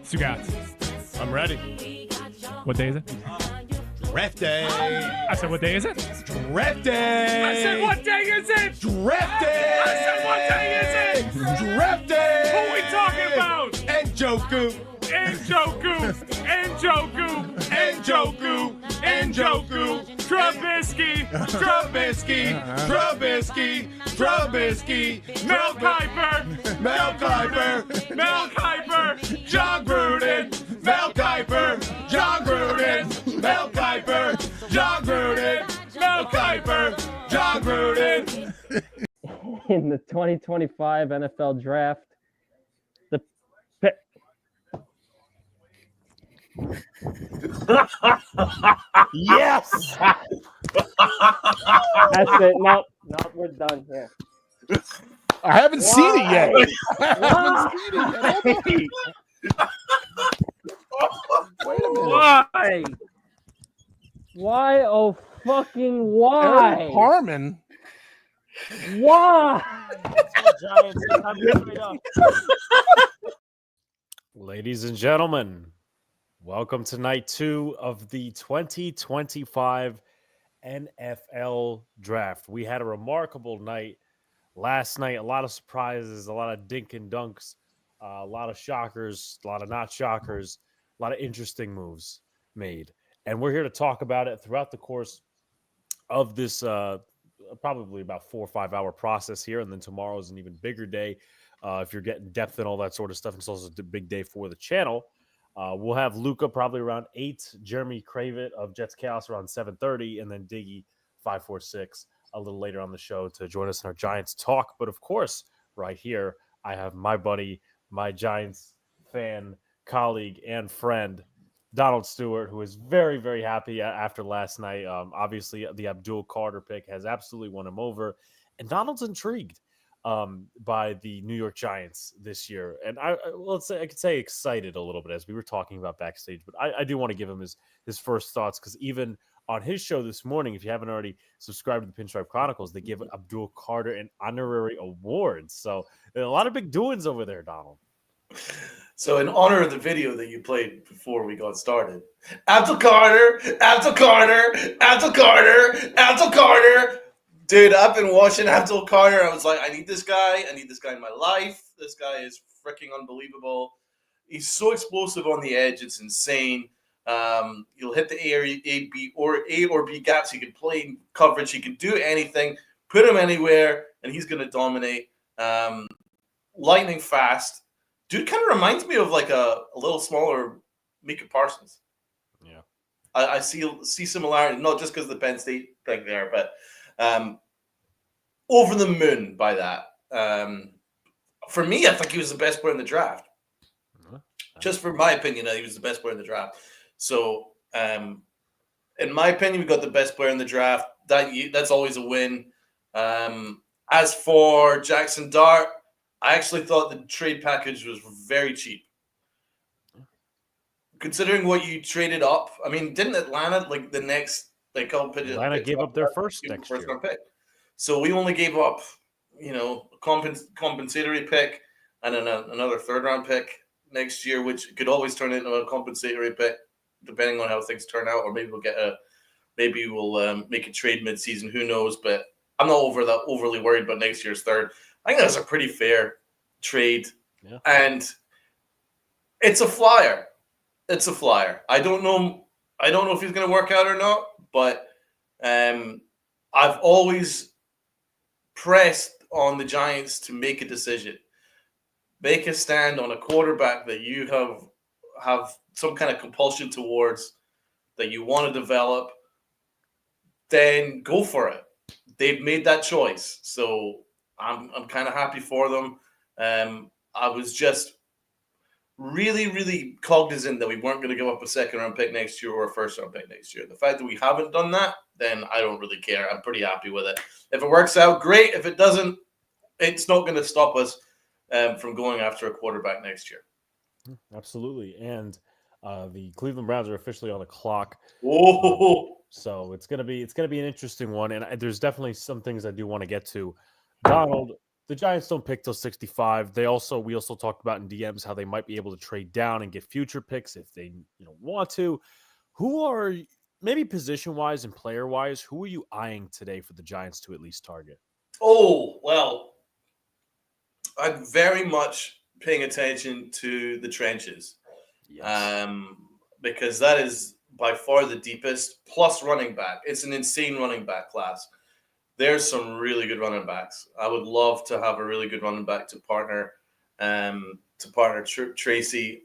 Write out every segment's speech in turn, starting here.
Sugats. I'm ready. What day is it? Draft day. I said, what day is it? Draft day. I said, what day is it? Draft day. I said, what day is it? Draft day. Who we talking about? Njoku. Njoku. Njoku. Njoku. Njoku. Trubisky. Trubisky. Trubisky. Trubisky. Mel Kiper. Mel Kiper. Mel Kiper. John Gruden. Mel Kiper. John Gruden. Mel Kiper. John Gruden. Mel Kiper. John Gruden. In the 2025 NFL Draft, the pick. Yes. That's it. No, we're done here. I haven't seen it yet. Wait a minute. Why? Why? Oh, fucking why? Eric Harmon. Why? Ladies and gentlemen, welcome to night 2 of the 2025 NFL Draft. We had a remarkable night last night, a lot of surprises, a lot of dink and dunks, a lot of shockers, a lot of not shockers, a lot of interesting moves made. And we're here to talk about it throughout the course of this probably about 4 or 5 hour process here. And then tomorrow is an even bigger day. If you're getting depth and all that sort of stuff, it's also a big day for the channel. We'll have Luca probably around 8, Jeremy Cravett of Jets Chaos around 7:30, and then Diggy 546 a little later on the show to join us in our Giants talk. But of course, right here, I have my buddy, my Giants fan, colleague, and friend, Donald Stewart, who is very, very happy after last night. Obviously, the Abdul Carter pick has absolutely won him over, and Donald's intrigued by the New York Giants this year. And I could say excited a little bit as we were talking about backstage, but I do want to give him his first thoughts, because even on his show this morning, if you haven't already subscribed to the Pinstripe Chronicles, they give Abdul Carter an honorary award. So there are a lot of big doings over there, Donald. So in honor of the video that you played before we got started, Abdul Carter, Abdul Carter, Abdul Carter, Abdul Carter. Dude, I've been watching Abdul Carter. I was like, I need this guy. I need this guy in my life. This guy is freaking unbelievable. He's so explosive on the edge. It's insane. He'll hit the A or B gaps. He can play in coverage. He can do anything. Put him anywhere, and he's going to dominate. Lightning fast. Dude kind of reminds me of like a little smaller Micah Parsons. Yeah. I see similarity, not just because of the Penn State thing there, but over the moon by that. For me, I think he was the best player in the draft. Just for my opinion, he was the best player in the draft. So, in my opinion, we got the best player in the draft. That's always a win. As for Jackson Dart, I actually thought the trade package was very cheap. Considering what you traded up, I mean, didn't Atlanta Atlanta gave up their first round pick? So we only gave up, a compensatory pick and another third round pick next year, which could always turn into a compensatory pick depending on how things turn out, or maybe we'll make a trade midseason. Who knows? But I'm not overly worried about next year's third. I think that's a pretty fair trade, and it's a flyer. It's a flyer. I don't know if he's going to work out or not, but I've always pressed on the Giants to make a decision, make a stand on a quarterback that you have some kind of compulsion towards, that you want to develop. Then go for it. They've made that choice, so I'm kind of happy for them. I was just really, really cognizant that we weren't going to give up a second-round pick next year or a first-round pick next year. The fact that we haven't done that, then I don't really care. I'm pretty happy with it. If it works out, great. If it doesn't, it's not going to stop us from going after a quarterback next year. Absolutely. And the Cleveland Browns are officially on the clock. Whoa. So it's gonna be an interesting one, and there's definitely some things I do want to get to. Donald, the Giants don't pick till 65. We also talked about in DMs how they might be able to trade down and get future picks if they want to. Who are maybe position wise and player wise? Who are you eyeing today for the Giants to at least target? Oh, well, I'm very much paying attention to the trenches. Yes. Because that is by far the deepest, plus running back. It's an insane running back class. There's some really good running backs. I would love to have a really good running back to partner Tracy.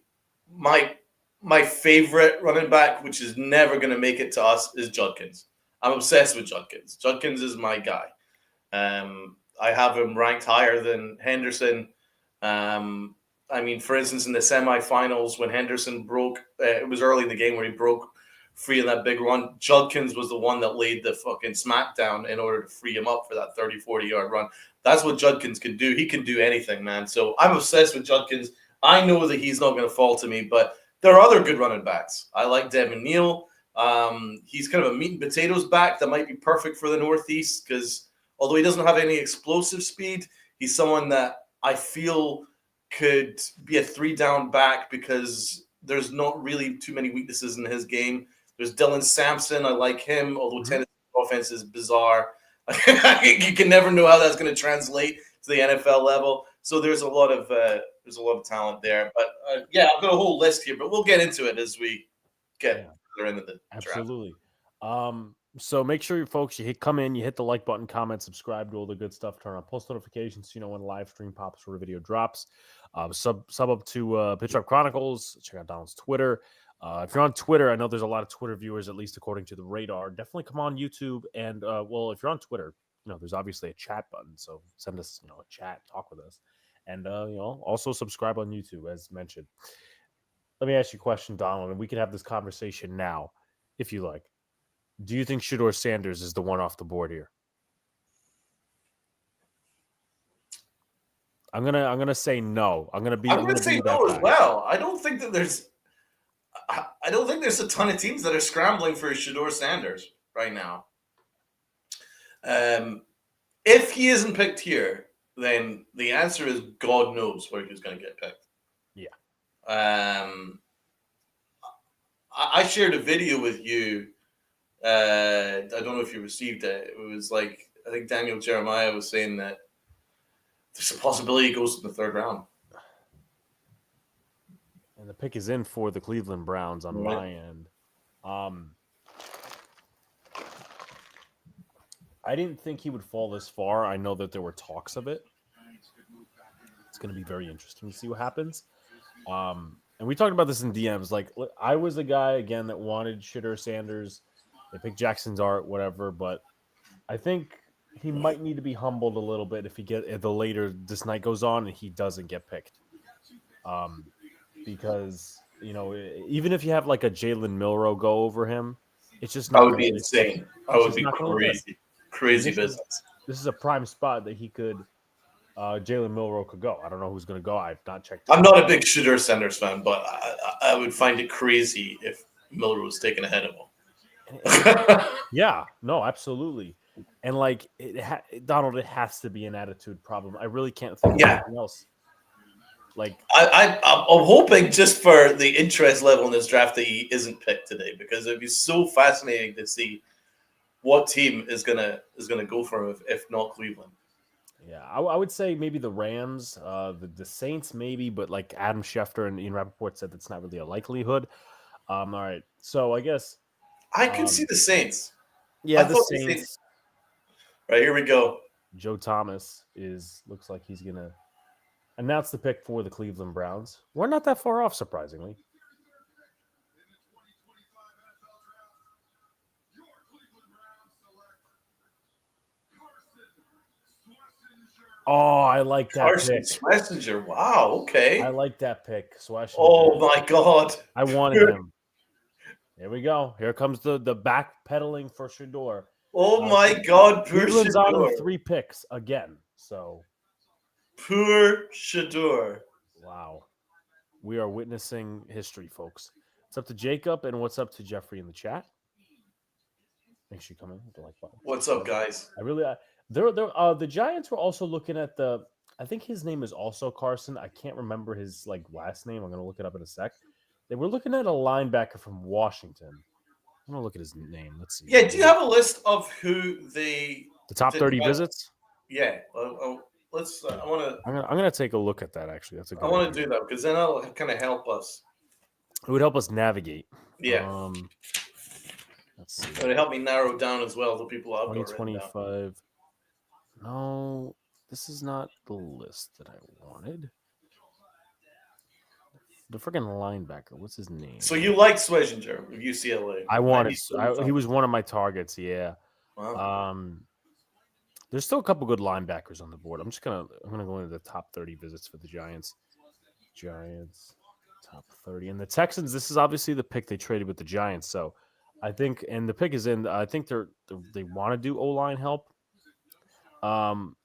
My favorite running back, which is never going to make it to us, is Judkins. I'm obsessed with Judkins. Judkins is my guy. I have him ranked higher than Henderson. For instance, in the semifinals, when Henderson broke, it was early in the game where he broke free in that big run. Judkins was the one that laid the fucking smackdown in order to free him up for that 30, 40-yard run. That's what Judkins can do. He can do anything, man. So I'm obsessed with Judkins. I know that he's not going to fall to me, but there are other good running backs. I like Devin Neal. He's kind of a meat and potatoes back that might be perfect for the Northeast because although he doesn't have any explosive speed, he's someone that I feel could be a 3-down back because there's not really too many weaknesses in his game. There's Dylan Sampson. I like him, although Tennessee's offense is bizarre. You can never know how that's going to translate to the NFL level. So there's a lot of talent there. But I've got a whole list here, but we'll get into it as we get further into the draft. Absolutely. So make sure, folks, you hit the like button, comment, subscribe to all the good stuff, turn on post notifications so you know when live stream pops or a video drops. Sub up to Pitch Up Chronicles. Check out Donald's Twitter. If you're on Twitter, I know there's a lot of Twitter viewers, at least according to the radar. Definitely come on YouTube. And, if you're on Twitter, there's obviously a chat button. So send us, a chat, talk with us. And, also subscribe on YouTube, as mentioned. Let me ask you a question, Donald, and we can have this conversation now, if you like. Do you think Shedeur Sanders is the one off the board here? I'm gonna say no. I'm gonna say no as well. I don't think there's a ton of teams that are scrambling for Shedeur Sanders right now. If he isn't picked here, then the answer is God knows where he's going to get picked. Yeah. I shared a video with you. I don't know if you received it. It was like, I think Daniel Jeremiah was saying that there's a possibility he goes to the 3rd round. And the pick is in for the Cleveland Browns on my end. I didn't think he would fall this far. I know that there were talks of it. It's going to be very interesting to see what happens. And we talked about this in DMs. Like, I was a guy, again, that wanted Shedeur Sanders. They picked Jackson Dart, whatever. But I think he might need to be humbled a little bit if the later this night goes on and he doesn't get picked. Because, even if you have like a Jalen Milroe go over him, it's just not. That would be insane. That would be crazy business. This is a prime spot that he could. Jalen Milroe could go. I don't know who's going to go. I've not checked. I'm not a big Shedeur Sanders fan, but I would find it crazy if Milroe was taken ahead of him. Yeah, no, absolutely. And like Donald, it has to be an attitude problem. I really can't think of anything else. Like I'm hoping just for the interest level in this draft that he isn't picked today, because it'd be so fascinating to see what team is gonna go for him if not Cleveland. Yeah, I would say maybe the Rams, the Saints maybe, but like Adam Schefter and Ian Rappaport said that's not really a likelihood. All right, so I guess I can see the Saints. Yeah, the Saints. Right, here we go. Joe Thomas looks like he's gonna announce the pick for the Cleveland Browns. We're not that far off, surprisingly. Oh, I like that Carson pick. Schlesinger. Wow, okay. I like that pick. Schlesinger. Oh, my God. I wanted him. Here we go. Here comes the backpedaling for Shedeur. Oh, my God. Poor Cleveland's on Shedeur. him 3 picks again. So Poor Shedeur. Wow. We are witnessing history, folks. What's up to Jacob and what's up to Jeffrey in the chat? Make sure you come in with the like button. What's up, guys? The Giants were also looking at I think his name is also Carson. I can't remember his last name. I'm gonna look it up in a sec. They were looking at a linebacker from Washington. I'm gonna look at his name. Let's see. Yeah, do you have a list of who the top 30 visits? Yeah. Let's. I want to. I'm gonna take a look at that. Actually, that's a good. I want to do that because then that'll kind of help us. It would help us navigate. Yeah. Let's see. It would help me narrow down as well the people I've got 2025. No, this is not the list that I wanted. The freaking linebacker. What's his name? So you like Swedinger of UCLA? I wanted. He was one of my targets. Yeah. Wow. There's still a couple good linebackers on the board. I'm gonna go into the top 30 visits for the Giants. Giants top 30 and the Texans. This is obviously the pick they traded with the Giants. So I think, and the pick is in. I think they want to do O-line help.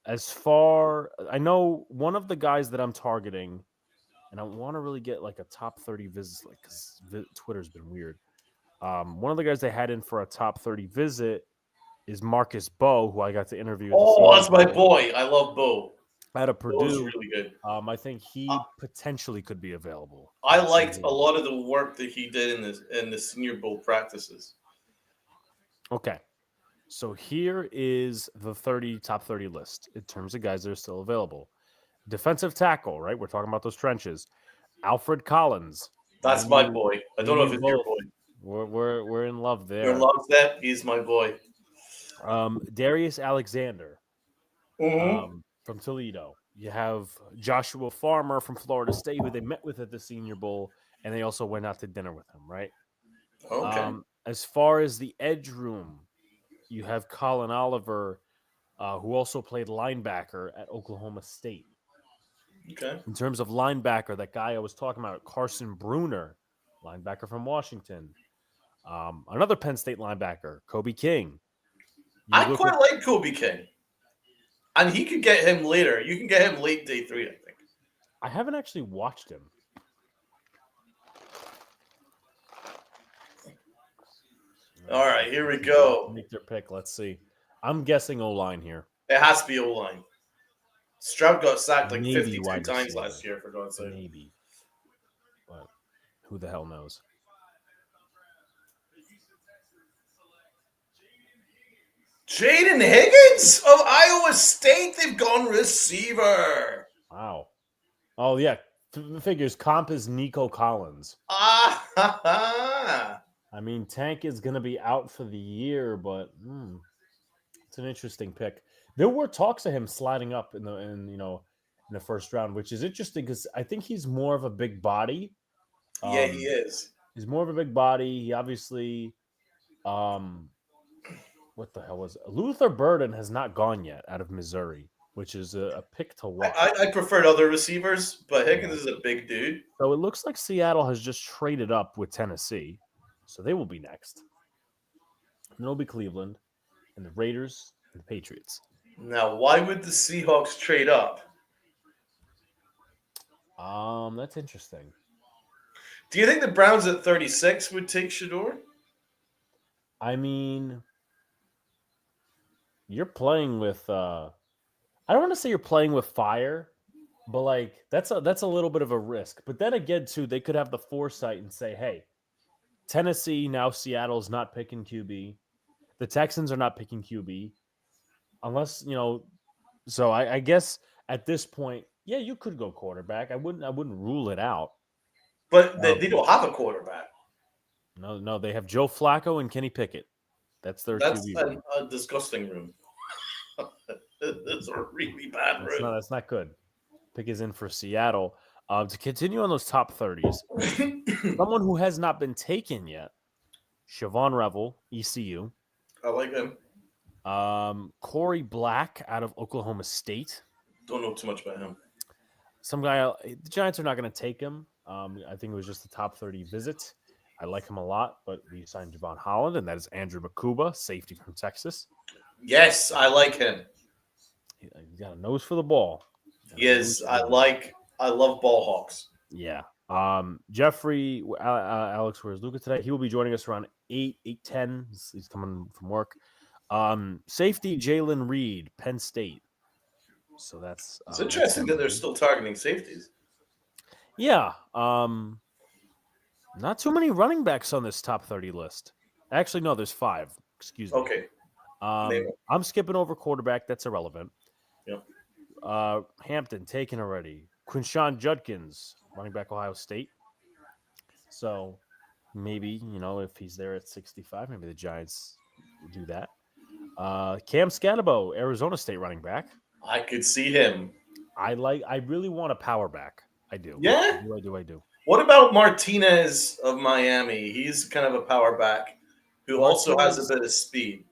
As far I know, one of the guys that I'm targeting, and I want to really get a top 30 visits, because Twitter's been weird. One of the guys they had in for a top 30 visit is Marcus Bowe, who I got to interview. Oh, that's my boy. I love Bowe. Out of Purdue. Bowe's really good. I think he potentially could be available. I liked a lot of the work that he did in the Senior Bowl practices. Okay. So here is the top 30 list in terms of guys that are still available. Defensive tackle, right? We're talking about those trenches. Alfred Collins. That's my boy. I don't know if it's your boy. We're in love there. You're in love with that? He's my boy. Darius Alexander from Toledo. You have Joshua Farmer from Florida State, who they met with at the Senior Bowl, and they also went out to dinner with him, right? Okay. As far as the edge room, you have Colin Oliver, who also played linebacker at Oklahoma State. Okay. In terms of linebacker, that guy I was talking about, Carson Bruner, linebacker from Washington. Another Penn State linebacker, Kobe King. I quite like Kobe King. And he could get him later. You can get him late day 3, I think. I haven't actually watched him. All right, here we go. Make their pick. Let's see. I'm guessing O-line here. It has to be O-line. Stroud got sacked Maybe 52 wide times receiver. last year, for God's sake. Maybe. But who the hell knows? Jaden Higgins of Iowa State. They've gone receiver. Wow. Oh, yeah. Figures comp is Nico Collins. Ah, I mean, Tank is going to be out for the year, but it's an interesting pick. There were talks of him sliding up in the first round, which is interesting because I think he's more of a big body. yeah, he is. He's more of a big body. He obviously, what the hell was it? Luther Burden has not gone yet out of Missouri, which is a pick to watch. I preferred other receivers, but Higgins is a big dude. So it looks like Seattle has just traded up with Tennessee, so they will be next. And it'll be Cleveland, and the Raiders, and the Patriots. Now, why would the Seahawks trade up? That's interesting. Do you think the Browns at 36 would take Shador? I mean, you're playing with I don't want to say you're playing with fire, but that's a little bit of a risk. But then again, too, they could have the foresight and say, hey, Tennessee, now Seattle's not picking QB. The Texans are not picking QB. Unless, so I guess at this point, yeah, you could go quarterback. I wouldn't rule it out. But they don't have a quarterback. No, they have Joe Flacco and Kenny Pickett. That's their QB. A disgusting room. It's a really bad room. That's not good. Pick is in for Seattle. To continue on those top 30s, someone who has not been taken yet, Siobhan Revel, ECU. I like him. Corey Black out of Oklahoma State. Don't know too much about him. Some guy, the Giants are not going to take him. I think it was just the top 30 visit. I like him a lot, but we signed Javon Holland, and that is Andrew Makuba, safety from Texas. Yes, I like him. He's got a nose for the ball. Yes, I love ball hawks. Yeah. Jeffrey, Alex, where's Luca today? He will be joining us around 8:10. He's coming from work. Safety Jalen Reed, Penn State. So that's It's interesting that they're still targeting safeties. Yeah. Not too many running backs on this top 30 list. Actually, no, there's 5. Excuse me. Okay. I'm skipping over quarterback. That's irrelevant. Yep. Hampton taken already. Quinshawn Judkins, running back, Ohio State. So maybe, if he's there at 65, maybe the Giants will do that. Cam Scatterbo, Arizona State running back. I could see him. I really want a power back. I do. Yeah? I do. What about Martinez of Miami? He's kind of a power back who also has a bit of speed.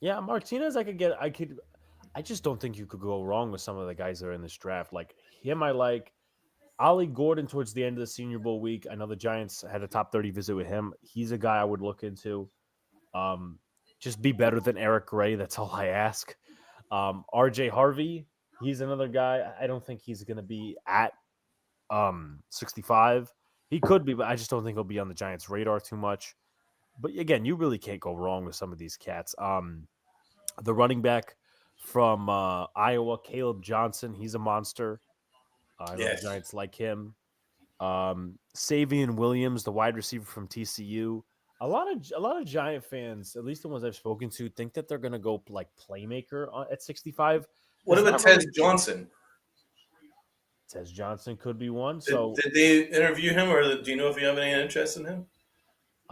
Yeah, Martinez, I just don't think you could go wrong with some of the guys that are in this draft. Like him, I like. Ollie Gordon towards the end of the Senior Bowl week. I know the Giants had a top 30 visit with him. He's a guy I would look into. Just be better than Eric Gray. That's all I ask. RJ Harvey, he's another guy. I don't think he's going to be at 65. He could be, but I just don't think he'll be on the Giants' radar too much. But again, you really can't go wrong with some of these cats. The running back from Iowa, Caleb Johnson, he's a monster. I know the Giants like him. Savion Williams, the wide receiver from TCU. A lot of Giant fans, at least the ones I've spoken to, think that they're going to go like playmaker at 65. What about Tez Johnson? Tez Johnson could be one. Did they interview him, or do you know if you have any interest in him?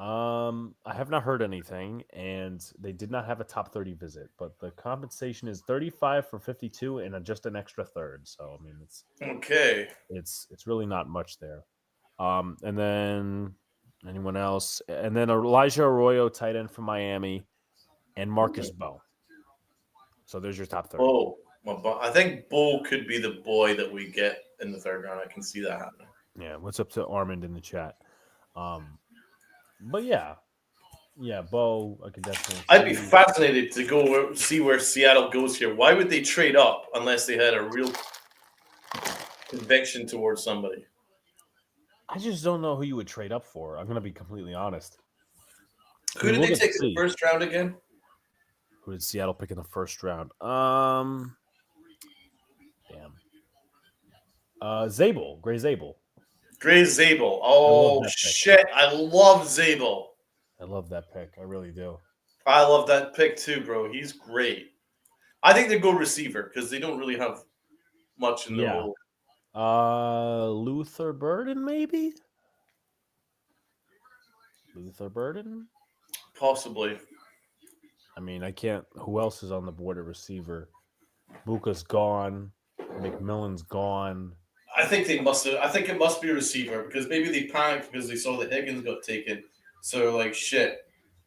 I have not heard anything, and they did not have a top 30 visit, but the compensation is 35 for 52 and just an extra third. So I mean, it's okay. It's really not much there. And then anyone else? And then Elijah Arroyo, tight end from Miami, and Marcus Bowe. So there's your top 30. Oh, I think Bo could be the boy that we get in the third round. I can see that happening. Yeah, what's up to Armand in the chat? But yeah, Bo, I could definitely. I'd be fascinated to go see where Seattle goes here. Why would they trade up unless they had a real conviction towards somebody? I just don't know who you would trade up for. I'm going to be completely honest. Who did they take in the first round again? Who did Seattle pick in the first round? Zabel, Gray Zabel. Gray Zabel. Oh, shit. I love Zabel. I love that pick. I really do. I love that pick too, bro. He's great. I think they go receiver because they don't really have much in the role. Luther Burden, maybe? Luther Burden? Possibly. I mean, I can't. Who else is on the board at receiver? Luca's gone. McMillan's gone. I think it must be a receiver because maybe they panicked because they saw that Higgins got taken. So they're like, shit,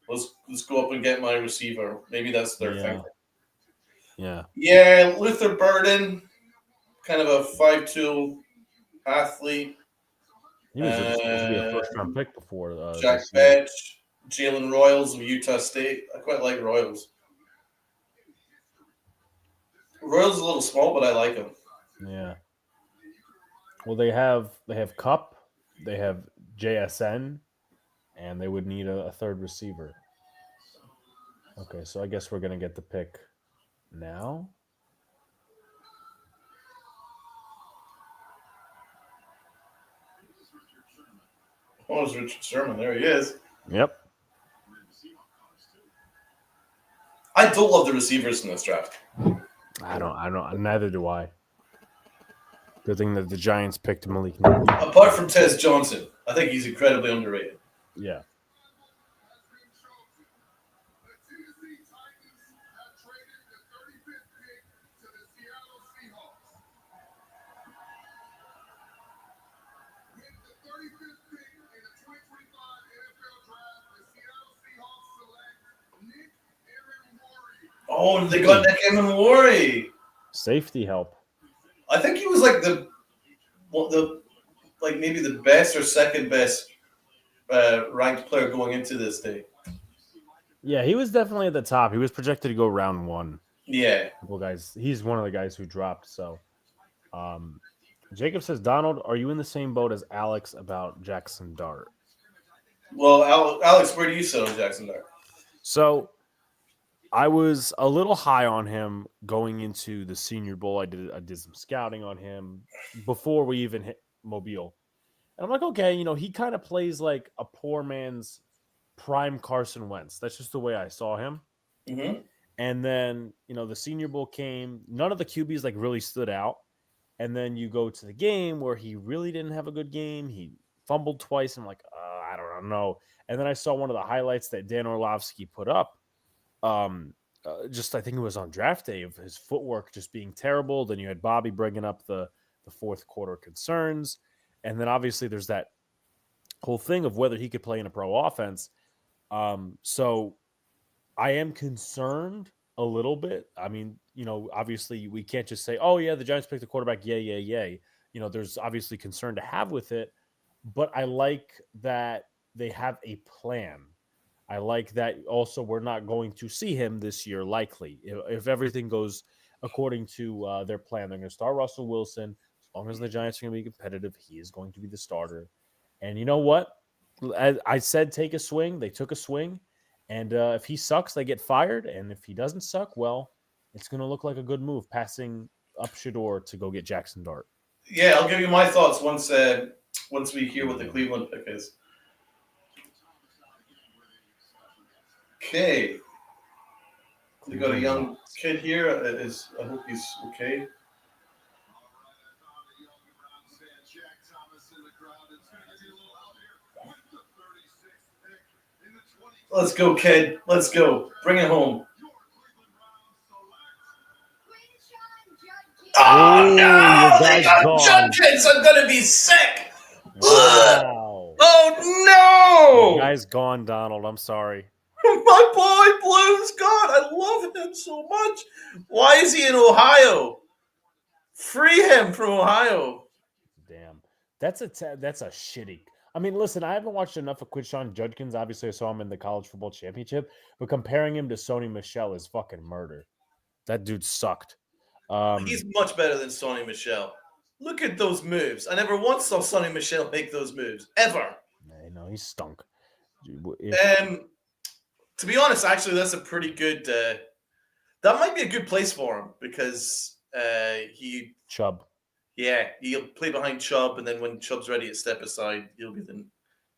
let's go up and get my receiver. Maybe that's their thing. Yeah. Yeah, Luther Burden, kind of a 5'2" athlete. He was supposed to be a first-round pick before. Jack Betch, Jalen Royals of Utah State. I quite like Royals. Royals is a little small, but I like him. Yeah. Well, they have Cup, they have JSN, and they would need a third receiver. Okay, so I guess we're gonna get the pick now. Oh, it's Richard Sherman. There he is. Yep. I don't love the receivers in this draft. I don't. Neither do I. Good thing that the Giants picked Malik. Apart from Tez Johnson, I think he's incredibly underrated. Yeah. Oh, they got Nick Emenwari. Safety help. I think he was like maybe the best or second best ranked player going into this day. Yeah, he was definitely at the top. He was projected to go round 1. Yeah. Well, guys, he's one of the guys who dropped. So, Jacob says, Donald, are you in the same boat as Alex about Jackson Dart? Well, Alex, where do you sit on Jackson Dart? So I was a little high on him going into the Senior Bowl. I did some scouting on him before we even hit Mobile. And I'm like, okay, he kind of plays like a poor man's prime Carson Wentz. That's just the way I saw him. Mm-hmm. And then, the Senior Bowl came. None of the QBs like really stood out. And then you go to the game where he really didn't have a good game. He fumbled twice. I'm like, I don't know. And then I saw one of the highlights that Dan Orlovsky put up. I think it was on draft day, of his footwork just being terrible. Then you had Bobby bringing up the fourth quarter concerns. And then obviously there's that whole thing of whether he could play in a pro offense. So I am concerned a little bit. I mean, obviously we can't just say, oh yeah, the Giants picked the quarterback. Yay. There's obviously concern to have with it, but I like that they have a plan. I like that also we're not going to see him this year, likely. If everything goes according to their plan, they're going to start Russell Wilson. As long as the Giants are going to be competitive, he is going to be the starter. And you know what? I said take a swing. They took a swing. And if he sucks, they get fired. And if he doesn't suck, well, it's going to look like a good move, passing up Shador to go get Jackson Dart. Yeah, I'll give you my thoughts once we hear what the Cleveland pick is. Okay. We got a young kid here. I hope he's okay. Let's go, kid. Let's go. Bring it home. Oh, no! They got Judkins! I'm going to be sick! Wow. Oh, no! The guy's gone, Donald. I'm sorry. My boy Blue's gone. I love him so much. Why is he in Ohio? Free him from Ohio. Damn. That's a shitty. I mean, listen, I haven't watched enough of Quinshon Judkins. Obviously, I saw him in the College Football Championship, but comparing him to Sony Michel is fucking murder. That dude sucked. He's much better than Sony Michel. Look at those moves. I never once saw Sony Michel make those moves, ever. No, he stunk. To be honest, actually, that's a pretty good... that might be a good place for him because Chubb. Yeah, he'll play behind Chubb, and then when Chubb's ready to step aside, he'll be the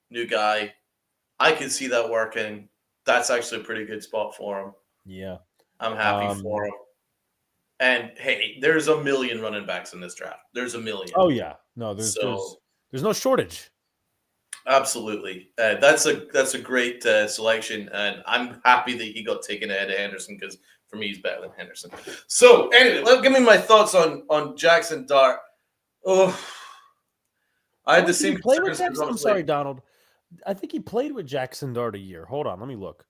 new guy. I can see that working. That's actually a pretty good spot for him. Yeah. I'm happy for him. And, hey, there's a million running backs in this draft. There's a million. Oh, yeah. No, there's no shortage. Absolutely. That's a great selection, and I'm happy that he got taken ahead of Henderson because for me, he's better than Henderson. So, anyway, give me my thoughts on Jackson Dart. Oh, I had the same concerns. I'm sorry, Donald. I think he played with Jackson Dart a year. Hold on, let me look.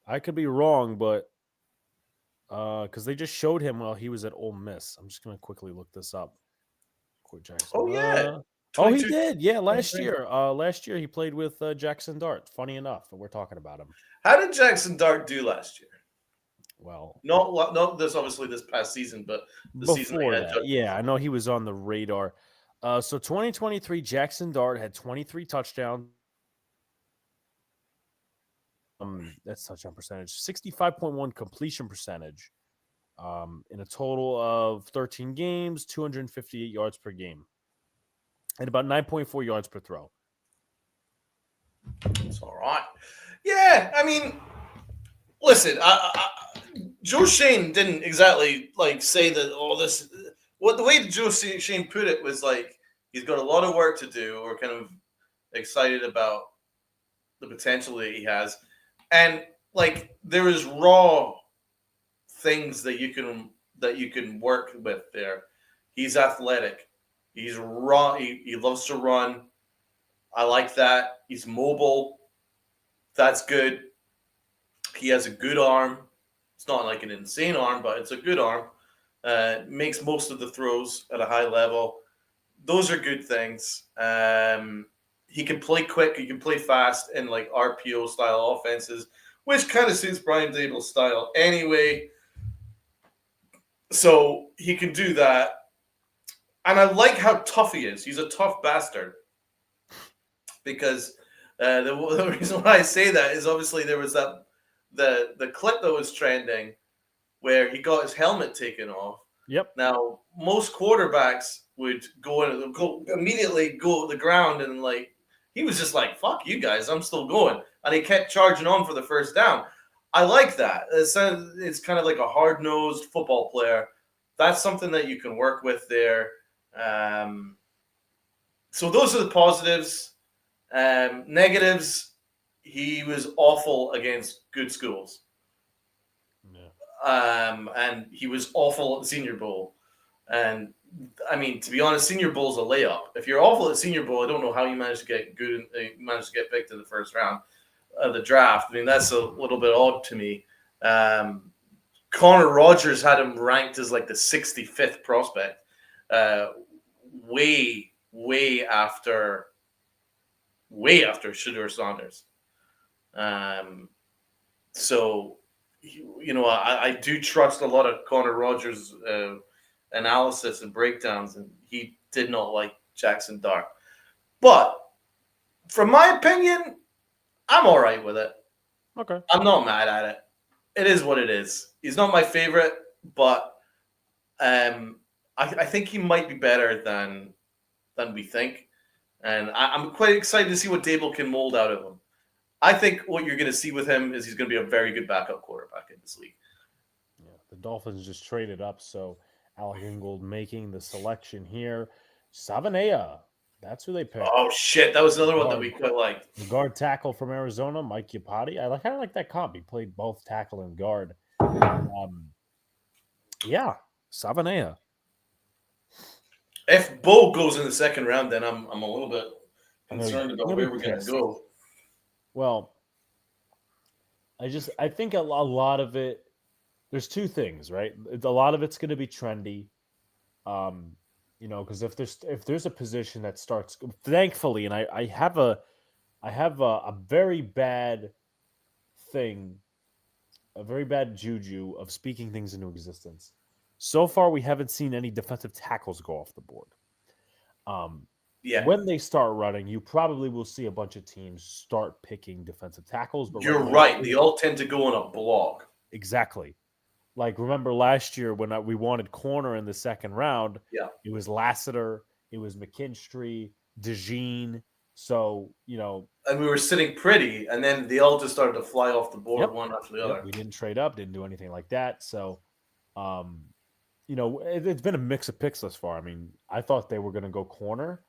I could be wrong, but because they just showed him while he was at Ole Miss. I'm just going to quickly look this up. Jackson. Oh, yeah. Oh, he did. Yeah, last year. Last year he played with Jackson Dart. Funny enough, we're talking about him. How did Jackson Dart do last year? Well, not this obviously this past season, but the season that. Yeah, I know he was on the radar. So 2023, Jackson Dart had 23 touchdowns. That's touchdown percentage, 65.1 completion percentage. In a total of 13 games, 258 yards per game. And about 9.4 yards per throw. It's all right. Yeah, I mean, listen, Joe Shane didn't exactly say that all this. What the way Joe Shane put it was he's got a lot of work to do. We're kind of excited about the potential that he has, and there is raw things that you can work with there. He's athletic. He's raw. He loves to run. I like that. He's mobile. That's good. He has a good arm. It's not like an insane arm, but it's a good arm. Makes most of the throws at a high level. Those are good things. He can play quick. He can play fast in RPO style offenses, which kind of suits Brian Dable's style anyway. So he can do that. And I like how tough he is. He's a tough bastard. Because The reason why I say that is obviously there was that the clip that was trending where he got his helmet taken off. Yep. Now most quarterbacks would go immediately go to the ground and like he was just like fuck you guys, I'm still going, and he kept charging on for the first down. I like that. It's kind of like a hard-nosed football player. That's something that you can work with there. So those are the positives. Negatives, he was awful against good schools. And he was awful at the Senior Bowl. And I mean, to be honest, Senior Bowl is a layup. If you're awful at Senior Bowl, I don't know how you managed to get good. Managed to get picked in the first round of the draft. I mean, that's a little bit odd to me. Connor Rogers had him ranked as like the 65th prospect, way after Shedeur Saunders. So, you know, I do trust a lot of Connor Rogers' analysis and breakdowns, and he did not like Jackson Dart. But from my opinion, I'm all right with it. Okay. I'm not mad at it. It is what it is. He's not my favorite, but I think he might be better than we think. And I'm quite excited to see what Dable can mold out of him. I think what you're going to see with him is he's going to be a very good backup quarterback in this league. Yeah, the Dolphins just traded up, so Alec Ingold making the selection here. Savanea, that's who they picked. Oh shit, that was another one that we quite liked. The guard tackle from Arizona, Mike Iupati. I kind of like that comp. He played both tackle and guard. Yeah, Savanea. If Bo goes in the second round, then I'm a little bit concerned about where we're going to go. Well, I think a lot of it. There's two things, right? A lot of it's going to be trendy, you know, because if there's a position that starts, thankfully, and I have a very bad thing, a very bad juju of speaking things into existence. So far, we haven't seen any defensive tackles go off the board. Yeah. When they start running, you probably will see a bunch of teams start picking defensive tackles. But you're right. They all tend to go on a block. Exactly. Like, remember last year when we wanted corner in the second round? Yeah. It was Lassiter, it was McKinstry, DeJean. So, you know. And we were sitting pretty, and then they all just started to fly off the board one after the other. We didn't trade up, didn't do anything like that. So, you know, it's been a mix of picks thus far. I mean, I thought they were going to go corner.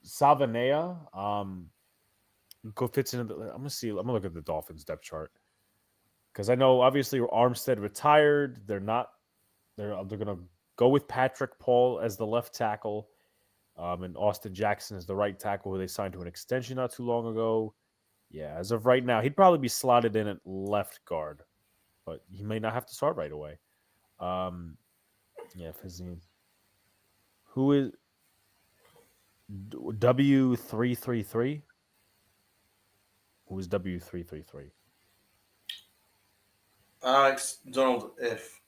Savanea, fits into the. I'm gonna look at the Dolphins depth chart because I know obviously Armstead retired. They're gonna go with Patrick Paul as the left tackle, and Austin Jackson as the right tackle, who they signed to an extension not too long ago. Yeah, as of right now, he'd probably be slotted in at left guard, but he may not have to start right away. Yeah, Fizine. Who is W333? Who is W333? Alex Donald, if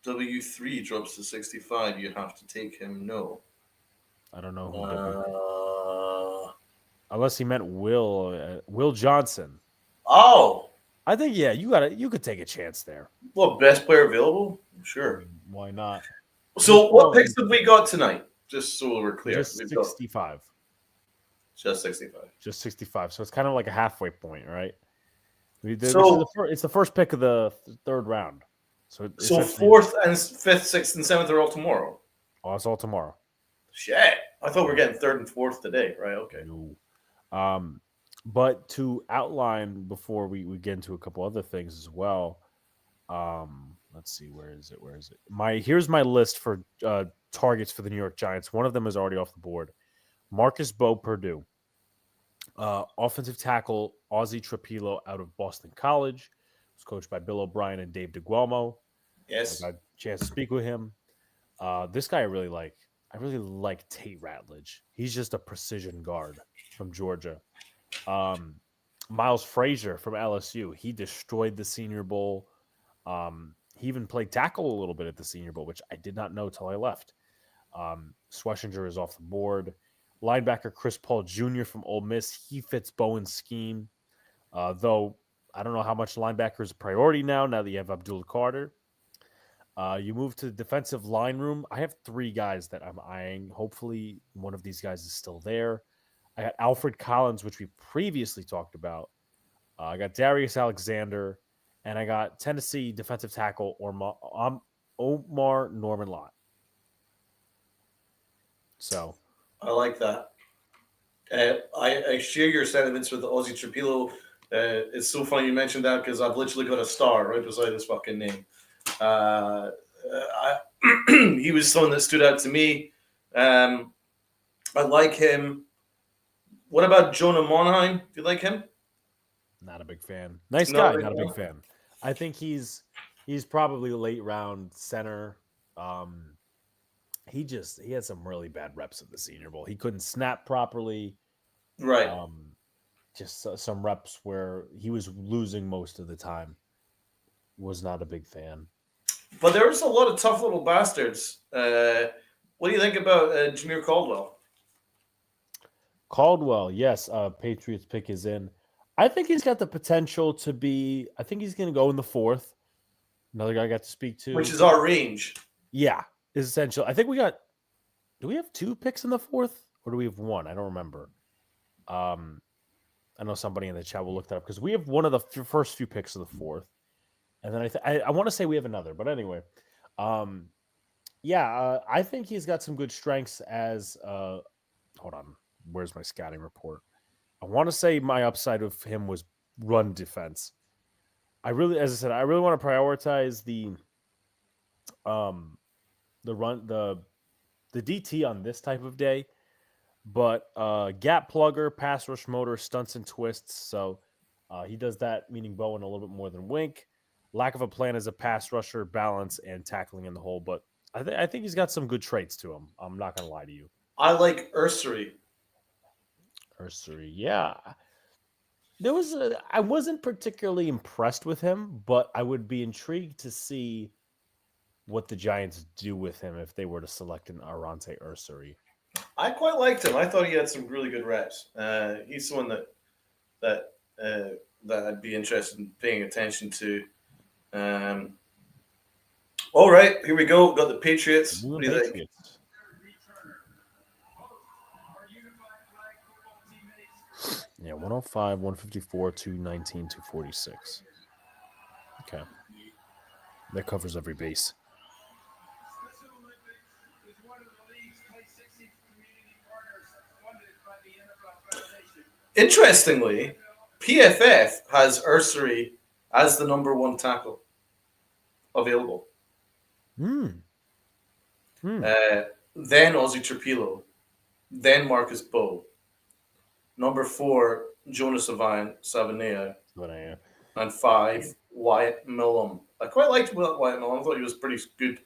W3 drops to 65, you have to take him. No. I don't know who unless he meant Will Johnson. Oh. I think you could take a chance there. Well, best player available? Sure. Why not? So what picks have we got tonight? Just so we're clear. Just 65. Just 65. Just 65. So it's kind of like a halfway point, right? So it's the first pick of the third round. So fourth and fifth, sixth, and seventh are all tomorrow. Oh, it's all tomorrow. Shit. I thought we were getting third and fourth today, right? Okay. No. But to outline before we get into a couple other things as well. Let's see, where is it? Here's my list for targets for the New York Giants. One of them is already off the board. Marcus Bowe, Purdue. Offensive tackle Ozzie Trapilo out of Boston College. Was coached by Bill O'Brien and Dave DeGuelmo. Yes. I got a chance to speak with him. This guy I really like. I really like Tate Ratledge. He's just a precision guard from Georgia. Miles Frazier from LSU. He destroyed the Senior Bowl. He even played tackle a little bit at the Senior Bowl, which I did not know till I left. Schwessinger is off the board. Linebacker Chris Paul Jr. from Ole Miss. He fits Bowen's scheme. Though I don't know how much linebacker is a priority now that you have Abdul Carter. You move to the defensive line room. I have 3 guys that I'm eyeing. Hopefully, one of these guys is still there. I got Alfred Collins, which we previously talked about. I got Darius Alexander, and I got Tennessee defensive tackle Omar Norman Lott. So I like that. I share your sentiments with the Aussie Trapilo. It's so funny you mentioned that because I've literally got a star right beside his fucking name. He was someone that stood out to me. I like him. What about Jonah Monheim? Do you like him? not a big fan. Nice Not a guy, big not a big fan. fan. I think he's probably a late round center. He had some really bad reps at the Senior Bowl. He couldn't snap properly. Right. Just some reps where he was losing most of the time. Was not a big fan. But there was a lot of tough little bastards. What do you think about Jameer Caldwell? Caldwell, yes, Patriots pick is in. I think he's got the potential to be. I think he's going to go in the 4th. Another guy I got to speak to, Which is our range. Yeah, is essential. I think we got. Do we have 2 picks in the 4th, or do we have 1? I don't remember. I know somebody in the chat will look that up because we have one of the first few picks of the 4th, and then I want to say we have another, but anyway, I think he's got some good strengths as. Hold on, where's my scouting report? I want to say my upside of him was run defense. As I said, I really want to prioritize the DT on this type of day, but gap plugger, pass rush motor, stunts and twists. So he does that, meaning Bowen a little bit more than Wink. Lack of a plan as a pass rusher, balance and tackling in the hole. But I think he's got some good traits to him. I'm not going to lie to you. I like Ursery. Yeah. I wasn't particularly impressed with him, but I would be intrigued to see what the Giants do with him if they were to select an Arante Ursery. I quite liked him. I thought he had some really good reps. He's someone that I'd be interested in paying attention to. All right, here we go. Got the Patriots. What do you think? Yeah, 105, 154, 219, 246. Okay. That covers every base. Interestingly, PFF has Ursery as the number 1 tackle available. Then Ozzy Trapilo, then Marcus Bowe, number 4 Jonas Savania, and 5 Wyatt Millum. I quite liked Wyatt Millum. I thought he was a pretty good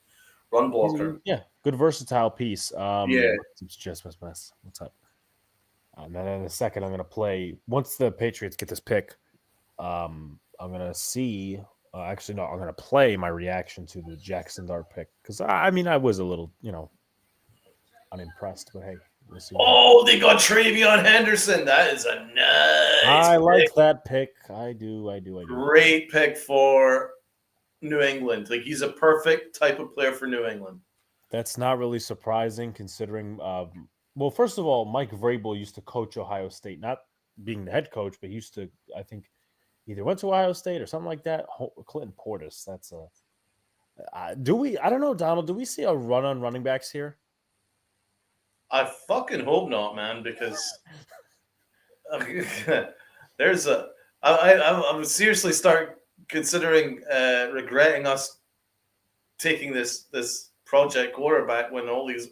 run blocker. Yeah, good versatile piece. It's just what's up? And then in a second, I'm going to play. Once the Patriots get this pick, I'm going to see. Actually, no, I'm going to play my reaction to the Jackson Dart pick because I was a little, unimpressed. But hey, we'll see. Oh, they got Travion Henderson. That is a nice. I like that pick. I do. Great pick for New England. Like he's a perfect type of player for New England. That's not really surprising considering. Well, first of all, Mike Vrabel used to coach Ohio State, not being the head coach, but he used to, I think, either went to Ohio State or something like that. Clinton Portis. That's a. I don't know, Donald. Do we see a run on running backs here? I fucking hope not, man, because there's a. I would seriously start considering regretting us taking this project quarterback when all these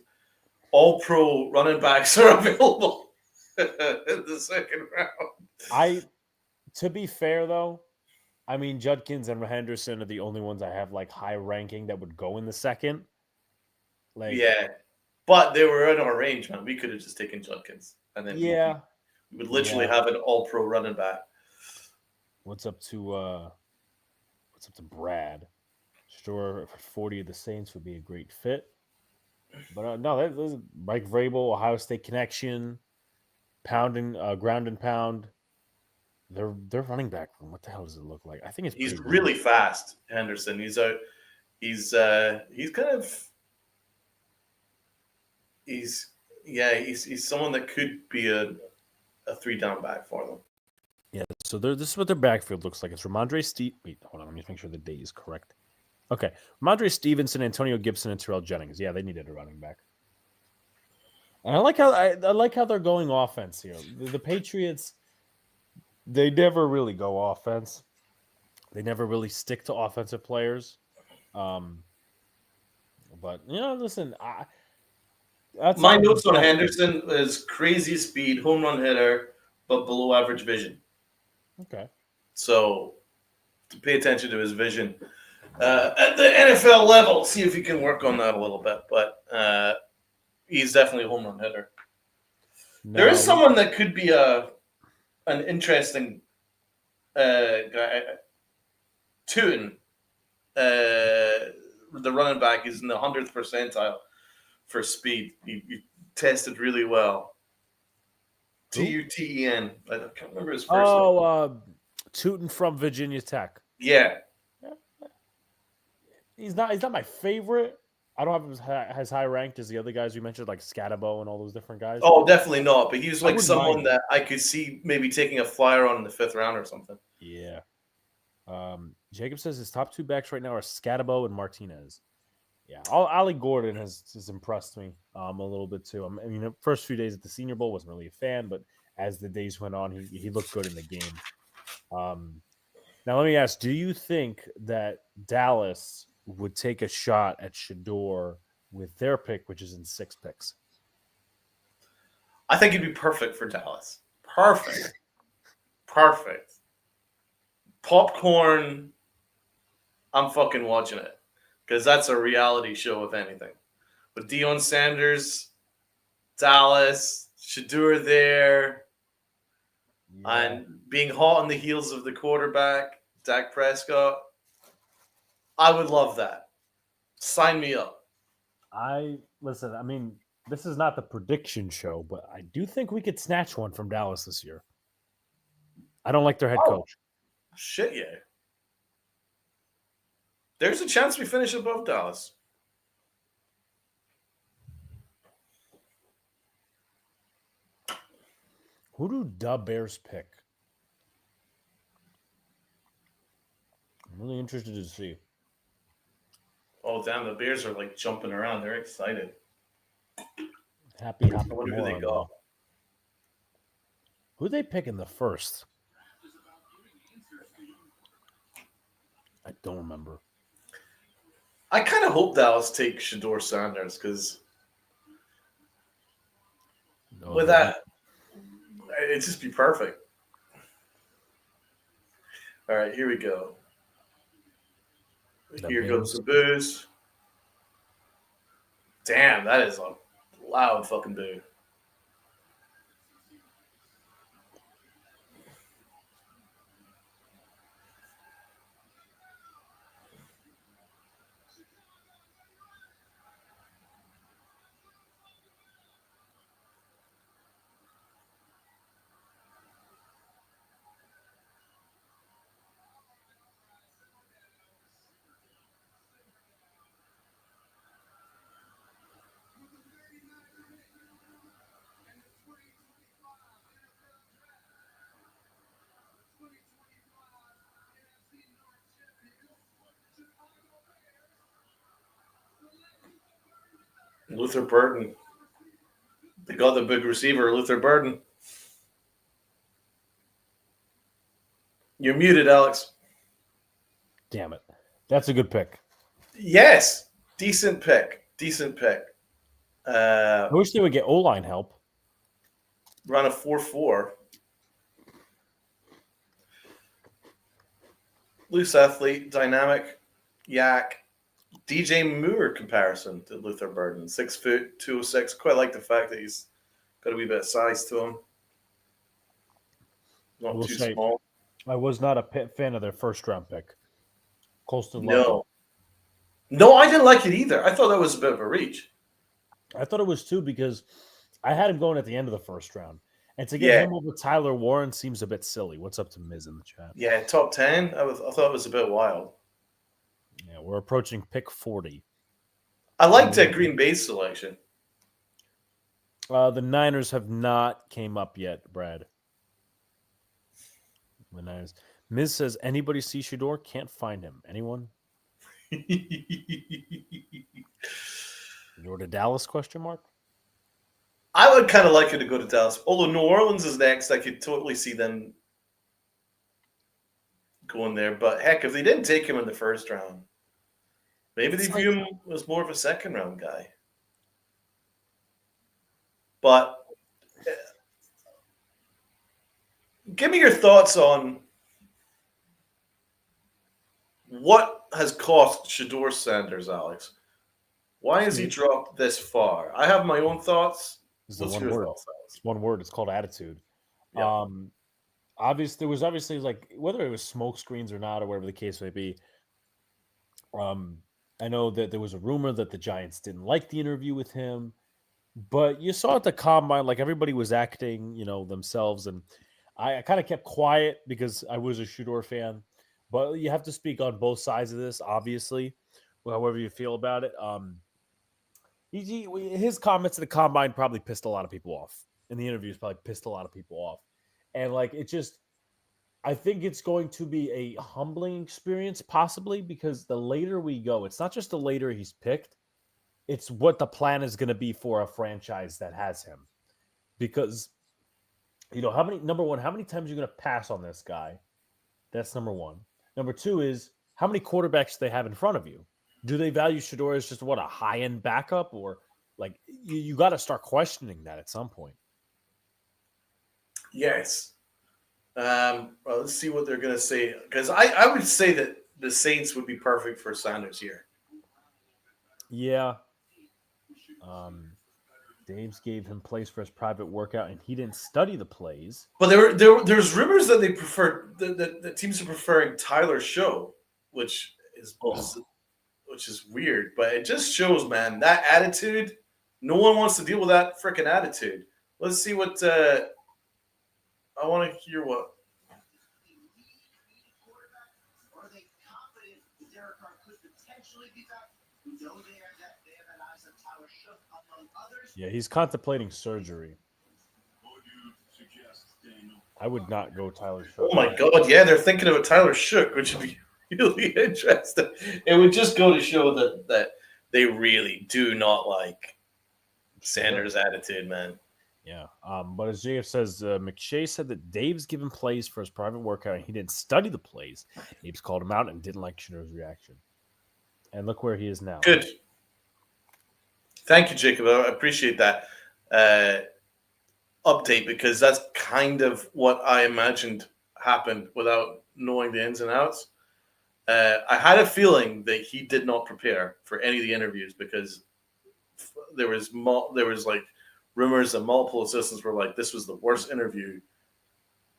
all-pro running backs are available in the second round. To be fair, though, I mean, Judkins and Henderson are the only ones I have like high ranking that would go in the second. Yeah, but they were in our range, man. We could have just taken Judkins, and then we would literally have an all-pro running back. What's up to Brad? Sure, 40 of the Saints would be a great fit. But no, there's Mike Vrabel, Ohio State connection, pounding, ground and pound. Their running back room. What the hell does it look like? I think it's He's pretty really fast, Henderson. He's kind of he's someone that could be a 3-down back for them. Yeah. So this is what their backfield looks like. It's Ramondre Steve. Wait, hold on. Let me make sure the date is correct. Okay, Ramondre Stevenson, Antonio Gibson, and Terrell Jennings. Yeah, they needed a running back. And I like how they're going offense here. The Patriots, they never really go offense. They never really stick to offensive players. But listen, my notes on Henderson is crazy speed, home run hitter, but below average vision. Okay. So to pay attention to his vision at the NFL level, see if he can work on that a little bit. But he's definitely a home run hitter. No. There is someone that could be an interesting guy. Tootin, the running back, is in the 100th percentile for speed. He tested really well. Tuten. I can't remember his first name. Tootin from Virginia Tech. Yeah. He's not my favorite. I don't have him as high ranked as the other guys we mentioned, like Scatabo and all those different guys. Oh, definitely not. But he was like someone mind. that I could see maybe taking a flyer on in the 5th round or something. Yeah. Jacob says his top 2 backs right now are Scatabo and Martinez. Yeah, Ollie Gordon has impressed me a little bit too. I mean, the first few days at the Senior Bowl, wasn't really a fan, but as the days went on, he looked good in the game. Now let me ask: do you think that Dallas would take a shot at Shador with their pick, which is in 6 picks? I think it'd be perfect for Dallas. Perfect. Popcorn. I'm fucking watching it because that's a reality show, if anything. With Deion Sanders, Dallas, Shador there, and being hot on the heels of the quarterback, Dak Prescott. I would love that. Sign me up. Listen. I mean, this is not the prediction show, but I do think we could snatch one from Dallas this year. I don't like their head coach. Shit, yeah. There's a chance we finish above Dallas. Who do the Bears pick? I'm really interested to see. Oh, damn, the Bears are like jumping around. They're excited. Happy. I wonder who they got. Who they pick in the first? I don't remember. I kind of hope Dallas takes Shador Sanders because with that, it'd just be perfect. All right, here we go. Here goes the booze. Damn, that is a loud fucking boo. Luther Burden. They got the big receiver, Luther Burden. You're muted, Alex. Damn it. That's a good pick. Yes. Decent pick. I wish they would get O-line help. Run a 4.4. Loose athlete, dynamic, yak. DJ Moore comparison to Luther Burden. 6 foot, 206. Quite like the fact that he's got a wee bit of size to him. Not too small. I was not a fan of their first round pick. Colston. No, I didn't like it either. I thought that was a bit of a reach. I thought it was too because I had him going at the end of the first round. And to get Yeah. him over Tyler Warren seems a bit silly. What's up to Miz in the chat? Yeah, top 10. I thought it was a bit wild. Yeah, we're approaching pick 40. I liked that Green Bay selection. The Niners have not came up yet, Brad. The Niners. Miz says, anybody see Shador? Can't find him. Anyone? Shador to Dallas, question mark? I would kind of like it to go to Dallas. Although New Orleans is next, I could totally see them going there. But heck, if they didn't take him in the first round, maybe they view him as more of a second round guy. But give me your thoughts on what has cost Shador Sanders, Alex. Why has he dropped this far? I have my own thoughts. This is What's one your word. thoughts, Alex? It's one word. It's called attitude. Yeah. There was obviously like whether it was smoke screens or not, or whatever the case may be. I know that there was a rumor that the Giants didn't like the interview with him, but you saw at the combine, like everybody was acting, themselves, and I kind of kept quiet because I was a Shador fan. But you have to speak on both sides of this, obviously, however you feel about it. His comments at the combine probably pissed a lot of people off. In the interviews, probably pissed a lot of people off. And I think it's going to be a humbling experience, possibly, because the later we go, it's not just the later he's picked, it's what the plan is going to be for a franchise that has him. Because, number one, how many times are you going to pass on this guy? That's number one. Number two is, how many quarterbacks do they have in front of you? Do they value Shador as just a high-end backup? Or like you got to start questioning that at some point. Yes. Well, let's see what they're going to say. Because I would say that the Saints would be perfect for Sanders here. Yeah. Dave's gave him plays for his private workout, and he didn't study the plays. But there's rumors that they prefer the teams are preferring Tyler Show, which is weird. But it just shows, man, that attitude. No one wants to deal with that freaking attitude. Let's see what I want to hear. What Yeah, he's contemplating surgery. I would not go Tyler Shook. Oh my God! Yeah, they're thinking of a Tyler Shook, which would be really interesting. It would just go to show that they really do not like Sanders' attitude, man. Yeah, but as JF says, McShay said that Dave's given plays for his private workout, and he didn't study the plays. Dave's called him out and didn't like Shador's reaction. And look where he is now. Good. Thank you, Jacob. I appreciate that update because that's kind of what I imagined happened without knowing the ins and outs. I had a feeling that he did not prepare for any of the interviews because there was like rumors that multiple assistants were like, this was the worst interview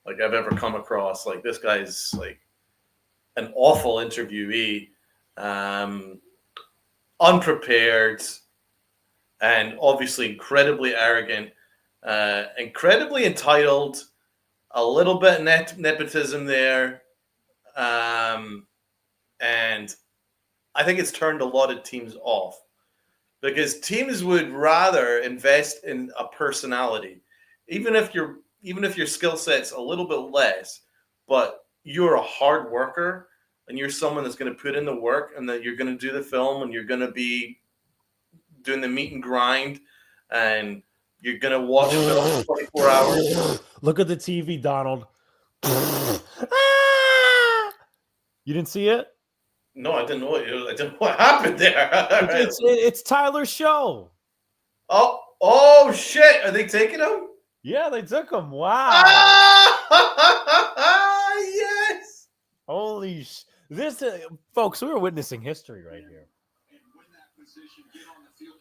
like I've ever come across. Like this guy's like an awful interviewee, unprepared, and obviously incredibly arrogant, incredibly entitled, a little bit nepotism there. And I think it's turned a lot of teams off because teams would rather invest in a personality, even if your skill set's a little bit less, but you're a hard worker and you're someone that's going to put in the work and that you're going to do the film and you're going to be doing the meet and grind and you're going to watch film 24 hours. Look at the TV, Donald. You didn't see it? No, I didn't know what happened there. It's Tyler's show. Oh shit! Are they taking him? Yeah, they took him. Wow. Yes. Holy this, folks, we were witnessing history right here.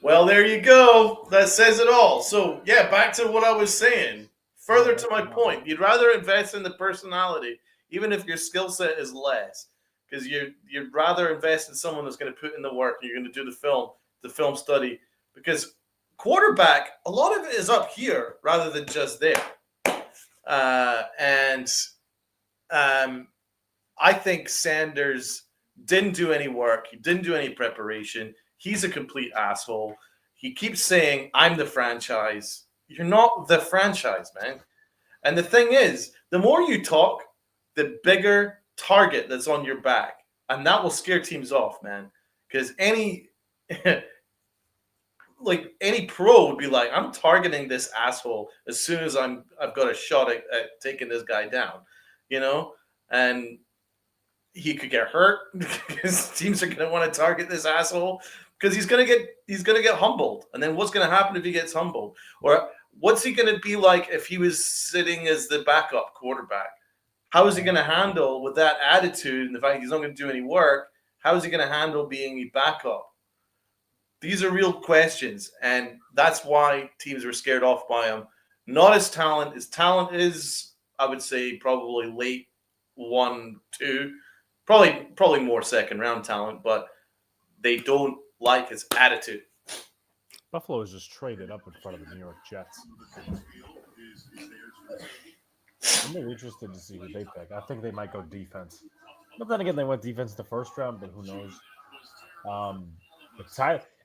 Well, there you go. That says it all. So, yeah, back to what I was saying. Further to my point, you'd rather invest in the personality, even if your skill set is less, because you'd rather invest in someone that's going to put in the work and you're going to do the film study. Because quarterback, a lot of it is up here rather than just there. And I think Sanders didn't do any work. He didn't do any preparation. He's a complete asshole. He keeps saying, I'm the franchise. You're not the franchise, man. And the thing is, the more you talk, the bigger target that's on your back. And that will scare teams off, man. Because any pro would be like, I'm targeting this asshole as soon as I've got a shot at taking this guy down, you know? And he could get hurt because teams are going to want to target this asshole because he's going to get humbled. And then what's going to happen if he gets humbled? Or what's he going to be like if he was sitting as the backup quarterback? How is he going to handle with that attitude and the fact he's not going to do any work? How is he going to handle being a backup? These are real questions, and that's why teams were scared off by him. Not his talent. His talent is, I would say, probably late 1, 2, probably more second round talent, but they don't like his attitude. Buffalo is just traded up in front of the New York Jets. I'm really interested to see who they pick. I think they might go defense. But then again, they went defense in the first round, but who knows?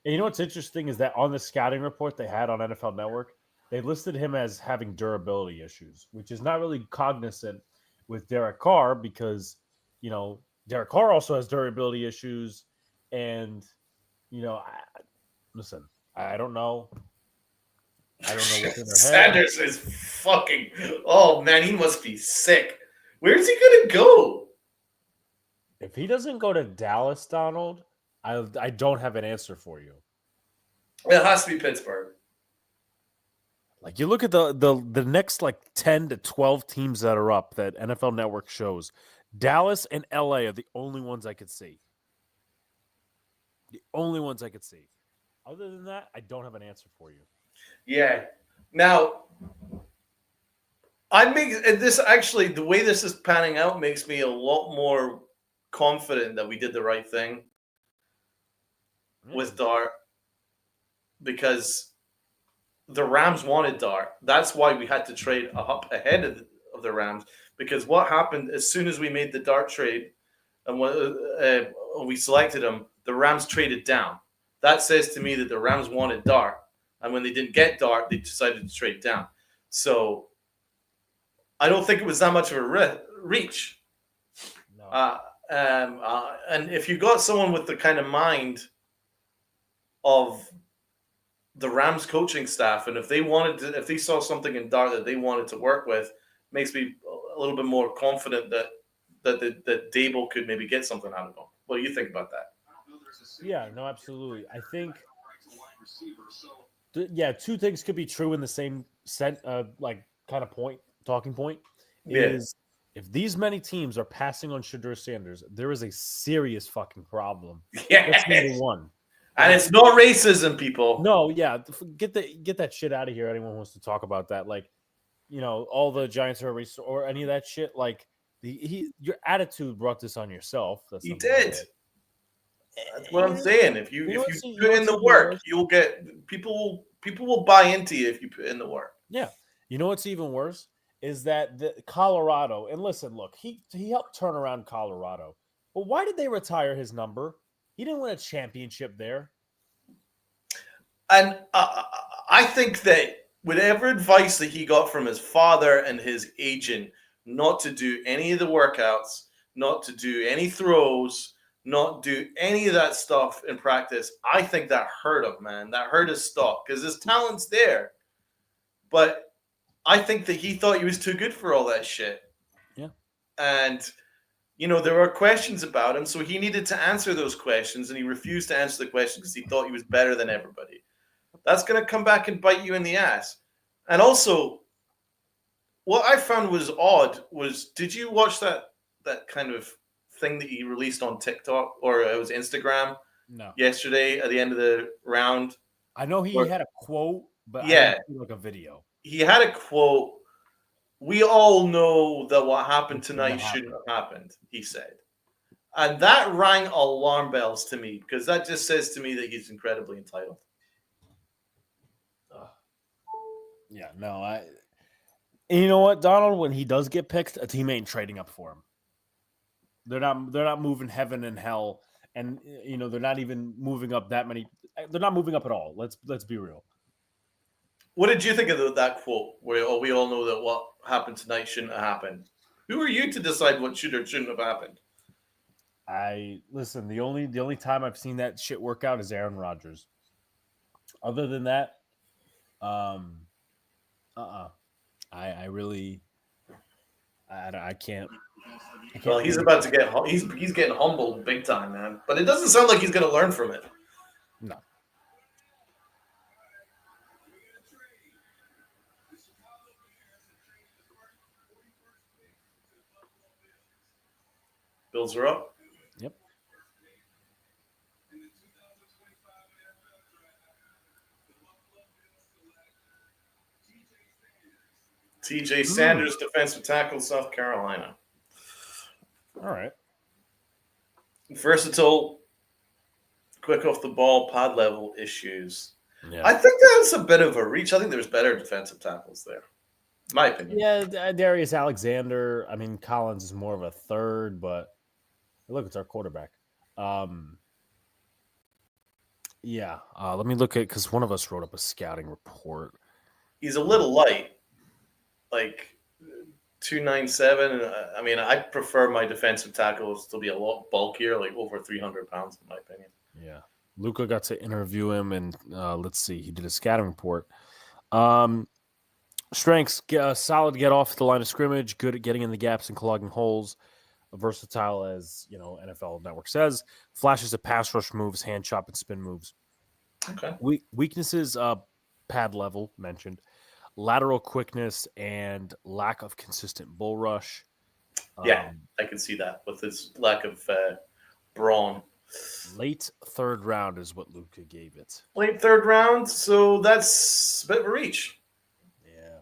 And you know what's interesting is that on the scouting report they had on NFL Network, they listed him as having durability issues, which is not really cognizant with Derek Carr because, you know, Derek Carr also has durability issues. And, you know, listen, I don't know. I don't know what's in their head. Sanders is fucking, oh man, he must be sick. Where's he going to go? If he doesn't go to Dallas, Donald, I don't have an answer for you. It has to be Pittsburgh. Like you look at the next like 10 to 12 teams that are up that NFL Network shows. Dallas and LA are the only ones I could see. The only ones I could see. Other than that, I don't have an answer for you. Yeah. Now, the way this is panning out makes me a lot more confident that we did the right thing with Dart because the Rams wanted Dart. That's why we had to trade up ahead of the Rams because what happened as soon as we made the Dart trade and when we selected him, the Rams traded down. That says to me that the Rams wanted Dart. And when they didn't get Dart, they decided to trade down. So I don't think it was that much of a reach. No. And if you got someone with the kind of mind of the Rams coaching staff, and if they saw something in Dart that they wanted to work with, makes me a little bit more confident that Dable could maybe get something out of him. What do you think about that? Yeah, no, absolutely. I think, two things could be true in the same talking point. Is if these many teams are passing on Shadur Sanders, there is a serious fucking problem. Yes. That's number one. And it's not racism, people. No, yeah, get that shit out of here. Anyone wants to talk about that, like, you know, all the Giants are racist or any of that shit. Like, your attitude brought this on yourself. He did. That's what I'm saying. If you put in the work, you'll get people will buy into you if you put in the work. Yeah. You know what's even worse is that the Colorado, and listen, look, he helped turn around Colorado. But why did they retire his number? He didn't win a championship there. And I think that whatever advice that he got from his father and his agent not to do any of the workouts, not to do any throws, not do any of that stuff in practice, I think that hurt him, man. That hurt his stock because his talent's there. But I think that he thought he was too good for all that shit. Yeah. And, you know, there were questions about him, so he needed to answer those questions, and he refused to answer the question because he thought he was better than everybody. That's going to come back and bite you in the ass. And also, what I found was odd was, did you watch that kind of thing that he released on TikTok or it was Instagram yesterday at the end of the round? I know he had a quote, but yeah, I didn't see like a video. He had a quote. We all know that what happened tonight shouldn't have happened, he said. And that rang alarm bells to me because that just says to me that he's incredibly entitled. Yeah, no, and you know what, Donald? When he does get picked, a team ain't trading up for him. They're not moving heaven and hell, and they're not even moving up that many. They're not moving up at all. Let's be real. What did you think of that quote where we all know that what happened tonight shouldn't have happened? Who are you to decide what should or shouldn't have happened? Listen. The only time I've seen that shit work out is Aaron Rodgers. Other than that, I really, I can't. Well, he's about to get he's getting humbled big time, man. But it doesn't sound like he's going to learn from it. No. Bills are up. Yep. TJ Sanders, defensive tackle, South Carolina. All right. Versatile, quick off the ball, pad level issues. Yeah. I think that's a bit of a reach. I think there's better defensive tackles there. My opinion. Yeah, Darius Alexander. I mean, Collins is more of a third, but look, it's our quarterback. Yeah. Let me look at because one of us wrote up a scouting report. He's a little light, like 297. I mean, I prefer my defensive tackles to be a lot bulkier, like over 300 pounds, in my opinion. Yeah. Luca got to interview him, and let's see, he did a scouting report. Strengths: solid, get off the line of scrimmage, good at getting in the gaps and clogging holes. Versatile, as NFL Network says. Flashes of pass rush moves, hand chop, and spin moves. Okay. Weaknesses: pad level mentioned, lateral quickness, and lack of consistent bull rush. Yeah, I can see that with his lack of brawn. Late third round is what Luca gave it. Late third round, so that's a bit of a reach. Yeah.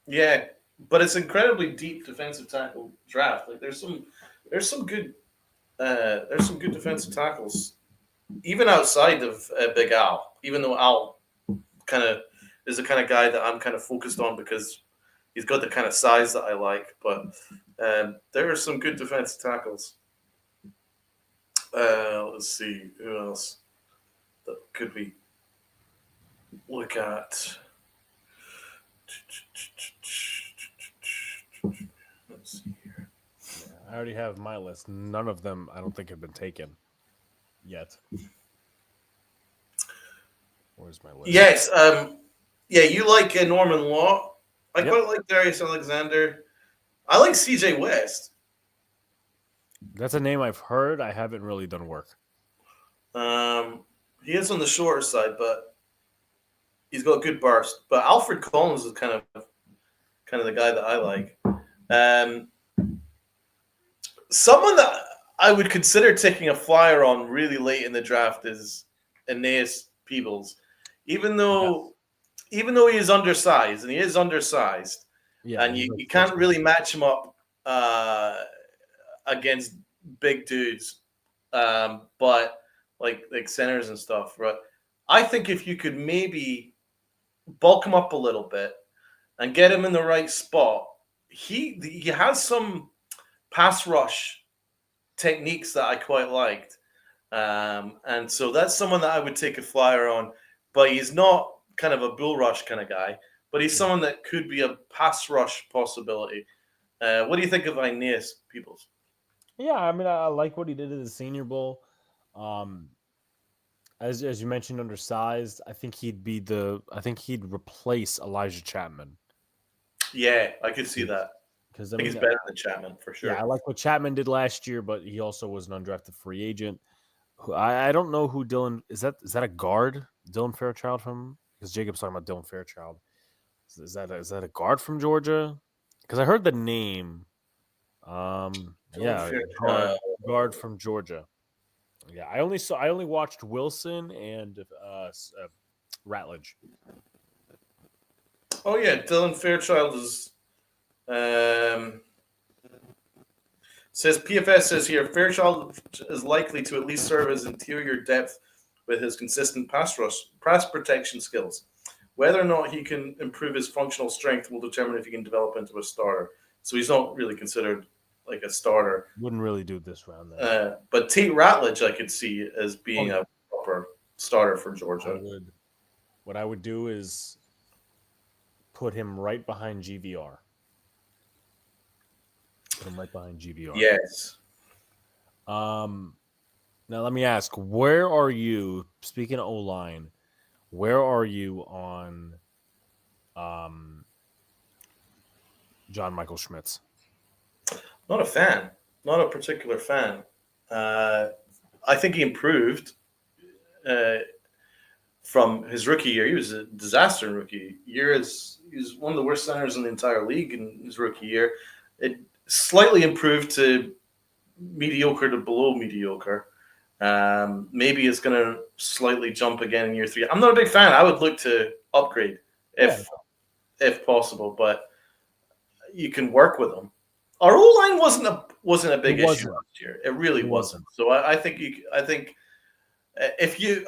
Yeah, but it's incredibly deep defensive tackle draft. Like there's some good defensive tackles, even outside of Big Al. Even though Al kind of is the kind of guy that I'm kind of focused on because he's got the kind of size that I like. But there are some good defensive tackles. Let's see who else that could we look at. Let's see here. Yeah, I already have my list. None of them, I don't think, have been taken yet. Where's my list? Yes. Yeah, you like Norman Law. I quite like Darius Alexander. I like CJ West. That's a name I've heard. I haven't really done work. He is on the shorter side, but he's got good burst. But Alfred Collins is kind of the guy that I like. Someone that I would consider taking a flyer on really late in the draft is Aeneas Peebles, even though he is undersized, and he is undersized, and you can't really match him up against big dudes, but like centers and stuff. Right? I think if you could maybe bulk him up a little bit and get him in the right spot, he has some pass rush techniques that I quite liked, and so that's someone that I would take a flyer on. But he's not kind of a bull rush kind of guy, but he's someone that could be a pass rush possibility. What do you think of Aeneas Peebles? Yeah, I mean, I like what he did at the Senior Bowl. As you mentioned, undersized. I think he'd replace Elijah Chapman. Yeah, I could see that. Because I think he's better than Chapman for sure. Yeah, I like what Chapman did last year, but he also was an undrafted free agent. I don't know who Dylan is. That a guard? Dylan Fairchild from? Because Jacob's talking about Dylan Fairchild. Is that a guard from Georgia? Because I heard the name. Guard from Georgia. Yeah, I only watched Wilson and Ratledge. Oh yeah, Dylan Fairchild is. Says PFS says here Fairchild is likely to at least serve as interior depth with his consistent pass protection skills. Whether or not he can improve his functional strength will determine if he can develop into a starter. So he's not really considered like a starter. Wouldn't really do this round then. But Tate Ratledge, I could see as being a proper starter for Georgia. What I would do is put him right behind GVR. Put him right behind GVR. Yes. Now let me ask, where are you? Speaking of O-line, where are you on John Michael Schmitz? Not a fan. Not a particular fan. I think he improved from his rookie year. He was a disaster in rookie year. He's one of the worst centers in the entire league in his rookie year. It slightly improved to mediocre to below mediocre. Maybe it's going to slightly jump again in year 3. I'm not a big fan. I would look to upgrade if possible, but you can work with them. Our O-line wasn't a big issue last year. It really wasn't. So I think if you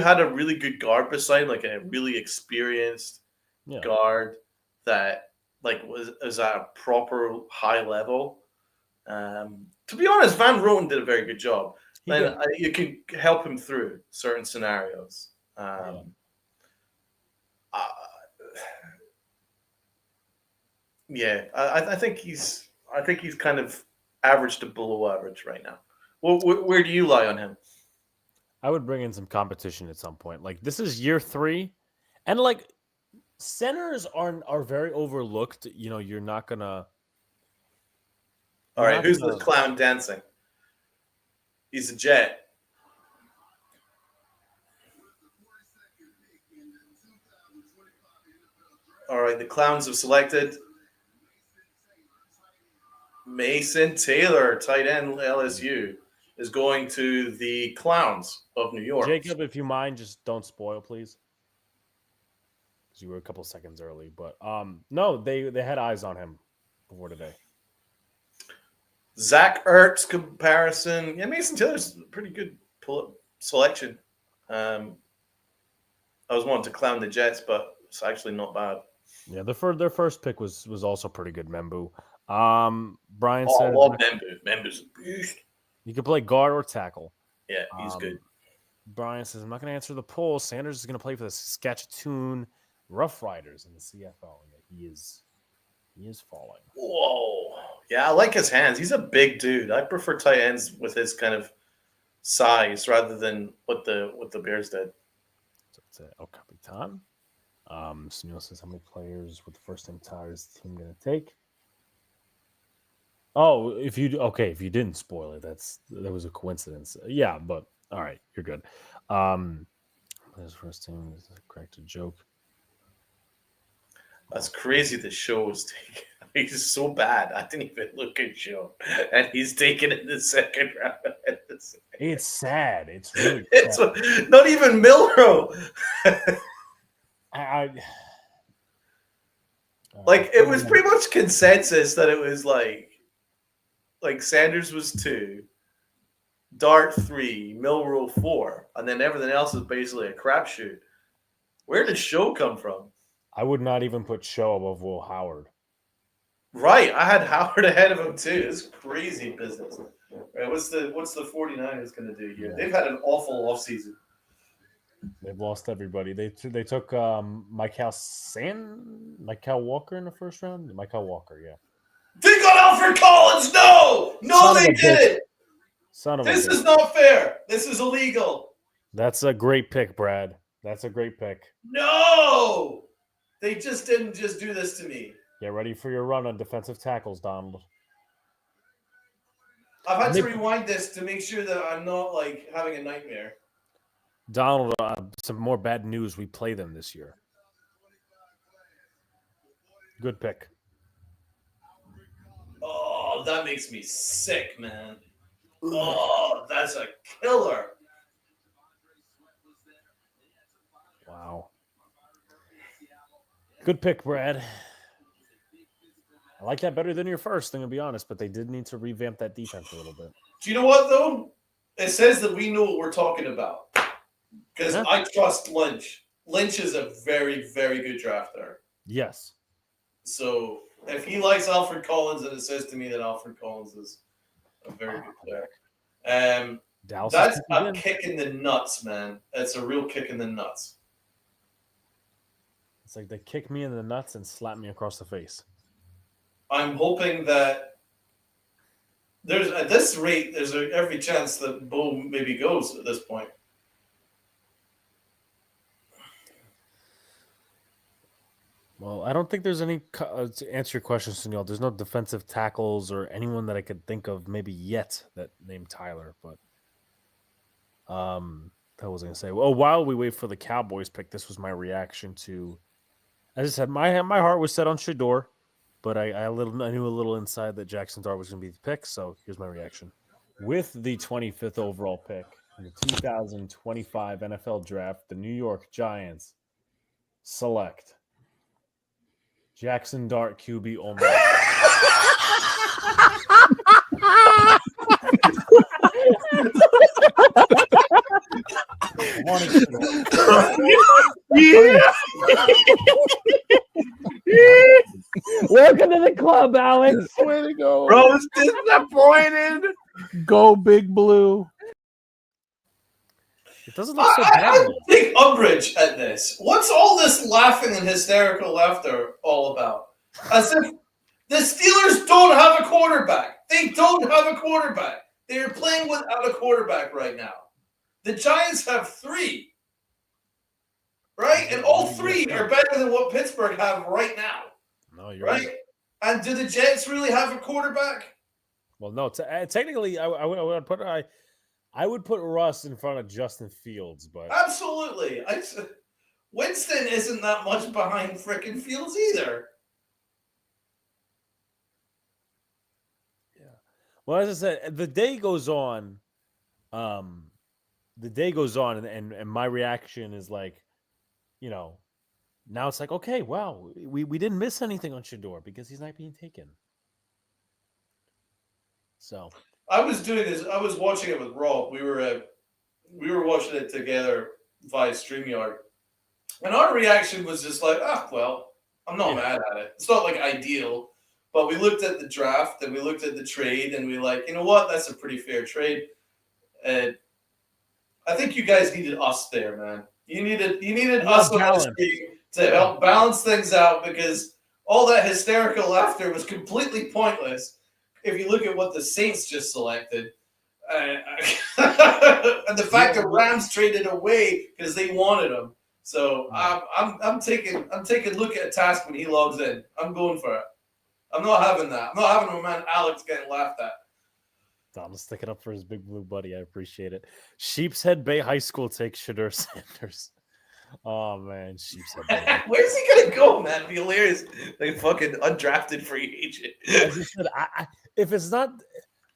had a really good guard beside, like a really experienced guard that like was at a proper high level. To be honest, Van Roten did a very good job. And you can help him through certain scenarios. I think he's kind of average to below average right now. Well, where do you lie on him? I would bring in some competition at some point. Like this is year 3, and like centers are very overlooked. You know, you're not gonna. All right, who's the clown dancing? He's a Jet. All right, the clowns have selected Mason Taylor, tight end LSU, is going to the Clowns of New York. Jacob, if you mind, just don't spoil, please. Because you were a couple seconds early. But no, they had eyes on him before today. Zach Ertz comparison. Yeah, Mason Taylor's a pretty good selection. I was wanting to clown the Jets, but it's actually not bad. Yeah, their first pick was also pretty good, Membu. Brian said, I love Membu. Membu's a beast. You could play guard or tackle. Yeah, he's good. Brian says, I'm not going to answer the poll. Sanders is going to play for the Saskatchewan Rough Riders in the CFL. Yeah, he is falling. Whoa. Yeah, I like his hands. He's a big dude. I prefer tight ends with his kind of size rather than what the Bears did. So it's El Capitan. Sunil says, how many players with the first-time tire is the team going to take? Oh, if you didn't spoil it, that was a coincidence. Yeah, but all right, you're good. His first team is correct a joke. That's crazy. The show was taken. He's so bad. I didn't even look at show, and he's taken it in the second round. It's sad. It's really. It's not even Milrow. Like it was pretty much consensus that it was like Sanders was 2, Dart 3, Milrow 4, and then everything else is basically a crapshoot. Where did Show come from? I would not even put Show above Will Howard. Right, I had Howard ahead of him too. It's crazy business. Right, what's the 49ers going to do here? Yeah. They've had an awful offseason. They've lost everybody. They took Michael Walker in the first round. Michael Walker, yeah. They got Alfred Collins. No, they didn't. This is not fair. This is illegal. That's a great pick, Brad. That's a great pick. No, they just didn't just do this to me. Get ready for your run on defensive tackles, Donald. I've had to rewind this to make sure that I'm not like having a nightmare. Donald, some more bad news. We play them this year. Good pick. Oh, that makes me sick, man. Oh, that's a killer. Wow. Good pick, Brad. I like that better than your first, thing to be honest, but they did need to revamp that defense a little bit. Do you know what, though? It says that we know what we're talking about. Because I trust Lynch. Lynch is a very, very good drafter. Yes. So if he likes Alfred Collins, then it says to me that Alfred Collins is a very good player. Dallas That's is a in. kick in the nuts, man. That's a real kick in the nuts. It's like they kick me in the nuts and slap me across the face. I'm hoping that there's at this rate, there's every chance that Bo maybe goes at this point. Well, I don't think there's any to answer your question, Sunil. There's no defensive tackles or anyone that I could think of maybe yet that named Tyler. But that was I gonna say. Oh, while we wait for the Cowboys pick, this was my reaction to. As I said, my heart was set on Shador, but I knew a little inside that Jackson Dart was gonna be the pick. So here's my reaction. With the 25th overall pick in the 2025 NFL Draft, the New York Giants select Jackson Dart QB only. Welcome to the club, Alex. Way to go. Bro, it's disappointed. Go Big Blue. It doesn't look so I bad. take umbrage at this. What's all this laughing and hysterical laughter all about? As if the Steelers don't have a quarterback. They don't have a quarterback. They are playing without a quarterback right now. The Giants have 3. Right? And all 3 are better than what Pittsburgh have right now. No, you're Right? And do the Jets really have a quarterback? Well, no. Technically, I would put Russ in front of Justin Fields, but Absolutely. Winston isn't that much behind frickin' Fields either. yeah. Well, as I said, the day goes on. And my reaction is like, now it's like, okay, wow, we didn't miss anything on Shador because he's not being taken. So I was watching it with Rob. We were watching it together via StreamYard. And our reaction was just like, well, I'm not mad at it. It's not like ideal. But we looked at the draft and we looked at the trade and we like, you know what? That's a pretty fair trade. And I think you guys needed us there, man. You needed us on the stream to help balance things out because all that hysterical laughter was completely pointless. If you look at what the Saints just selected, and the fact that Rams traded away because they wanted him. So I'm taking Luca at task when he logs in. I'm going for it. I'm not having that. I'm not having my man Alex getting laughed at. Donald's sticking up for his big blue buddy. I appreciate it. Sheepshead Bay High School takes Shador Sanders. Oh man, Sheepshead Bay. Where's he gonna go, man? It'd be hilarious. Like fucking undrafted free agent. As I said, if it's not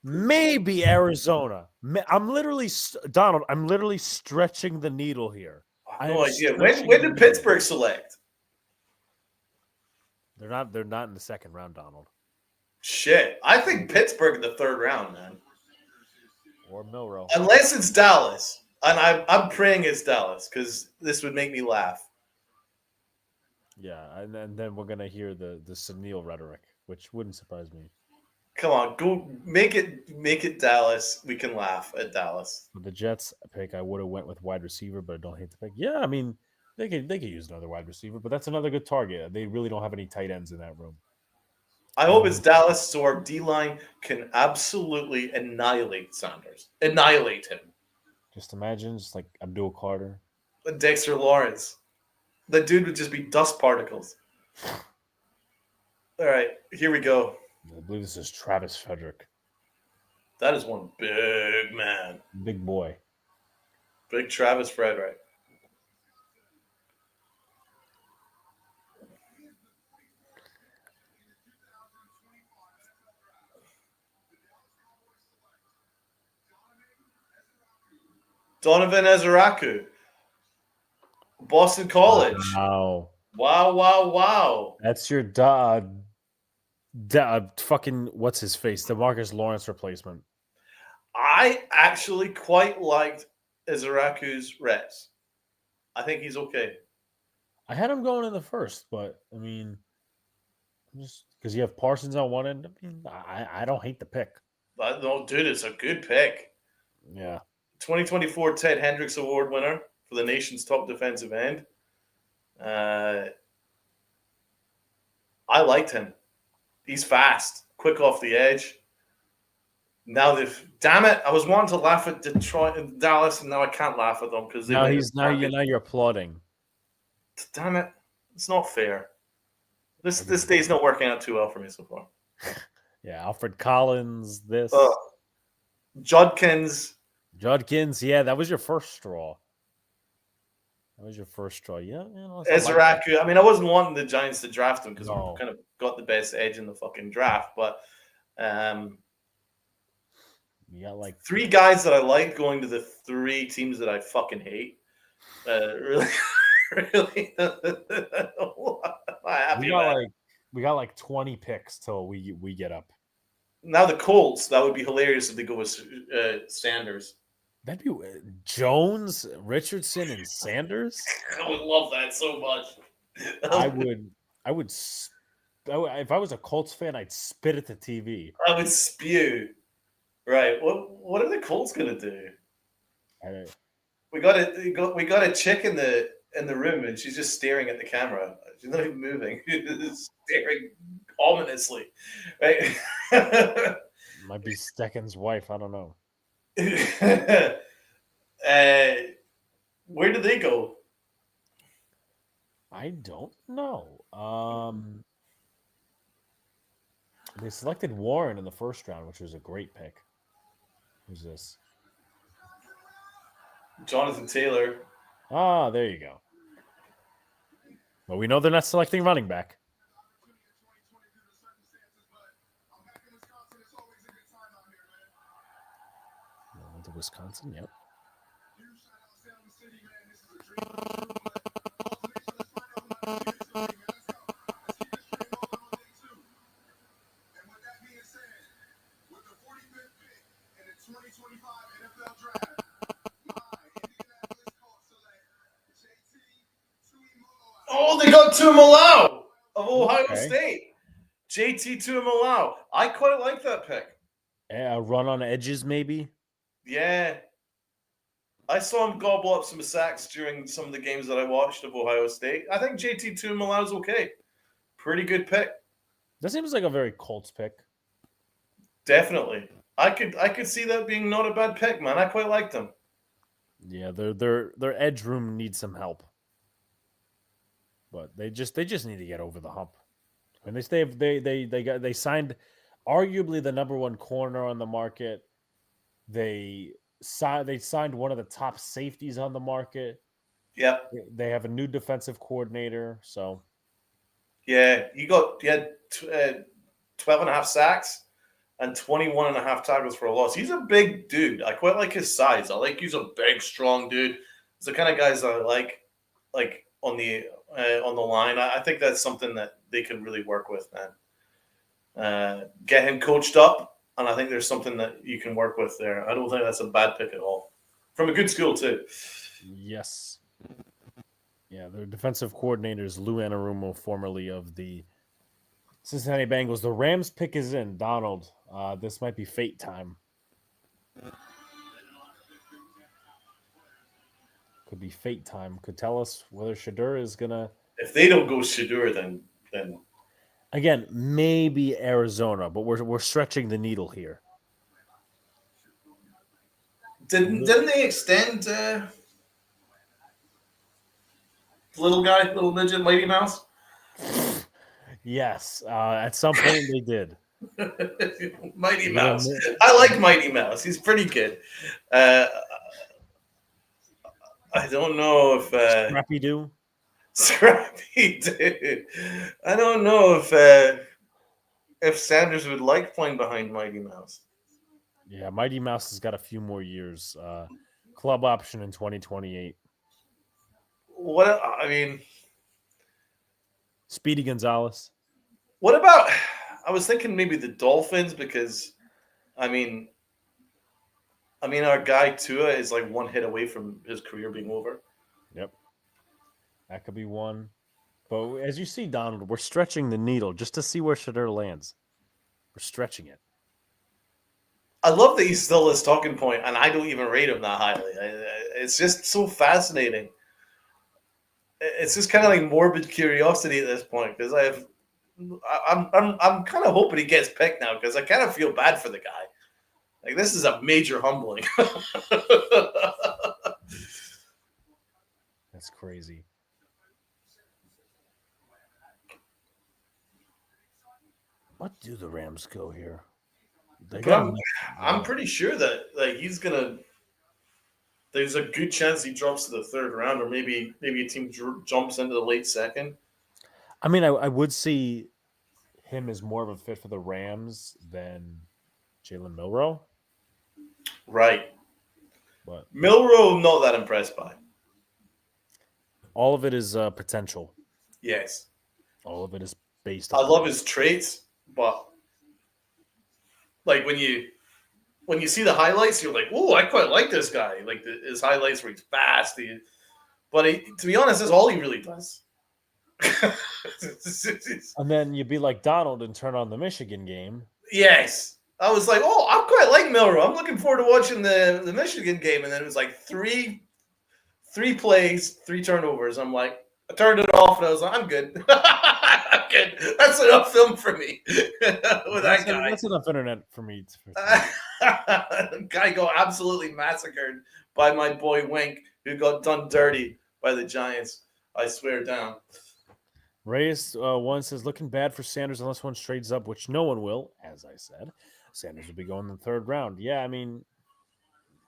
maybe Arizona, I'm literally Donald. I'm literally stretching the needle here. No idea. When did Pittsburgh select? They're not in the second round, Donald. Shit. I think Pittsburgh in the 3rd round, man. Or Milrow. Unless it's Dallas. And I'm praying it's Dallas because this would make me laugh. Yeah, and then we're gonna hear the Sunil rhetoric, which wouldn't surprise me. Come on, go make it Dallas. We can laugh at Dallas. For the Jets pick, I would have went with wide receiver, but I don't hate the pick. Yeah, I mean they could use another wide receiver, but that's another good target. They really don't have any tight ends in that room. I hope it's Dallas so our D-line can absolutely annihilate Sanders. Annihilate him. Just imagine, just like Abdul Carter. Dexter Lawrence. The dude would just be dust particles. All right, here we go. I believe this is Travis Frederick. That is one big man. Big boy. Big Travis Frederick. Donovan Ezeraku. Boston College. Wow. That's your fucking what's his face? DeMarcus Lawrence replacement. I actually quite liked Ezeraku's reps. I think he's okay. I had him going in the first, but I mean, just because you have Parsons on one end, I mean, I don't hate the pick. But no, dude, it's a good pick. Yeah. 2024 Ted Hendricks Award winner for the nation's top defensive end. I liked him. He's fast, quick off the edge. Now damn it, I was wanting to laugh at Detroit and Dallas, and now I can't laugh at them because Now you're applauding. Damn it, it's not fair. This day's not working out too well for me so far. Yeah, Alfred Collins. This Judkins. Yeah, that was your first straw. Yeah, Ezraku. I mean, I wasn't wanting the Giants to draft him because we No. kind of got the best edge in the fucking draft. But you got like three guys that I like going to the three teams that I fucking hate. Really, really. we got like 20 picks till we get up. Now the Colts. That would be hilarious if they go with Sanders. That'd be Jones, Richardson, and Sanders. I would love that so much. I would. If I was a Colts fan, I'd spit at the TV. I would spew. Right. What are the Colts gonna do? We got a chick in the room, and she's just staring at the camera. She's not even moving. She's just staring ominously. Right. Might be Stecken's wife. I don't know. Where did they go? I don't know. They selected Warren in the first round, which was a great pick. Who's this? Jonathan Taylor. Ah, there you go. Well, we know they're not selecting running back. Went to Wisconsin, yep. Oh, they got Tuimalau of Ohio State. JT Tuimalau. I quite like that pick. Run on edges, maybe. Yeah. I saw him gobble up some sacks during some of the games that I watched of Ohio State. I think JT Tuimalau is okay. Pretty good pick. That seems like a very Colts pick. Definitely. I could see that being not a bad pick, man. I quite liked him. Yeah, their edge room needs some help. But they just need to get over the hump. And they signed arguably the number one corner on the market. They signed one of the top safeties on the market. Yep. They have a new defensive coordinator. So yeah, you had 12 and a half sacks and 21 and a half tackles for a loss. He's a big dude. I quite like his size. I like he's a big, strong dude. It's the kind of guys that I like on the line. I think that's something that they can really work with, man. Get him coached up, and I think there's something that you can work with there. I don't think that's a bad pick at all. From a good school, too. Yes. Yeah, their defensive coordinator is Lou Anarumo, formerly of the Cincinnati Bengals. The Rams pick is in. Donald, this might be fate time. Could be fate time. Could tell us whether Shadur is gonna. If they don't go Shadur, then again maybe Arizona, but we're stretching the needle here. Didn't they extend little midget Mighty Mouse? Yes, at some point they did. Mighty Mouse. I like Mighty Mouse. He's pretty good. I don't know if Scrappy Doo. I don't know if Sanders would like playing behind Mighty Mouse. Yeah, Mighty Mouse has got a few more years. Club option in 2028. Speedy Gonzalez. What about? I was thinking maybe the Dolphins because, our guy Tua is like one hit away from his career being over. Yep, that could be one. But as you see, Donald, we're stretching the needle just to see where Shedeur lands. We're stretching it. I love that he's still this talking point, and I don't even rate him that highly. It's just so fascinating. It's just kind of like morbid curiosity at this point because I'm kind of hoping he gets picked now because I kind of feel bad for the guy. Like this is a major humbling. That's crazy. What do the Rams go here? I'm pretty sure that like he's gonna. There's a good chance he drops to the third round, or maybe a team jumps into the late second. I mean, I would see him as more of a fit for the Rams than Jalen Milroe. Right. But Milroe, I'm not that impressed by. All of it is potential. Yes. All of it is based I on. love his traits, but like when you see the highlights, you're like, "Oh, I quite like this guy." Like his highlights where he's fast. But to be honest, that's all he really does. And then you'd be like Donald and turn on the Michigan game. Yes. I was like, oh, I quite like Milroe. I'm looking forward to watching the Michigan game. And then it was like three plays, 3 turnovers. I'm like, I turned it off and I was like, I'm good. I'm good. That's enough film for me with that guy. That's enough internet for me. Guy got absolutely massacred by my boy Wink, who got done dirty by the Giants. I swear down. Reyes one says, looking bad for Sanders unless one trades up, which no one will, as I said. Sanders will be going in the third round. Yeah, I mean.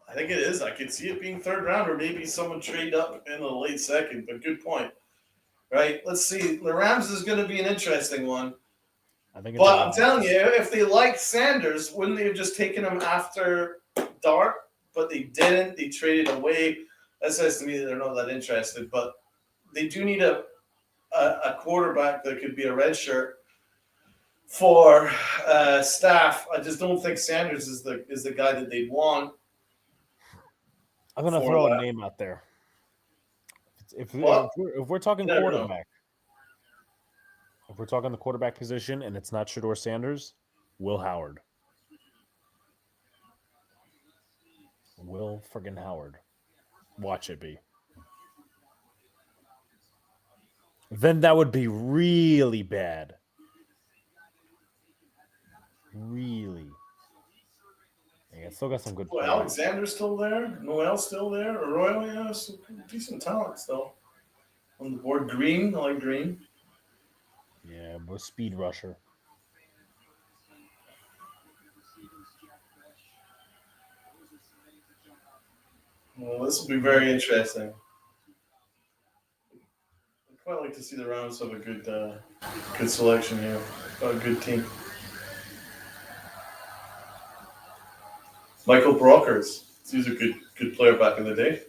I think it is. I could see it being third round or maybe someone trade up in the late second, but good point. Right? Let's see. The Rams is going to be an interesting one. But I'm telling you, if they like Sanders, wouldn't they have just taken him after Dart? But they didn't. They traded away. That says to me that they're not that interested. But they do need a quarterback that could be a red shirt for staff. I just don't think Sanders is the guy that they'd want. I'm going to throw a name out there. If we're talking quarterback, if we're talking the quarterback position and it's not Shedeur Sanders, Will Howard. Will friggin' Howard. Watch it be. Then that would be really bad. Really. Yeah, still got some good players. Alexander's still there. Noel's still there. Arroyo, yeah, some decent talent still on the board. Green, I like Green. Yeah, but speed rusher. Well, this will be very interesting. I'd quite like to see the Rams have a good selection here. Got a good team. Michael Brockers. He's a good player back in the day.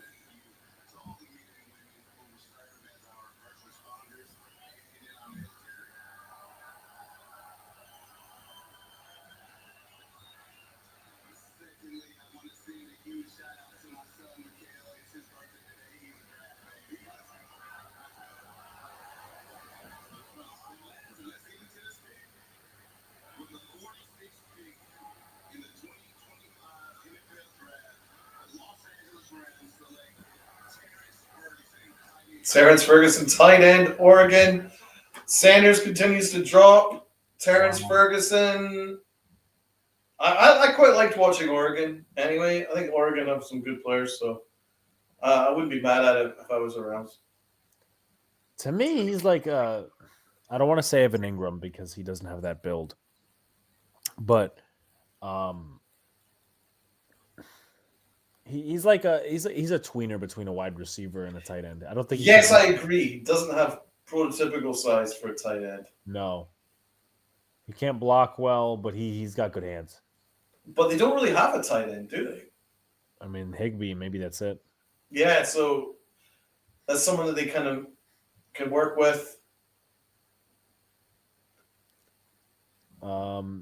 Terrence Ferguson, tight end, Oregon. Sanders continues to drop. Terrence Ferguson. I quite liked watching Oregon anyway. I think Oregon have some good players, so I wouldn't be mad at it if I was around. To me, he's like I don't want to say Evan Ingram because he doesn't have that build. But he's like he's a tweener between a wide receiver and a tight end. I don't think. Yes, I agree. He doesn't have prototypical size for a tight end. No, he can't block well, but he's got good hands. But they don't really have a tight end, do they? I mean, Higbee, maybe that's it. Yeah, so that's someone that they kind of can work with.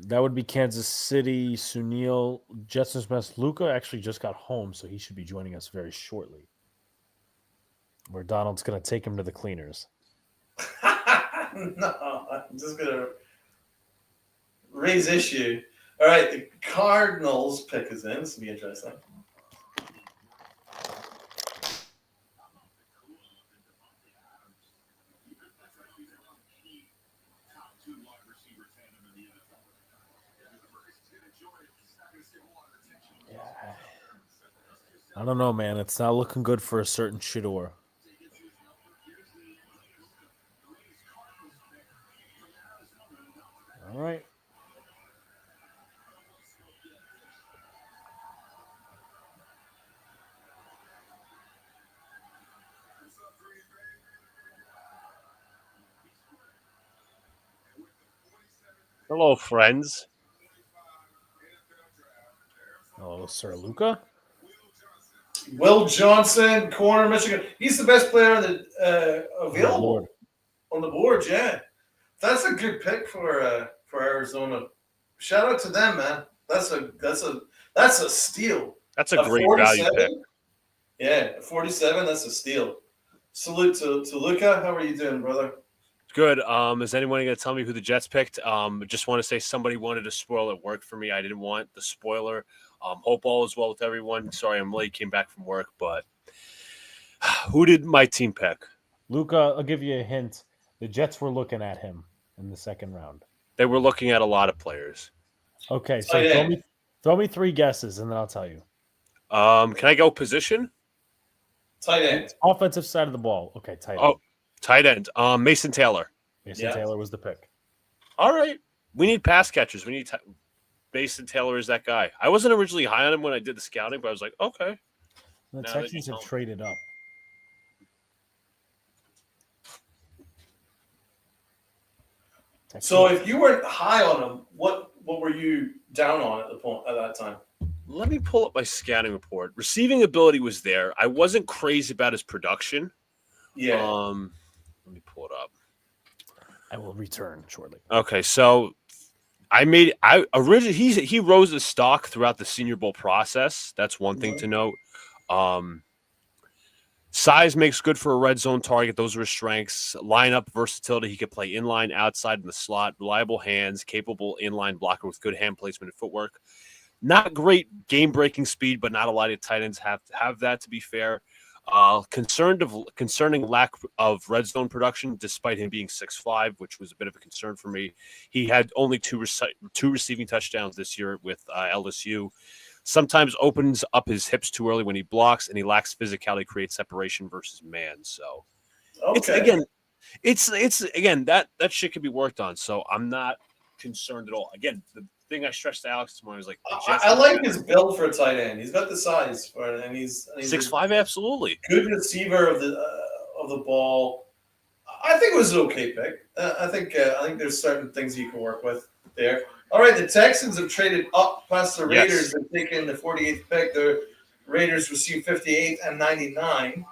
That would be Kansas City, Sunil, Jetson Smith. Luca actually just got home, so he should be joining us very shortly. Where Donald's going to take him to the cleaners. No, I'm just gonna raise issue. All right, the Cardinals pick is in. This will be interesting. I don't know, man. It's not looking good for a certain Shador. All right. Hello, friends. Oh, Sir Luca? Will Johnson, corner, Michigan. He's the best player on the available on the board. Yeah, that's a good pick for Arizona. Shout out to them, man. That's a steal. That's a great value pick. Yeah, 47. That's a steal. Salute to Luca. How are you doing, brother? Good. Is anyone going to tell me who the Jets picked? Just want to say somebody wanted to spoil it. Worked for me. I didn't want the spoiler. Hope all is well with everyone. Sorry I'm late. Came back from work, but who did my team pick? Luca, I'll give you a hint. The Jets were looking at him in the second round. They were looking at a lot of players. Okay, so throw me 3 guesses, and then I'll tell you. Can I go position? Tight end. Offensive side of the ball. Okay, tight end. Oh, tight end. Mason Taylor. Mason Taylor was the pick. All right. We need pass catchers. We need Mason Taylor is that guy. I wasn't originally high on him when I did the scouting, but I was like, okay. The Texans have traded up. So if you weren't high on him, what were you down on at that time? Let me pull up my scouting report. Receiving ability was there. I wasn't crazy about his production. Yeah. Let me pull it up. I will return shortly. Okay, so originally he rose his stock throughout the Senior Bowl process. That's one thing to note. Size makes good for a red zone target. Those are his strengths. Lineup versatility. He could play inline, outside, in the slot. Reliable hands. Capable inline blocker with good hand placement and footwork. Not great game-breaking speed, but not a lot of tight ends have that, to be fair. Concerning lack of red zone production, despite him being 6'5", which was a bit of a concern for me. He had only two receiving touchdowns this year with LSU. Sometimes opens up his hips too early when he blocks, and he lacks physicality to create separation versus man. So it's again that shit can be worked on. So I'm not concerned at all. Again, the thing I stressed to Alex this morning was like, I like his build for a tight end. He's got the size for it, and he's 6'5", absolutely good receiver of the ball. I think it was an okay pick. I think there's certain things you can work with there. All right, the Texans have traded up past the Raiders and taken the 48th pick. The Raiders received 58 and 99.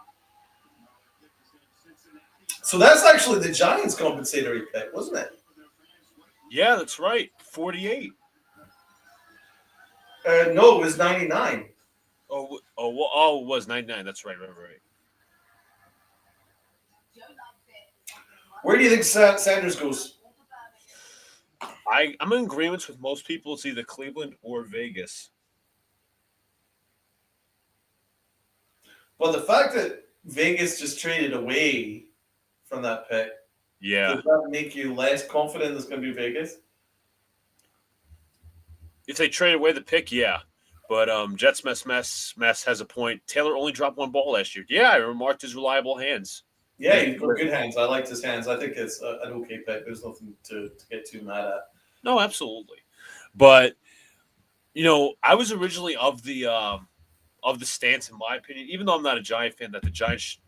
So that's actually the Giants' compensatory pick, wasn't it? Yeah, that's right. 48. No, it was 99. Oh, it was 99. That's right. Where do you think Sanders goes? I'm in agreement with most people. It's either Cleveland or Vegas. Well, the fact that Vegas just traded away from that pick, does that make you less confident it's going to be Vegas? If they trade away the pick, yeah. But Jets mess has a point. Taylor only dropped 1 ball last year. Yeah, I remarked his reliable hands. Yeah, he's got good hands. I liked his hands. I think it's an okay pick. There's nothing to get too mad at. No, absolutely. But I was originally of the stance, in my opinion, even though I'm not a Giant fan, that the Giants,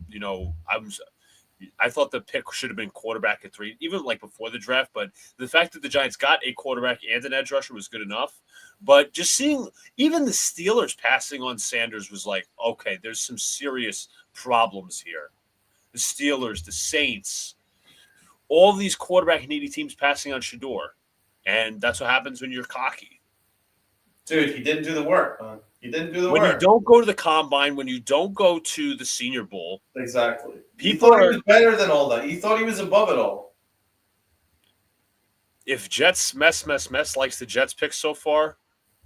I thought the pick should have been quarterback at 3, even like before the draft. But the fact that the Giants got a quarterback and an edge rusher was good enough. But just seeing even the Steelers passing on Sanders was like, okay, there's some serious problems here. The Steelers, the Saints, all these quarterback-needy teams passing on Shador. And that's what happens when you're cocky. Dude, he didn't do the work, man. He didn't do the work. When you don't go to the Combine, when you don't go to the Senior Bowl. Exactly. People he was better than all that. He thought he was above it all. if Jets mess likes the Jets pick so far,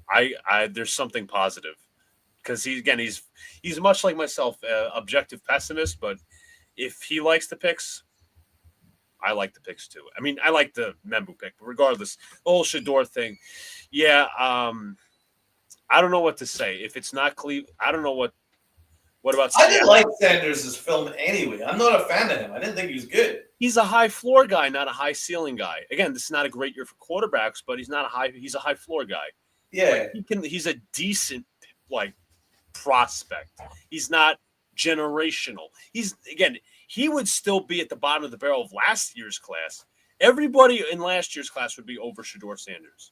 I there's something positive because he's much like myself, objective pessimist. But if he likes the picks, I like the picks too. I mean, I like the Membu pick, but regardless, the whole Shador thing, yeah. I don't know what to say. If it's not Cleveland, I don't know what. What about? I didn't like Sanders' film anyway. I'm not a fan of him. I didn't think he was good. He's a high floor guy, not a high ceiling guy. Again, this is not a great year for quarterbacks, but he's a high floor guy. Yeah. Like, he's a decent prospect. He's not generational. He would still be at the bottom of the barrel of last year's class. Everybody in last year's class would be over Shador Sanders.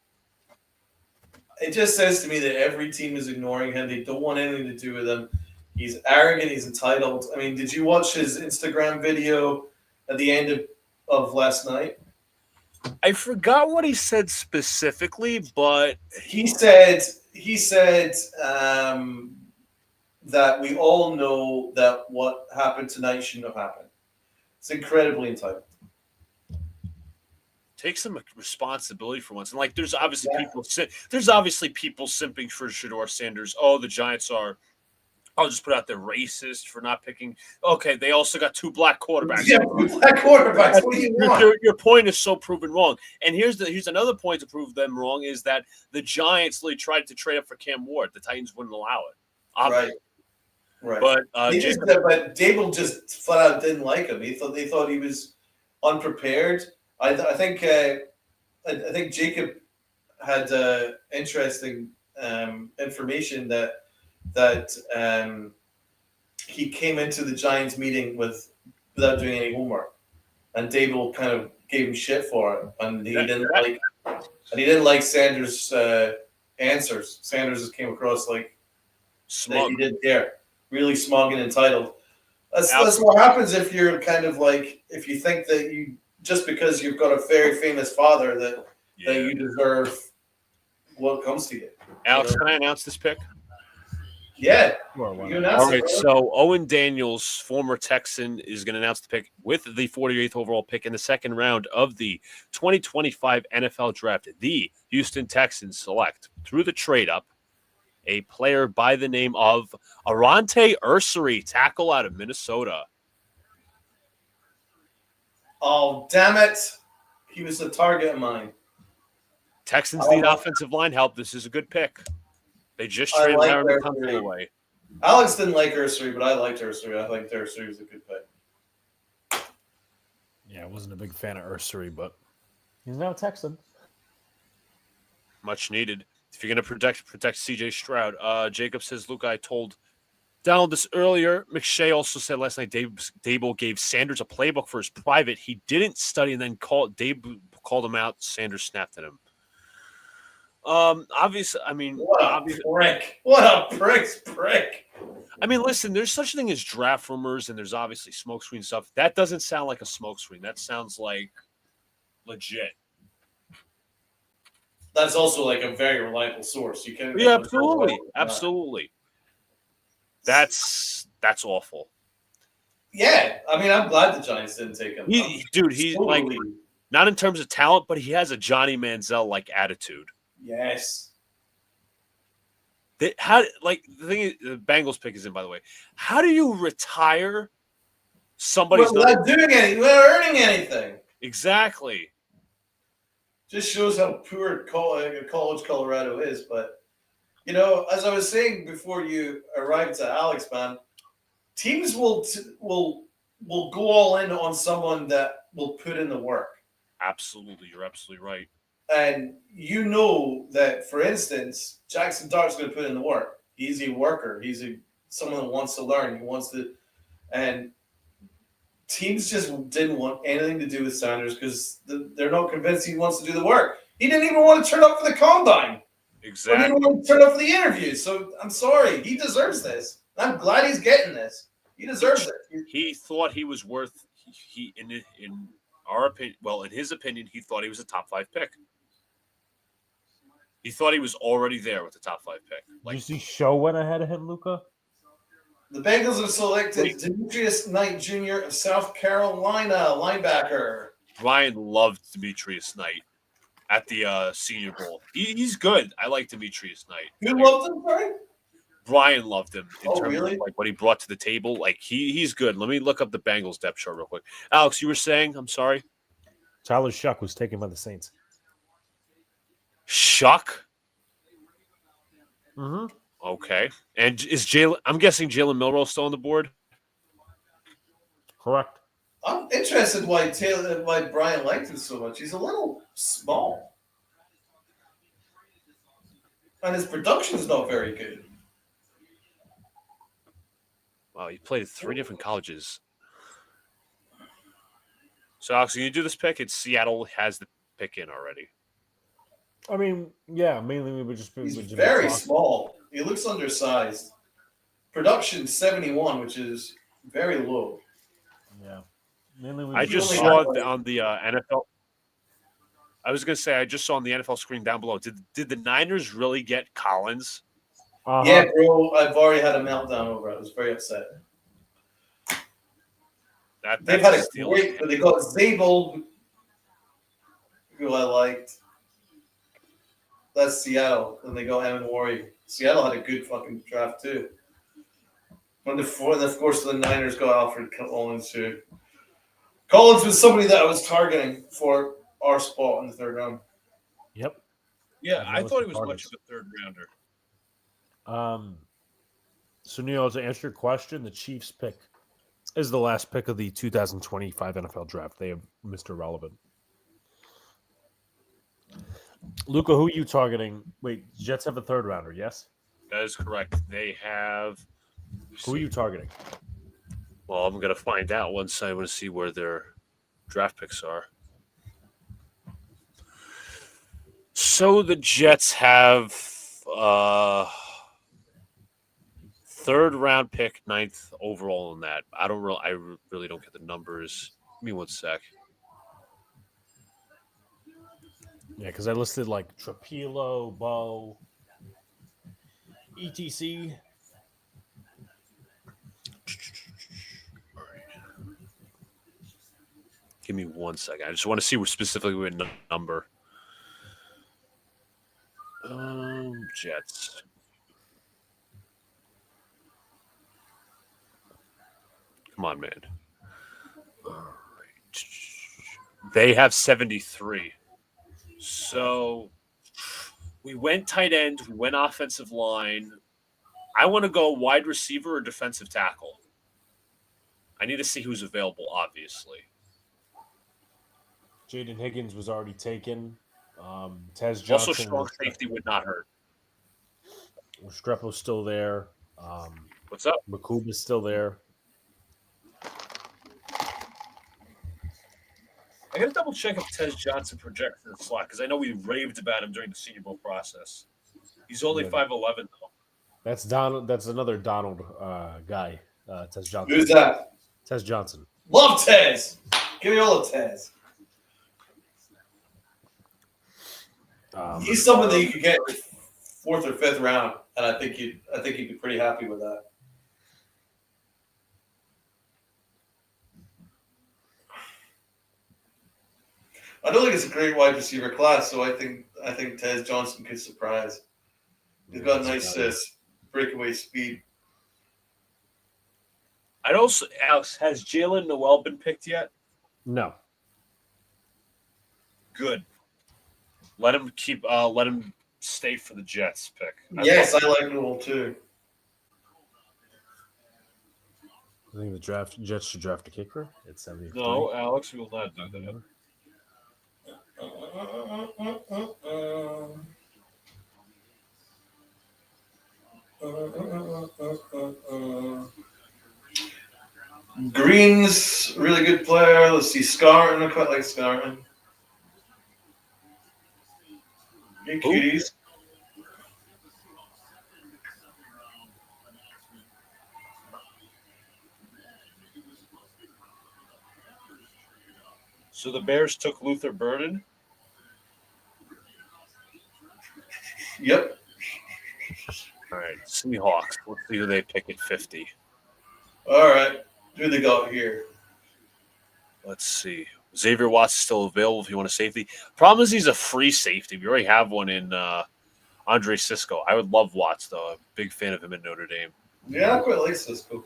It just says to me that every team is ignoring him. They don't want anything to do with him. He's arrogant. He's entitled. I mean, did you watch his Instagram video at the end of last night? I forgot what he said specifically, but he said that we all know that what happened tonight shouldn't have happened. It's incredibly entitled. Take some responsibility for once. And there's obviously people simping for Shador Sanders. Oh, the Giants are. I'll just put out they're racist for not picking. Okay, they also got 2 black quarterbacks. Yeah, 2 black quarterbacks. What do you want? Your point is so proven wrong. And here's another point to prove them wrong is that the Giants tried to trade up for Cam Ward. The Titans wouldn't allow it. Obviously. Right. But but Dable just flat out didn't like him. They thought he was unprepared. I think Jacob had interesting information that he came into the Giants meeting without doing any homework, and Dable kind of gave him shit for it, and he didn't like Sanders' answers. Sanders just came across like smug. He didn't care, really smug and entitled. That's what happens if you're kind of if you think that you just because you've got a very famous father that you deserve what comes to you. Alex, can I announce this pick? Yeah. All right, so Owen Daniels, former Texan, is going to announce the pick with the 48th overall pick in the second round of the 2025 NFL Draft. The Houston Texans select, through the trade-up, a player by the name of Arante Ursary, tackle out of Minnesota. Oh, damn it. He was a target of mine. Texans need offensive line help. This is a good pick. They just traded Aaron McCunty away. Alex didn't like Ursary, but I liked Ursary. I think Ursary was a good pick. Yeah, I wasn't a big fan of Ursary, but he's now a Texan. Much needed. If you're going to protect C.J. Stroud, Jacob says, Luca, I told Donald this earlier. McShay also said last night Dable gave Sanders a playbook for his private. He didn't study and then Dable called him out. Sanders snapped at him. Obviously, I mean, what a prick. I mean, listen, there's such a thing as draft rumors, and there's obviously smokescreen stuff. That doesn't sound like a smokescreen. That sounds like legit. That's also like a very reliable source. You can, absolutely. That's awful. Yeah, I mean, I'm glad the Giants didn't take him. He's totally. Not in terms of talent, but he has a Johnny Manziel like attitude. Yes. The Bengals pick is in, by the way. How do you retire somebody who's not doing anything, not earning anything? Exactly. Just shows how poor college Colorado is. But, as I was saying before you arrived to Alex, man, teams will go all in on someone that will put in the work. Absolutely. You're absolutely right. And that, for instance, Jackson Dart's going to put in the work. He's a worker. He's someone that wants to learn. He wants to, and teams just didn't want anything to do with Sanders because they're not convinced he wants to do the work. He didn't even want to turn up for the combine. Exactly. He didn't want to turn up for the interview. So I'm sorry. He deserves this. I'm glad he's getting this. He deserves it. He thought he was worth. In our opinion, in his opinion, he thought he was a top 5 pick. He thought he was already there with the top 5 pick. Did you see Show went ahead of him, Luca? The Bengals have selected Demetrius Knight Jr. of South Carolina, linebacker. Ryan loved Demetrius Knight. at the Senior Bowl. He's good. I like Demetrius Knight. Who loved him, sorry? Brian loved him in Oh, terms really? of like what he brought to the table. Like he's good. Let me look up the Bengals depth chart real quick. Alex, you were saying? I'm sorry. Tyler Shuck was taken by the Saints. Shuck. Mm-hmm. Okay. And is Jalen? I'm guessing Jalen Milroe still on the board. Correct. I'm interested why Brian liked him so much. He's a little small. And his production's not very good. Wow, he played at 3 different colleges. So, Alex, can you do this pick? It's Seattle has the pick in already. I mean, yeah, mainly we would just be. He's very small. He looks undersized. Production 71, which is very low. Yeah. Mainly I just saw on the NFL. I was going to say, I just saw on the NFL screen down below. Did the Niners really get Collins? Uh-huh. Yeah, bro, I've already had a meltdown over it. I was very upset. They've had a great, but they got Zabel, who I liked. That's Seattle. And they got Evan Warrior. Seattle had a good fucking draft too. And of course, the Niners got Alfred Collins too. Collins was somebody that I was targeting for our spot in the third round. Yep. Yeah, I thought he was much of a third rounder. So, Neil, to answer your question, the Chiefs pick is the last pick of the 2025 NFL draft. They have Mr. Relevant. Luca, who are you targeting? Wait, Jets have a third rounder, yes? That is correct. They have. Who are you targeting? Well, I'm going to find out once I want to see where their draft picks are. So the Jets have third round pick, 9th overall in that. I really don't get the numbers. Give me one sec. Yeah, because I listed like Trapilo, Bo, etc. Give me one second. I just want to see specifically what number. Jets. Come on, man. All right. They have 73. So we went tight end, we went offensive line. I want to go wide receiver or defensive tackle. I need to see who's available, obviously. Jaden Higgins was already taken. Tez Johnson. Also, strong safety would not hurt. Restrepo's still there. What's up? McCoob is still there. I got to double check if Tez Johnson projects in the slot because I know we raved about him during the Senior Bowl process. He's only 5'11", though. That's Donald. That's another Donald guy. Tez Johnson. Who's that? Tez Johnson. Love Tez. Give me all of Tez. He's someone that you could get 4th or 5th round, and I think you'd be pretty happy with that. I don't think it's a great wide receiver class, so I think Tez Johnson could surprise. He's got nice breakaway speed. Alex, has Jalen Noel been picked yet? No. Good. Let him stay for the Jets pick. Yes, I like Noel too. I think the Jets should draft a kicker at 73. No, Alex, we will not do that. Green's really good player. Let's see, Scarton. I quite like Scarton. Hey, cuties. So the Bears took Luther Burden. Yep. All right, Seahawks. Let's see who they pick at 50. All right. Who they got here? Let's see. Xavier Watts is still available if you want a safety. Problem is he's a free safety. We already have one in Andre Sisco. I would love Watts, though. I'm a big fan of him at Notre Dame. Yeah, I quite like Cisco.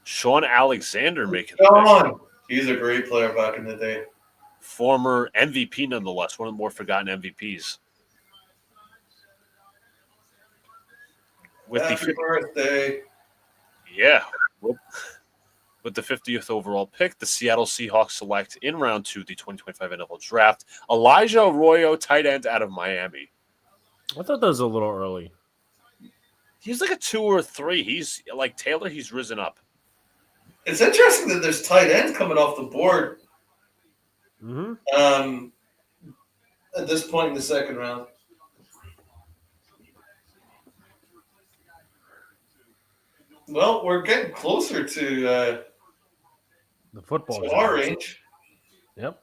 Sean Alexander making the Sean, he's a great player back in the day. former MVP nonetheless, one of the more forgotten MVPs. With Happy birthday. With the 50th overall pick, the Seattle Seahawks select in round 2 the 2025 NFL Draft Elijah Arroyo, tight end out of Miami. I thought that was a little early. He's like a 2 or a 3. He's like Taylor. He's risen up. It's interesting that there's tight ends coming off the board at this point in the second round. Well, we're getting closer to The football. to our range. Yep.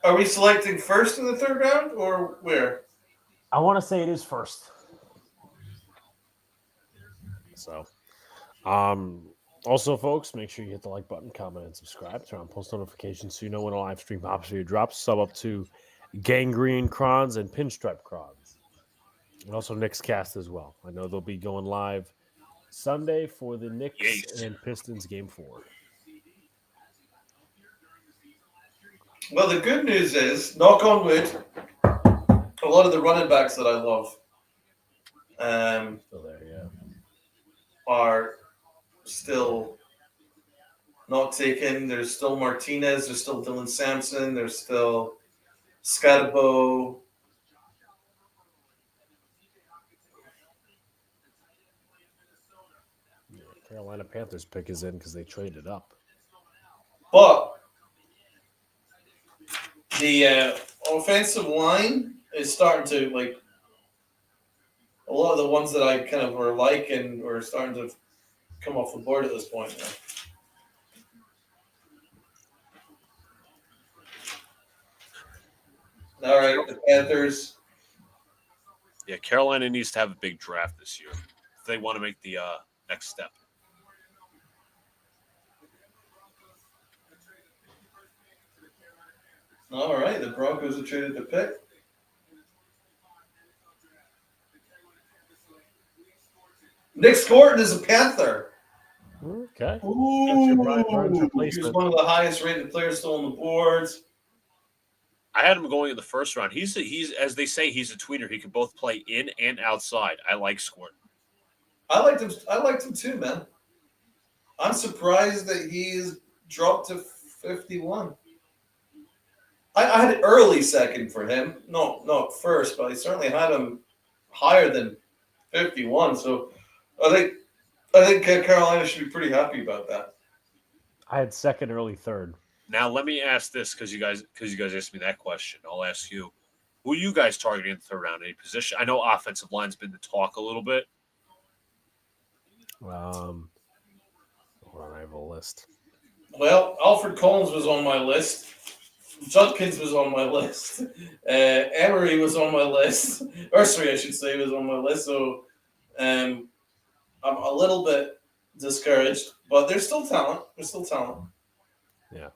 Are we selecting first in the third round or where? I want to say it is first. So, also, folks, make sure you hit the like button, comment, and subscribe. Turn on post notifications so you know when a live stream pops or drops. Sub up to Gangrene Crons and Pinstripe Crons. And also Knicks Cast as well. I know they'll be going live Sunday for the Knicks and Pistons Game 4. Well, the good news is, knock on wood, a lot of the running backs that I love Still there, yeah. are still not taken. There's still Martinez. There's still Dylan Sampson. There's still Scatabo. Yeah, Carolina Panthers pick is in because they traded up. But the offensive line is starting to, like, a lot of the ones that I kind of were liking were starting to come off the board at this point now. All right, the Panthers. Yeah, Carolina needs to have a big draft this year if they want to make the next step. All right, the Broncos have traded the pick. Nick Scorton is a Panther. Okay. Ooh, Brian Burns he was replacement. one of the highest rated players still on the boards. I had him going in the first round. He's as they say, he's a tweener. He can both play in and outside. I like Scorton. I liked him too, man. I'm surprised that he's dropped to 51. I had early second for him. No, not first, but I certainly had him higher than 51. So I think Carolina should be pretty happy about that. I had second, early third. Now let me ask this because you guys asked me that question. I'll ask you, who are you guys targeting in the third round? Any position? I know offensive line's been the talk a little bit. Hold on, I have a list. Well, Alfred Collins was on my list. Judkins was on my list. Emery was on my list. Ursary, I should say, was on my list. So I'm a little bit discouraged, but there's still talent. Yeah.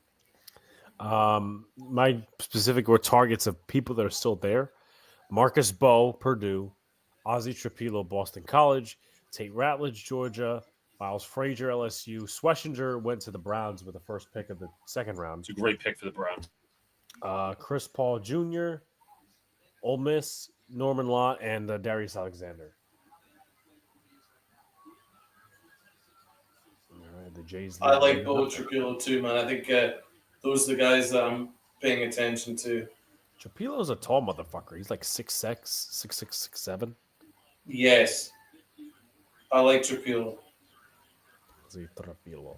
My specific were targets of people that are still there. Marcus Bowe, Purdue. Ozzie Trapilo, Boston College. Tate Ratledge, Georgia. Miles Frazier, LSU. Schwessinger went to the Browns with the first pick of the second round. It's a great pick for the Browns. Chris Paul Jr., Ole Miss, Norman Lott, and Darius Alexander. All right, the Jays. I like Bo Trapilo too, man. I think those are the guys that I'm paying attention to. Trapilo's a tall motherfucker. He's like 6'6", 6'6", 6'7". Yes. I like Trapilo. Trapilo.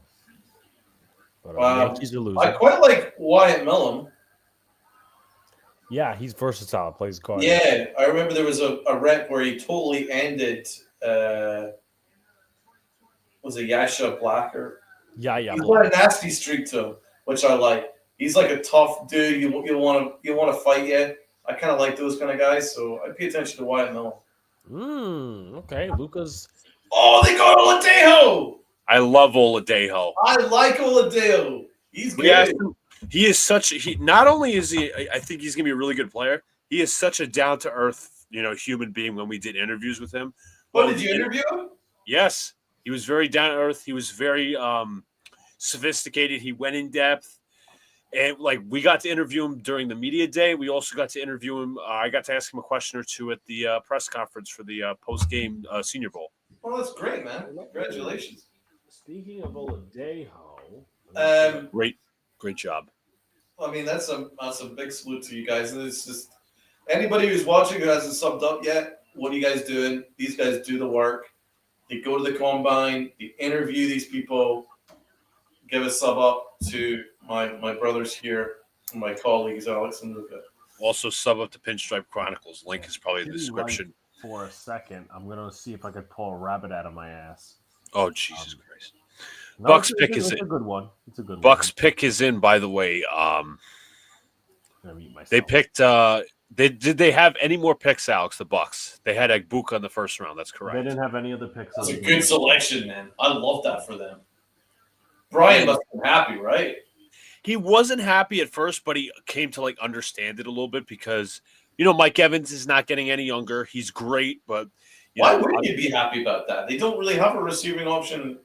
But Yankees are I losing. quite like Wyatt Millum. Yeah, he's versatile. Plays guard. Yeah, I remember there was a rep where he totally ended. Was it Yasha Blacker? Yeah. He's got a nasty streak to him, which I like. He's like a tough dude. You want to fight you. I kind of like those kind of guys, so I pay attention to Wyatt Millum. Okay, Luca's Oh, they got Oladejo. I love Oladejo. I like Oladejo. He's good. Yeah, he is such. He not only is he. I think he's gonna be a really good player. He is such a down to earth, human being. When we did interviews with him, Did you interview him? Yes, he was very down to earth. He was very sophisticated. He went in depth, and we got to interview him during the media day. We also got to interview him. I got to ask him a question or two at the press conference for the post game Senior Bowl. Well, that's great, man. Congratulations. Speaking of Oladejo, Great job. I mean, that's a big salute to you guys. And it's just anybody who's watching who hasn't subbed up yet. What are you guys doing? These guys do the work. They go to the combine. They interview these people. Give a sub up to my brothers here, and my colleagues Alex and Luca. Also sub up to Pinstripe Chronicles. Link is probably in the description. For a second, I'm gonna see if I could pull a rabbit out of my ass. Oh Jesus Christ! No, Buck's pick is in. It's a good one. It's a good one. Buck's pick is in. By the way, they picked. They have any more picks, Alex? The Bucks. They had Agbuka in the first round. That's correct. They didn't have any other picks. That's a good selection, man. I love that for them. Brian must have been happy, right? He wasn't happy at first, but he came to understand it a little bit because Mike Evans is not getting any younger. He's great, but why wouldn't you be happy about that? They don't really have a receiving option.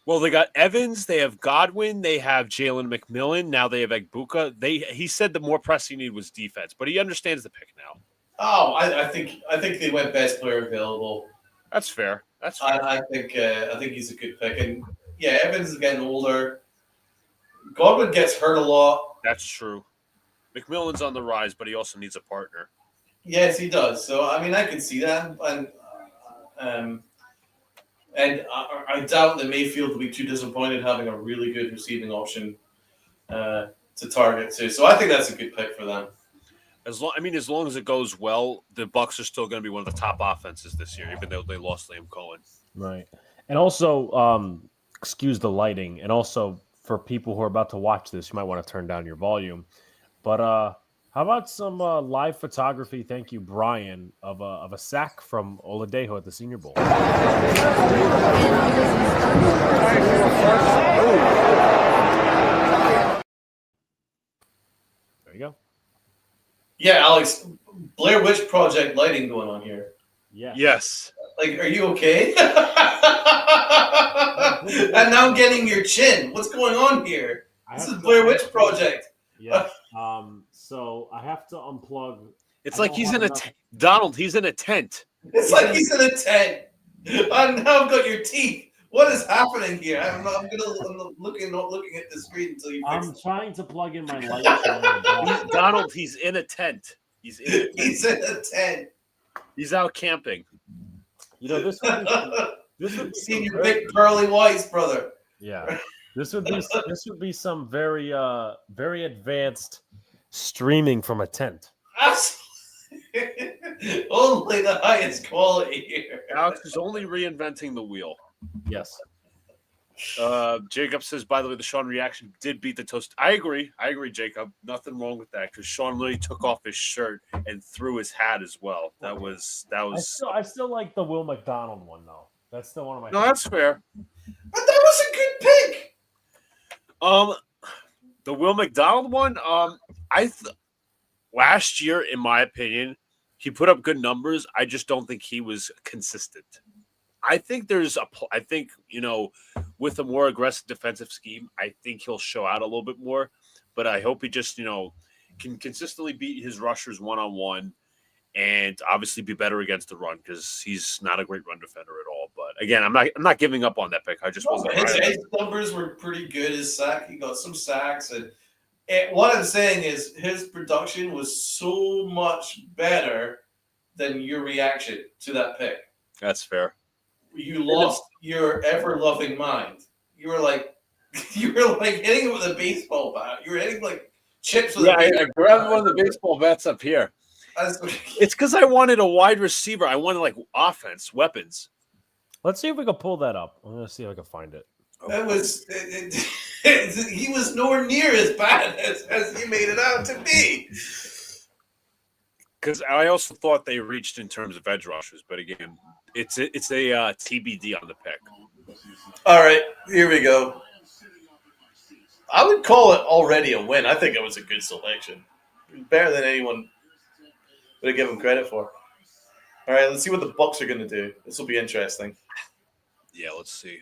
Well, they got Evans, they have Godwin, they have Jalen McMillan. Now they have Agbuka. He said the more pressing need was defense, but he understands the pick now. Oh, I think they went best player available. That's fair. I think he's a good pick, and yeah, Evans is getting older. Godwin gets hurt a lot. That's true. McMillan's on the rise, but he also needs a partner. Yes, he does. So I mean, I can see that, and I doubt that Mayfield will be too disappointed having a really good receiving option to target too. So I think that's a good pick for them. As long as it goes well, the Bucks are still going to be one of the top offenses this year, even though they lost Liam Cohen. Right, and also, excuse the lighting, and also for people who are about to watch this, you might want to turn down your volume. But how about some live photography? Thank you, Brian, of a sack from Oladejo at the Senior Bowl. There you go. Yeah, Alex, Blair Witch Project lighting going on here. Yeah. Yes. Are you okay? And now I'm getting your chin. What's going on here? This is Blair Witch Project. Yeah. So I have to unplug. It's like he's in a Donald. He's in a tent. It's like he's in a tent. And now I've got your teeth. What is happening here? I'm looking at the screen until you fix it. Trying to plug in my light. Donald, he's in a tent. He's in a tent. He's out camping. This would be seen your big pearly whites, brother. Yeah. This would be some very very advanced streaming from a tent. Absolutely. Only the highest quality here. Alex is only reinventing the wheel. Yes. Jacob says, by the way, the Sean reaction did beat the toast. I agree, Jacob. Nothing wrong with that because Sean literally took off his shirt and threw his hat as well. That was. I still like the Will McDonald one though. That's still one of my. No, that's fair. But that was a good pick. The Will McDonald one. Last year, in my opinion, he put up good numbers. I just don't think he was consistent. I think with a more aggressive defensive scheme, I think he'll show out a little bit more. But I hope he just, can consistently beat his rushers one-on-one and obviously be better against the run because he's not a great run defender at all. But again, I'm not giving up on that pick. I just wasn't. His numbers were pretty good. His sack, he got some sacks, and what I'm saying is his production was so much better than your reaction to that pick. That's fair. You lost your ever-loving mind. You were like hitting it with a baseball bat. You were hitting like chips with a baseball bat. I grabbed one of the baseball bats up here. It's because I wanted a wide receiver. I wanted offense, weapons. Let's see if we can pull that up. I'm going to see if I can find it. That was he was nowhere near as bad as he made it out to be. because I also thought they reached in terms of edge rushers, but again, it's a TBD on the pick. All right, here we go. I would call it already a win. I think it was a good selection. Better than anyone would give him credit for. All right, let's see what the Bucks are going to do. This will be interesting. Yeah, let's see.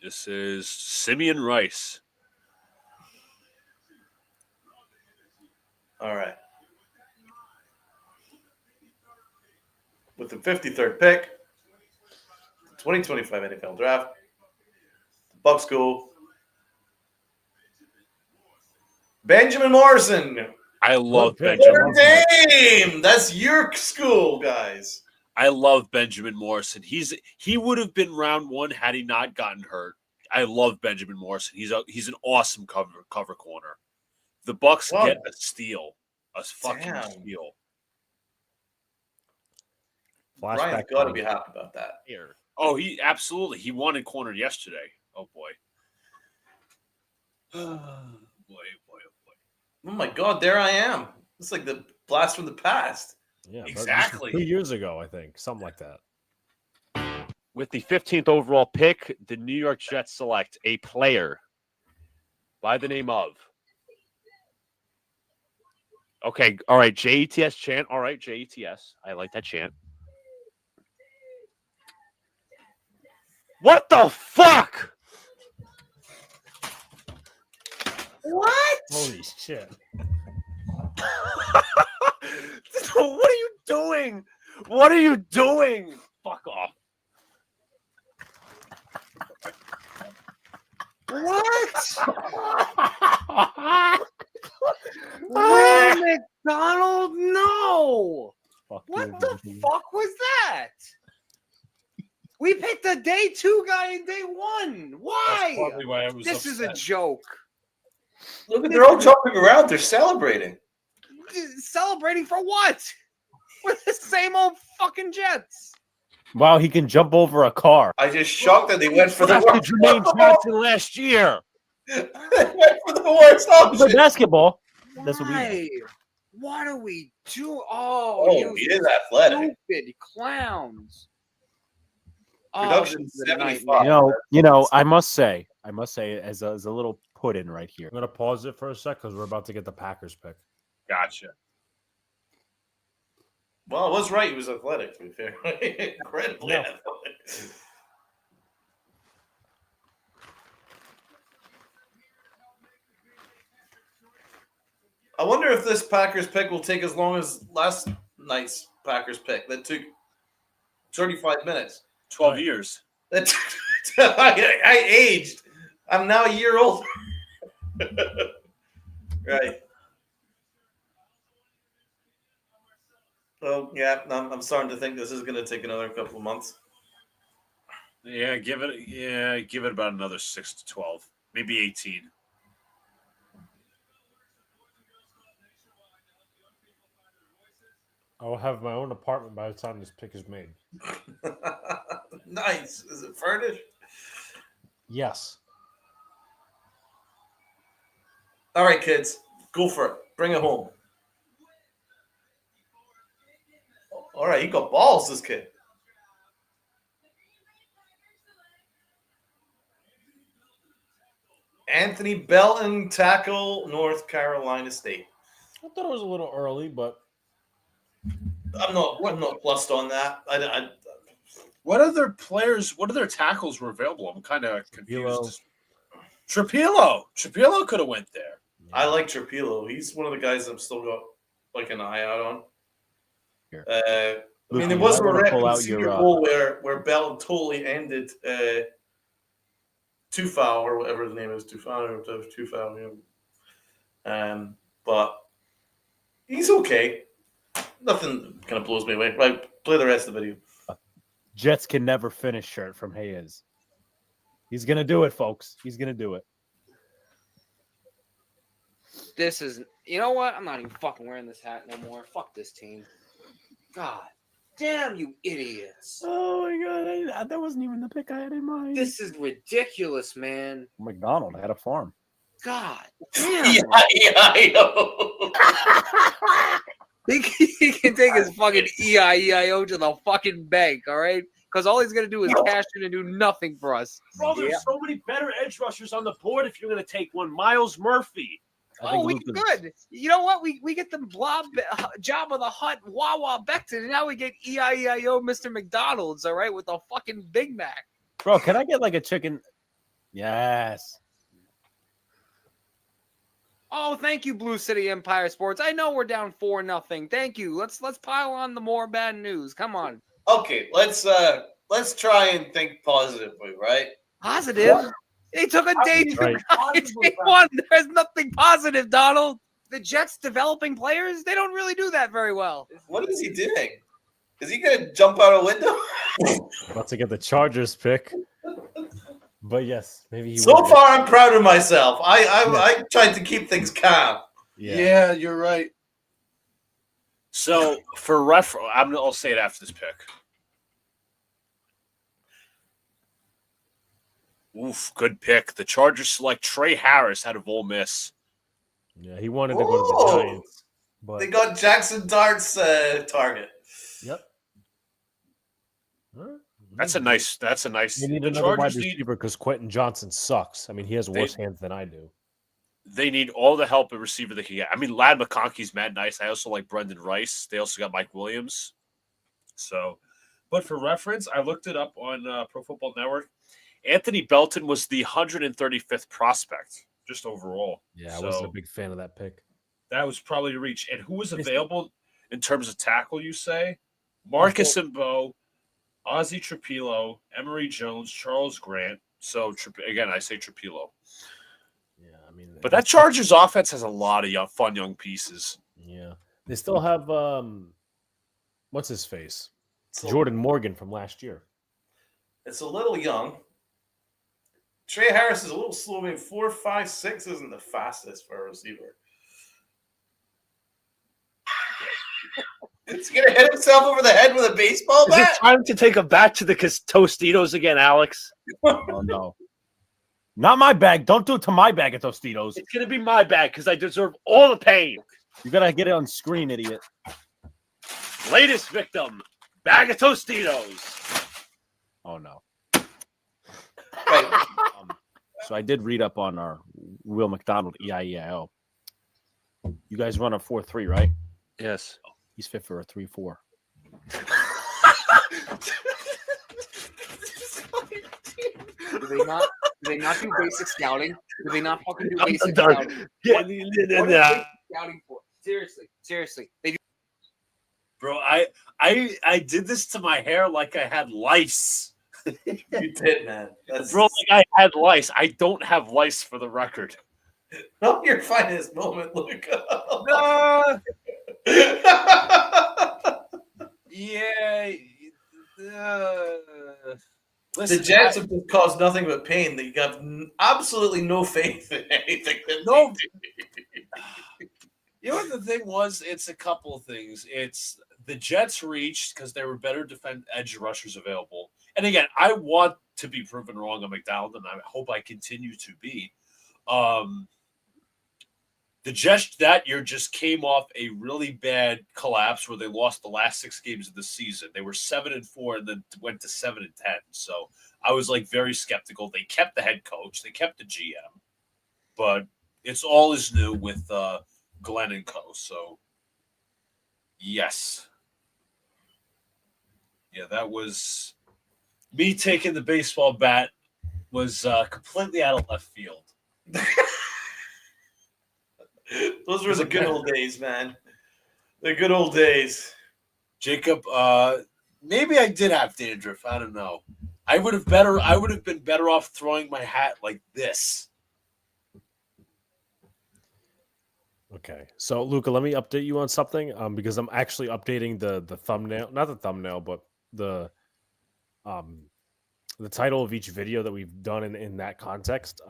This is Simeon Rice. All right. With the 53rd pick, 2025 NFL Draft, the Bucks go Benjamin Morrison. I love Good pick. Benjamin. Notre Dame. That's your school, guys. I love Benjamin Morrison. He would have been round 1 had he not gotten hurt. I love Benjamin Morrison. He's an awesome cover corner. The Bucks Wow. get a steal, a fucking Damn. steal. Brian's Flashback. got to be happy about that. Here. Oh, he absolutely. He won in corner yesterday. Oh boy. boy. Oh my God, there I am. It's like the blast from the past. Yeah, but Exactly. 2 years ago, I think, something like that. With the 15th overall pick, the New York Jets select a player by the name of. Okay, all right, JETS chant. All right, JETS. I like that chant. What the fuck? What? Holy shit! What are you doing? What are you doing? Fuck off. Ronald McDonald? No. Fuck you, What the baby. fuck was that? We picked a day 2 guy in day 1. Why? That's probably why I was This is a upset. joke. Look at they're all jumping around. They're celebrating. Celebrating for what? With the same old fucking Jets. Wow, he can jump over a car. I just shocked that they went for the Drafted worst. Jermaine Johnson last year. They went for the worst But option. basketball. That's what we know. Why? What are we doing? Oh, you he is athletic. stupid clowns. Production this is a 75. nightmare. You know, I must say, as a little put in right here. I'm gonna pause it for a sec because we're about to get the Packers pick. Gotcha. Well, I was right. He was athletic, to be fair. Incredibly Yeah. athletic. I wonder if this Packers pick will take as long as last night's Packers pick. That took 35 minutes. 12 Right. years. That I aged. I'm now a year older. Right. Well, yeah, I'm starting to think this is going to take another couple of months. Yeah, give it about another 6 to 12, maybe 18. I will have my own apartment by the time this pick is made. Nice. Is it furnished? Yes. All right, kids, go for it. Bring it home. All right, he got balls, this kid. Anthony Belton, tackle, North Carolina State. I thought it was a little early, but I'm not plussed on that. What other tackles were available? I'm kind of confused. Trapilo. Trapilo could have went there. I like Trapilo. He's one of the guys I'm still got like an eye out on. Here. I Luca, mean, there you was a might wanna rep pull in the out Senior your, Bowl where Belton totally ended Tufau or whatever his name is, Tufau. But he's okay. Nothing kind of blows me away. Right, play the rest of the video. Jets can never finish shirt from Hayes. He's gonna do it, folks. He's gonna do it. This is, you know what? I'm not even fucking wearing this hat no more. Fuck this team. God damn you idiots. Oh my god, that wasn't even the pick I had in mind. This is ridiculous, man. McDonald had a farm. God damn. Yeah, I know. He can take his fucking EIEIO to the fucking bank, all right? Because all he's gonna do is cash in and do nothing for us. Bro, there's so many better edge rushers on the board if you're going to take one. Miles Murphy. Oh, we good. You know what? We get the blob job of the Hutt Wawa Becton, and now we get EIEIO Mr. McDonald's, all right, with the fucking Big Mac. Bro, can I get like a chicken? Yes. Oh, thank you, Blue City Empire Sports. I know we're down 4-0. Thank you. Let's pile on the more bad news. Come on. Okay, let's try and think positively, right? Positive? They took a day to day one. There's nothing positive, Donald. The Jets developing players, they don't really do that very well. What is he doing? Is he gonna jump out a window? About to get the Chargers pick. But yes, maybe he So will. far, I'm proud of myself. I tried to keep things calm. Yeah, you're right. So I'll say it after this pick. Oof, good pick. The Chargers select Trey Harris out of Ole Miss. Yeah, he wanted to go to the Giants. But They got Jackson Dart's target. Yep. That's a nice. They need the another wide Chargers receiver because Quentin Johnson sucks. I mean, he has worse hands than I do. They need all the help at receiver they can get. I mean, Lad McConkey's mad nice. I also like Brendan Rice. They also got Mike Williams. So, but for reference, I looked it up on Pro Football Network. Anthony Belton was the 135th prospect, just overall. Yeah, I wasn't a big fan of that pick. That was probably a reach. And who was available in terms of tackle, you say? Marcus Mbow, Ozzie Trapilo, Emory Jones, Charles Grant. So, again, I say Trapilo. Yeah, I mean, But that Chargers offense has a lot of fun young pieces. Yeah. They still have, what's his face? Jordan Morgan from last year. It's a little young. Trey Harris is a little slow. I mean, 4.56 isn't the fastest for a receiver. Is he gonna hit himself over the head with a baseball Is it bat? time to take a bat to the Tostitos again, Alex? Oh, no. Not my bag. Don't do it to my bag of Tostitos. It's going to be my bag because I deserve all the pain. You got to get it on screen, idiot. Latest victim, bag of Tostitos. Oh, no. Right. So I did read up on our Will McDonald EIEIO. You guys run a 4.3, right? Yes. He's fit for a 3.4. Do they not do basic scouting? Do they not fucking do basic done. scouting? Yeah, What is basic scouting for? Seriously. They do. Bro, I did this to my hair like I had lice. You did, man. Bro, like I had lice. I don't have lice for the record. Not your finest moment, Luca. No. Yeah. The Jets have just caused nothing but pain. They got absolutely no faith in anything. No. You know what the thing was? It's a couple of things. It's the Jets reached because there were better edge rushers available. And again, I want to be proven wrong on McDonald, and I hope I continue to be. The Jets that year just came off a really bad collapse where they lost the last 6 games of the season. They were 7-4 and then went to 7-10. So I was like very skeptical. They kept the head coach, they kept the GM, but it's all is new with Glenn and co. So yes, yeah, that was me taking the baseball bat was completely out of left field. Those were the good old days, man. The good old days. Jacob, maybe I did have dandruff. I don't know. I would have been better off throwing my hat like this. Okay. So, Luca, let me update you on something because I'm actually updating the thumbnail. Not the thumbnail, but the title of each video that we've done in that context.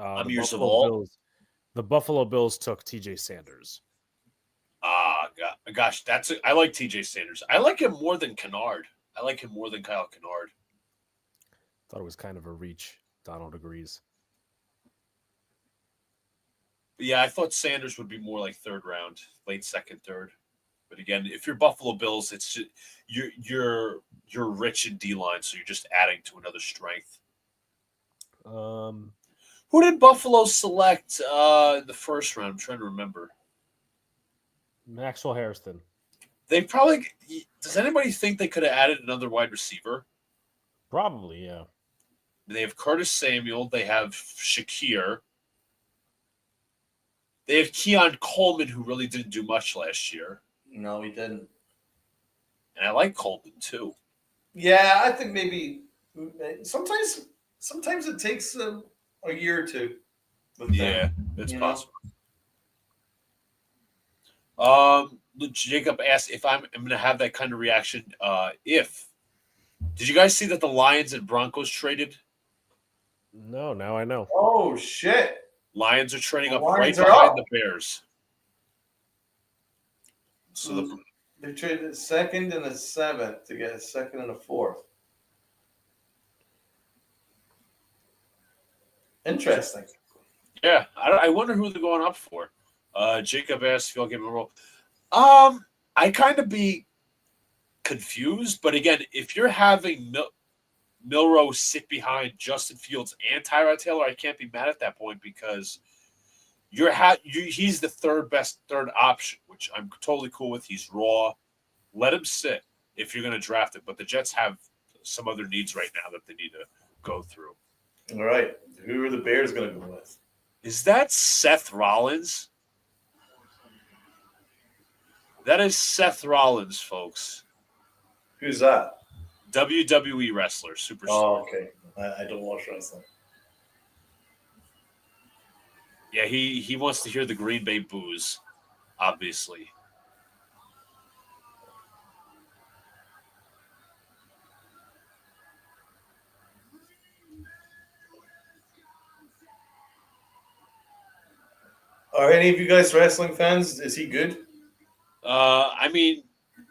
The Buffalo Bills took TJ Sanders. Gosh, I like TJ Sanders. I like him more than Kennard. I like him more than Kyle Kennard. Thought it was kind of a reach. Donald agrees. But yeah, I thought Sanders would be more like 3rd round, late 2nd, 3rd. But again, if you're Buffalo Bills, it's just, you're rich in D line, so you're just adding to another strength. Who did Buffalo select in the first round? I'm trying to remember. Maxwell Harrison. They probably. Does anybody think they could have added another wide receiver? Probably, yeah. They have Curtis Samuel. They have Shakir. They have Keon Coleman, who really didn't do much last year. No, he didn't. And I like Coleman, too. Yeah, I think maybe sometimes it takes a year or two. Yeah, it's possible. Jacob asked if I'm going to have that kind of reaction. Did you guys see that the Lions and Broncos traded? No, now I know. Oh, shit. Lions are trading up Lions right are behind up. the Bears. So they traded a second and a seventh to get a second and a fourth. Interesting. Yeah, I wonder who they're going up for. Jacob asked if you'll give him a roll. I kind of be confused, but again, if you're having Milroe sit behind Justin Fields and Tyrod Taylor, I can't be mad at that point because he's the third option, which I'm totally cool with. He's raw. Let him sit if you're going to draft him. But the Jets have some other needs right now that they need to go through. All right. Who are the Bears going to go with? Is that Seth Rollins? That is Seth Rollins, folks. Who's that? WWE wrestler, superstar. Oh, okay. I don't watch wrestling. Yeah, he wants to hear the Green Bay boos, obviously. Are any of you guys wrestling fans? Is he good? I mean,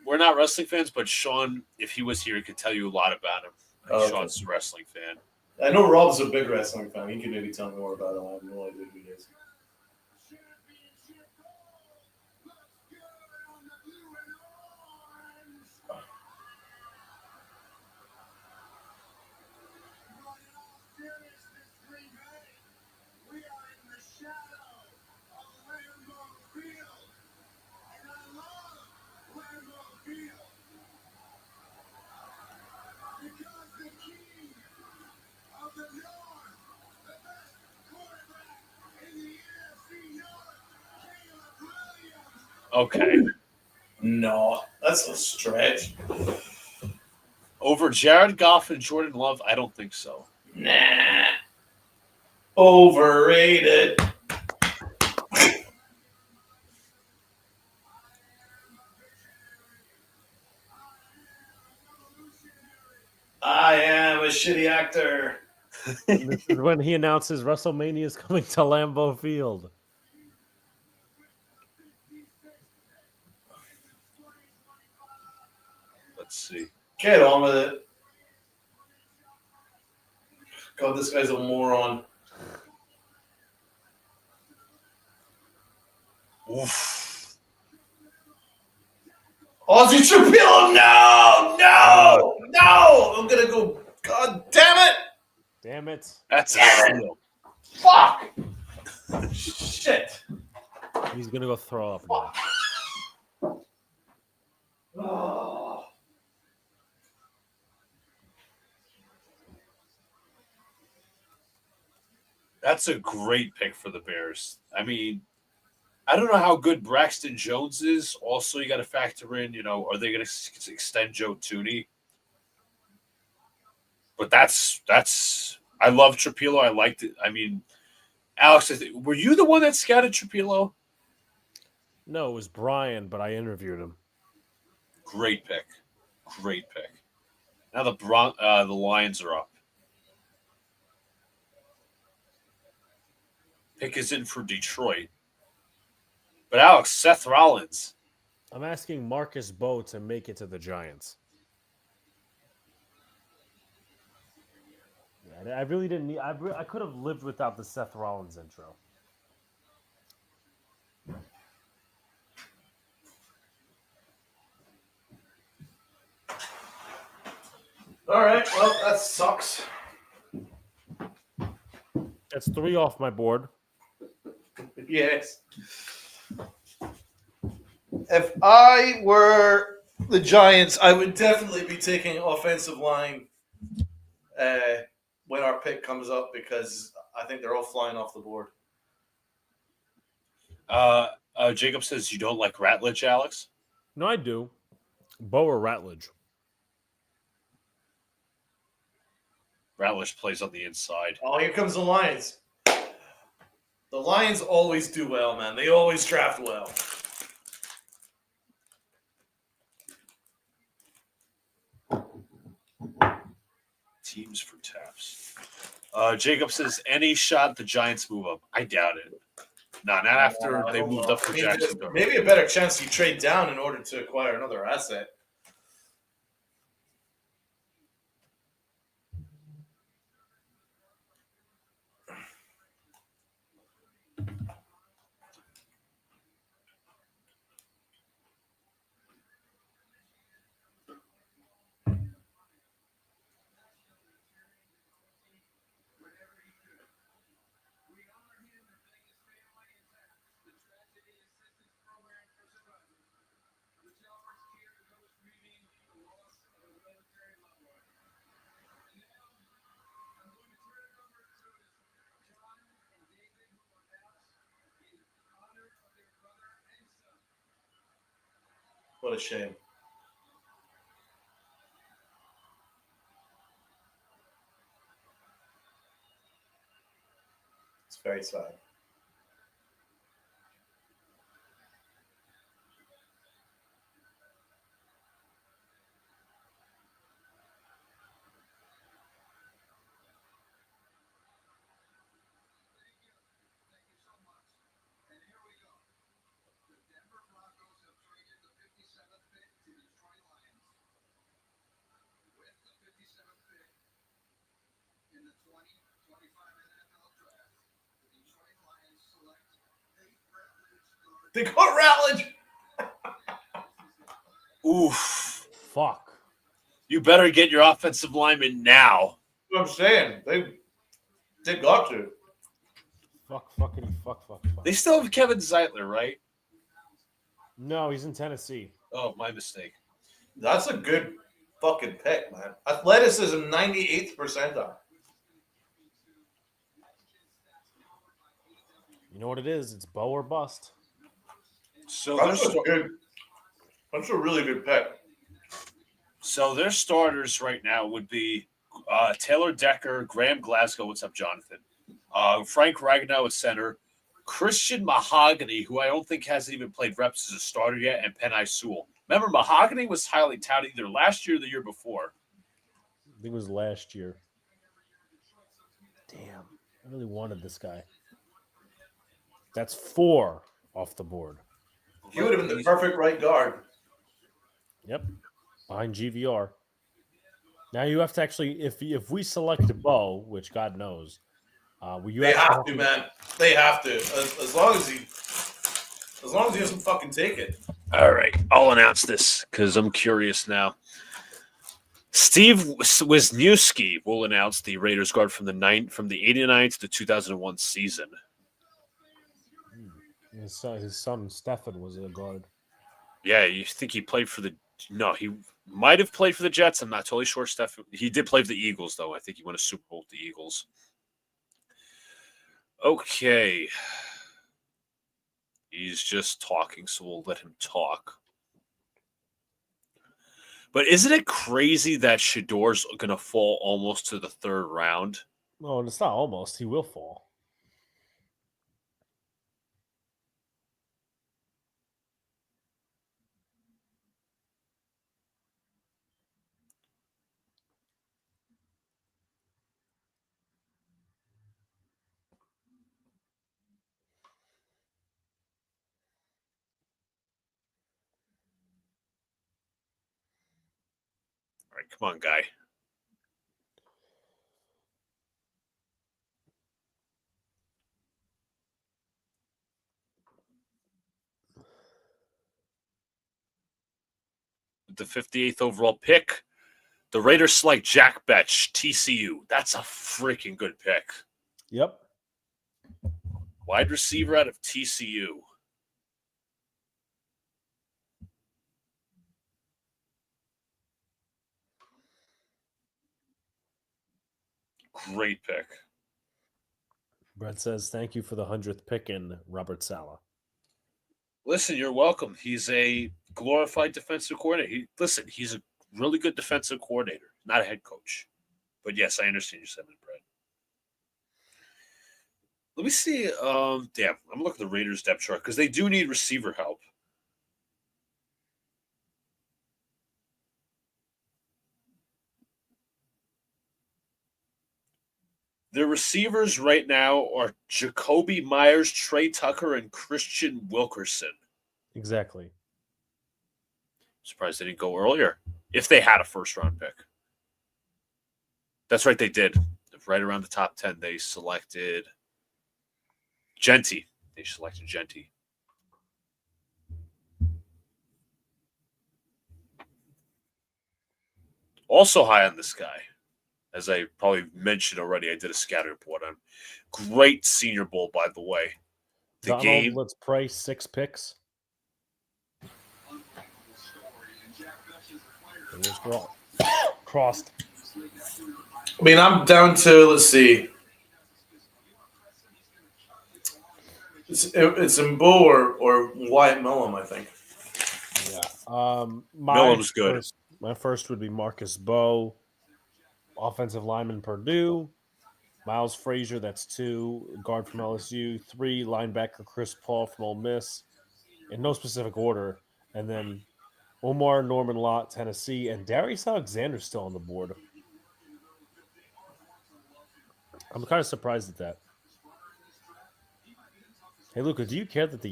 we're not wrestling fans, but Sean, if he was here, he could tell you a lot about him. Okay. Sean's a wrestling fan. I know Rob's a big wrestling fan. He can maybe tell me more about it. I have no idea who he is. Okay. No, that's a stretch. Over Jared Goff and Jordan Love, I don't think so. Nah. Overrated. I am a shitty actor. This is when he announces WrestleMania is coming to Lambeau Field. Let's see. Get on with it. God, this guy's a moron. Oof. Ozzy Trapilo, no! I'm gonna go. God damn it! Damn it. That's a steal. Fuck! Shit. He's going to go throw up now. Oh. That's a great pick for the Bears. I mean, I don't know how good Braxton Jones is. Also, you got to factor in, are they going to extend Joe Thuney? But that's. I love Trapilo. I liked it. I mean, Alex, were you the one that scouted Trapilo? No, it was Brian, but I interviewed him. Great pick. Now the Lions are up. Pick is in for Detroit. But Alex, Seth Rollins. I'm asking Marcus Bowe to make it to the Giants. Yeah, I really didn't need. I could have lived without the Seth Rollins intro. All right. Well, that sucks. That's 3 off my board. Yes. If I were the Giants, I would definitely be taking offensive line when our pick comes up because I think they're all flying off the board. Jacob says you don't like Ratledge, Alex. No, I do. Bo or Ratledge? Ratledge plays on the inside. Oh, here comes the Lions. The Lions always do well, man. They always draft well. Teams for taps. Jacob says any shot the Giants move up. I doubt it. No, not after they moved up for Jackson. Maybe a better chance you trade down in order to acquire another asset. What a shame. It's very sad. They got Rutledge. Oof. Fuck. You better get your offensive lineman now. What I'm saying. They got to. Fuck. They still have Kevin Zeitler, right? No, he's in Tennessee. Oh, my mistake. That's a good fucking pick, man. Athleticism, 98th percentile. You know what it is? It's Bo or bust. So That's a really good pick. So their starters right now would be Taylor Decker, Graham Glasgow. What's up, Jonathan? Frank Ragnow at center. Christian Mahogany, who I don't think hasn't even played reps as a starter yet, and Penei Sewell. Remember, Mahogany was highly touted either last year or the year before. I think it was last year. Damn. I really wanted this guy. That's 4 off the board. He would have been the perfect right guard. Yep. Behind GVR. Now you have to actually, if we select a Bo, which God knows, They have to, man. They have to. As long as he doesn't fucking take it. All right, I'll announce this because I'm curious now. Steve Wisniewski will announce the Raiders guard from the 89 to the 2001 season. His son Stefan was a guard. Yeah, you think he played for the? No, he might have played for the Jets. I'm not totally sure. Stefan, he did play for the Eagles, though. I think he won a Super Bowl with the Eagles. Okay, he's just talking, so we'll let him talk. But isn't it crazy that Shador's going to fall almost to the 3rd round? No, it's not almost. He will fall. All right, come on, guy. The 58th overall pick, The Raiders select Jack Betch, TCU. That's a freaking good pick. Yep. Wide receiver out of TCU. Great pick. Brett says, thank you for the 100th pick in Robert Saleh. Listen, you're welcome. He's a glorified defensive coordinator. He's a really good defensive coordinator, not a head coach. But yes, I understand your sentiment, Brett. Let me see. I'm looking at the Raiders depth chart because they do need receiver help. Their receivers right now are Jacoby Myers, Trey Tucker, and Christian Wilkerson. Exactly. Surprised they didn't go earlier. If they had a first-round pick. That's right, they did. Right around the top 10, they selected Genty. Also high on this guy. As I probably mentioned already, I did a scatter report on. Great Senior Bowl, by the way. Donald, let's pray 6 picks. Fingers crossed. I mean, I'm down to, let's see. It's Mbo or Wyatt Millum, I think. Yeah. Millum's good. My first would be Marcus Bowe, offensive lineman, Purdue. Miles Frazier, that's 2. Guard from LSU. 3, linebacker Chris Paul from Ole Miss. In no specific order. And then Omar Norman Lott, Tennessee. And Darius Alexander's still on the board. I'm kind of surprised at that. Hey, Luca, do you care that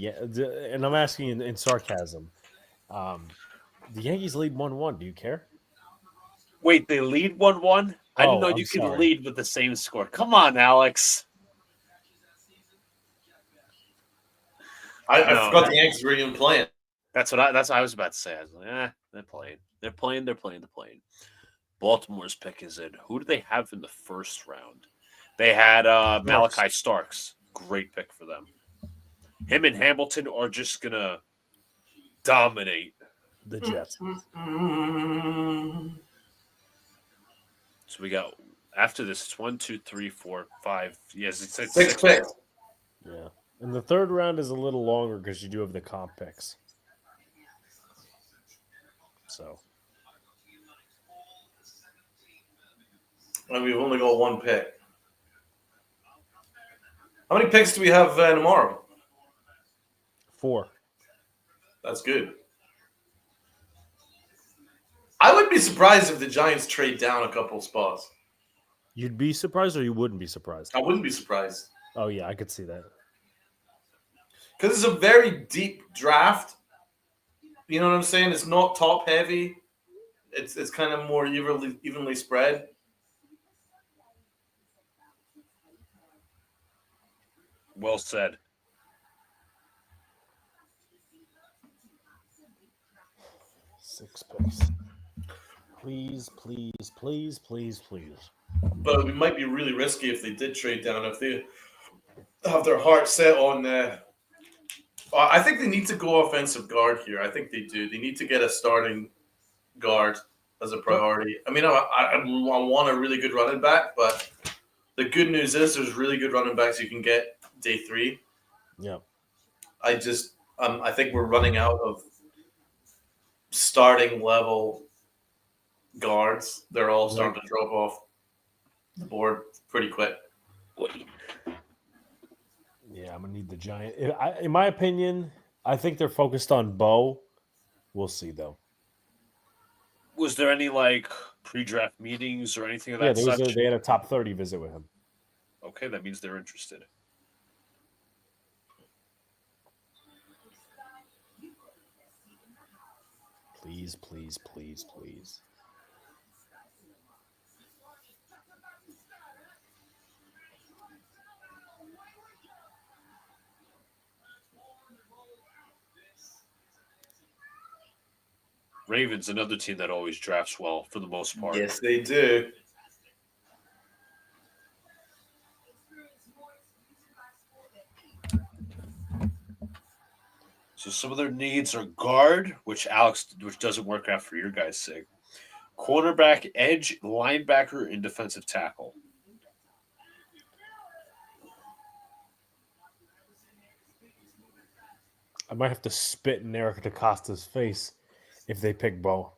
and I'm asking in sarcasm, the Yankees lead 1-1. Do you care? Wait, they lead 1-1? I didn't know you could lead with the same score. Come on, Alex. I forgot the Yankees were even playing. That's what I was about to say. I was like, they're playing. Baltimore's pick is in. Who do they have in the first round? They had Malachi Starks. Great pick for them. Him and Hamilton are just going to dominate the Jets. So we got, after this, it's 1, 2, 3, 4, 5. Yes, it's 6 picks. Yeah. And the third round is a little longer because you do have the comp picks. So. And we've only got 1 pick. How many picks do we have tomorrow? 4. That's good. I would be surprised if the Giants trade down a couple spots. You'd be surprised or you wouldn't be surprised? I wouldn't be surprised. Oh, yeah, I could see that. Because it's a very deep draft. You know what I'm saying? It's not top heavy. It's kind of more evenly spread. Well said. Six picks. Please. But it might be really risky if they did trade down. If they have their heart set on I think they need to go offensive guard here. I think they do. They need to get a starting guard as a priority. I mean, I want a really good running back, but the good news is there's really good running backs you can get day 3. Yeah. I think we're running out of starting level guards. They're all starting to drop off the board pretty quick. Yeah, I'm going to need the Giant. In my opinion, I think they're focused on Bo. We'll see, though. Was there any, pre-draft meetings or anything of that such? They had a top 30 visit with him. Okay, that means they're interested. Please. Ravens, another team that always drafts well for the most part. Yes, they do. So some of their needs are guard, which doesn't work out for your guys' sake. Cornerback, edge, linebacker, and defensive tackle. I might have to spit in Eric DaCosta's face if they pick Bo.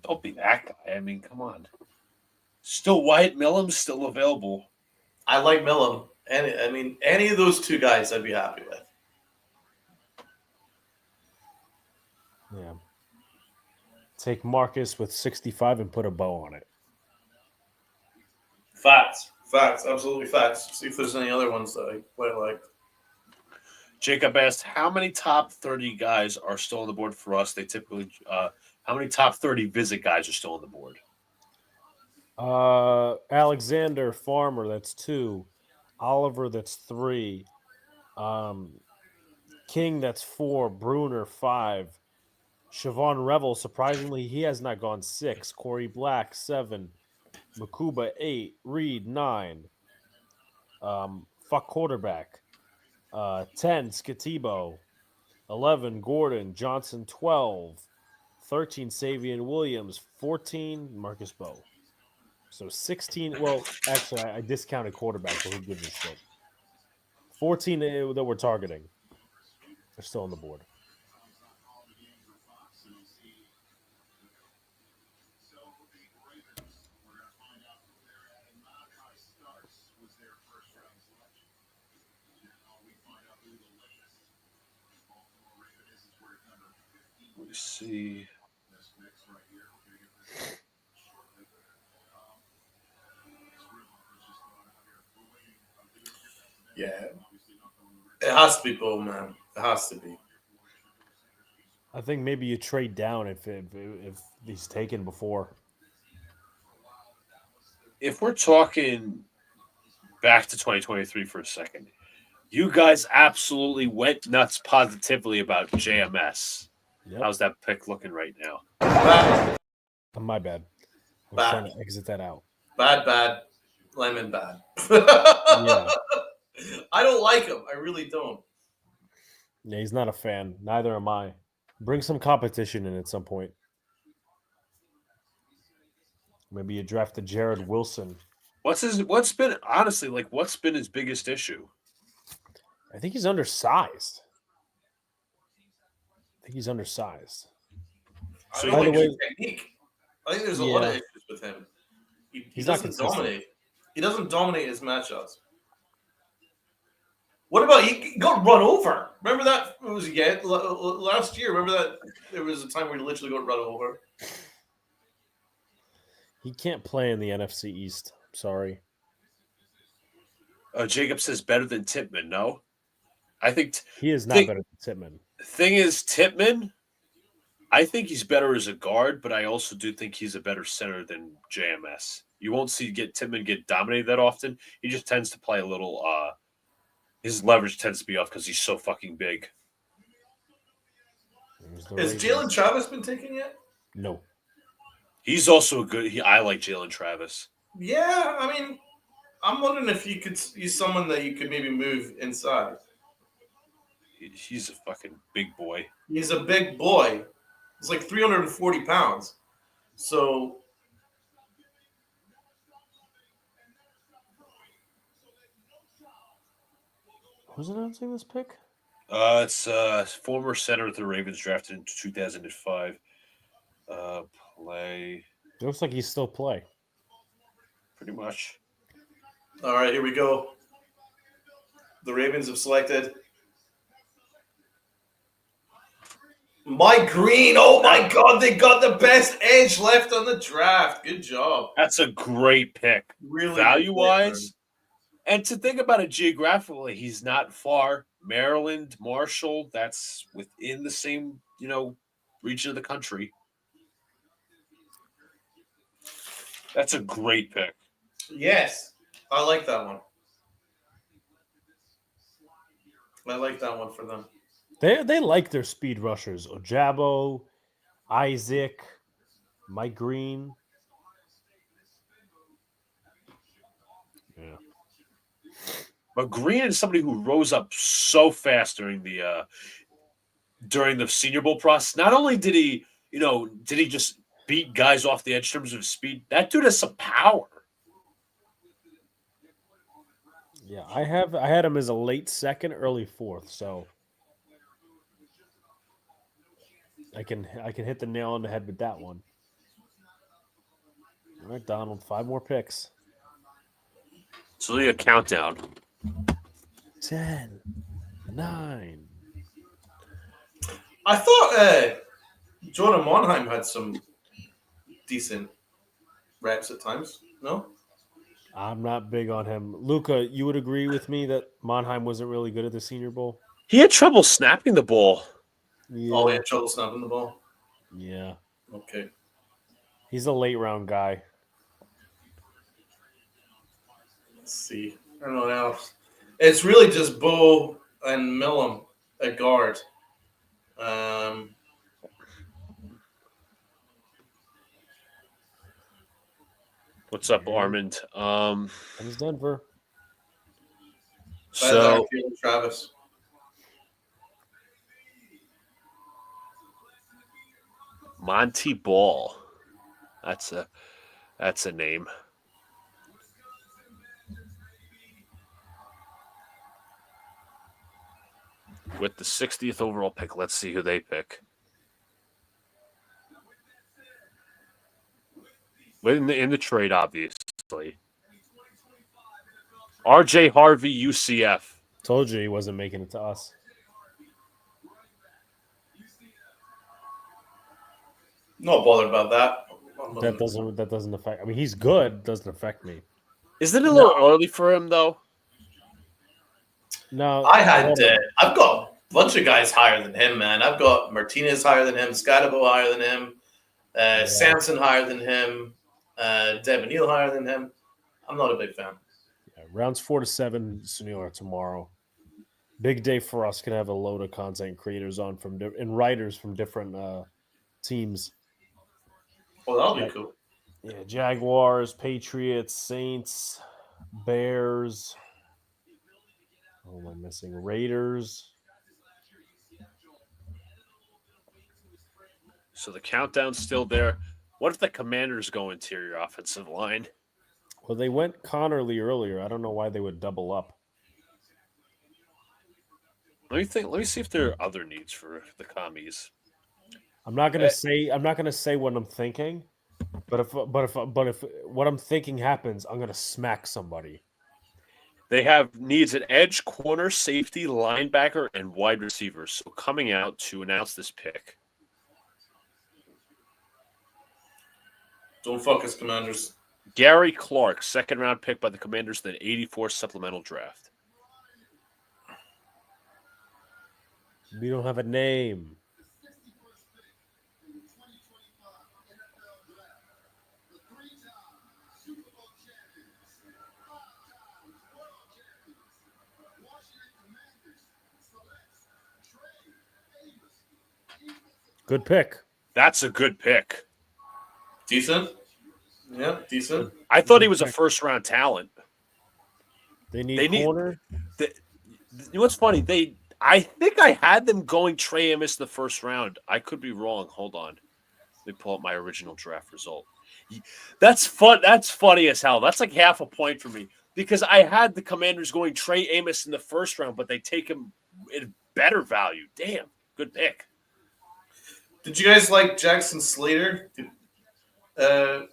Don't be that guy. I mean, come on. Still, Wyatt Millam's still available. I like Millam. Any of those two guys I'd be happy with. Yeah. Take Marcus with 65 and put a bow on it. Facts. Absolutely facts. See if there's any other ones that I quite like. Jacob asked, how many top 30 guys are still on the board for us? They typically, how many top 30 visit guys are still on the board? Alexander Farmer, that's 2. Oliver, that's 3. King, that's 4. Bruner, 5. Siobhan Revel, surprisingly, he has not gone 6. Corey Black, 7. Makuba, 8. Reed, 9. Fuck quarterback. 10, Skatibo. 11, Gordon. Johnson, 12. 13, Savion Williams. 14, Marcus Bowe. So 16. Well, actually, I discounted quarterback, but who gives a shit? 14 that we're targeting. They're still on the board. Let's see. Yeah. It has to be Bo, man. It has to be. I think maybe you trade down if he's taken before. If we're talking back to 2023 for a second, you guys absolutely went nuts positively about JMS. Yep. How's that pick looking right now? Bad. My bad. I was Bad. trying to exit that out. Bad. Lemon bad. Yeah. I don't like him. I really don't. Yeah, he's not a fan. Neither am I. Bring some competition in at some point. Maybe you draft a Jared Wilson. What's been his biggest issue? I think he's undersized. So by the way, technique. I think there's a lot of issues with him. He doesn't dominate. He doesn't dominate his matchups. What about he got run over? Remember that? What was he get last year? Remember that there was a time where he literally got run over. He can't play in the NFC East. Sorry. Jacob says better than Titman. No, I think he is not better than Titman. Thing is, Titman, I think he's better as a guard, but I also do think he's a better center than JMS. You won't see Titman get dominated that often. He just tends to play a little. His leverage tends to be off because he's so fucking big. Has Jalen Travis been taken yet? No. He's also a good. I like Jalen Travis. Yeah, I mean, I'm wondering if you could use someone that you could maybe move inside. He's a fucking big boy. He's a big boy. He's like 340 pounds. So. Who's announcing this pick? It's former center of the Ravens drafted in 2005. Play. It looks like he's still play. Pretty much. All right, here we go. The Ravens have selected Mike Green. Oh my God, they got the best edge left on the draft. Good job. That's a great pick. Really, value-wise. And to think about it geographically, he's not far. Maryland, Marshall, that's within the same, region of the country. That's a great pick. Yes, I like that one. I like that one for them. They like their speed rushers. Ojabo, Isaac, Mike Green. Yeah. But Green is somebody who rose up so fast during the Senior Bowl process. Not only did he just beat guys off the edge in terms of speed, that dude has some power. Yeah, I had him as a late second, early fourth, so I can hit the nail on the head with that one. All right, Donald, 5 more picks. So a countdown. 10, 9. I thought Jordan Monheim had some decent reps at times. No? I'm not big on him. Luca, you would agree with me that Monheim wasn't really good at the Senior Bowl? He had trouble snapping the ball. Yeah. Oh, he had trouble snapping the ball? Yeah. Okay. He's a late round guy. Let's see. I don't know what else. It's really just Bo and Millum at guard. What's up, Armand? He's Denver. So Travis. Monty Ball. That's a name. With the 60th overall pick, let's see who they pick. In the trade, obviously. R.J. Harvey, UCF. Told you he wasn't making it to us. Not bothered about that. That doesn't affect. I mean, he's good. Doesn't affect me. Isn't it a little early for him though? No, I've got a bunch of guys higher than him, man. I've got Martinez higher than him, Scadabo higher than him, Sampson higher than him, Devin Neal higher than him. I'm not a big fan. Yeah, rounds 4 to 7, Sunil, are tomorrow. Big day for us. Gonna have a load of content creators on and writers from different teams. Well, that'll be cool. Yeah, Jaguars, Patriots, Saints, Bears. What am I missing? Raiders. So the countdown's still there. What if the Commanders go interior offensive line? Well, they went Connerly earlier. I don't know why they would double up. Let me see if there are other needs for the commies. I'm not gonna say what I'm thinking, but if what I'm thinking happens, I'm gonna smack somebody. They have needs at edge, corner, safety, linebacker, and wide receivers. So coming out to announce this pick. Don't focus, Commanders. Gary Clark, 2nd round pick by the Commanders, then 84 supplemental draft. We don't have a name. Good pick. That's a good pick. Decent. Yeah, decent. I thought he was a first-round talent. They need corner. You know what's funny? I think I had them going Trey Amos the first round. I could be wrong. Hold on. Let me pull up my original draft result. That's fun. That's funny as hell. That's like half a point for me because I had the Commanders going Trey Amos in the first round, but they take him at better value. Damn, good pick. Did you guys like Jackson Slater in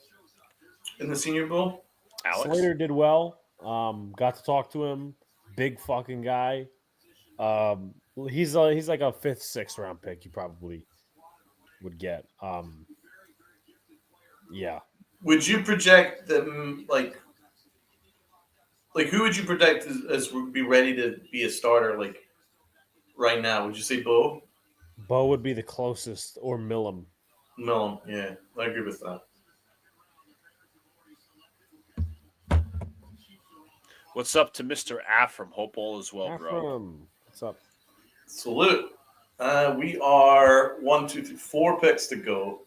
the Senior Bowl? Alex? Slater did well. Got to talk to him. Big fucking guy. He's like a 5th, 6th round pick. You probably would get. Yeah. Would you project them like who would you predict as would be ready to be a starter like right now? Would you say Bo? Bo would be the closest, or Millum. Millum, yeah, I agree with that. What's up to Mr. Afram? Hope all is well, bro. What's up? Salute. We are 1, 2, 3, 4 picks to go.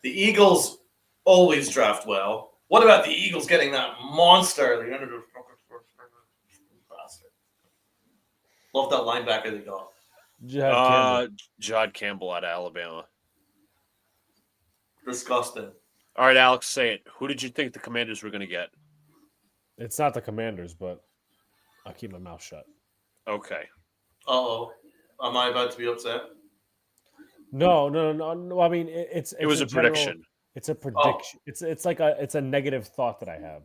The Eagles always draft well. What about the Eagles getting that monster? Bastard. Love that linebacker they got. Jod Campbell out of Alabama. Disgusting. All right, Alex, say it. Who did you think the Commanders were going to get? It's not the Commanders, but I'll keep my mouth shut. Okay. Uh-oh. Am I about to be upset? No. I mean, It was a prediction. It's a prediction. It's like a negative thought that I have.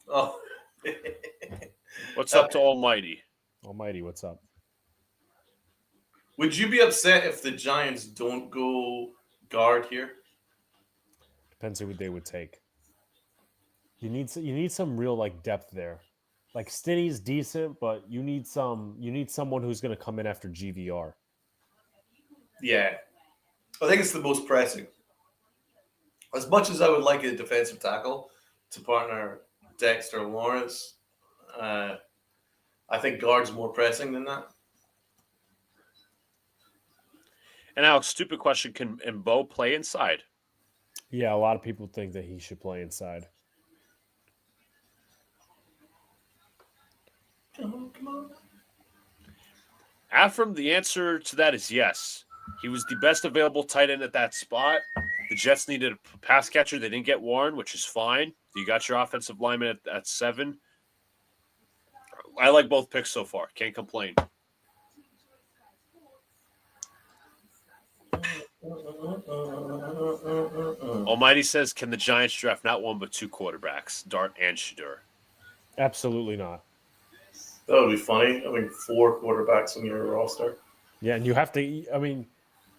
Oh. What's up to Almighty? Almighty, what's up? Would you be upset if the Giants don't go guard here? Depends who they would take. You need some real like depth there. Like Stinny's decent, but you need someone who's going to come in after GVR. Yeah. I think it's the most pressing. As much as I would like a defensive tackle to partner Dexter Lawrence, I think guard's more pressing than that. And Alex, stupid question: can Mbo play inside? Yeah, a lot of people think that he should play inside. Come on. Afram, the answer to that is yes. He was the best available tight end at that spot. The Jets needed a pass catcher. They didn't get Warren, which is fine. You got your offensive lineman at 7. I like both picks so far. Can't complain. Almighty says, can the Giants draft not 1 but 2 quarterbacks, Dart and Shedeur? Absolutely not. That would be funny. 4 quarterbacks on your roster. Yeah, and you have to. I mean,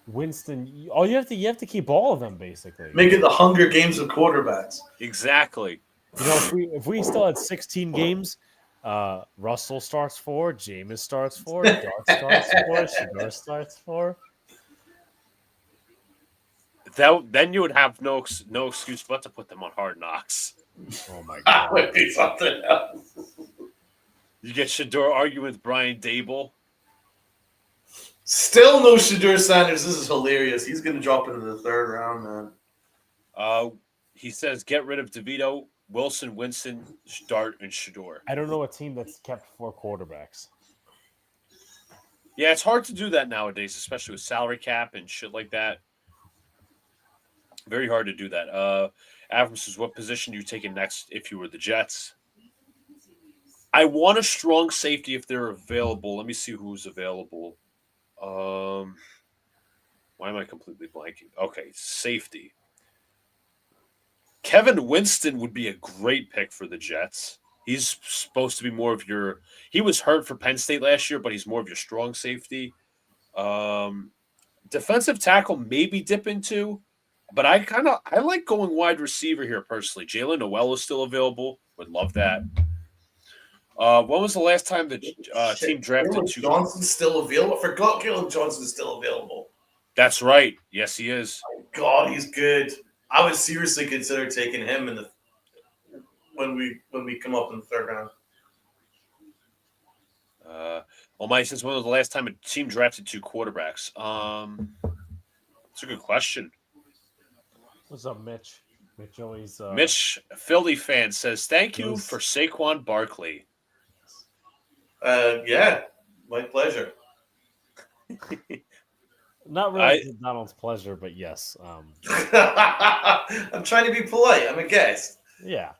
Winston. You have to keep all of them basically. Make it the Hunger Games of quarterbacks. Exactly. You know, if we still had 16 games, Russell starts 4, Jameis starts 4, Dart starts 4, Shedeur starts 4. Then you would have no excuse but to put them on Hard Knocks. Oh my god, that would be something else. You get Shedeur arguing with Brian Dable. Still no Shedeur Sanders. This is hilarious. He's going to drop into the 3rd round, man. He says, get rid of DeVito, Wilson, Winston, Dart, and Shedeur. I don't know a team that's kept 4 quarterbacks. Yeah, it's hard to do that nowadays, especially with salary cap and shit like that. Very hard to do that. Avram says, what position are you taking next if you were the Jets? I want a strong safety if they're available. Let me see who's available. Why am I completely blanking? Okay, safety. Kevin Winston would be a great pick for the Jets. He's supposed to be more of your – he was hurt for Penn State last year, but he's more of your strong safety. Defensive tackle maybe dip into, but I like going wide receiver here personally. Jalen Noel is still available. Would love that. When was the last time the team drafted Caleb Johnson's still available? I forgot Caleb Johnson's still available. That's right. Yes, he is. Oh, God, he's good. I would seriously consider taking him in when we come up in the 3rd round. Mike says, when was the last time a team drafted 2 quarterbacks? That's a good question. What's up, Mitch? Mitch always. Mitch, Philly fan, says, thank you for Saquon Barkley. Yeah, my pleasure. Not really McDonald's pleasure, but yes. I'm trying to be polite. I'm a guest. Yeah.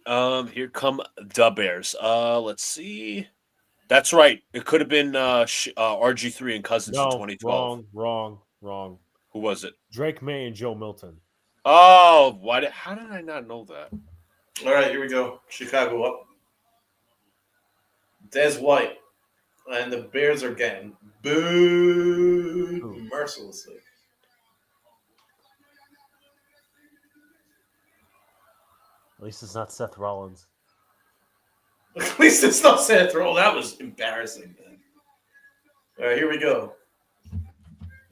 Here come the Bears. Let's see. That's right. It could have been RG3 and Cousins in 2012. Wrong. Who was it? Drake May and Joe Milton. Oh, how did I not know that? All right, here we go. Chicago up. Des White. And the Bears are getting booed mercilessly. At least it's not Seth Rollins. At least it's not Seth Rollins. That was embarrassing, man. All right, here we go.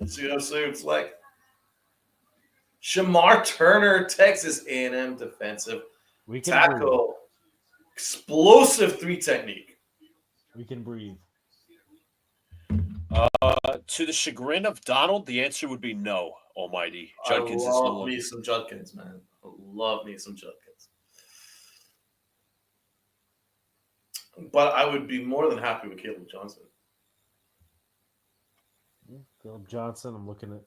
Let's see what it's like. Shamar Turner, Texas A&M defensive tackle. Explosive 3 technique. We can breathe. To the chagrin of Donald, the answer would be no. Almighty Judkins is I no love longer. me some Judkins, man. I love me some Judkins. But I would be more than happy with Caleb Johnson. Caleb Johnson. I'm looking at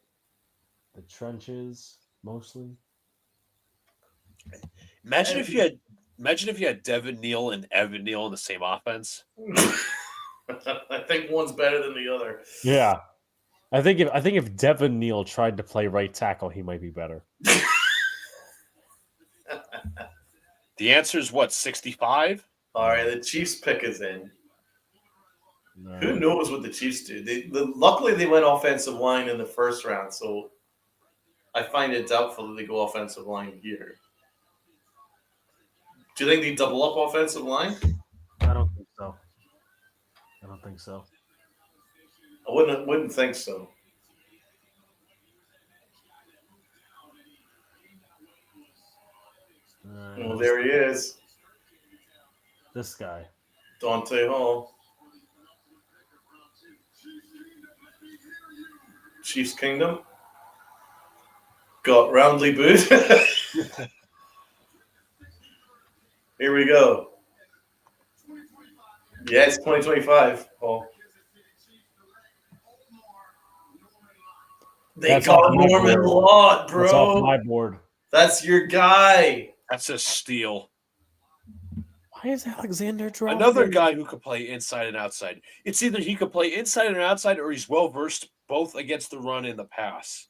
the trenches mostly. Imagine if you had Devin Neal and Evan Neal in the same offense. I think one's better than the other. Yeah, I think if Devin Neal tried to play right tackle, he might be better. The answer is what, 65? All right, the Chiefs pick is in. No. Who knows what the Chiefs do? Luckily, they went offensive line in the first round, so I find it doubtful that they go offensive line here. Do you think they double up offensive line? I don't think so. I wouldn't think so. Well, there he is, This guy. Dante Hall. Chiefs Kingdom. Got roundly boot. Here we go. Yeah, it's 2025. Oh. They That's got off my Norman board. Lott, That's off bro. my board. That's your guy. That's a steal. Why is Alexander dropping? Another guy who could play inside and outside. It's either he could play inside and outside, or he's well versed both against the run and the pass.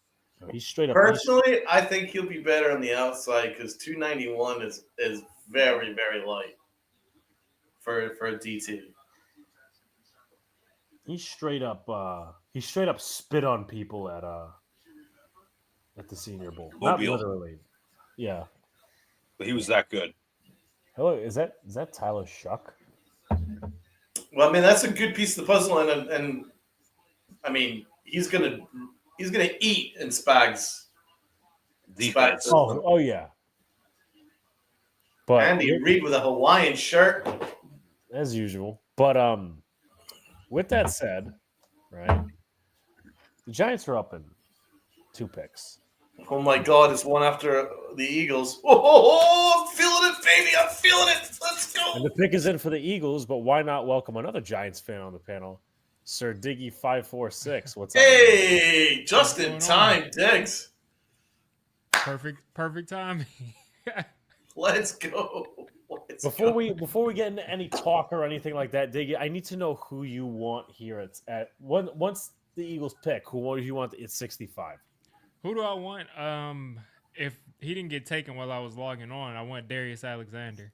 He's straight up. Personally, I think he'll be better on the outside because 291 is very, very light for a DT. He straight up spit on people at the Senior Bowl. Not Mobile. literally. Yeah. But he was that good. Hello, is that Tyler Shuck? Well, I mean that's a good piece of the puzzle, and I mean he's gonna eat in Spags. Defense. Oh yeah. But Andy Reid with a Hawaiian shirt, as usual. But with that said, right, the Giants are up in 2 picks. oh my God, it's one after the Eagles. Oh, I'm feeling it, baby. I'm feeling it. Let's go. And the pick is in for the Eagles, but why not welcome another Giants fan on the panel? Sir Diggy 546. What's up? Hey, just in time, Diggs. Perfect time. Let's go. Before we get into any talk or anything like that, Diggy, I need to know who you want here at once the Eagles pick. Who do you want at 65? Who do I want? If he didn't get taken while I was logging on, I want Darius Alexander.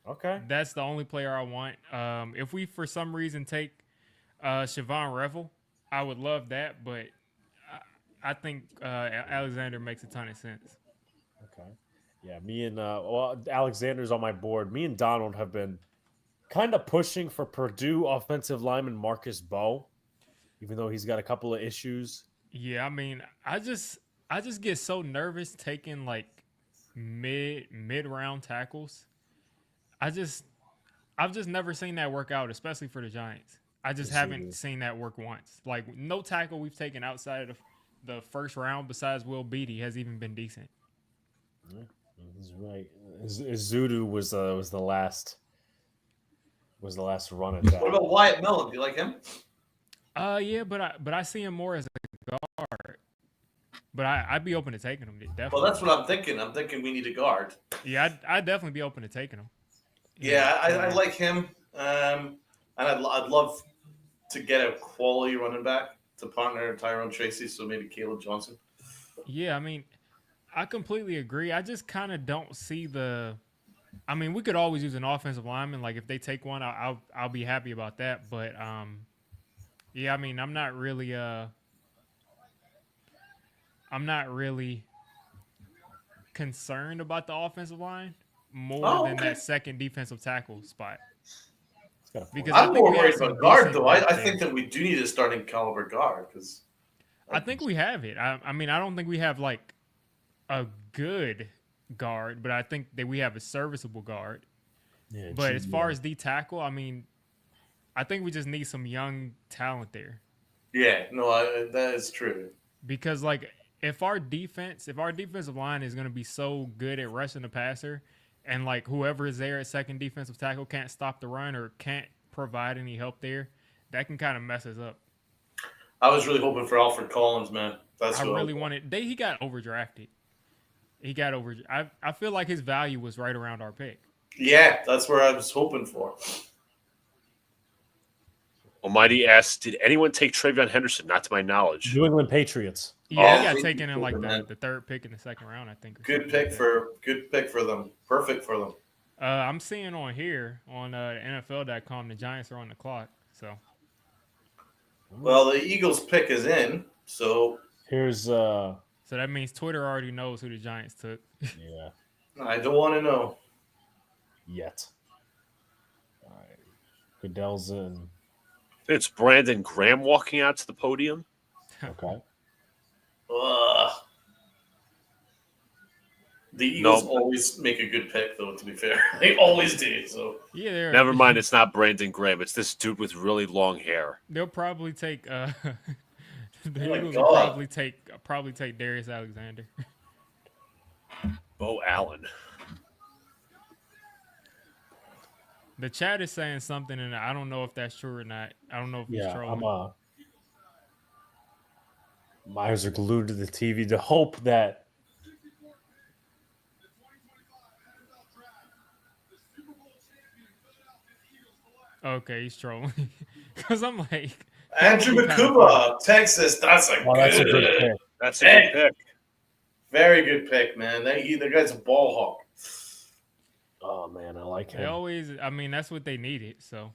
Okay. That's the only player I want. If we for some reason take Siobhan Revel, I would love that, but I think Alexander makes a ton of sense. Okay. Yeah, me and Alexander's on my board. Me and Donald have been kind of pushing for Purdue offensive lineman Marcus Bowe, even though he's got a couple of issues. Yeah, I mean, I just get so nervous taking like mid round tackles. I've just never seen that work out, especially for the Giants. I just haven't seen that work once. Like no tackle we've taken outside of the first round besides Will Beatty has even been decent. Yeah, he's right. Zudu was the last run at that. What about Wyatt Millen? Do you like him? Yeah, but I see him more as a guard. But I'd be open to taking him. Definitely. Well, that's what I'm thinking. I'm thinking we need a guard. Yeah, I'd definitely be open to taking him. Yeah, I like him. And I'd love to get a quality running back to partner Tyrone Tracy, so maybe Caleb Johnson. Yeah, I mean, I completely agree. I just kind of don't see the. I mean, we could always use an offensive lineman. Like if they take one, I'll be happy about that. But yeah, I mean, I'm not really concerned about the offensive line more than that second defensive tackle spot. Because I'm more worried about guard, though. I think that we do need a starting caliber guard because I think we have it. I mean, I don't think we have like a good guard, but I think that we have a serviceable guard. Yeah, but as far as D tackle, I mean, I think we just need some young talent there. Yeah, no, that is true. Because like if our defensive line is going to be so good at rushing the passer, and like whoever is there at second defensive tackle can't stop the run or can't provide any help there, that can kind of mess us up. I was really hoping for Alfred Collins, man. That's I who really wanted. He got overdrafted. I feel like his value was right around our pick. Yeah, that's where I was hoping for. Almighty asks, did anyone take Travion Henderson? Not to my knowledge. New England Patriots. Yeah, Oh, he got they taken in like man. the third pick in the second round, I think. Good pick for them. Perfect for them. I'm seeing on here on NFL.com the Giants are on the clock. So. Well, the Eagles' pick is in, so Here's So that means Twitter already knows who the Giants took. yeah. I don't want to know. Yet. All right. Goodell's in. It's Brandon Graham walking out to the podium. Okay. Ugh. The Eagles always make a good pick, though, to be fair. They always do. So Yeah, never mind, it's not Brandon Graham. It's this dude with really long hair. they'll probably take the my Eagles will God. probably take Darius Alexander. Bo Allen. The chat is saying something, and I don't know if that's true or not. I don't know if he's Yeah, trolling. my eyes are glued to the TV to hope that Okay, he's trolling. Because I'm like... Andrew Makuba, Texas. That's a that's good a good pick. That's a good pick. Very good pick, man. The guy's a ball hawk. Oh man, I like They him. always... I mean, that's what they needed, so...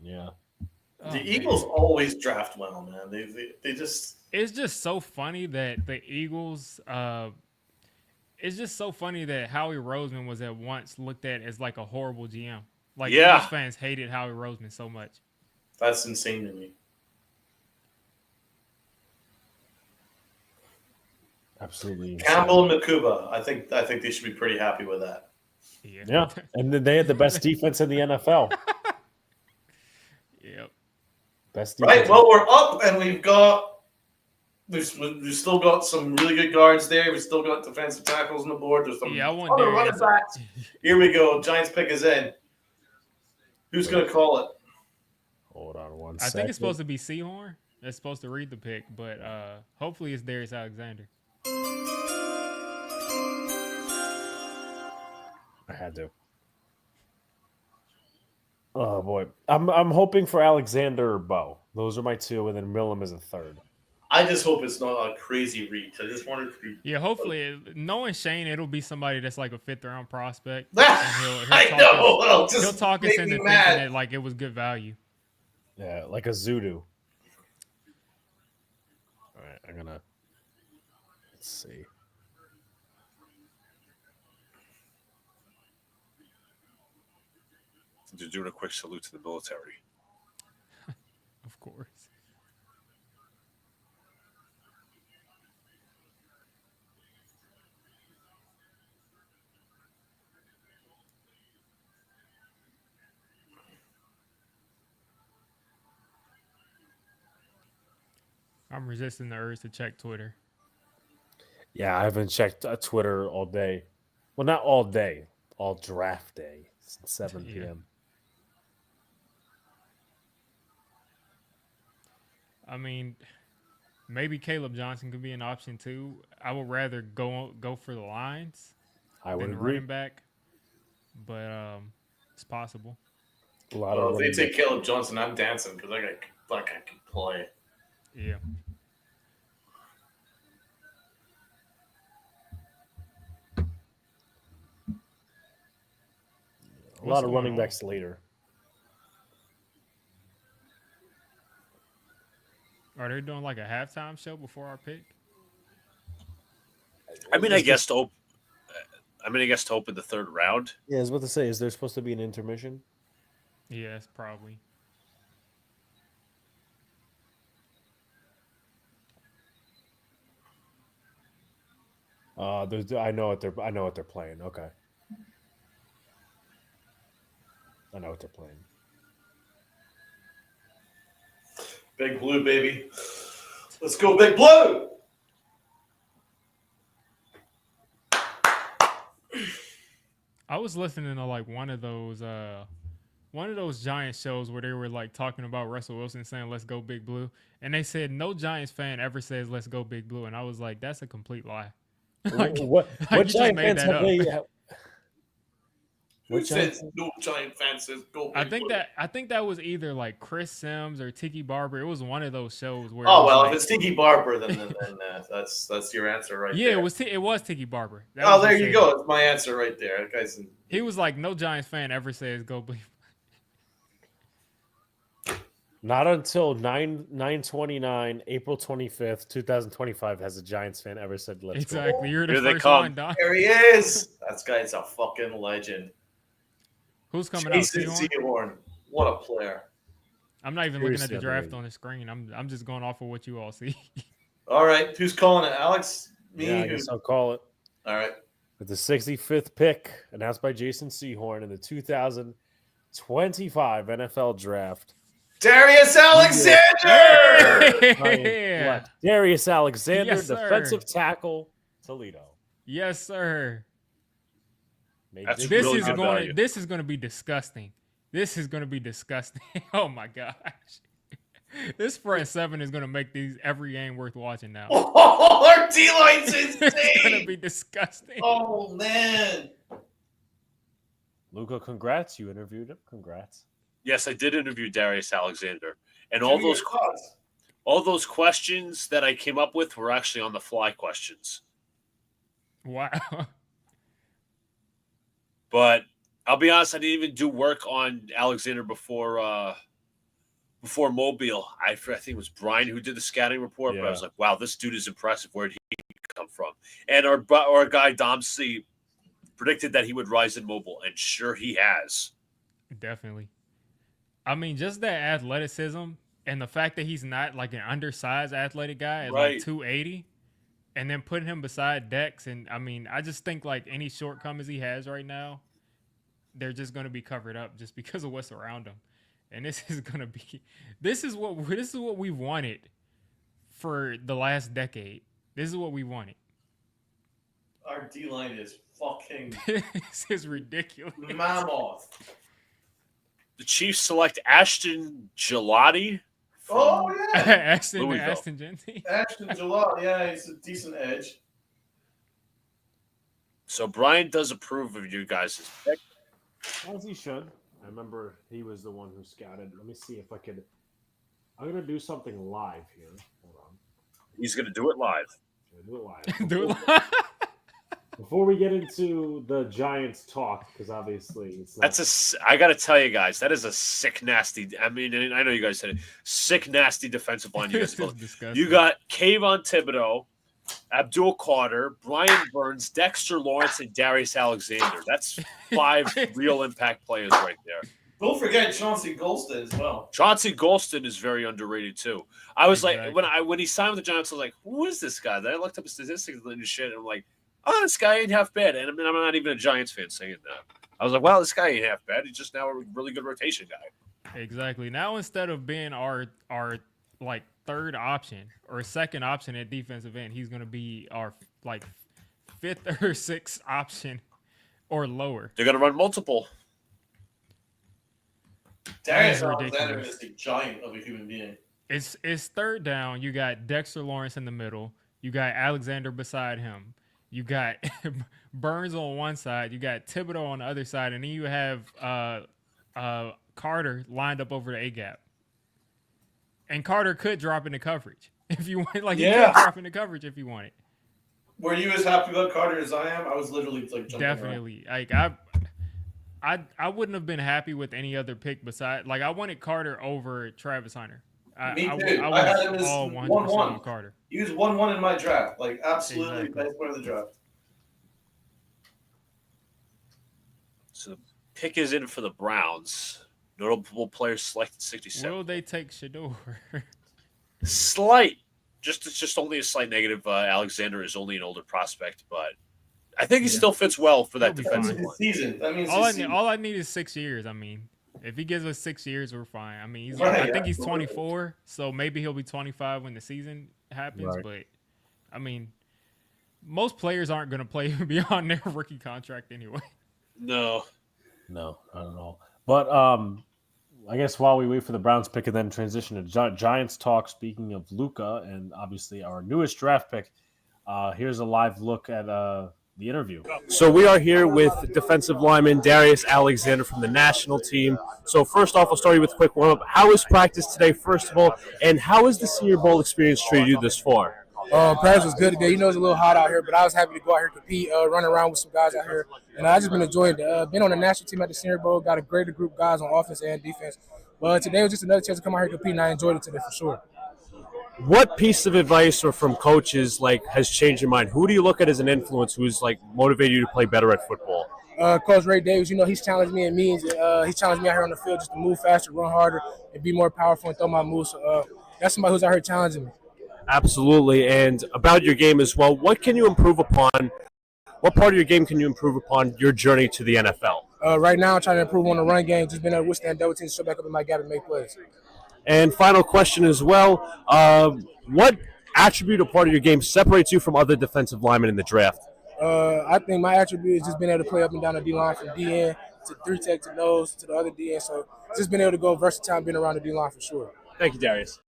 Yeah. The Eagles always draft well, man. They just... It's just so funny that the Eagles... it's just so funny that Howie Roseman was at once looked at as like a horrible GM. Like, Eagles fans hated Howie Roseman so much. That's insane to me. Absolutely insane. Campbell and Makuba. I think they should be pretty happy with that. Yeah. And then they had the best defense in the NFL. Yep. Best defense. Right. Well, we're up, and we've still got some really good guards there. We've still got defensive tackles on the board. There's some I want other Darius. running backs. Here we go. Giants pick is in. Who's going to call it? Hold on one I second. think it's supposed to be Seahorn. That's supposed to read the pick, but hopefully it's Darius Alexander. I had to. Oh boy, I'm hoping for Alexander or Bo. Those are my two, and then Millam is a third. I just hope it's not a crazy reach. I just want it to be. Yeah, hopefully, knowing Shane, it'll be somebody that's like a fifth-round prospect. I know. He'll talk us into thinking that like it was good value. Yeah, like a Zudu. All right, I'm gonna. Let's see. They're doing a quick salute to the military. Of course. I'm resisting the urge to check Twitter. Yeah, I haven't checked Twitter all day. Well, not all day. All draft day since 7 p.m. I mean, maybe Caleb Johnson could be an option too. I would rather go for the Lions than running back, but it's possible. If they take Caleb Johnson, I'm dancing because that guy can play. Yeah. A lot of running backs later. Are they doing like a halftime show before our pick? I guess to open the third round. Yeah, I was about to say, is there supposed to be an intermission? Yes, probably. I know what they're playing. Okay. I know what they're playing. Big Blue, baby. Let's go, Big Blue. I was listening to like one of those Giants shows where they were like talking about Russell Wilson saying "Let's go Big Blue," and they said no Giants fan ever says "Let's go Big Blue," and I was like, that's a complete lie. Like, what you what just Giant made fans that have up. they? Who What says Giant? no Giant fan says go Big I think Blue? that was either like Chris Sims or Tiki Barber. It was one of those shows where. Oh it was well, like, if it's Tiki Barber, then that's your answer right yeah, there. it was Tiki Barber. That Oh, was there who you said go. it. It's my answer right there. That guy's He was like, no Giants fan ever says "Go Big." Not until 9/29, April 25th, 2025, has a Giants fan ever said "Let's Exactly. You're the Here they first come. one, Don. there he is. That guy's a fucking legend. Who's coming Jason out? Sehorn? Sehorn. What a player. I'm not even looking at the Seriously, draft unbelievable. on the screen. I'm just going off of what you all see. All right, who's calling it? Alex? go"? Me? Yeah, I Who? guess I'll call it. All right. With the 65th pick, announced by Jason Sehorn in the 2025 NFL Draft. Darius Alexander! Yeah. Darius Alexander, Yes, sir. defensive tackle, Toledo. Yes, sir. Made That's big This really is good going. value. This is going to be disgusting. This is going to be disgusting. Oh my gosh. This front seven is going to make these every game worth watching now. Oh, our D line's It's going to insane. be disgusting. Oh man. Luca, congrats. You interviewed him. Congrats. Yes, I did interview Darius Alexander, and Give all me your those thoughts. questions that I came up with were actually on the fly questions. Wow. But I'll be honest, I didn't even do work on Alexander before Mobile. I think it was Brian who did the scouting report, but I Yeah. was like, wow, this dude is impressive. Where did he come from? And our guy Dom C predicted that he would rise in Mobile, and sure he has. Definitely. I mean, just that athleticism and the fact that he's not like an undersized athletic guy at Right. like 280, and then putting him beside Dex, and I mean, I just think like any shortcomings he has right now, they're just going to be covered up just because of what's around him. And this is going to be this is what we wanted for the last decade. This is what we wanted. Our D line is fucking This is ridiculous. mammoth. The Chiefs select Ashton Gelati. Oh yeah. Ashton Louisville. Genty. Ashton Jalal. Yeah, he's a decent edge. So Brian does approve of you guys' pick. As he should. I remember he was the one who scouted. Let me see if I could. I'm going to do something live here. Hold on. He's going to do it live. I'm gonna do it live. Dude, Before we get into the Giants talk, because obviously it's not. I got to tell you guys, that is a sick, nasty. I mean, and I know you guys said it. Sick, nasty defensive line. You guys this is built. disgusting. You got Kayvon Thibodeau, Abdul Carter, Brian Burns, Dexter Lawrence, and Darius Alexander. That's 5 real impact players right there. Don't forget Chauncey Golston as well. Chauncey Golston is very underrated too. I was Exactly. like, when he signed with the Giants, I was like, who is this guy? Then I looked up his statistics and shit, and I'm like, oh, this guy ain't half bad. And I mean, I'm not even a Giants fan saying that. I was like, well, this guy ain't half bad. He's just now a really good rotation guy. Exactly. Now instead of being our like third option or second option at defensive end, he's gonna be our like fifth or sixth option or lower. They're gonna run multiple. Darius That is Alexander ridiculous. is a giant of a human being. It's third down. You got Dexter Lawrence in the middle. You got Alexander beside him. You got Burns on one side. You got Thibodeau on the other side, and then you have Carter lined up over the A gap. And Carter could drop into coverage if you want. Like he Yeah. could drop into coverage if you wanted. Were you as happy about Carter as I am? I was literally like jumping around. Definitely. Like I wouldn't have been happy with any other pick beside. Like I wanted Carter over Travis Hunter. Me I too. was I had him as all 100% 1-1. on Carter. He was 1-1 in my draft. Like absolutely Exactly. best player of the draft. So the pick is in for the Browns. Notable players selected 67. Will they take Shador? Slight. It's just only a slight negative. Alexander is only an older prospect, but I think he still fits well for that He'll be defensive fine. line. Season. That means all his season. I need is 6 years. I mean, If he gives us 6 years, we're fine. I mean, Right, I think he's absolutely. 24, so maybe he'll be 25 when the season happens. Right. But I mean, most players aren't going to play beyond their rookie contract anyway. No. No, not at all. But I guess while we wait for the Browns pick and then transition to Giants talk, speaking of Luca and obviously our newest draft pick, here's a live look at the interview. So we are here with defensive lineman Darius Alexander from the national team. So first off, I'll start you with a quick warm-up. How was practice today, first of all, and how has the Senior Bowl experience treated you this far? Practice was good today. You know, it's a little hot out here, but I was happy to go out here and compete, run around with some guys out here. And I just been enjoying it. Been on the national team at the Senior Bowl, got a greater group of guys on offense and defense. But today was just another chance to come out here and compete, and I enjoyed it today for sure. What piece of advice or from coaches has changed your mind? Who do you look at as an influence who's motivated you to play better at football? Coach Ray Davis, you know, he's challenged me in means. He's challenged me out here on the field just to move faster, run harder, and be more powerful and throw my moves. So that's somebody who's out here challenging me. Absolutely. And about your game as well, what can you improve upon? What part of your game can you improve upon your journey to the NFL? Right now, I'm trying to improve on the run game, just being able to withstand double teams, show back up in my gap and make plays. And final question as well, what attribute or part of your game separates you from other defensive linemen in the draft? I think my attribute is just being able to play up and down the D-line from DN to 3-tech to nose to the other DN. So just being able to go versatile and being around the D-line for sure. Thank you, Darius.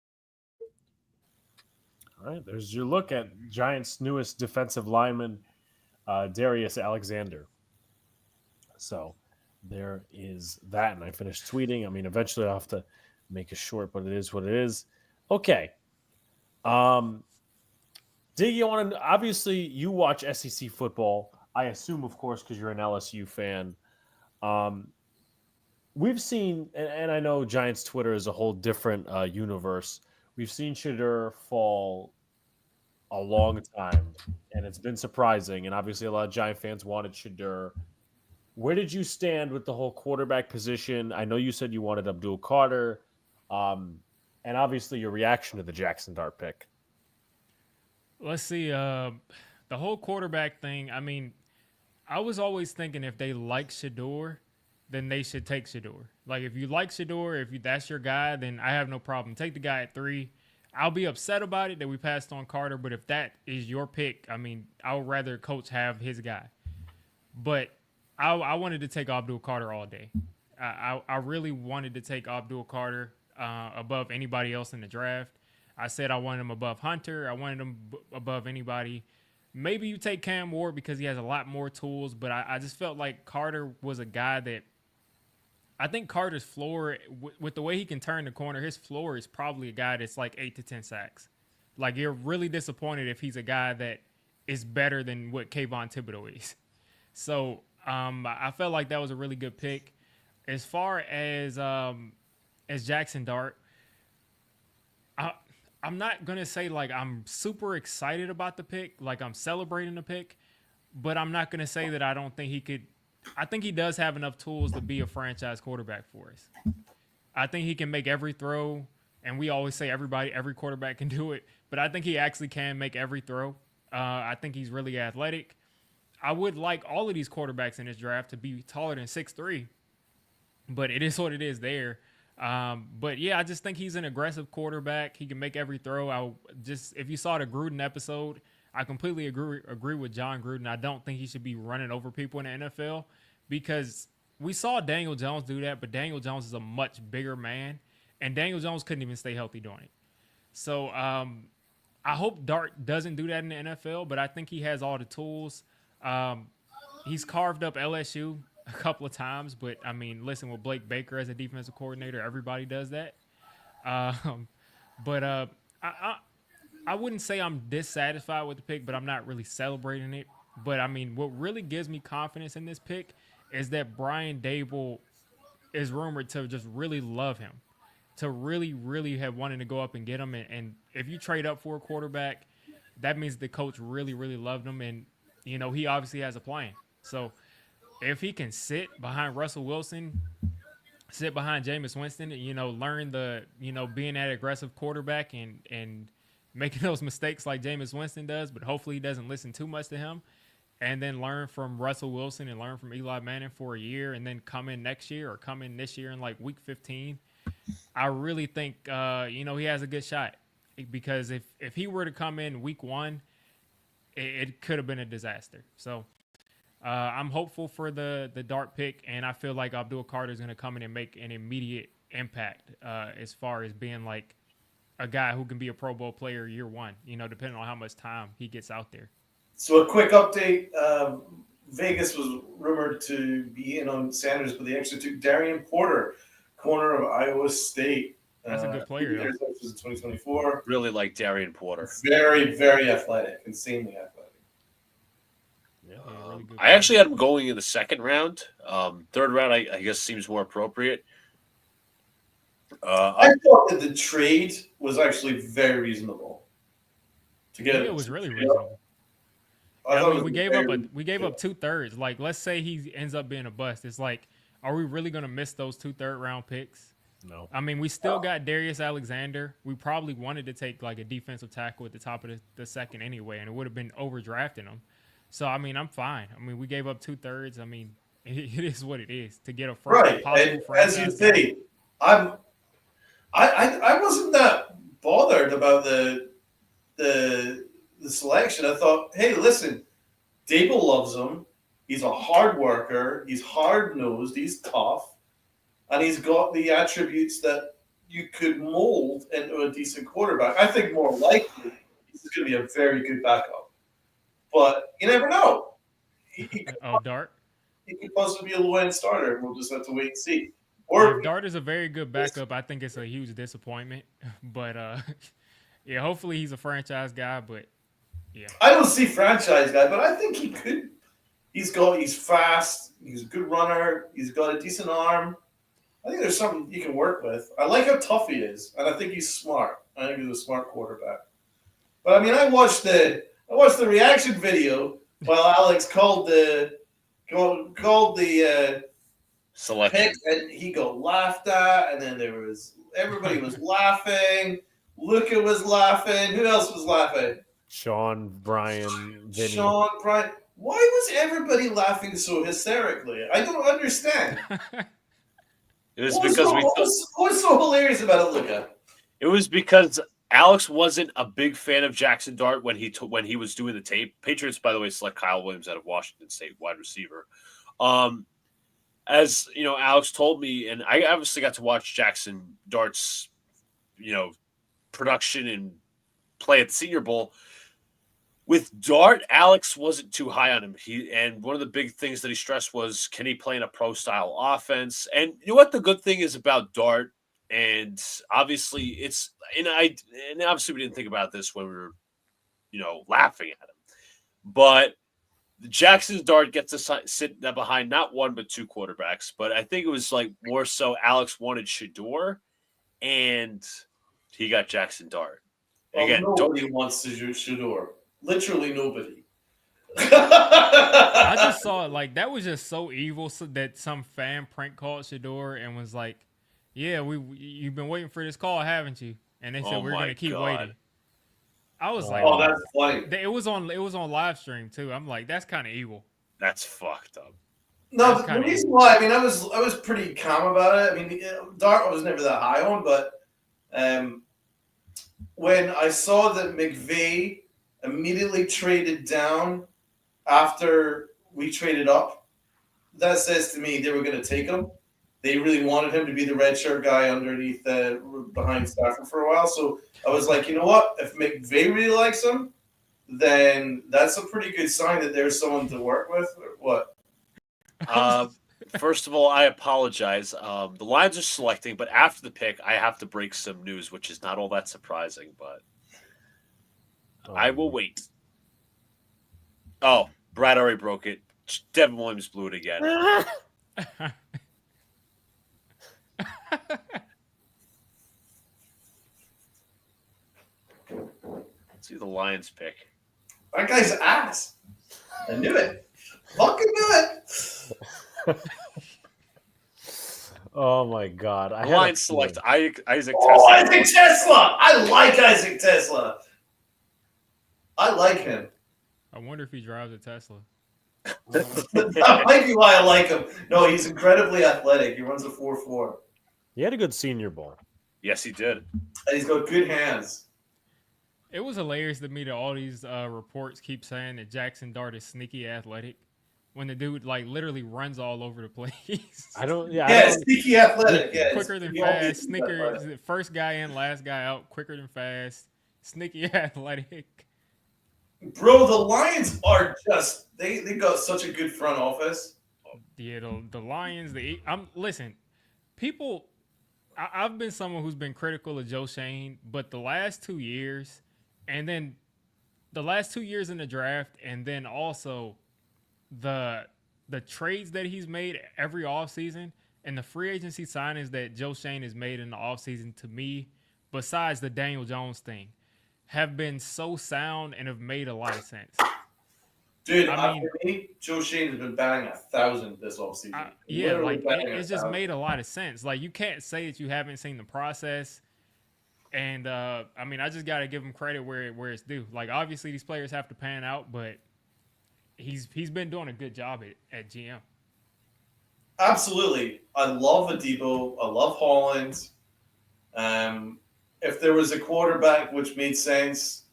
All right, there's your look at Giants' newest defensive lineman, Darius Alexander. So there is that, and I finished tweeting. I mean, eventually I'll have to make it short, but it is what it is. Okay. Diggy, obviously you watch SEC football. I assume, of course, because you're an LSU fan. We've seen, and I know Giants Twitter is a whole different universe. We've seen Shedeur fall a long time, and it's been surprising. And obviously a lot of Giant fans wanted Shedeur. Where did you stand with the whole quarterback position? I know you said you wanted Abdul Carter. And obviously your reaction to the Jackson Dart pick. Let's see. The whole quarterback thing, I mean, I was always thinking if they like Shedeur, then they should take Shedeur. Like, if you like Shedeur, that's your guy, then I have no problem. Take the guy at 3. I'll be upset about it that we passed on Carter, but if that is your pick, I mean, I would rather coach have his guy. But I wanted to take Abdul Carter all day. I really wanted to take Abdul Carter above anybody else in the draft. I said I wanted him above Hunter. I wanted him above anybody. Maybe you take Cam Ward because he has a lot more tools, but I just felt like Carter was a guy that I think Carter's floor, with the way he can turn the corner, his floor is probably a guy that's like 8 to 10 sacks. Like, you're really disappointed if he's a guy that is better than what Kayvon Thibodeau is. So I felt like that was a really good pick. As far as Jackson Dart, I'm not going to say like I'm super excited about the pick, like I'm celebrating the pick, but I'm not going to say that I don't think he could. I think he does have enough tools to be a franchise quarterback for us. I think he can make every throw, and we always say every quarterback can do it, but I think he actually can make every throw. I think he's really athletic. I would like all of these quarterbacks in this draft to be taller than 6'3", but it is what it is there. But yeah, I just think he's an aggressive quarterback. He can make every throw. If you saw the Gruden episode, I completely agree with John Gruden. I don't think he should be running over people in the NFL because we saw Daniel Jones do that, but Daniel Jones is a much bigger man, and Daniel Jones couldn't even stay healthy doing it. So I hope Dart doesn't do that in the NFL, but I think he has all the tools. He's carved up LSU a couple of times, but I mean, listen, with Blake Baker as a defensive coordinator, everybody does that. But I wouldn't say I'm dissatisfied with the pick, but I'm not really celebrating it. But I mean, what really gives me confidence in this pick is that Brian Dable is rumored to just really love him, to really, really have wanted to go up and get him. And if you trade up for a quarterback, that means the coach really, really loved him. And, you know, he obviously has a plan. So if he can sit behind Russell Wilson, sit behind Jameis Winston, you know, learn being that aggressive quarterback and making those mistakes like Jameis Winston does, but hopefully he doesn't listen too much to him. and then learn from Russell Wilson and learn from Eli Manning for a year, and then come in next year or come in this year in like week 15, I really think he has a good shot. Because if he were to come in week 1, it could have been a disaster. So I'm hopeful for the Dart pick, and I feel like Abdul Carter is going to come in and make an immediate impact as far as being like a guy who can be a Pro Bowl player year 1, depending on how much time he gets out there. So a quick update. Vegas was rumored to be in on Sanders, but they actually took Darian Porter, corner of Iowa State. That's a good player. In 2024. Really like Darian Porter. Very, very athletic. Insanely athletic. Yeah, really good I actually had him going in the second round. Third round, I guess, seems more appropriate. I thought that the trade was actually very reasonable. It was really reasonable. We gave up 2/3. Like, let's say he ends up being a bust. It's like, are we really going to miss those 2 third-round picks? No. I mean, we still got Darius Alexander. We probably wanted to take like a defensive tackle at the top of the second anyway, and it would have been overdrafting him. So, I mean, I'm fine. I mean, we gave up 2/3. I mean, it is what it is to get a right. And as you say, I wasn't that bothered about the selection. I thought, hey, listen, Dable loves him. He's a hard worker. He's hard-nosed. He's tough. And he's got the attributes that you could mold into a decent quarterback. I think more likely he's going to be a very good backup. But you never know. Dart? He could possibly be a low-end starter. We'll just have to wait and see. Or if Dart is a very good backup, I think it's a huge disappointment. But, yeah, hopefully he's a franchise guy. But, yeah. I don't see franchise guy, but I think he could. He's fast. He's a good runner. He's got a decent arm. I think there's something you can work with. I like how tough he is, and I think he's smart. I think he's a smart quarterback. But I mean, I watched the reaction video while Alex called the selection, pick, and he got laughed at, and then everybody was laughing. Luca was laughing. Who else was laughing? Sean, Brian, Vinny. Sean, Brian. Why was everybody laughing so hysterically? I don't understand. It was what's so hilarious about it, Luca? It was because Alex wasn't a big fan of Jackson Dart when he was doing the tape. Patriots, by the way, select Kyle Williams out of Washington State, wide receiver. As you know, Alex told me, and I obviously got to watch Jackson Dart's, production and play at the Senior Bowl. With Dart, Alex wasn't too high on him. And one of the big things that he stressed was, can he play in a pro-style offense? And you know what the good thing is about Dart, and obviously obviously we didn't think about this when we were, laughing at him. But Jackson Dart gets to sit behind not one but 2 quarterbacks. But I think it was like more so Alex wanted Shador, and he got Jackson Dart. Well, again, nobody wants to do Shador. Literally nobody. I just saw it like that was just so evil that some fan prank called Shador and was like, "Yeah, you've been waiting for this call, haven't you?" And they said we're going to keep waiting. I was like, "Oh, that's funny." It was on Livestream too. I'm like, that's kind of evil. That's fucked up. No, the reason why, I was pretty calm about it. I mean, Dart was never that high on, but when I saw that McVay immediately traded down after we traded up, that says to me they were going to take him. They really wanted him to be the red shirt guy underneath behind Stafford for a while. So I was like, you know what? If McVay really likes him, then that's a pretty good sign that there's someone to work with. Or what? First of all, I apologize. The Lions are selecting, but after the pick, I have to break some news, which is not all that surprising, but I will wait. Oh, Brad already broke it. Devin Williams blew it again. Let's see the Lions pick. That guy's ass. I knew it. Fucking knew it. Oh my God! Lions select Isaac Tesla. Oh, Isaac Tesla! I like Isaac Tesla. I like him. I wonder if he drives a Tesla. That might be why I like him. No, he's incredibly athletic. He runs a 4.4. He had a good Senior Bowl. Yes, he did. And he's got good hands. It was hilarious to me that all these reports keep saying that Jackson Dart is sneaky athletic when the dude like literally runs all over the place. Sneaky athletic. Yeah, quicker than fast. Sneaker, first guy in, last guy out. Quicker than fast. Sneaky athletic. Bro, the Lions are just they got such a good front office. Yeah, the Lions. Listen, people. I've been someone who's been critical of Joe Shane, but the last 2 years, and then the last 2 years in the draft, and then also the trades that he's made every offseason and the free agency signings that Joe Shane has made in the offseason, to me, besides the Daniel Jones thing, have been so sound and have made a lot of sense. Dude, I mean, Joe Shane has been batting 1,000 this offseason. It's just made a lot of sense. Like, you can't say that you haven't seen the process. And I just got to give him credit where it's due. Like, obviously these players have to pan out, but he's been doing a good job at GM. Absolutely. I love Adebo. I love Holland. If there was a quarterback which made sense,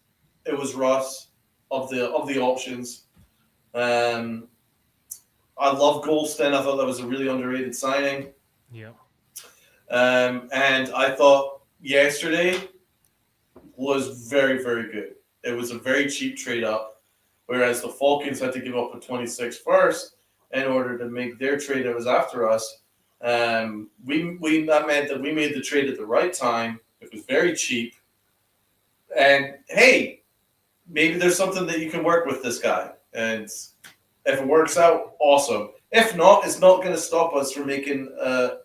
it was Russ of the options. I love Golston. I thought that was a really underrated signing. Yeah. And I thought yesterday was very, very good. It was a very cheap trade up, whereas the Falcons had to give up a 26 first in order to make their trade that was after us. That meant that we made the trade at the right time. It was very cheap. And hey, maybe there's something that you can work with this guy. And if it works out, awesome. If not, it's not going to stop us from making a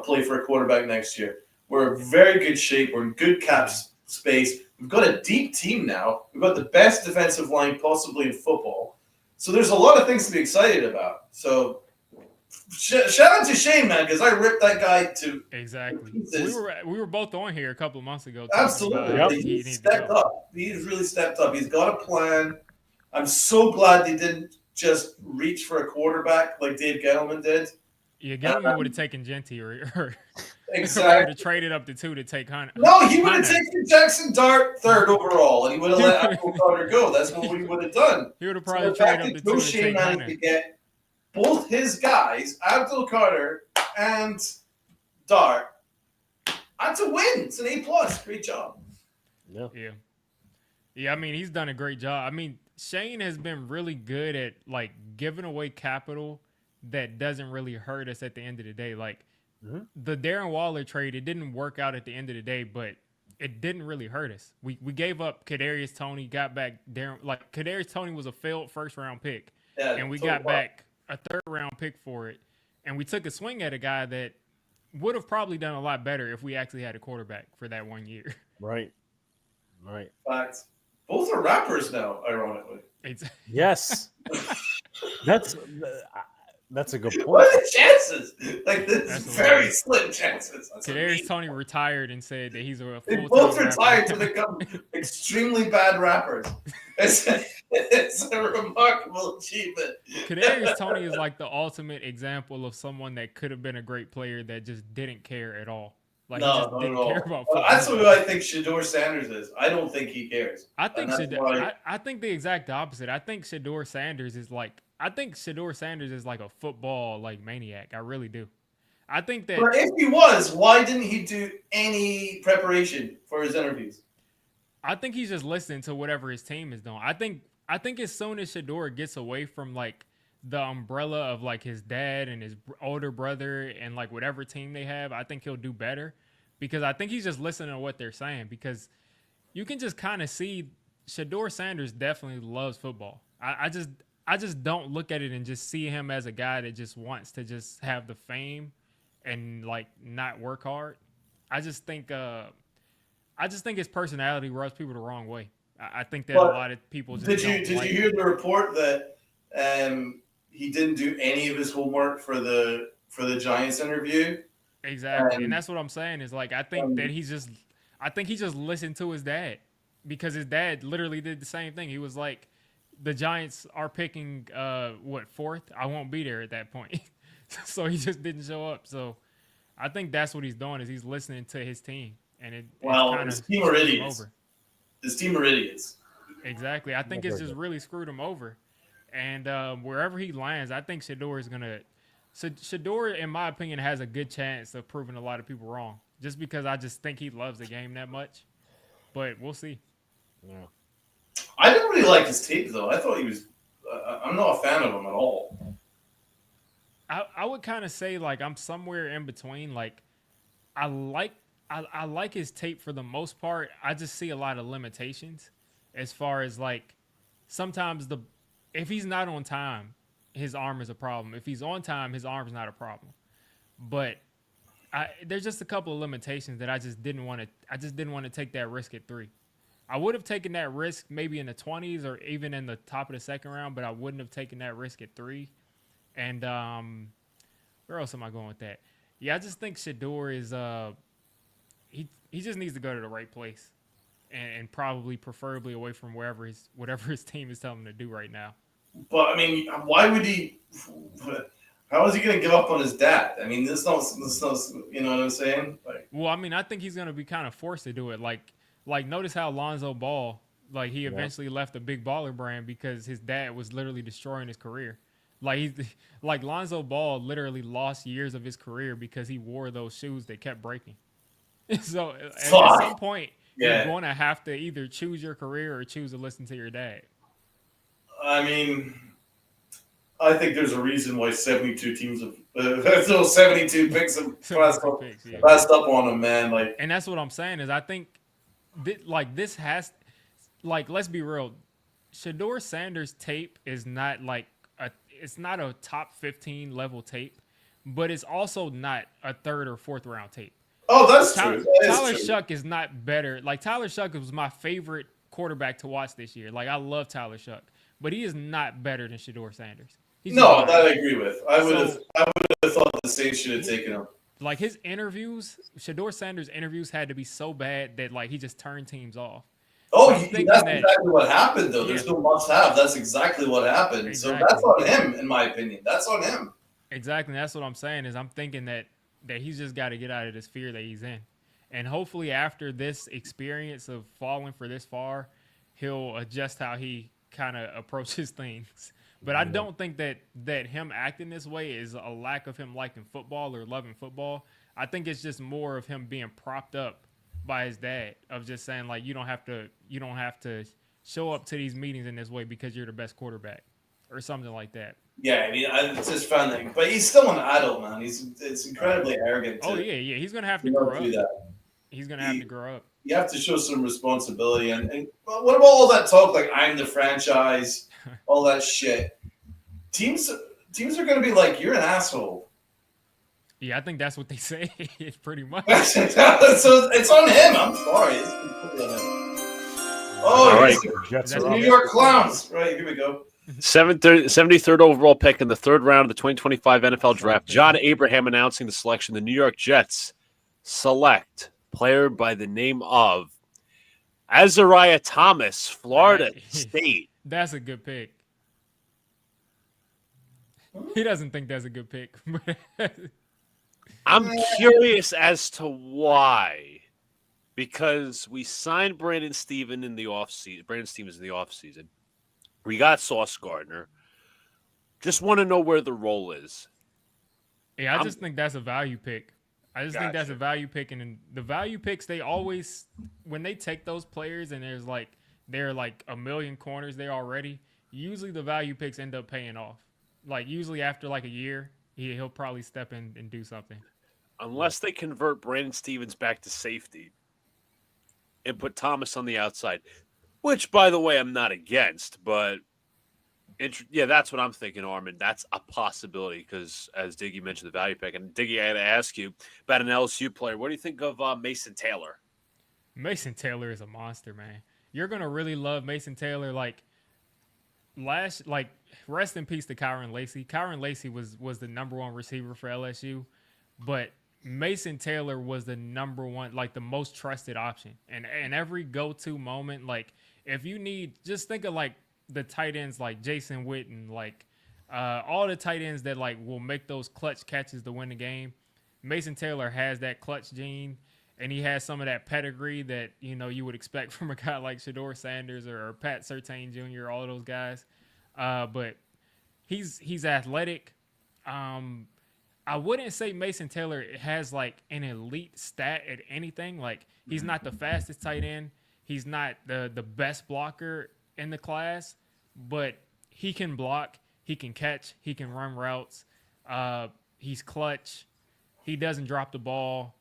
play for a quarterback next year. We're in very good shape. We're in good cap space. We've got a deep team now. We've got the best defensive line possibly in football. So there's a lot of things to be excited about. So shout out to Shane, man, because I ripped that guy to exactly. We were both on here a couple of months ago. Absolutely, he stepped up. He's really stepped up. He's got a plan. I'm so glad they didn't just reach for a quarterback like Dave Gettleman did. Yeah, Gettleman would have taken Genty or exactly. would have traded up to 2 to take Hunter. No, he would have taken Jackson Dart 3rd overall, and he would have let Abdul Carter go. That's what we would have done. He would have probably traded up to 2 to take Hunter. To get both his guys, Abdul Carter and Dart, that's a win. It's an A+. Great job. Yeah. I mean, he's done a great job. I mean, Shane has been really good at like giving away capital that doesn't really hurt us at the end of the day. Like the Darren Waller trade, it didn't work out at the end of the day, but it didn't really hurt us. We gave up Kadarius Toney, got back Darren. Like Kadarius Toney was a failed first-round pick, and we got back a 3rd-round pick for it, and we took a swing at a guy that would have probably done a lot better if we actually had a quarterback for that 1 year. Right. Facts. Both are rappers now, ironically. Yes. That's a good point. What are the chances? Like, this is very slim chances. Kadarius Toney retired and said that he's a full-time They both retired rapper. to become extremely bad rappers. It's a remarkable achievement. Kadarius Toney is like the ultimate example of someone that could have been a great player that just didn't care at all. Like, he just didn't care about football. That's what I think Shedeur Sanders is. I don't think he cares. I think I think the exact opposite. I think Shedeur Sanders is like a football like maniac. I really do. I think that. But if he was, why didn't he do any preparation for his interviews? I think he's just listening to whatever his team is doing. I think as soon as Shedeur gets away from like the umbrella of like his dad and his older brother and like whatever team they have, I think he'll do better, because I think he's just listening to what they're saying, because you can just kind of see Shedeur Sanders definitely loves football. I just don't look at it and just see him as a guy that just wants to just have the fame and like not work hard. I just think his personality rubs people the wrong way. I think that a lot of people just Did you hear the report that he didn't do any of his homework for the Giants interview? Exactly. And that's what I'm saying is like I think he just listened to his dad, because his dad literally did the same thing. He was like, the Giants are picking fourth, I won't be there at that point. So he just didn't show up. So I think that's what he's doing is he's listening to his team, and it's kind of his team are idiots. His team are idiots. Exactly. I think it's just really screwed him over. And wherever he lands, I think Shador is gonna. Shador, in my opinion, has a good chance of proving a lot of people wrong. Just because I just think he loves the game that much. But we'll see. Yeah. I didn't really like his tape though. I thought he was. I'm not a fan of him at all. I would kind of say like I'm somewhere in between. Like I like his tape for the most part. I just see a lot of limitations as far as like sometimes if he's not on time, his arm is a problem. If he's on time, his arm's not a problem. But there's just a couple of limitations that I just didn't want to take that risk at 3. I would have taken that risk maybe in the 20s or even in the top of the second round, but I wouldn't have taken that risk at 3. And where else am I going with that? Yeah, I just think Shador is he just needs to go to the right place, and probably preferably away from whatever his team is telling him to do right now. But I mean, why would he? How is he going to give up on his dad? I mean, this no, you know what I'm saying? Like, well, I mean, I think he's going to be kind of forced to do it. Like notice how Lonzo Ball, like he eventually left the Big Baller brand because his dad was literally destroying his career. Like Lonzo Ball literally lost years of his career because he wore those shoes that kept breaking. So at some point, you're going to have to either choose your career or choose to listen to your dad. I mean, I think there's a reason why 72 teams have 72 picks have passed up on him, man. Like, and that's what I'm saying is I think this has, like, let's be real, Shador Sanders tape is not it's not a top 15 level tape, but it's also not a 3rd or 4th round tape. Oh, that's true. Tyler Shuck is not better. Like, Tyler Shuck was my favorite quarterback to watch this year. Like, I love Tyler Shuck, but he is not better than Shador Sanders. No, that I agree with. I would have thought the Saints should have taken him. Like, his interviews, Shador Sanders' interviews had to be so bad that, like, he just turned teams off. Oh, that's exactly what happened, though. There's no must-have. That's exactly what happened. Exactly. So that's on him, in my opinion. That's on him. Exactly. That's what I'm saying is I'm thinking that he's just got to get out of this fear that he's in. And hopefully after this experience of falling for this far, he'll adjust how he kind of approaches things. But I don't think that him acting this way is a lack of him liking football or loving football. I think it's just more of him being propped up by his dad of just saying, like, you don't have to show up to these meetings in this way because you're the best quarterback or something like that. Yeah, I mean, I just found that, but he's still an adult, man. It's incredibly arrogant. Yeah. He's gonna have to grow up. He's gonna have to grow up. You have to show some responsibility. And what about all that talk, like I'm the franchise, all that shit? Teams are gonna be like, you're an asshole. Yeah, I think that's what they say. It's pretty much. So it's on him. I'm sorry. It's completely on him. Oh, all right. The New York Clowns. Right, here we go. 73rd overall pick in the 3rd round of the 2025 NFL Draft. John Abraham announcing the selection. The New York Jets select player by the name of Azariah Thomas, Florida State. That's a good pick. He doesn't think that's a good pick. I'm curious as to why. Because we signed Brandon Stevens in the offseason. We got Sauce Gardner. Just want to know where the role is. Yeah, I just think that's a value pick. I just think that's a value pick. And the value picks, they always, when they take those players and there are like a million corners there already, usually the value picks end up paying off. Like usually after like a year, he'll probably step in and do something. Unless they convert Brandon Stevens back to safety and put Thomas on the outside. Which, by the way, I'm not against, but that's what I'm thinking, Armin. That's a possibility because, as Diggy mentioned, the value pick. And Diggy, I had to ask you about an LSU player. What do you think of Mason Taylor? Mason Taylor is a monster, man. You're gonna really love Mason Taylor. Rest in peace to Kyron Lacy. Kyron Lacy was the number 1 receiver for LSU, but Mason Taylor was the number 1, like the most trusted option. And every go-to moment, like if you need, just think of like the tight ends like Jason Witten, like all the tight ends that like will make those clutch catches to win the game. Mason Taylor has that clutch gene, and he has some of that pedigree that you would expect from a guy like Shador Sanders or Pat Surtain Jr. All of those guys, but he's athletic. I wouldn't say Mason Taylor has like an elite stat at anything. Like he's not the fastest tight end. He's not the best blocker in the class, but he can block, he can catch, he can run routes. He's clutch. He doesn't drop the ball.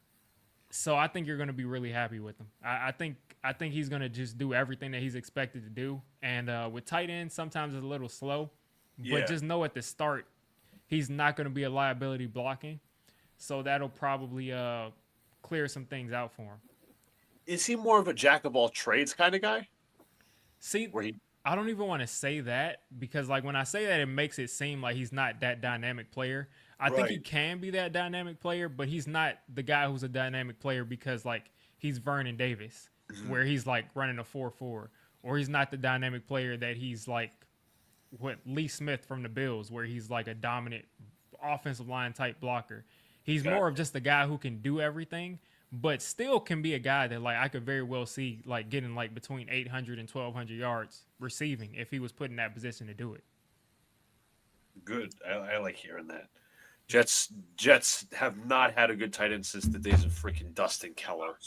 So I think you're going to be really happy with him. I think he's going to just do everything that he's expected to do. And with tight ends, sometimes it's a little slow, but just know at the start, he's not going to be a liability blocking. So that'll probably clear some things out for him. Is he more of a jack of all trades kind of guy? See, I don't even want to say that because, like, when I say that, it makes it seem like he's not that dynamic player. I think he can be that dynamic player, but he's not the guy who's a dynamic player because, like, he's Vernon Davis, where he's, like, running a 4-4. Or he's not the dynamic player that he's, like, Lee Smith from the Bills, where he's, like, a dominant offensive line type blocker. He's more of just a guy who can do everything, but still can be a guy that, like, I could very well see, like, getting, like, between 800 and 1,200 yards receiving if he was put in that position to do it. Good. I like hearing that. Jets have not had a good tight end since the days of freaking Dustin Keller.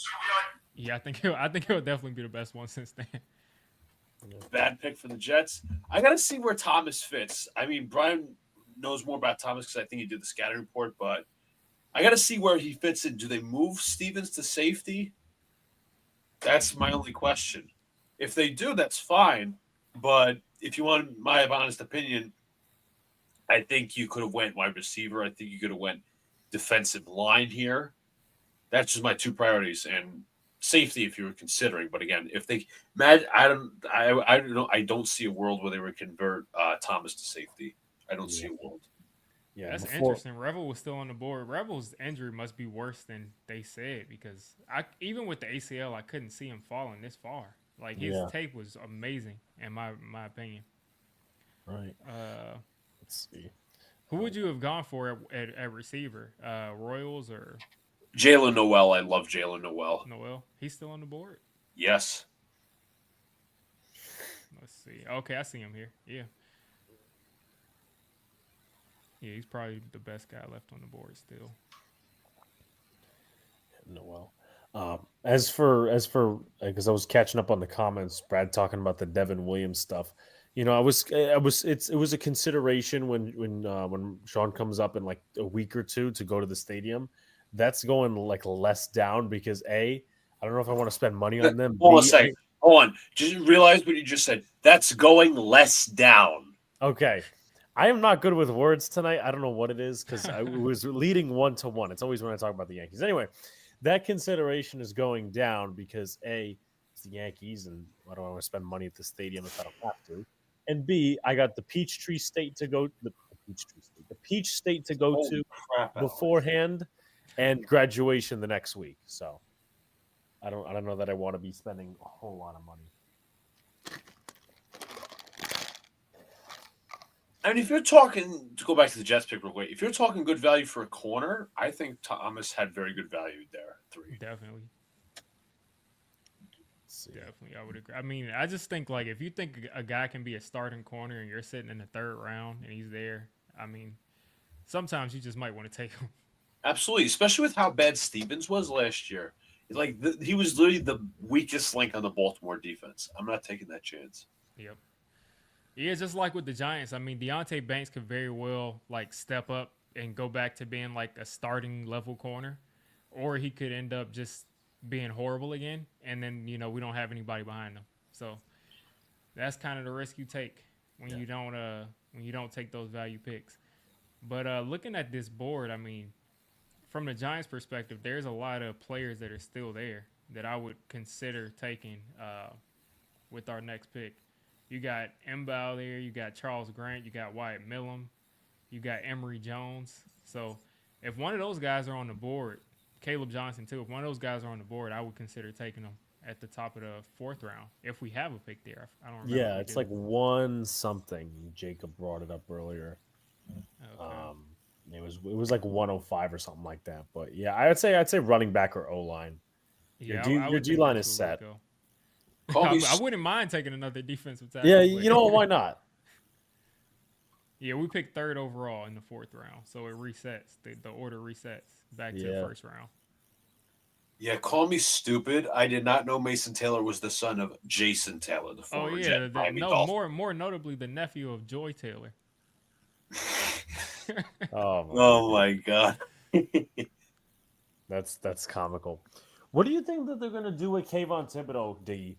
Yeah, I think he'll definitely be the best one since then. Bad pick for the Jets. I got to see where Thomas fits. I mean, Brian knows more about Thomas because I think he did the scouting report, but I got to see where he fits in. Do they move Stevens to safety? That's my only question. If they do, that's fine. But if you want my honest opinion, I think you could have went wide receiver. I think you could have went defensive line here. That's just my two priorities, and safety if you were considering. But again, if they, I don't know. I don't see a world where they would convert Thomas to safety. I don't see a world. Yeah, that's interesting. Revel was still on the board. Revel's injury must be worse than they said because even with the ACL, I couldn't see him falling this far. Like his tape was amazing, in my opinion. Right. Let's see. Who would you have gone for at receiver? Royals or Jalen Noel? I love Jalen Noel. Noel, he's still on the board. Yes. Let's see. Okay, I see him here. Yeah. Yeah, he's probably the best guy left on the board still. Noel. As for because I was catching up on the comments, Brad talking about the Devin Williams stuff. It was a consideration when Sean comes up in like a week or two to go to the stadium. That's going like less down because I don't know if I want to spend money on them. Hold on a second. Hold on. Just realize what you just said. That's going less down. Okay. I am not good with words tonight. I don't know what it is because I was leading 1-1. It's always when I talk about the Yankees. Anyway, that consideration is going down because it's the Yankees and I don't want to spend money at the stadium if I don't have to. And B, I got the Peachtree State to go to beforehand and graduation the next week. So I don't know that I want to be spending a whole lot of money. I mean, if you're talking, to go back to the Jets pick real quick, if you're talking good value for a corner, I think Thomas had very good value there. 3. Definitely. Definitely, I would agree. I mean, I just think, like, if you think a guy can be a starting corner and you're sitting in the 3rd round and he's there, I mean, sometimes you just might want to take him. Absolutely, especially with how bad Stevens was last year. Like, he was literally the weakest link on the Baltimore defense. I'm not taking that chance. Yep. Yeah, just like with the Giants. I mean, Deonte Banks could very well, like, step up and go back to being, like, a starting level corner. Or he could end up just being horrible again, and then we don't have anybody behind them. So that's kind of the risk you take when you don't take those value picks. But looking at this board, I mean, from the Giants' perspective, there's a lot of players that are still there that I would consider taking with our next pick. You got M'Bow there, you got Charles Grant, you got Wyatt Millum, you got Emory Jones. So if one of those guys are on the board, Caleb Johnson too. If one of those guys are on the board, I would consider taking them at the top of the 4th round if we have a pick there. I don't remember. Yeah, it's like one something. Jacob brought it up earlier. Okay. It was like 105 or something like that. But yeah, I'd say running back or O line. Yeah, Your D line is set. I wouldn't mind taking another defensive tackle. Yeah, you know why not? Yeah, we picked 3rd overall in the 4th round, so it resets. The order resets back to the 1st round. Yeah, call me stupid. I did not know Mason Taylor was the son of Jason Taylor, the former Jet. More notably the nephew of Joy Taylor. Oh my god. That's comical. What do you think that they're gonna do with Kayvon Thibodeau, D?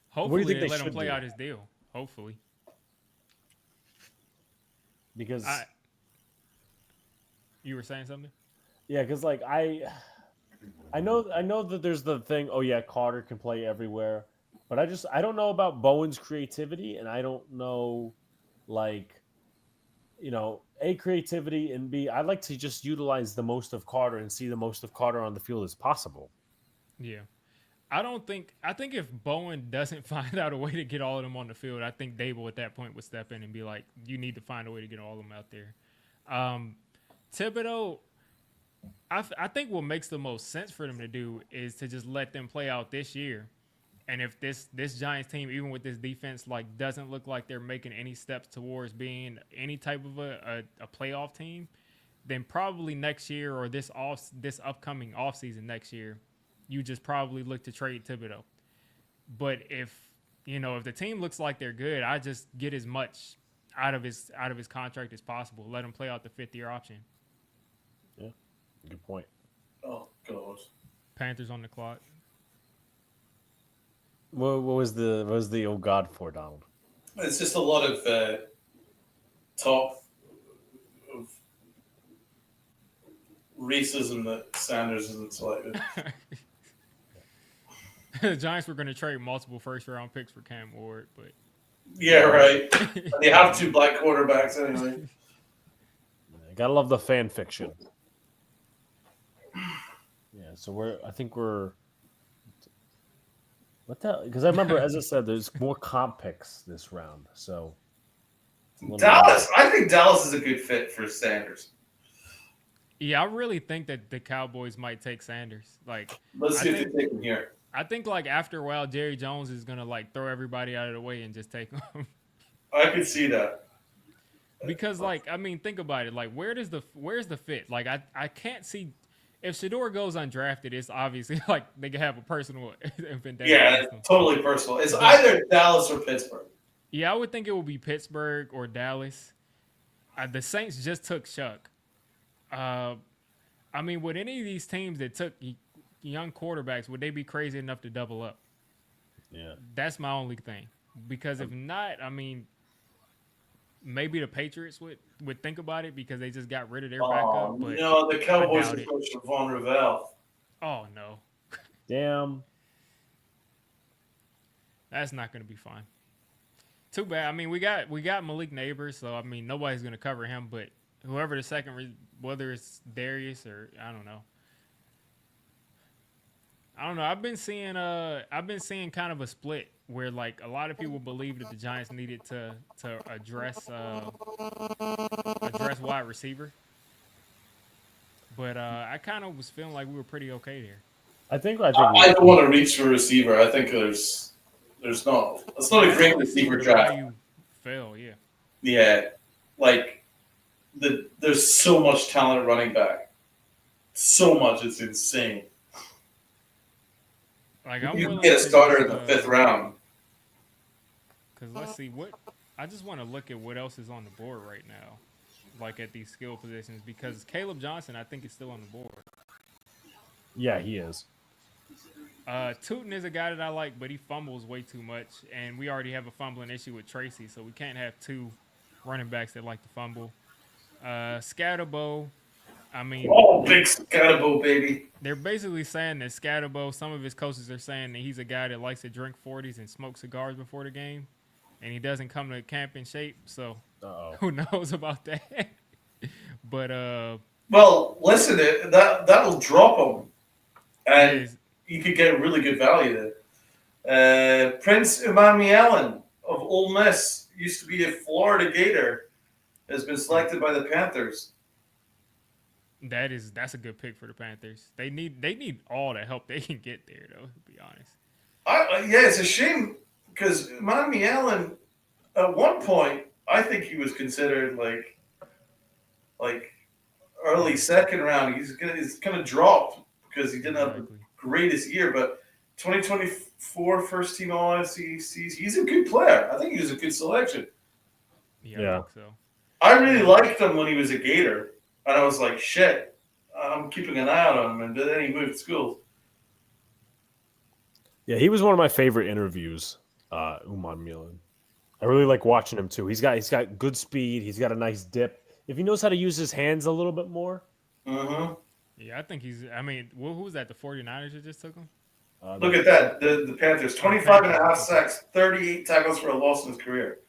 Hopefully they let him play out his deal. Hopefully. Because you were saying something? Yeah, because like I know that there's the thing, oh yeah, Carter can play everywhere. But I don't know about Bowen's creativity, and I don't know like A, creativity, and B, I'd like to just utilize the most of Carter and see the most of Carter on the field as possible. Yeah. I think if Bowen doesn't find out a way to get all of them on the field, I think Dable at that point would step in and be like, you need to find a way to get all of them out there. Thibodeau, I think what makes the most sense for them to do is to just let them play out this year. And if this Giants team, even with this defense, like doesn't look like they're making any steps towards being any type of a playoff team, then probably next year or this upcoming offseason next year, you just probably look to trade Thibodeau. But if the team looks like they're good, I just get as much out of his contract as possible. Let him play out the 5th-year option. Yeah, good point. Oh God. Panthers on the clock. What was the oh God for, Donald? It's just a lot of talk of racism that Sanders isn't selected. The Giants were going to trade multiple first-round picks for Cam Ward, but yeah, right. They have 2 black quarterbacks anyway. Gotta love the fan fiction. Yeah, so I think we're what the? Because I remember, as I said, there's more comp picks this round. So Dallas, I think Dallas is a good fit for Sanders. Yeah, I really think that the Cowboys might take Sanders. Like, let's see if they take him here. I think like after a while, Jerry Jones is gonna like throw everybody out of the way and just take him. I could see that. Because like, I mean, think about it. Like, where's the fit? Like, I can't see if Shedeur goes undrafted. It's obviously like they could have a personal vendetta. Yeah, totally personal. It's either Dallas or Pittsburgh. Yeah, I would think it would be Pittsburgh or Dallas. The Saints just took Chuck. I mean, would any of these teams that took young quarterbacks, would they be crazy enough to double up? Yeah. That's my only thing. Because if not, I mean, maybe the Patriots would think about it because they just got rid of their backup. But no, the Cowboys are coaching unravels. Oh, no. Damn. That's not going to be fun. Too bad. I mean, we got Malik Neighbors, so, I mean, nobody's going to cover him. But whoever the second, whether it's Darius or I don't know. I've been seeing kind of a split where like a lot of people believe that the Giants needed to address wide receiver, but I kind of was feeling like we were pretty okay there. I don't want to reach for a receiver. I think there's not. It's not a great receiver draft. You fail, yeah. Yeah, like there's so much talent at running back, so much, it's insane. Like you can get a starter in the 5th round. Because let's see I just want to look at what else is on the board right now, like at these skill positions. Because Caleb Johnson, I think, is still on the board. Yeah, he is. Tootin is a guy that I like, but he fumbles way too much, and we already have a fumbling issue with Tracy, so we can't have 2 running backs that like to fumble. Scatterbo. I mean, big Scatterbo, baby. They're basically saying that Scatterbo, some of his coaches are saying that he's a guy that likes to drink 40s and smoke cigars before the game, and he doesn't come to camp in shape. So who knows about that? But well, listen, that'll drop him, and you could get really good value there. Prince Emmanuel of Ole Miss used to be a Florida Gator, has been selected by the Panthers. That's a good pick for the Panthers. They need all the help they can get there, though. To be honest. Yeah, it's a shame because Emmanuel, at one point, I think he was considered like early second round. He's kind of dropped because he didn't have the greatest year. But 2024 first team All SECs, he's a good player. I think he was a good selection. Yeah, I think so. I really liked him when he was a Gator, and I was like, shit, I'm keeping an eye on him. And then he moved schools. Yeah, he was one of my favorite interviews, Uman Milan. I really like watching him too. He's got good speed. He's got a nice dip. If he knows how to use his hands a little bit more. Mm-hmm. Yeah, I think he's. I mean, who was that? The 49ers that just took him? Look at that. The Panthers, 25 and a half sacks, 38 tackles for a loss in his career.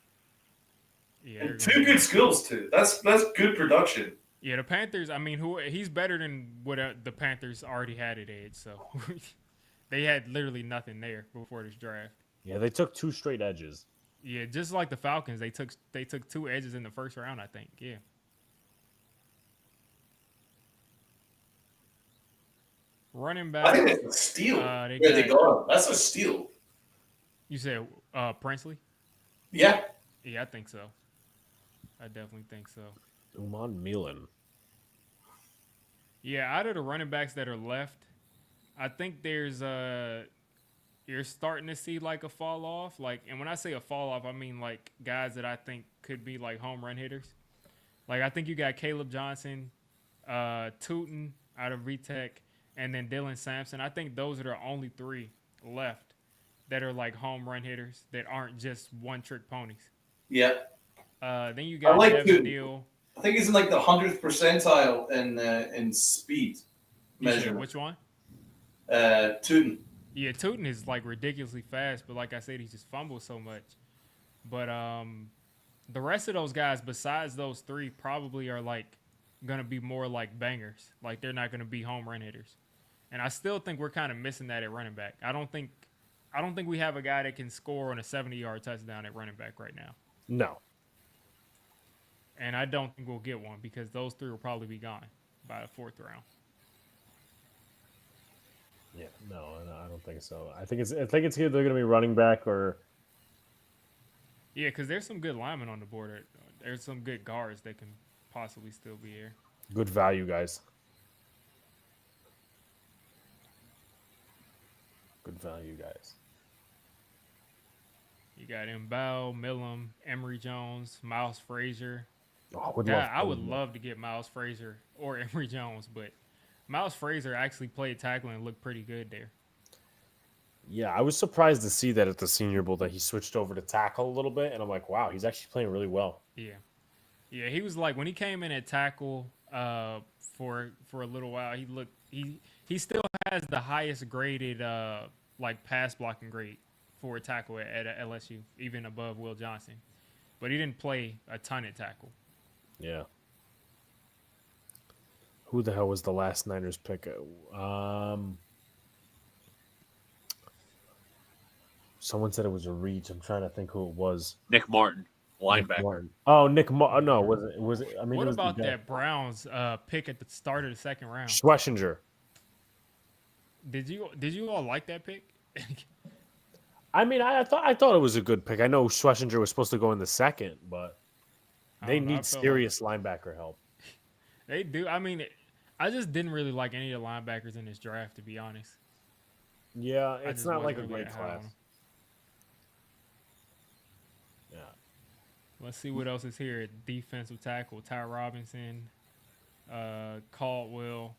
Yeah, and 2 good skills too. That's good production. Yeah, the Panthers. I mean, he's better than what the Panthers already had at edge. So they had literally nothing there before this draft. Yeah, they took 2 straight edges. Yeah, just like the Falcons, they took 2 edges in the first round. I think. Yeah. Running back. I think it's a steal. They got him. That's a steal. You said Princely? Yeah. Yeah, I think so. I definitely think so. Uman Milan. Yeah, out of the running backs that are left, I think there's you're starting to see like a fall off. Like, and when I say a fall off, I mean like guys that I think could be like home run hitters. Like I think you got Caleb Johnson, Tootin out of VTech, and then Dylan Sampson. I think those are the only 3 left that are like home run hitters that aren't just one-trick ponies. Yeah. Then you got Devin Neal. I think he's in like the 100th percentile in speed measure. Which one? Tootin. Yeah, Tootin is like ridiculously fast, but like I said, he just fumbles so much. But the rest of those guys, besides those 3, probably are like gonna be more like bangers. Like they're not gonna be home run hitters. And I still think we're kind of missing that at running back. I don't think we have a guy that can score on a 70-yard touchdown at running back right now. No. And I don't think we'll get one because those 3 will probably be gone by the 4th round. Yeah, no, I don't think so. I think it's either going to be running back or. Yeah, because there's some good linemen on the board. There's some good guards that can possibly still be here. Good value, guys. Good value, guys. You got Mbao, Millam, Emory Jones, Miles Frazier. Oh, I would love to get Miles Frazier or Emory Jones, but Miles Frazier actually played tackle and looked pretty good there. Yeah, I was surprised to see that at the Senior Bowl that he switched over to tackle a little bit, and I'm like, wow, he's actually playing really well. Yeah, he was like when he came in at tackle for a little while. He still has the highest graded like pass blocking grade for a tackle at LSU, even above Will Johnson, but he didn't play a ton at tackle. Yeah. Who the hell was the last Niners pick? Someone said it was a reach. I'm trying to think who it was. Nick Martin, linebacker. Nick Martin. Oh, Nick Martin. No, was it? I mean, what about that Browns pick at the start of the 2nd round? Schlesinger. Did you all like that pick? I mean, I thought it was a good pick. I know Schlesinger was supposed to go in the 2nd, but they need serious linebacker help. They do. I mean, I just didn't really like any of the linebackers in this draft, to be honest. Yeah, it's not like a great class. Yeah. Let's see what else is here. Defensive tackle, Ty Robinson, Caldwell.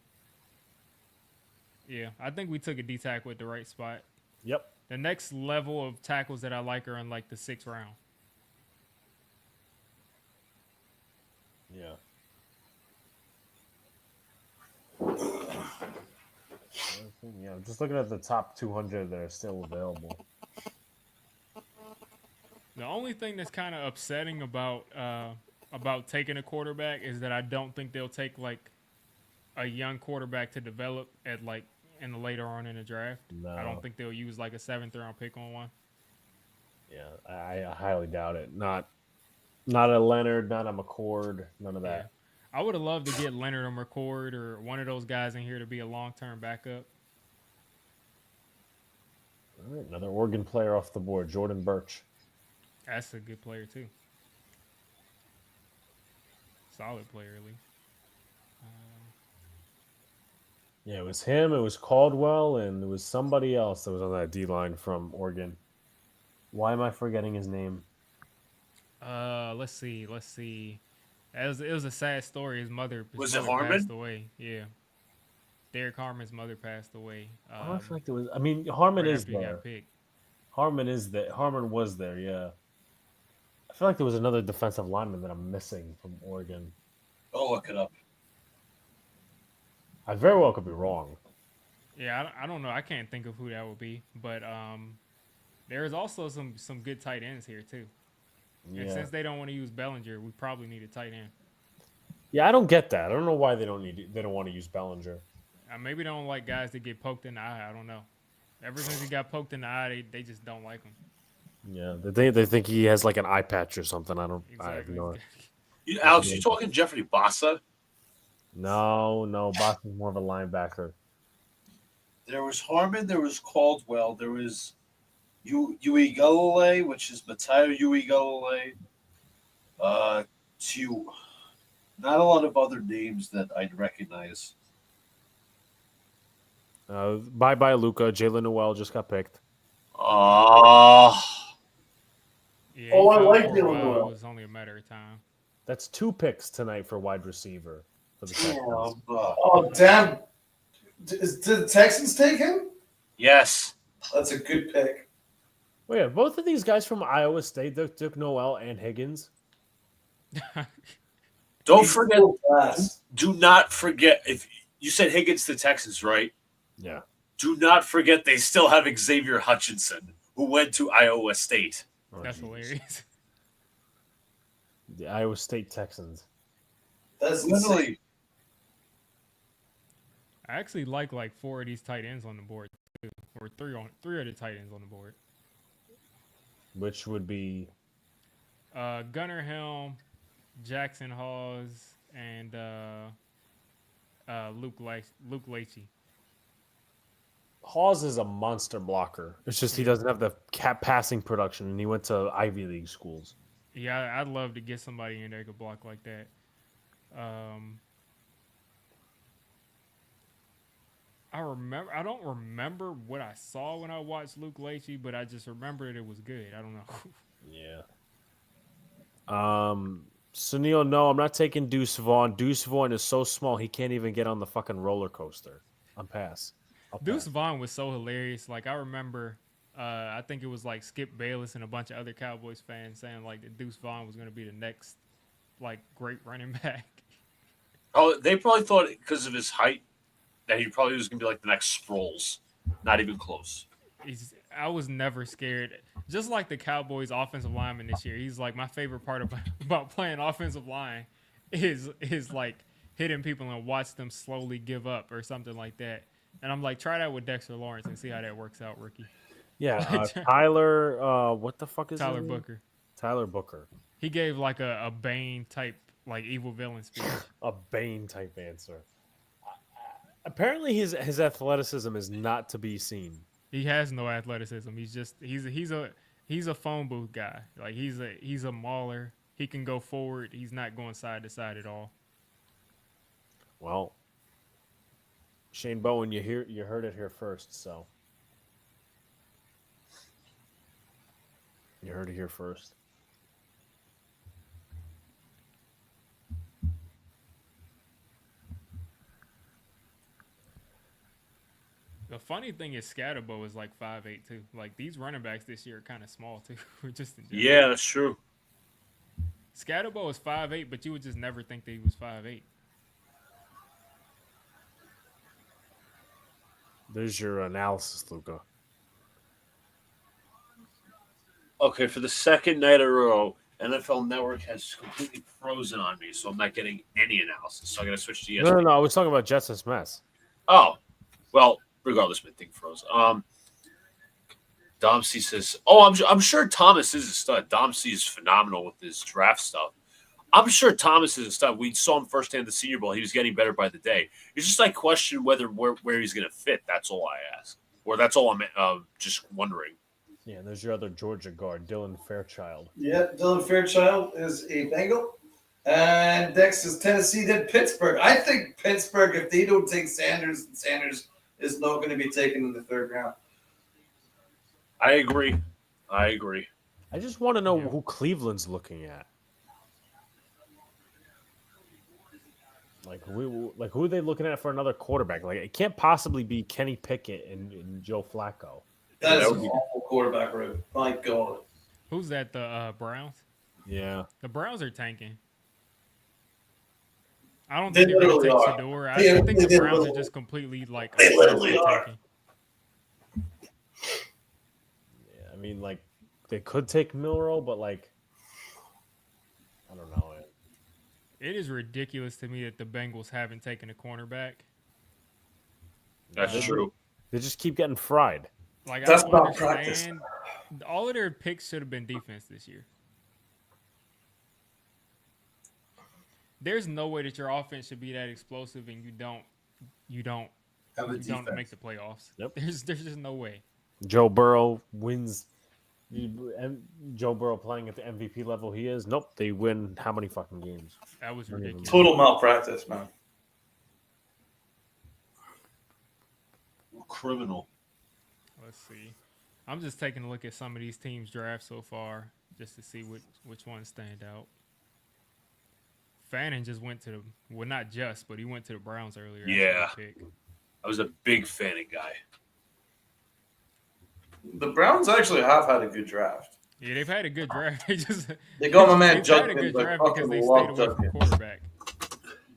Yeah, I think we took a D tackle at the right spot. Yep. The next level of tackles that I like are in like the 6th round. Yeah. Yeah, I'm just looking at the top 200 that are still available. The only thing that's kind of upsetting about taking a quarterback is that I don't think they'll take like a young quarterback to develop at like in the later on in the draft. No. I don't think they'll use like a 7th round pick on one. Yeah, I highly doubt it. Not a Leonard, not a McCord, none of Yeah. that. I would have loved to get Leonard or McCord or one of those guys in here to be a long-term backup. All right, another Oregon player off the board, Jordan Birch. That's a good player too. Solid player at least. Yeah, it was him, it was Caldwell, and it was somebody else that was on that D-line from Oregon. Why am I forgetting his name? Let's see. It was a sad story. His mother Harmon? passed away. Yeah. Derek Harmon's mother passed away. I feel like there was. I mean, Harmon right is after he there. got picked. Harmon is there. Harmon was there. Yeah. I feel like there was another defensive lineman that I'm missing from Oregon. I'll look it up. I very well could be wrong. Yeah, I don't know. I can't think of who that would be, but there's also some good tight ends here too. Yeah. And since they don't want to use Bellinger, we probably need a tight end. Yeah, I don't get that. I don't know why they don't want to use Bellinger. Maybe they don't like guys that get poked in the eye. I don't know. Ever since he got poked in the eye, they just don't like him. Yeah, they think he has like an eye patch or something. I don't. Exactly. I have no. Alex, you talking Jeffrey Bassa? No. Boston's more of a linebacker. There was Harmon. There was Caldwell. There was Yui Galilei, which is Mateo Yui Galilei. Not a lot of other names that I'd recognize. Bye, Luca. Jalen Noel just got picked. Yeah, Oh, I like Jalen Jalen Noel. It was only a matter of time. That's 2 picks tonight for wide receiver for the Texans. Oh, damn. Did the Texans take him? Yes. That's a good pick. Wait, are both of these guys from Iowa State, Duke Noel and Higgins? Don't forget. Class. Do not forget. If you said Higgins to Texans, right? Yeah. Do not forget they still have Xavier Hutchinson, who went to Iowa State. Oh, That's geez. hilarious. The Iowa State Texans. That's Literally. insane. I actually like 4 of these tight ends on the board too, or 3 of the tight ends on the board. Which would be Gunnar Helm, Jackson Hawes, and Luke Leachy. Hawes is a monster blocker. It's just he doesn't have the passing production, and he went to Ivy League schools. Yeah, I'd love to get somebody in there who could block like that. I don't remember what I saw when I watched Luke Leachy, but I just remembered it was good. I don't know. Yeah. Sunil, no, I'm not taking Deuce Vaughn. Deuce Vaughn is so small he can't even get on the fucking roller coaster. I'll pass. Deuce Vaughn was so hilarious. Like, I remember, I think it was like Skip Bayless and a bunch of other Cowboys fans saying like that Deuce Vaughn was going to be the next like great running back. Oh, they probably thought because of his height that he probably was going to be like the next Sproles. Not even close. I was never scared. Just like the Cowboys offensive lineman this year, he's like my favorite part about playing offensive line is like hitting people and watch them slowly give up or something like that. And I'm like, try that with Dexter Lawrence and see how that works out, rookie. Yeah, Tyler. What the fuck is Tyler his name? Booker. Tyler Booker. He gave like a Bane type, like evil villain speech. A Bane type answer. Apparently, his athleticism is not to be seen. He has no athleticism. He's a phone booth guy. Like he's a mauler. He can go forward. He's not going side to side at all. Well, Shane Bowen, you heard it here first, so you heard it here first. The funny thing is Scatterbo is like 5'8" too. Like these running backs this year are kind of small too. Just in general. Yeah, that's true. Scatterbo is 5'8", but you would just never think that he was 5'8". There's your analysis, Luca. Okay, for the second night in a row, NFL Network has completely frozen on me, so I'm not getting any analysis. So I'm going to switch to ESPN. No. I was talking about Jets and Smiths. Oh, well, regardless, my thing froze. Dom C says, "Oh, I'm sure Thomas is a stud. Dom C is phenomenal with his draft stuff. I'm sure Thomas is a stud. We saw him firsthand at the Senior Bowl. He was getting better by the day. It's just like question whether where he's going to fit. That's all I ask, or that's all I'm just wondering." Yeah, and there's your other Georgia guard, Dylan Fairchild. Yeah, Dylan Fairchild is a Bengal. And Dex is Tennessee, then Pittsburgh. I think Pittsburgh, if they don't take Sanders, Sanders is not going to be taken in the third round. I agree. I just want to know who Cleveland's looking at. Who are they looking at for another quarterback? Like, it can't possibly be Kenny Pickett and Joe Flacco. That is an awful quarterback room. My God. Who's that? The Browns? Yeah. The Browns are tanking. I don't think they're going to take Shador. I think the Browns are just completely like they literally are. Tanking. Yeah, I mean, like, they could take Milroe, but like, I don't know. It is ridiculous to me that the Bengals haven't taken a cornerback. That's true. They just keep getting fried. Like, that's I don't not understand. practice. All of their picks should have been defense this year. There's no way that your offense should be that explosive and you don't make the playoffs. Yep. There's just no way. Joe Burrow wins. And Joe Burrow playing at the MVP level he is. Nope, they win how many fucking games? That was ridiculous. Total malpractice, man. Criminal. Let's see. I'm just taking a look at some of these teams' drafts so far just to see which ones stand out. Fannin just went to he went to the Browns earlier. Yeah. I was a big Fannin guy. The Browns actually have had a good draft. Yeah, they've had a good draft. They got my man Judkins. Judkins. Had a good draft because they love stayed away from quarterback.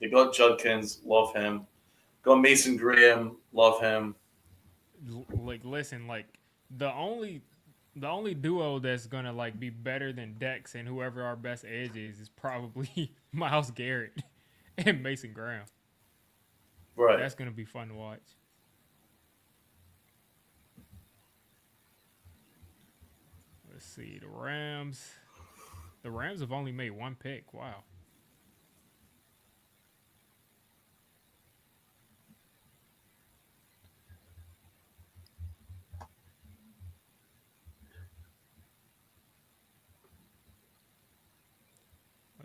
They got Judkins, love him. Got Mason Graham, love him. Like, listen, like the only duo that's gonna like be better than Dex and whoever our best edge is probably Myles Garrett and Mason Graham. Right. That's gonna be fun to watch. Let's see, the Rams. The Rams have only made one pick. Wow.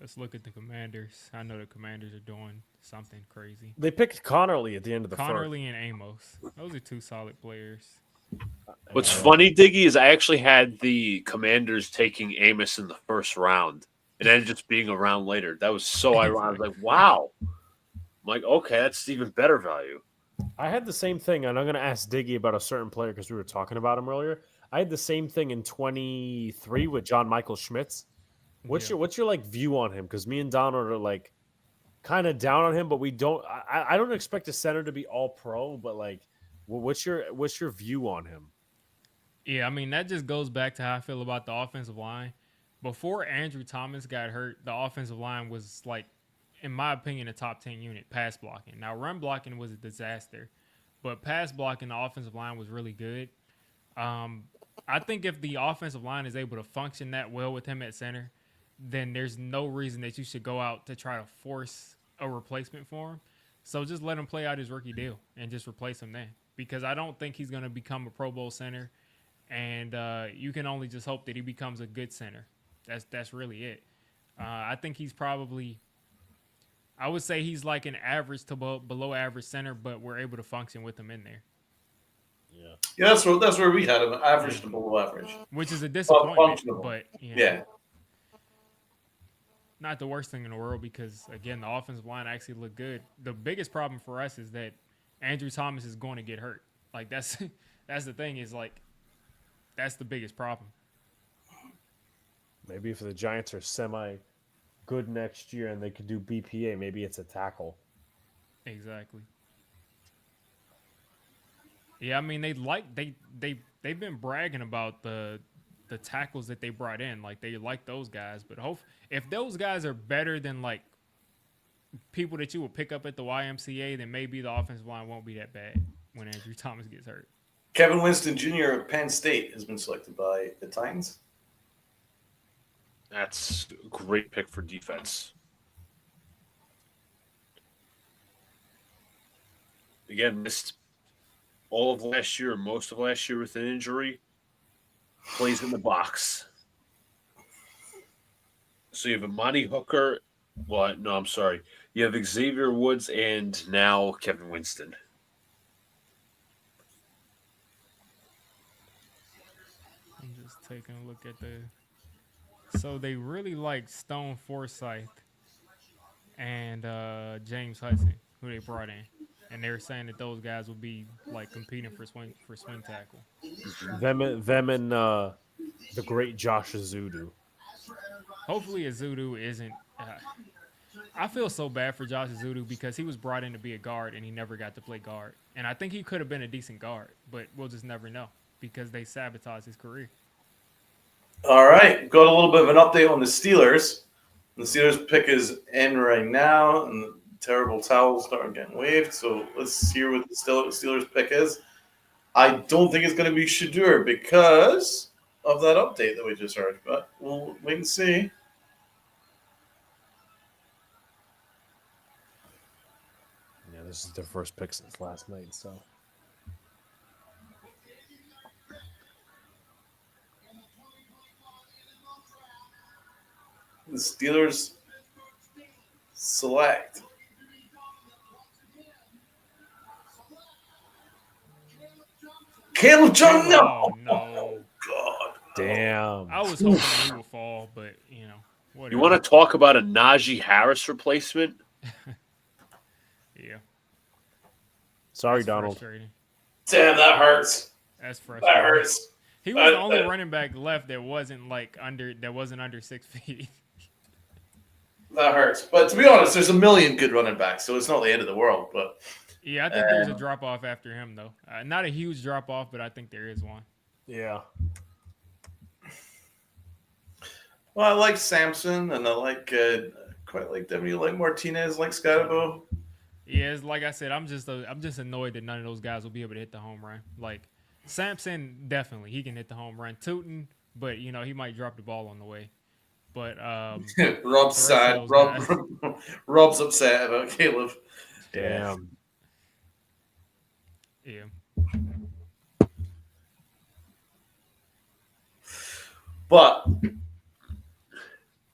Let's look at the Commanders. I know the Commanders are doing something crazy. They picked Connerly at the end of the first. Connerly and Amos. Those are two solid players. What's funny, Diggy, is I actually had the Commanders taking Amos in the first round and then just being around later. That was so ironic. I was like, wow. I'm like, okay, that's even better value. I had the same thing, and I'm going to ask Diggy about a certain player because we were talking about him earlier. I had the same thing in 23 with John Michael Schmitz. What's your like view on him? Because me and Donald are like kind of down on him, but we don't. I don't expect a center to be all pro, but like, what's your view on him? Yeah, I mean that just goes back to how I feel about the offensive line. Before Andrew Thomas got hurt, the offensive line was like, in my opinion, a top 10 unit pass blocking. Now run blocking was a disaster, but pass blocking, the offensive line was really good. I think if the offensive line is able to function that well with him at center, then there's no reason that you should go out to try to force a replacement for him. So just let him play out his rookie deal and just replace him then. Because I don't think he's going to become a Pro Bowl center. And you can only just hope that he becomes a good center. That's really it. I think he's probably, I would say he's like an average to below average center, but we're able to function with him in there. Yeah, that's where we had him, average to below average. Which is a disappointment, but yeah. Not the worst thing in the world because, again, the offensive line actually looked good. The biggest problem for us is that Andrew Thomas is going to get hurt. Like, that's the thing is, like, that's the biggest problem. Maybe if the Giants are semi-good next year and they could do BPA, maybe it's a tackle. Exactly. Yeah, I mean, they've been bragging about the tackles that they brought in. Like, they like those guys. But if those guys are better than, like, people that you would pick up at the YMCA, then maybe the offensive line won't be that bad. when Andrew Thomas gets hurt. Kevin Winston Jr. of Penn State has been selected by the Titans. That's a great pick for defense. Again, missed all of last year, most of last year with an injury. Plays in the box. So you have Amani Hooker. Well, no, I'm sorry. You have Xavier Woods and now Kevin Winston. I'm just taking a look at the. So they really like Stone Forsythe and James Hudson, who they brought in, and they were saying that those guys will be like competing for swing tackle. Them and the great Josh Azudu. Hopefully, Azudu isn't. I feel so bad for Josh Azudu because he was brought in to be a guard and he never got to play guard. And I think he could have been a decent guard, but we'll just never know because they sabotaged his career. All right, got a little bit of an update on the Steelers. The Steelers pick is in right now, and the terrible towels start getting waved. So let's hear what the Steelers pick is. I don't think it's going to be Shadur because of that update that we just heard, but we'll wait and see. Yeah, this is their first pick since last night, so. The Steelers select Caleb Jones. No, God, Damn. I was hoping he would fall, but whatever. You want to talk about a Najee Harris replacement? Yeah. Sorry, That's Donald. Damn, that hurts. That's frustrating. That hurts. He was the only running back left that wasn't under 6 feet. That hurts. But to be honest, there's a million good running backs, so it's not the end of the world. But yeah, I think there's a drop off after him, though. Not a huge drop off, but I think there is one. Yeah. Well, I like Sampson, and I like quite like them. You like Martinez, like Scotabo. Yeah, it's like I said, I'm just annoyed that none of those guys will be able to hit the home run. Like Sampson, definitely he can hit the home run. Tootin, but he might drop the ball on the way. But Rob's sad. Rob's upset about Caleb. Damn. Yeah. But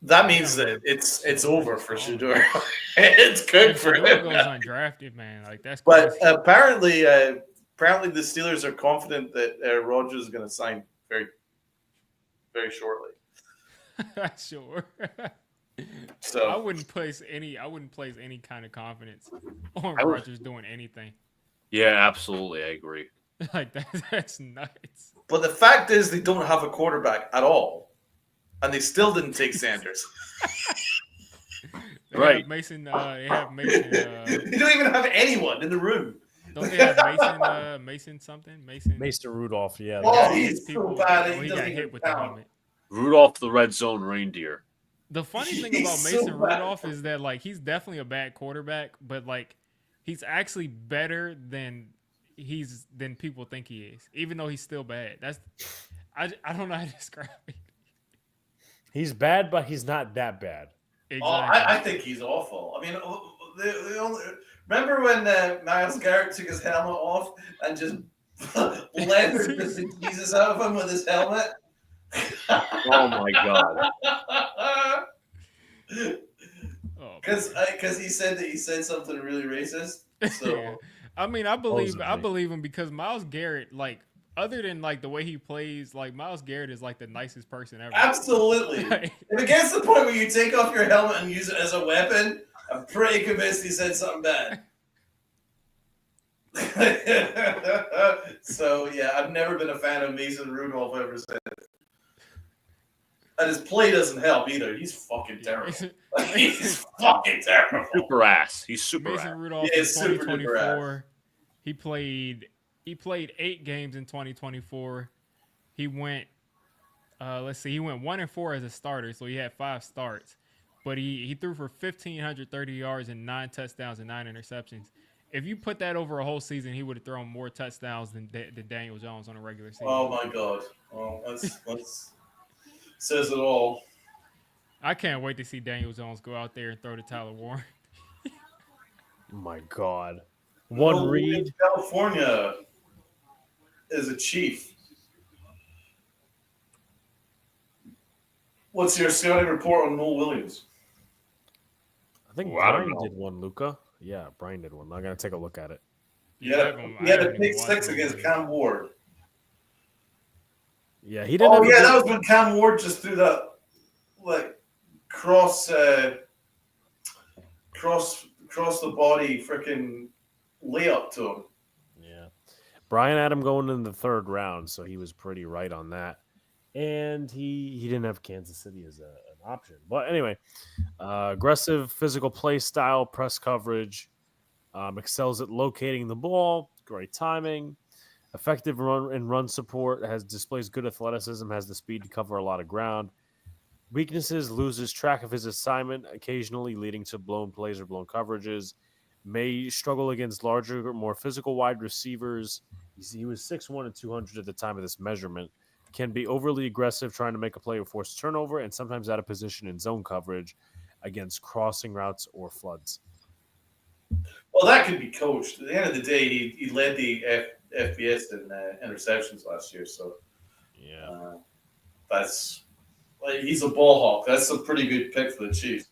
that means that it's over for Shadur. It's good for him. Goes undrafted, man. Like that's. But crazy. apparently the Steelers are confident that Rodgers is going to sign very, very shortly. Sure. So I wouldn't place any kind of confidence on Rodgers doing anything. Yeah, absolutely. I agree. Like that's nuts. But the fact is, they don't have a quarterback at all, and they still didn't take Sanders. They have Mason. They have Mason. They don't even have anyone in the room. Don't they have Mason something? Mason Rudolph. Yeah. Oh, he's so bad. He got hit with the helmet. Rudolph the Red Zone Reindeer. The funny thing about Mason Rudolph is that he's definitely a bad quarterback, but he's actually better than people think he is, even though he's still bad. I don't know how to describe it. He's bad, but he's not that bad. Exactly. Oh, I think he's awful. I mean, the only, remember when Myles Garrett took his helmet off and just leathered the Jesus out of him with his helmet? Oh my God! Because he said something really racist. So yeah. I mean, I believe him because Myles Garrett, other than the way he plays, Myles Garrett is the nicest person ever. Absolutely. If it gets to the point where you take off your helmet and use it as a weapon, I'm pretty convinced he said something bad. So yeah, I've never been a fan of Mason Rudolph ever since. And his play doesn't help either. He's fucking terrible. He's fucking terrible. Super ass. He's super Mason ass. Rudolph in 2024. He played 8 games in 2024. He went he went 1-4 as a starter, so he had 5 starts. But he threw for 1,530 yards and 9 touchdowns and 9 interceptions. if you put that over a whole season, he would have thrown more touchdowns than Daniel Jones on a regular season. Oh my God! Well, that's says it all. I can't wait to see Daniel Jones go out there and throw to Tyler Warren. Oh my God. One read. California is a Chief. What's your scouting report on Noel Williams? I think Well, I don't Brian know. did one, Luca. Yeah, Brian did one. I'm going to take a look at it. He had a pick six against Cam Ward. Yeah, he didn't. Oh yeah, that was when Cam Ward just threw that like cross the body freaking layup to him. Yeah, Brian had him going in the third round, so he was pretty right on that. And he didn't have Kansas City as an option. But anyway, aggressive physical play style, press coverage, excels at locating the ball, great timing, effective run support, displays good athleticism, has the speed to cover a lot of ground. Weaknesses: loses track of his assignment, occasionally leading to blown plays or blown coverages. May struggle against larger, more physical wide receivers. He was 6'1" and 200 at the time of this measurement. Can be overly aggressive, trying to make a play or force a turnover, and sometimes out of position in zone coverage against crossing routes or floods. Well, that could be coached. At the end of the day, he led the FBS in interceptions last year, so yeah, that's he's a ball hawk. That's a pretty good pick for the Chiefs.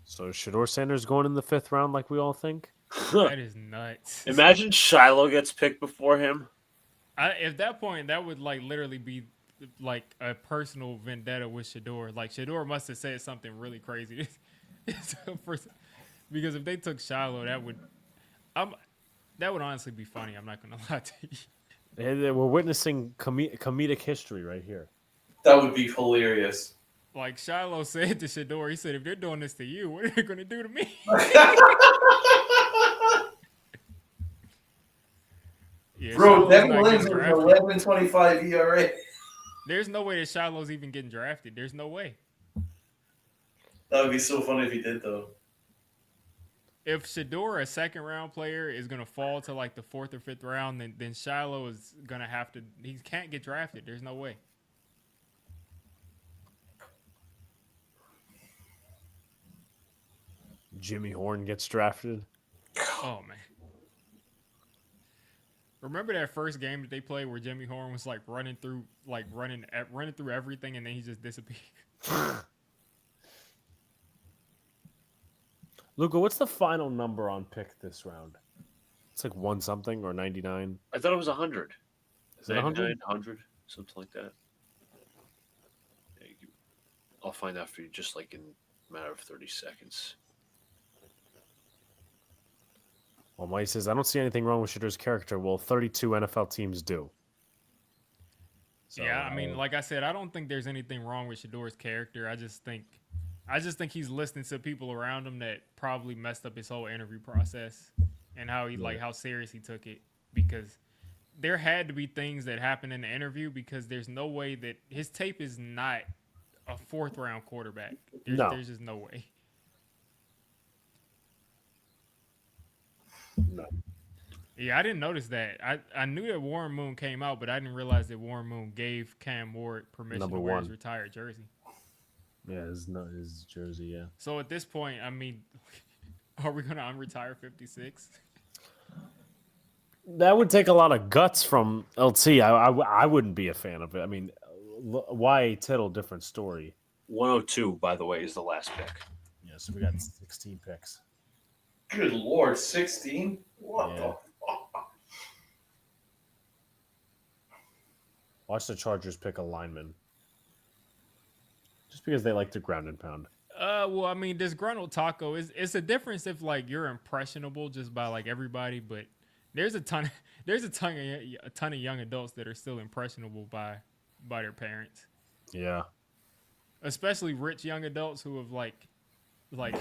So Shedeur Sanders going in the 5th round, like we all think. That is nuts. Imagine Shiloh gets picked before him. At that point, that would like literally be like a personal vendetta with Shedeur. Like Shedeur must have said something really crazy, because if they took Shiloh, that would honestly be funny. I'm not gonna lie to you. We're witnessing comedic history right here. That would be hilarious. Like Shiloh said to Shedeur, he said, "If they're doing this to you, what are they gonna do to me?" Yeah, bro, Shiloh's Devin not Williams getting was drafted. 11.25 ERA. There's no way that Shiloh's even getting drafted. There's no way. That would be so funny if he did, though. If Shedeur, a 2nd-round player, is going to fall to like the 4th or 5th round, then Shiloh is going to have to – he can't get drafted. There's no way. Jimmy Horn gets drafted. Oh, man. Remember that first game that they played where Jimmy Horn was like running through everything, and then he just disappeared? Luca, what's the final number on pick this round? It's like 1 something or 99. I thought it was 100. Is it 100? 100, something like that. I'll find out for you just like in a matter of 30 seconds. Well, Mike says, I don't see anything wrong with Shedeur's character. Well, 32 NFL teams do. So, yeah, I mean, like I said, I don't think there's anything wrong with Shedeur's character. I just think he's listening to people around him that probably messed up his whole interview process and how how serious he took it, because there had to be things that happened in the interview, because there's no way that his tape is not a 4th-round quarterback. There's just no way. No. Yeah, I didn't notice that. I knew that Warren Moon came out, but I didn't realize that Warren Moon gave Cam Ward permission to wear his retired jersey. Yeah, his jersey, yeah. So at this point, I mean, are we going to unretire 56? That would take a lot of guts from LT. I wouldn't be a fan of it. I mean, why Tittle, different story. 102, by the way, is the last pick. Yeah, so we got 16 picks. Good Lord, 16? What the fuck? Watch the Chargers pick a lineman. Just because they like to ground and pound. Well, I mean, disgruntled taco it's a difference if like you're impressionable just by like everybody, but there's a ton of young adults that are still impressionable by their parents. Yeah. Especially rich young adults who have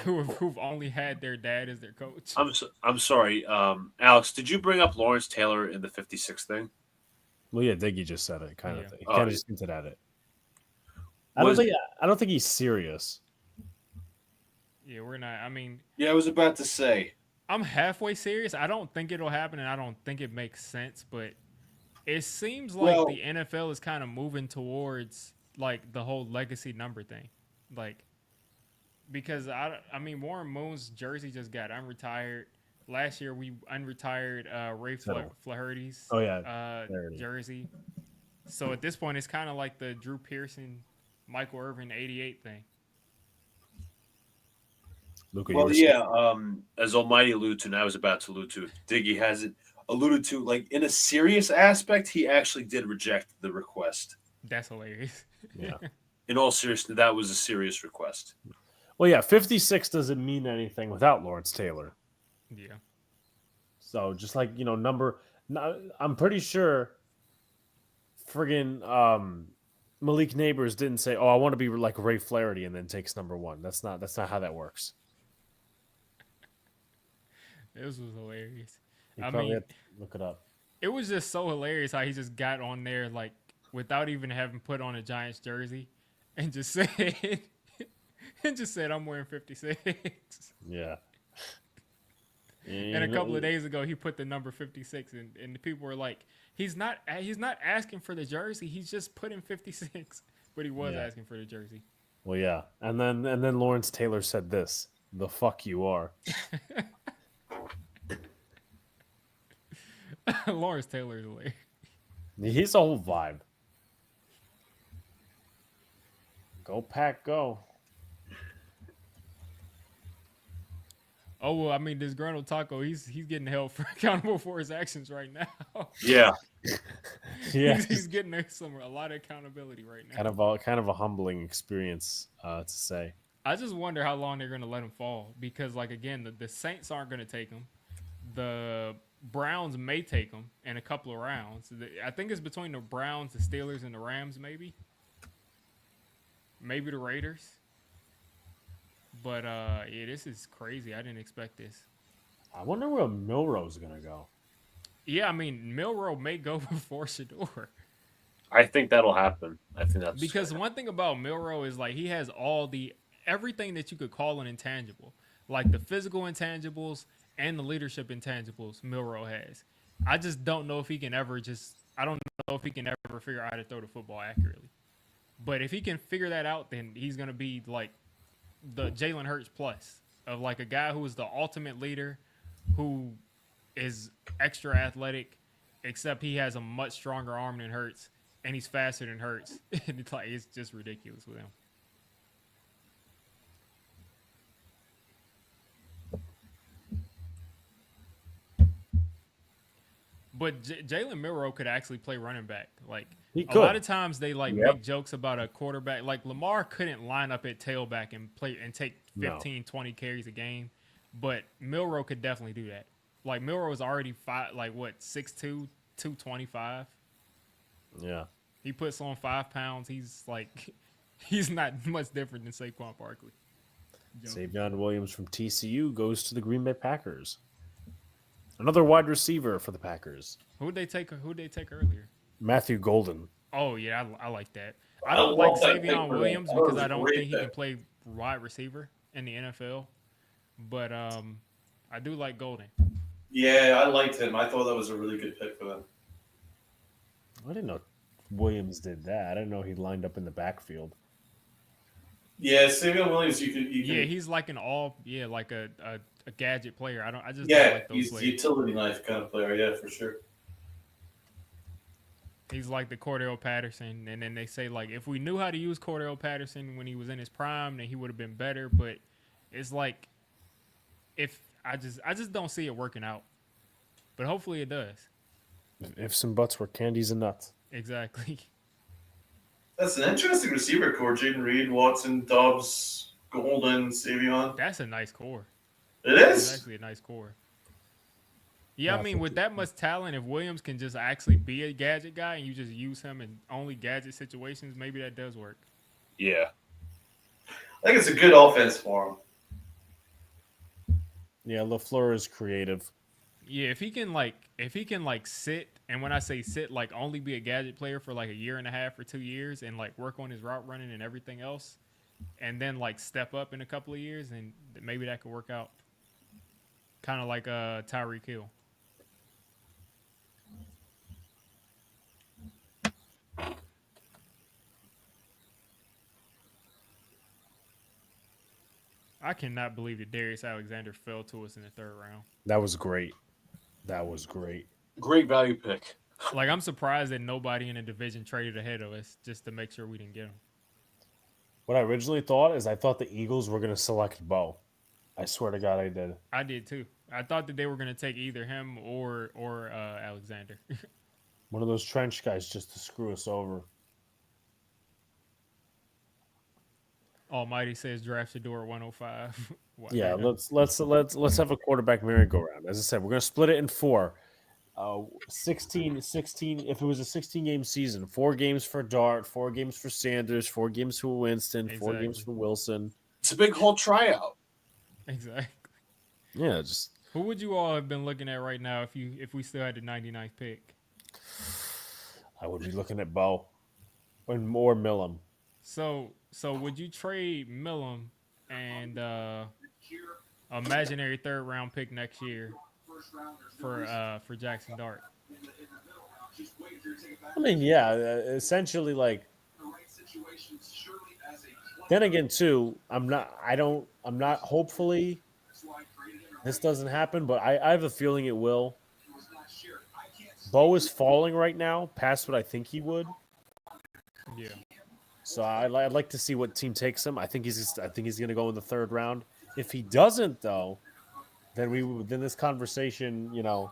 who've only had their dad as their coach. I'm sorry, Alex. Did you bring up Lawrence Taylor in the 56 thing? Well, yeah, Diggy just said it, kind of thing. He Oh, kind of yeah. just hinted at it. I don't think he's serious. Yeah, we're not. I mean, Yeah, I was about to say. I'm halfway serious. I don't think it'll happen, and I don't think it makes sense. But it seems like Well, the NFL is kind of moving towards like the whole legacy number thing, like because I mean Warren Moon's jersey just got unretired. Last year we unretired Ray Flaherty's Oh yeah, there it is. jersey. So at this point, it's kind of like the Drew Pearson, Michael Irvin '88 thing. Luca, well, yeah. As Almighty alluded to, and I was about to allude to, Diggy has it alluded to, like in a serious aspect, he actually did reject the request. That's hilarious. Yeah. In all seriousness, that was a serious request. Well, yeah, 56 doesn't mean anything without Lawrence Taylor. Yeah. So just like I'm pretty sure friggin' Malik Neighbors didn't say, "Oh, I want to be like Ray Flaherty," and then takes number one. That's not how that works. This was hilarious. You I probably mean, have to look it up. it was just so hilarious how he just got on there like without even having put on a Giants jersey, and just said, "I'm wearing 56." Yeah. And a couple of days ago, he put the number 56, and the people were like, "He's not asking for the jersey. He's just putting 56." But he was asking for the jersey. Well, yeah, and then Lawrence Taylor said this: "The fuck you are." Lawrence Taylor is hilarious. He's a whole vibe. Go Pack, go! Oh well, I mean, this Disgruntled Taco, he's getting held accountable for his actions right now. Yeah, Yeah, he's getting a lot of accountability right now. kind of a humbling experience to say. I just wonder how long they're going to let him fall because, like, again, the Saints aren't going to take him. The Browns may take him in a couple of rounds. I think it's between the Browns, the Steelers, and the Rams, maybe. Maybe the Raiders. But, yeah, this is crazy. I didn't expect this. I wonder where Milroe's going to go. Yeah, I mean, Milroe may go before Shador. I think that'll happen. I think that's because one thing about Milroe is like he has everything that you could call an intangible, like the physical intangibles and the leadership intangibles Milroe has. I just don't know if he can ever figure out how to throw the football accurately. But if he can figure that out, then he's gonna be like the Jalen Hurts plus of like a guy who is the ultimate leader, who is extra athletic, except he has a much stronger arm than Hurts. And he's faster than Hurts. It's just ridiculous with him. But Jalen Milroe could actually play running back. Like a lot of times they make jokes about a quarterback. Like Lamar couldn't line up at tailback and play and take 15, 20 carries a game. But Milroe could definitely do that. Like Milroe is already 6'2", 225. Yeah. He puts on 5 pounds. He's not much different than Saquon Barkley. Savion Williams from TCU goes to the Green Bay Packers. Another wide receiver for the Packers. Who'd they take earlier? Matthew Golden. Oh yeah, I like that. I don't like Savion Williams because I don't think he can play wide receiver in the NFL. But I do like Golden. Yeah, I liked him. I thought that was a really good pick for them. I didn't know Williams did that. I didn't know he lined up in the backfield. Yeah, Savion Williams, you can. Yeah, he's like like a gadget player. I just yeah, don't like those he's players. a utility knife kind of player. Yeah, for sure. He's like the Cordell Patterson, and then they say like if we knew how to use Cordell Patterson when he was in his prime, then he would have been better. But it's like if I just don't see it working out. But hopefully it does. Ifs and buts were candies and nuts. Exactly. That's an interesting receiver core. Jaden Reed, Watson, Dobbs, Golden, Savion. That's a nice core. It is. It's actually a nice core. Yeah, I mean, with that much talent, if Williams can just actually be a gadget guy and you just use him in only gadget situations, maybe that does work. Yeah. I think it's a good offense for him. Yeah, LaFleur is creative. Yeah, if he can sit, and when I say sit, like only be a gadget player for like a year and a half or 2 years and like work on his route running and everything else, and then like step up in a couple of years, and maybe that could work out. Kind of like Tyreek Hill. I cannot believe that Darius Alexander fell to us in the third round. That was great. That was great. Great value pick. Like, I'm surprised that nobody in the division traded ahead of us just to make sure we didn't get him. What I originally thought is I thought the Eagles were going to select Bo. I swear to God, I did. I did too. I thought that they were going to take either him or Alexander. One of those trench guys just to screw us over. Almighty says draft Shador at 105. Yeah, let's have a quarterback merry-go-round. As I said, we're going to split it in 4. 16. If it was a 16-game season, 4 games for Dart, 4 games for Sanders, 4 games for Winston, 4 games for Wilson. It's a big whole tryout. Exactly. Yeah, just who would you all have been looking at right now if we still had the 99th pick? I would be looking at Bo and more Millum. So would you trade Millum and imaginary third round pick next year for Jackson Dart? I mean, yeah, essentially, like. Then again, too, I'm not. Hopefully, this doesn't happen, but I have a feeling it will. Bo is falling right now, past what I think he would. Yeah. So I'd like to see what team takes him. I think he's going to go in the third round. If he doesn't, though, then this conversation, you know.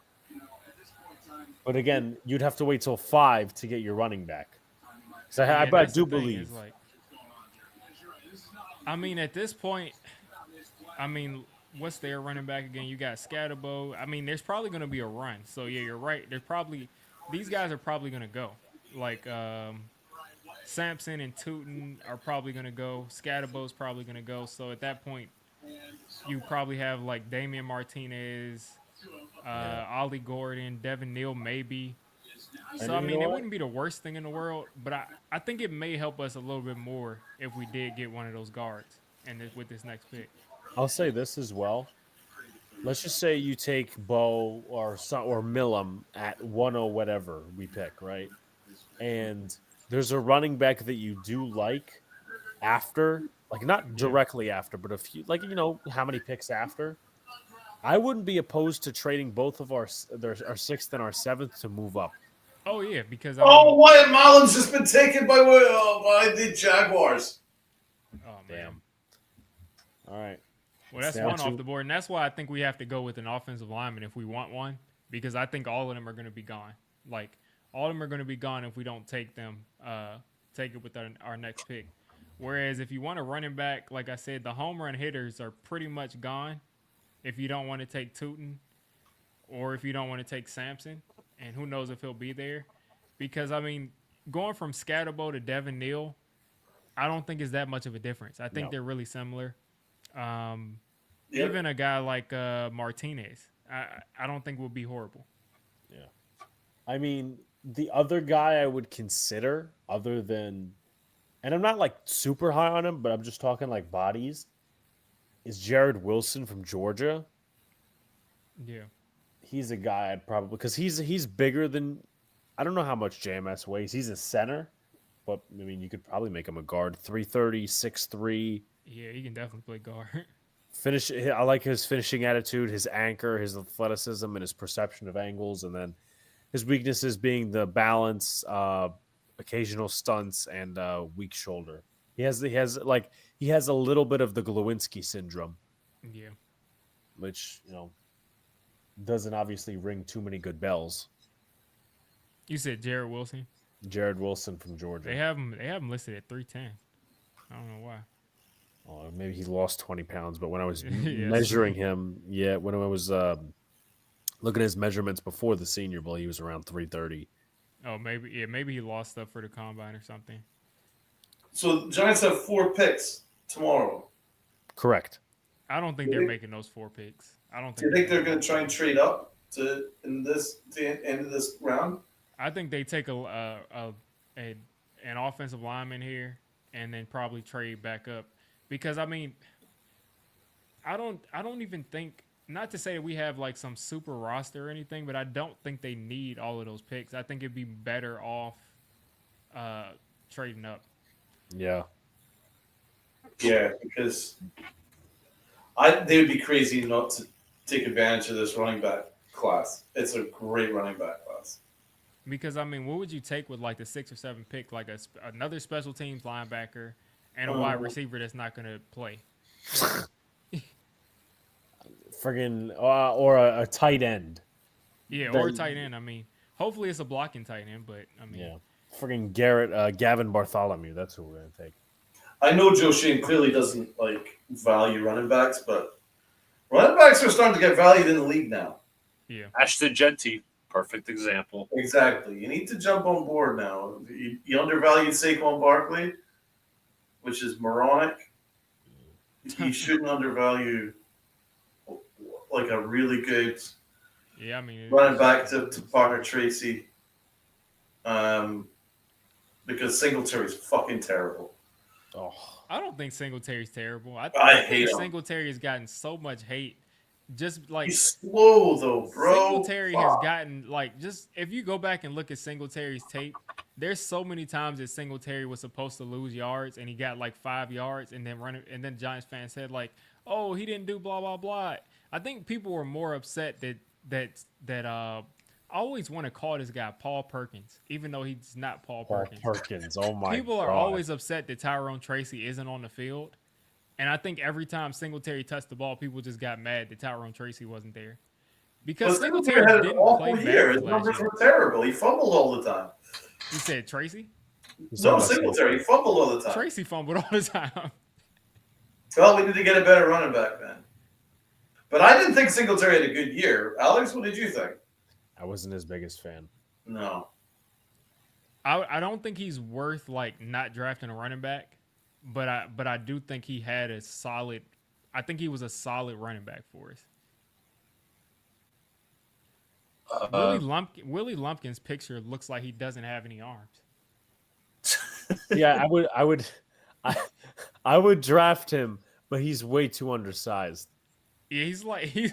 But again, you'd have to wait till 5 to get your running back. So I do believe. I mean, at this point, what's their running back again? You got Scatterbo. I mean, there's probably going to be a run. So yeah, you're right. These guys are probably going to go. Like Sampson and Tootin are probably going to go. Scatterbo's probably going to go. So at that point, you probably have like Damian Martinez, Ollie Gordon, Devin Neal, maybe. So, I mean, it wouldn't be the worst thing in the world, but I think it may help us a little bit more if we did get one of those guards and with this next pick. I'll say this as well. Let's just say you take Bo or Millum at 10 whatever we pick, right? And there's a running back that you do like after, like not directly after, but a few, like, you know, how many picks after. I wouldn't be opposed to trading both of our 6th and our 7th to move up. Oh, yeah, because... Wyatt Mullins has been taken by the Jaguars. Oh, man. Damn. All right. Well, that's one off the board, and that's why I think we have to go with an offensive lineman if we want one, because I think all of them are going to be gone. Like, all of them are going to be gone if we don't take them, take it with our next pick. Whereas if you want a running back, like I said, the home run hitters are pretty much gone if you don't want to take Tootin or if you don't want to take Sampson. And who knows if he'll be there. Because, I mean, going from Scatterbo to Devin Neal, I don't think is that much of a difference. I think they're really similar. Even a guy like Martinez, I don't think will be horrible. Yeah. I mean, the other guy I would consider, other than, and I'm not like super high on him, but I'm just talking like bodies, is Jared Wilson from Georgia. Yeah. He's a guy I'd probably, because he's bigger than, I don't know how much JMS weighs. He's a center, but I mean, you could probably make him a guard. 330, 6'3". Yeah, he can definitely play guard. I like his finishing attitude, his anchor, his athleticism, and his perception of angles. And then his weaknesses being the balance, occasional stunts, and weak shoulder. He has a little bit of the Glowinski syndrome. Yeah. Which, you know, doesn't obviously ring too many good bells. You said Jared Wilson? Jared Wilson from Georgia. They have him listed at 310. I don't know why. Maybe he lost 20 pounds, but when I was measuring him, when I was looking at his measurements before the Senior Bowl, he was around 330. Oh, maybe he lost stuff for the combine or something. So the Giants have 4 picks tomorrow. Correct. I don't think they're making those 4 picks. Do you think they're going to try and trade up to end of this round? I think they take an offensive lineman here, and then probably trade back up. Because I mean, I don't even think, not to say that we have like some super roster or anything, but I don't think they need all of those picks. I think it'd be better off trading up. Yeah. Yeah, because they would be crazy not to take advantage of this running back class. It's a great running back class. Because I mean, what would you take with like the 6 or 7 pick, like another special teams linebacker and a wide receiver that's not going to play? Friggin' or a tight end. Yeah, or a tight end. I mean, hopefully it's a blocking tight end, but I mean, yeah, friggin' Gavin Bartholomew. That's who we're gonna take. I know Joe Shane clearly doesn't like value running backs, but running backs are starting to get valued in the league now. Yeah, Ashton Genty, perfect example. Exactly. You need to jump on board now. You undervalued Saquon Barkley, which is moronic. You shouldn't undervalue like a really good running back to partner Tracy, because Singletary's fucking terrible. Oh, I don't think Singletary's terrible. I hate think him. Singletary has gotten so much hate. Just like He's slow though, bro. Singletary has gotten like, just if you go back and look at Singletary's tape, there's so many times that Singletary was supposed to lose yards and he got like 5 yards and then Giants fans said like, oh, he didn't do blah blah blah. I think people were more upset that I always want to call this guy Paul Perkins, even though he's not Paul Perkins. Oh my! People are always upset that Tyrone Tracy isn't on the field, and I think every time Singletary touched the ball, people just got mad that Tyrone Tracy wasn't there. Because Singletary had an didn't awful play year. bad His last numbers year. were terrible. He fumbled all the time. You said Tracy? No, Singletary. He fumbled all the time. Tracy fumbled all the time. Well, we need to get a better running back then. But I didn't think Singletary had a good year. Alex, what did you think? I wasn't his biggest fan. No. I don't think he's worth like not drafting a running back, but I do think he had a solid. I think he was a solid running back for us. Willie Lumpkin's picture looks like he doesn't have any arms. Yeah, I would draft him, but he's way too undersized. Yeah, he's like the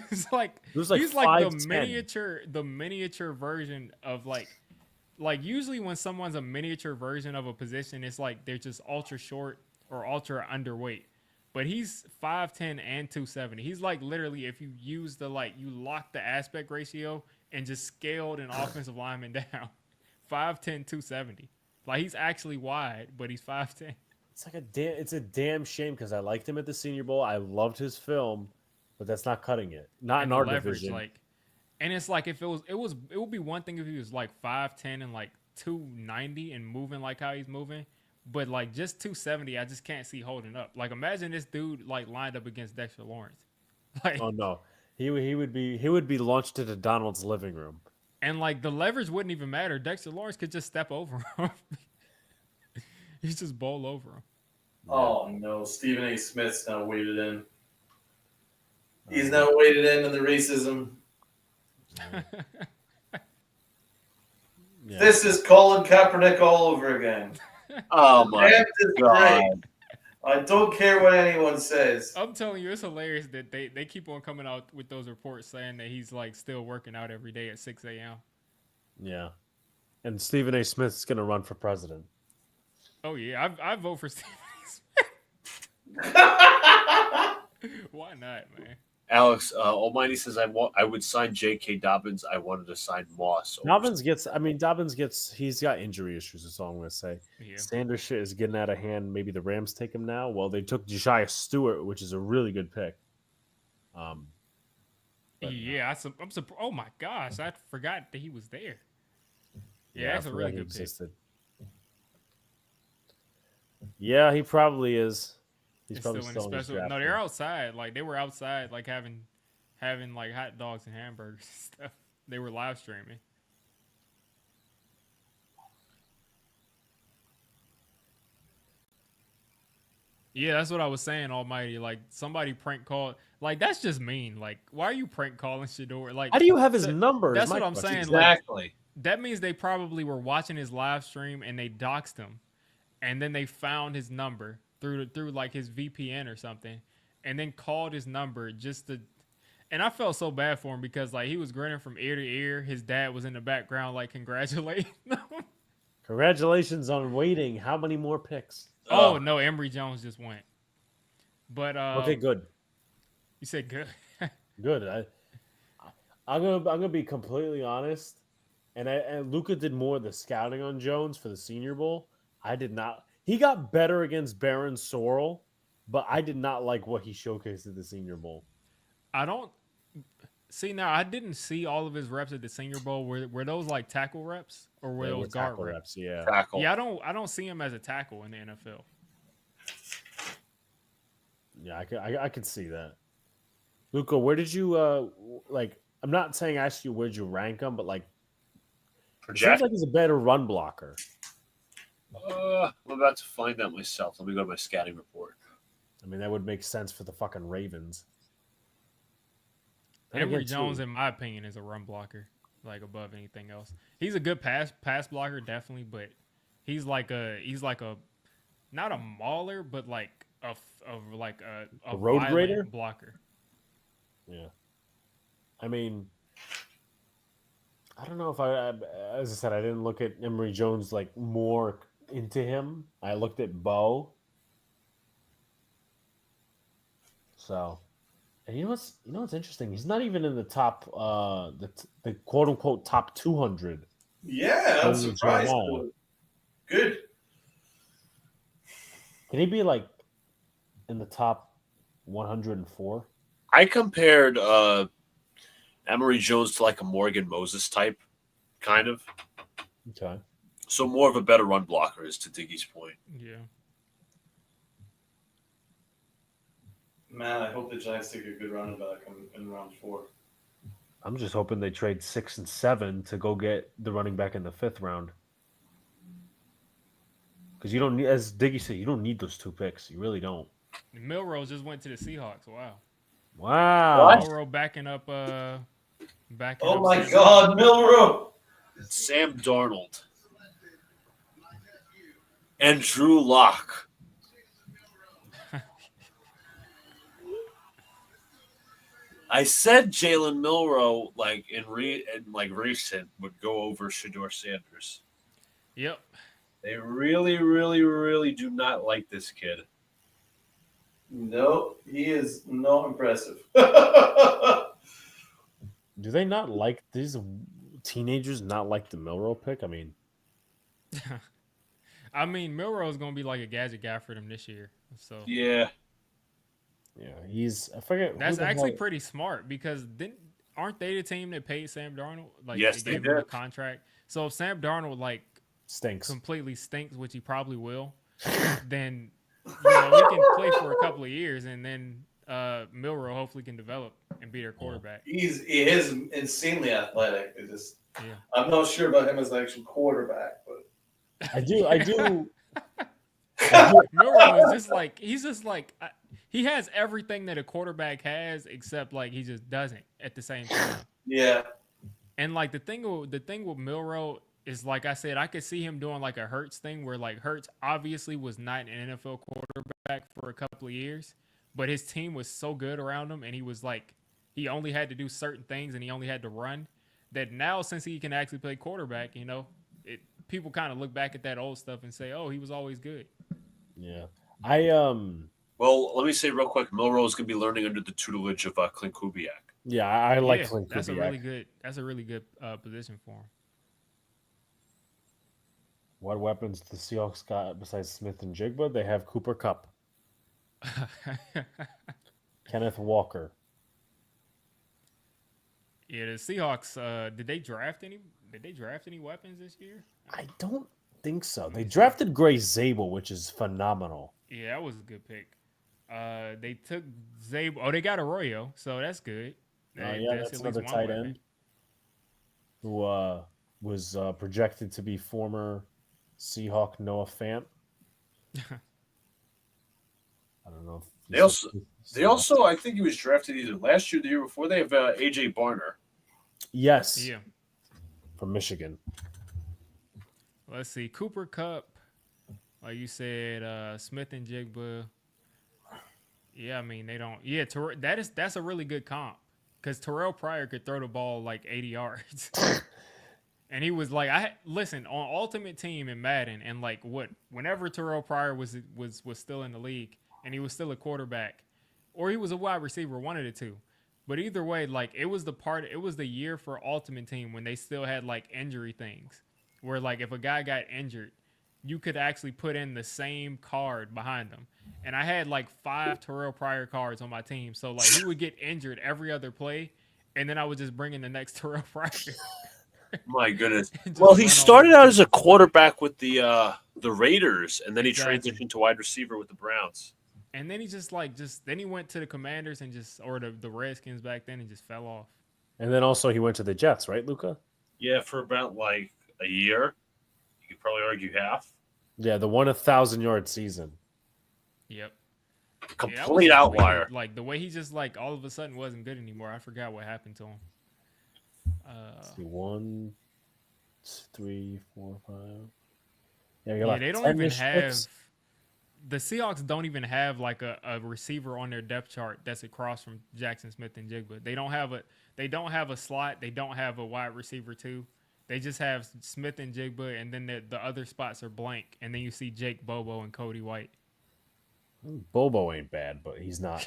miniature version of like usually when someone's a miniature version of a position, it's like they're just ultra short or ultra underweight. But he's 5'10" and 270. He's like literally, if you use you lock the aspect ratio and just scaled an offensive lineman down, 5'10", 270. Like he's actually wide, but he's 5'10". It's a damn shame because I liked him at the Senior Bowl. I loved his film. But that's not cutting it. Not in our division. And it's like if it would be one thing if he was like 5'10" and like 290 and moving like how he's moving, but like just 270, I just can't see holding up. Like imagine this dude like lined up against Dexter Lawrence. Like, oh no, he would be launched into Donald's living room, and like the leverage wouldn't even matter. Dexter Lawrence could just step over him. He's just bowl over him. Oh no, Stephen A. Smith's now weighted in. He's now weighted in the racism. Yeah. This is Colin Kaepernick all over again. Oh my God. I don't care what anyone says. I'm telling you, it's hilarious that they keep on coming out with those reports saying that he's like still working out every day at 6 a.m. Yeah. And Stephen A. Smith's going to run for president. Oh, yeah. I vote for Stephen A. Smith. Why not, man? Alex, Almighty says I would sign J.K. Dobbins. I wanted to sign Moss. Dobbins he's got injury issues. That's all I'm going to say. Yeah. Sanders shit is getting out of hand. Maybe the Rams take him now. Well, they took Josiah Stewart, which is a really good pick. Yeah, I'm surprised. Oh my gosh, I forgot that he was there. Yeah, that's a really good pick. Yeah, he probably is. He's probably still in the special. No, they're outside. Like they were outside, like having like hot dogs and hamburgers and stuff. They were live streaming. Yeah, that's what I was saying, Almighty. Like somebody prank called. Like that's just mean. Like why are you prank calling Shador? Like how do you have his number? That's what I'm saying. Exactly. Like, that means they probably were watching his live stream and they doxed him. and then they found his number through like his VPN or something, and then called his number just to. And I felt so bad for him because like he was grinning from ear to ear. His dad was in the background like congratulating him. Congratulations on waiting. How many more picks? Oh no, Emory Jones just went. But Okay, good. You said good. Good. I'm gonna be completely honest, and Luca did more of the scouting on Jones for the Senior Bowl. I did not. He got better against Baron Sorrell, but I did not like what he showcased at the Senior Bowl. I don't see now. I didn't see all of his reps at the Senior Bowl. Were those like tackle reps or were those guard reps? Yeah, tackle. Yeah, I don't see him as a tackle in the NFL. Yeah, I could see that. Luca, where did you like? I'm not saying ask you where'd you rank him, but like, it seems like he's a better run blocker. I'm about to find out myself. Let me go to my scouting report. I mean, that would make sense for the fucking Ravens. Emory Jones, in my opinion, is a run blocker, like above anything else. He's a good pass blocker, definitely, but he's like a not a mauler, but like a road grader blocker. Yeah, I mean, I don't know if as I said, I didn't look at Emory Jones like more into him. I looked at Bo. So, and you know what's interesting? He's not even in the top, the quote unquote top 200. Yeah, I'm surprised. Good. Can he be like in the top 104? I compared Emory Jones to like a Morgan Moses type, kind of. Okay. So more of a better run blocker, is to Diggy's point. Yeah. Man, I hope the Giants take a good running back in round 4. I'm just hoping they trade 6 and 7 to go get the running back in the 5th round. Because you don't need, as Diggy said, you don't need those 2 picks. You really don't. Milrose just went to the Seahawks. Wow. Wow. Milrose backing up. Oh up my God, Milrose. Sam Darnold and Drew Lock. I said Jalen Milroe recent would go over Shedeur Sanders. Yep. They really, really, really do not like this kid. No, he is not impressive. Do they not like these teenagers? Not like the Milroe pick? I mean, Milroe is going to be like a gadget guy for them this year. So yeah, I forget. That's actually pretty smart because aren't they the team that paid Sam Darnold? Like, yes, they gave him the contract. So if Sam Darnold completely stinks, which he probably will, then he can play for a couple of years, and then Milroe hopefully can develop and be their quarterback. He is insanely athletic. I'm not sure about him as an actual quarterback, but I do. Milroe is just like he has everything that a quarterback has, except like he just doesn't at the same time. Yeah. And like the thing with Milroe is, like I said, I could see him doing like a Hurts thing where like Hurts obviously was not an NFL quarterback for a couple of years, but his team was so good around him, and he only had to do certain things and he only had to run, that now since he can actually play quarterback, people kind of look back at that old stuff and say, oh, he was always good. Yeah. Well, let me say real quick, Milroe is going to be learning under the tutelage of Clint Kubiak. Yeah, I like Clint Kubiak. That's a really good position for him. What weapons the Seahawks got besides Smith and Jigba? They have Cooper Kupp, Kenneth Walker. Yeah, the Seahawks. Did they draft any weapons this year? I don't think so. They drafted Gray Zabel, which is phenomenal. Yeah, that was a good pick. They took Zabel. Oh, they got Arroyo, so that's good. That's another tight end who was projected to be former Seahawk Noah Fant. I don't know. They also, I think he was drafted either last year or the year before. They have AJ Barner. Yes. Yeah. From Michigan. Let's see. Cooper Kupp. Like you said, Smith and Jigba. Yeah, I mean they don't. Yeah, that's a really good comp because Terrell Pryor could throw the ball like 80 yards, and he was like, listen on Ultimate Team in Madden, and like whenever Terrell Pryor was still in the league, and he was still a quarterback, or he was a wide receiver, one of the two. But either way, like it was the year for Ultimate Team when they still had like injury things, where like if a guy got injured, you could actually put in the same card behind them. And I had like 5 Terrell Pryor cards on my team. So like he would get injured every other play, and then I would just bring in the next Terrell Pryor. My goodness. Just Well, he run all started over out the as a field. quarterback with the Raiders, and then Exactly. he transitioned to wide receiver with the Browns. And then he then he went to the Commanders and or the Redskins back then and just fell off. And then also he went to the Jets, right, Luca? Yeah, for about like a year. You could probably argue half. Yeah, the 1,000-yard season. Yep. Complete Yeah, outlier. weird. Like the way he just like all of a sudden wasn't good anymore. I forgot what happened to him. Let's see, 1, 3, 4, 5. Yeah, they don't even have the Seahawks don't even have like a receiver on their depth chart that's across from Jackson Smith and Jigba. They don't have a slot. They don't have a wide receiver too. They just have Smith and Jigba, and then the other spots are blank. And then you see Jake Bobo and Cody White. Bobo ain't bad, but he's not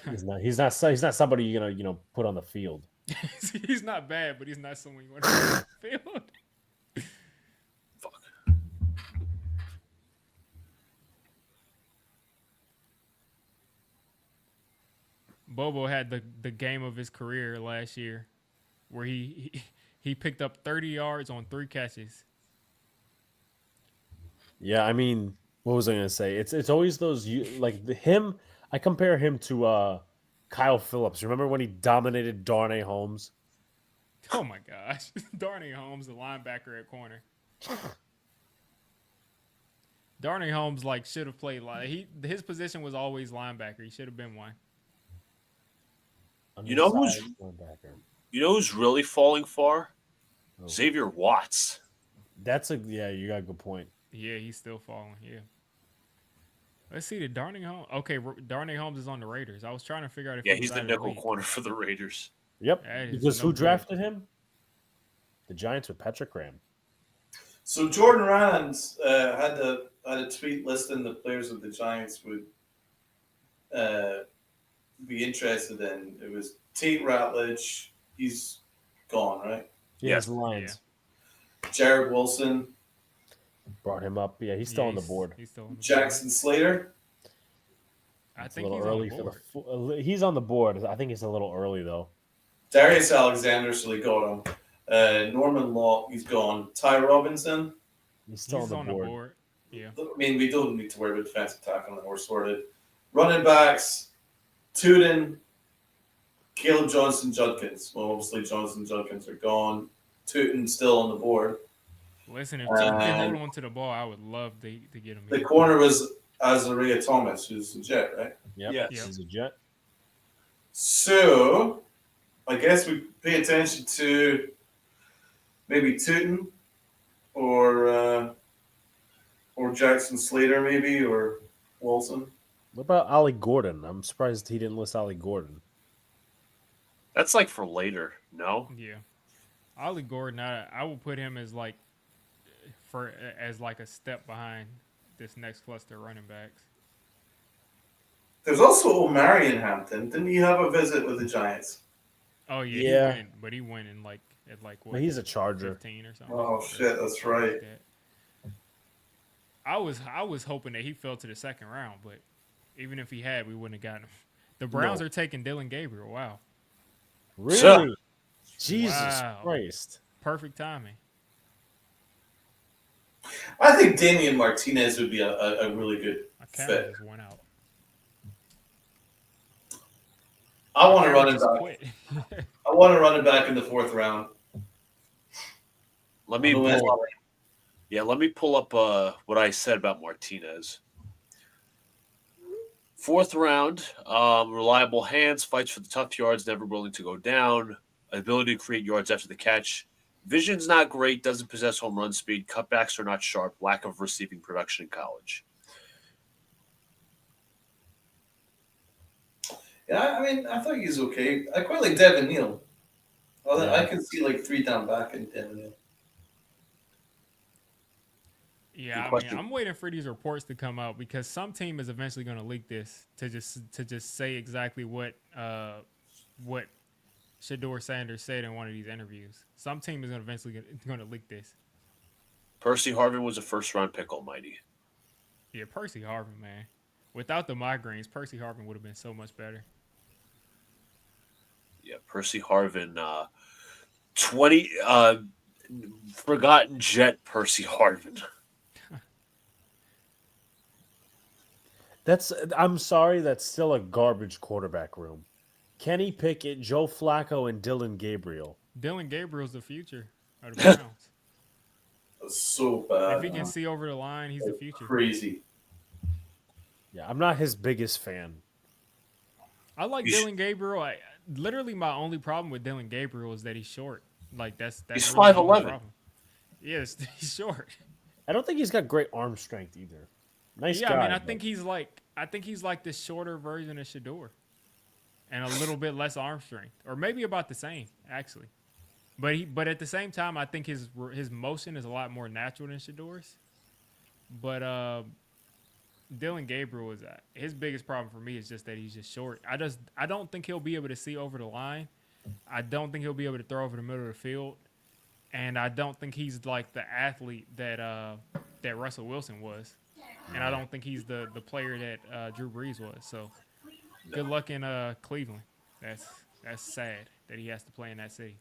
somebody you're gonna put on the field. He's not bad, but he's not someone you want to put on the field. Bobo had the game of his career last year, where he picked up 30 yards on 3 catches. Yeah, I mean, what was I gonna say? It's always those him. I compare him to Kyle Phillips. Remember when he dominated Darnay Holmes? Oh my gosh, Darnay Holmes, the linebacker at corner. Darnay Holmes should have played his position was always linebacker. He should have been one. You know who's really falling far? Oh. Xavier Watts. You got a good point. Yeah, he's still falling. Yeah. Let's see the Darnay Holmes. Okay, Darnay Holmes is on the Raiders. I was trying to figure out if he's the nickel corner for the Raiders. Yep. Because who drafted him? The Giants with Patrick Graham. So Jordan Rand had a tweet listing the players that the Giants would be interested in. It was Tate Ratledge. He's gone, right? Yes, the Lions. Yeah. Jared Wilson. Brought him up. Yeah, he's still on the board. He's still on the Jackson Slater. I think he's early on the he's on the board. I think it's a little early though. Darius Alexander, so they got him. Norman Locke, he's gone. Ty Robinson. He's still on the board. Yeah. I mean, we don't need to worry about defensive tackle and we're sorted. Running backs, Tootin, Caleb Johnson, Judkins. Well, obviously Johnson, Judkins are gone. Tootin still on the board. Listen, if Tootin can hold on to the ball, I would love to get him. The corner was Azaria Thomas, who's a Jet, right? Yep. He's a Jet. So, I guess we pay attention to maybe Tootin or Jackson Slater, maybe, or Wilson. What about Ollie Gordon? I'm surprised he didn't list Ollie Gordon. That's for later, no? Yeah. Ollie Gordon, I will put him as a step behind this next cluster of running backs. There's also Omarion Hampton. Didn't he have a visit with the Giants? Oh yeah. He went in what? Well, he's a Charger. 15 or something. Oh shit, that's right. I was hoping that he fell to the second round, but even if he had, we wouldn't have gotten him. The Browns are taking Dylan Gabriel. Wow. Really? Jesus Christ. Perfect timing. I think Damian Martinez would be a really good fit. Just went out. I want to run it back. I want to run it back in the 4th round. Let me pull up what I said about Martinez. 4th round, reliable hands, fights for the tough yards, never willing to go down, ability to create yards after the catch. Vision's not great, doesn't possess home run speed, cutbacks are not sharp, lack of receiving production in college. Yeah, I mean, I thought he was okay. I quite like Devin Neal. I can see like 3 down back in Devin Neal. Yeah, I mean, I'm waiting for these reports to come out because some team is eventually going to leak this to just say exactly what Shador Sanders said in one of these interviews. Some team is going to eventually going to leak this. Percy Harvin was a first-round pick, almighty. Yeah, Percy Harvin, man. Without the migraines, Percy Harvin would have been so much better. Yeah, Percy Harvin, 20 forgotten Jet Percy Harvin. I'm sorry, that's still a garbage quarterback room. Kenny Pickett, Joe Flacco, and Dylan Gabriel. Dylan Gabriel's the future of the Browns. That's so bad. If he can see over the line, he's the future. Crazy. Yeah, I'm not his biggest fan. I like Dylan Gabriel. Literally, my only problem with Dylan Gabriel is that he's short. Like that's he's really 5'11". Yes, he's short. I don't think he's got great arm strength either. Nice guy. Yeah, I mean, I think he's like the shorter version of Shador, and a little bit less arm strength, or maybe about the same actually. But at the same time, I think his motion is a lot more natural than Shador's. But Dylan Gabriel is his biggest problem for me is just that he's just short. I don't think he'll be able to see over the line. I don't think he'll be able to throw over the middle of the field, and I don't think he's like the athlete that Russell Wilson was, and I don't think he's the player that Drew Brees was. So good luck in Cleveland. That's sad that he has to play in that city.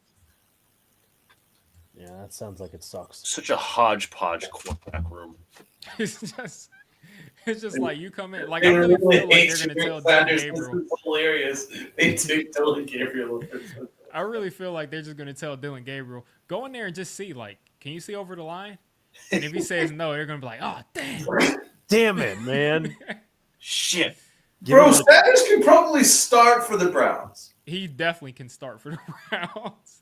Yeah, that sounds like it sucks. Such a hodgepodge quarterback room. It's just like you come in. Like I really feel like they're going to tell Dylan Gabriel. This is hilarious. They took Dylan Gabriel. I really feel like they're just going to tell Dylan Gabriel, go in there and just see. Like, can you see over the line? And if he says no, they're going to be like, oh, damn. Damn it, man. Shit. Bro, Sanders can probably start for the Browns. He definitely can start for the Browns.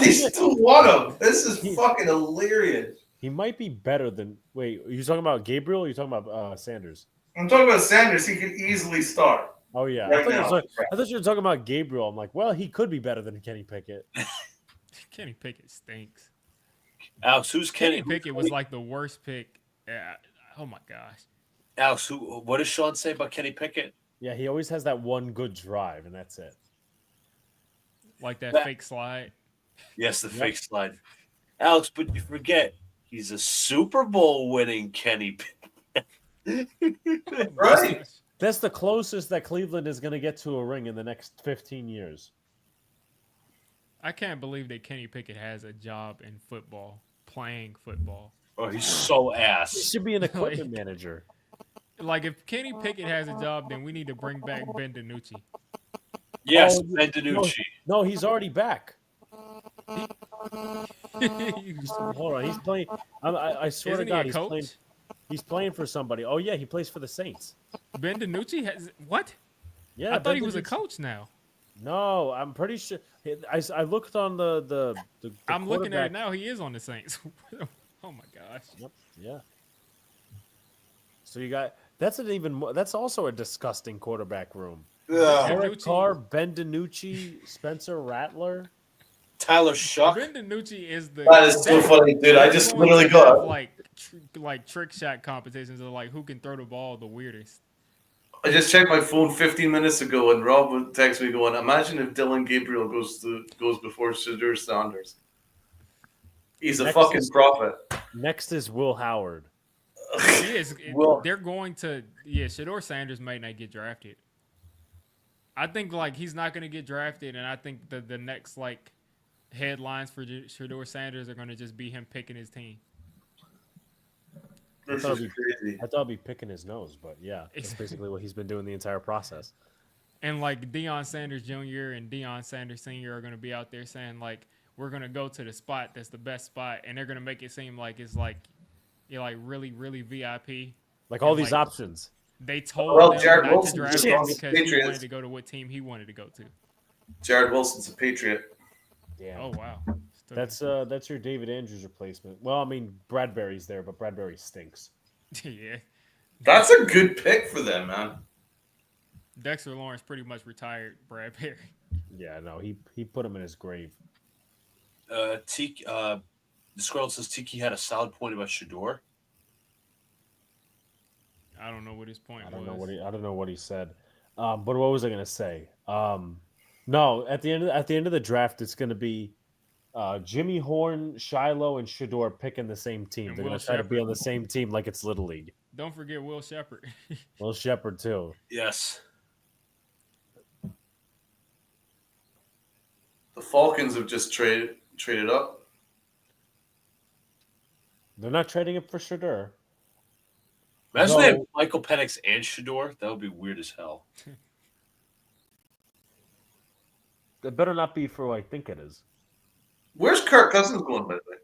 They still want him. This is fucking hilarious. He might be better than. Wait, are you talking about Gabriel? Or are you talking about Sanders? I'm talking about Sanders. He could easily start. Oh yeah, Right I thought you were talking about Gabriel. I'm like, well, he could be better than Kenny Pickett. Kenny Pickett stinks. Alex, who's Kenny Pickett was like the worst pick. Oh my gosh. Alex, what does Sean say about Kenny Pickett? Yeah, he always has that one good drive, and that's it. Like that fake slide. Yes, the fake slide. Alex, but you forget he's a Super Bowl winning Kenny Pickett. Right. That's the closest that Cleveland is going to get to a ring in the next 15 years. I can't believe that Kenny Pickett has a job in football, playing football. Oh, he's so ass. He should be an equipment manager. Like, if Kenny Pickett has a job, then we need to bring back Ben DiNucci. Yes, Ben DiNucci. No, he's already back. Hold on, he's playing. I swear Isn't to God, he a coach? He's playing for somebody. Oh yeah, he plays for the Saints. Ben DiNucci has what? Yeah, I thought he was a coach now. No, I'm pretty sure. I looked on the I'm looking at it now. He is on the Saints. Oh my gosh. Yep. Yeah. So you got that's also a disgusting quarterback room. Derek Carr, Ben DiNucci, Spencer Rattler, Tyler Shuck. Ben DiNucci is the. That is so funny, dude. I just literally got like trick shot competitions of like who can throw the ball the weirdest. I just checked my phone 15 minutes ago, and Rob would text me going, "Imagine if Dylan Gabriel goes before Shador Sanders. He's a fucking prophet." Next is Will Howard. He is. They're going to. Yeah, Shador Sanders might not get drafted. I think like he's not going to get drafted, and I think the next like headlines for Shador Sanders are going to just be him picking his team. This is crazy. I thought he'd be picking his nose, but yeah, that's basically what he's been doing the entire process. And like Deion Sanders Jr. and Deion Sanders Sr. are going to be out there saying like we're going to go to the spot that's the best spot, and they're going to make it seem like it's like like really really VIP. Like all these options. They told him Jared not Wilson to draft him because he Patriots. wanted to go to what team he wanted to go to. Jared Wilson's a Patriot. Yeah. Oh wow. That's your David Andrews replacement. Well, I mean Bradbury's there, but Bradbury stinks. Yeah. That's a good pick for them, man. Dexter Lawrence pretty much retired Brad Perry. Yeah, no, he put him in his grave. Tiki, the Squirrel says Tiki had a solid point about Shador. I don't know what his point I was. don't know what he said. But what was I gonna say? No, at the end of the draft, it's gonna be Jimmy Horn, Shiloh, and Shador picking the same team. And They're Will gonna try to be Shepherd. on the same team like it's Little League. Don't forget Will Shepherd. Will Shepherd too. Yes. The Falcons have just traded up. They're not trading it for Shador. Imagine they have Michael Penix and Shador. That would be weird as hell. It better not be for what I think it is. Where's Kirk Cousins going, by the way?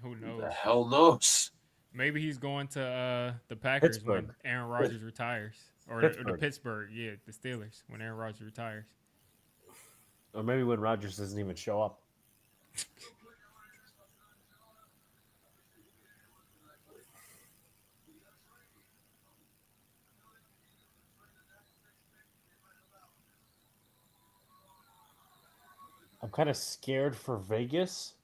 Who knows? Who the hell knows? Maybe he's going to the Packers Pittsburgh. when Aaron Rodgers retires. Or the Pittsburgh, yeah, the Steelers, when Aaron Rodgers retires. Or maybe when Rodgers doesn't even show up. I'm kind of scared for Vegas.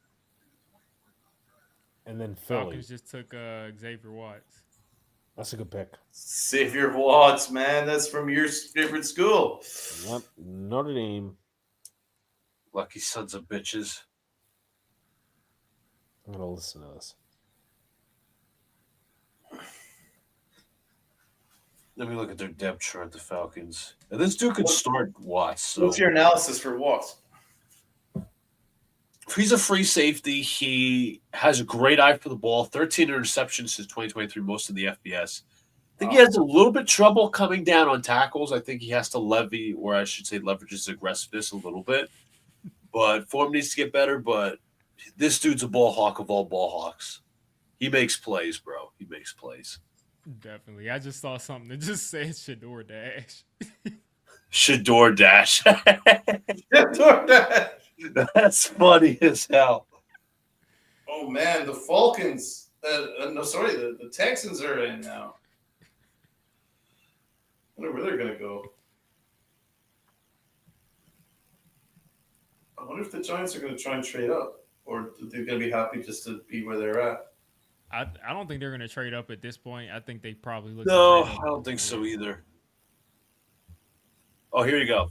And then Philly. Falcons just took Xavier Watts. That's a good pick. Xavier Watts, man. That's from your favorite school. Yep. Notre Dame. Lucky sons of bitches. I'm going to listen to this. Let me look at their depth chart, the Falcons. And this dude could start Watts. So. What's your analysis for Watts? If he's a free safety, he has a great eye for the ball. 13 interceptions since 2023, most of the FBS. I think he has a little bit trouble coming down on tackles. I think he has to leverage his aggressiveness a little bit. But form needs to get better. But this dude's a ball hawk of all ball hawks. He makes plays, bro. He makes plays. Definitely. I just saw something that just said Shador Dash. Shador Dash. Shador Dash. That's funny as hell. Oh man, the Falcons. The Texans are in now. I wonder where they're gonna go. I wonder if the Giants are gonna try and trade up, or they're gonna be happy just to be where they're at. I don't think they're gonna trade up at this point. I think they probably look. No, I don't think so either. Oh, here you go.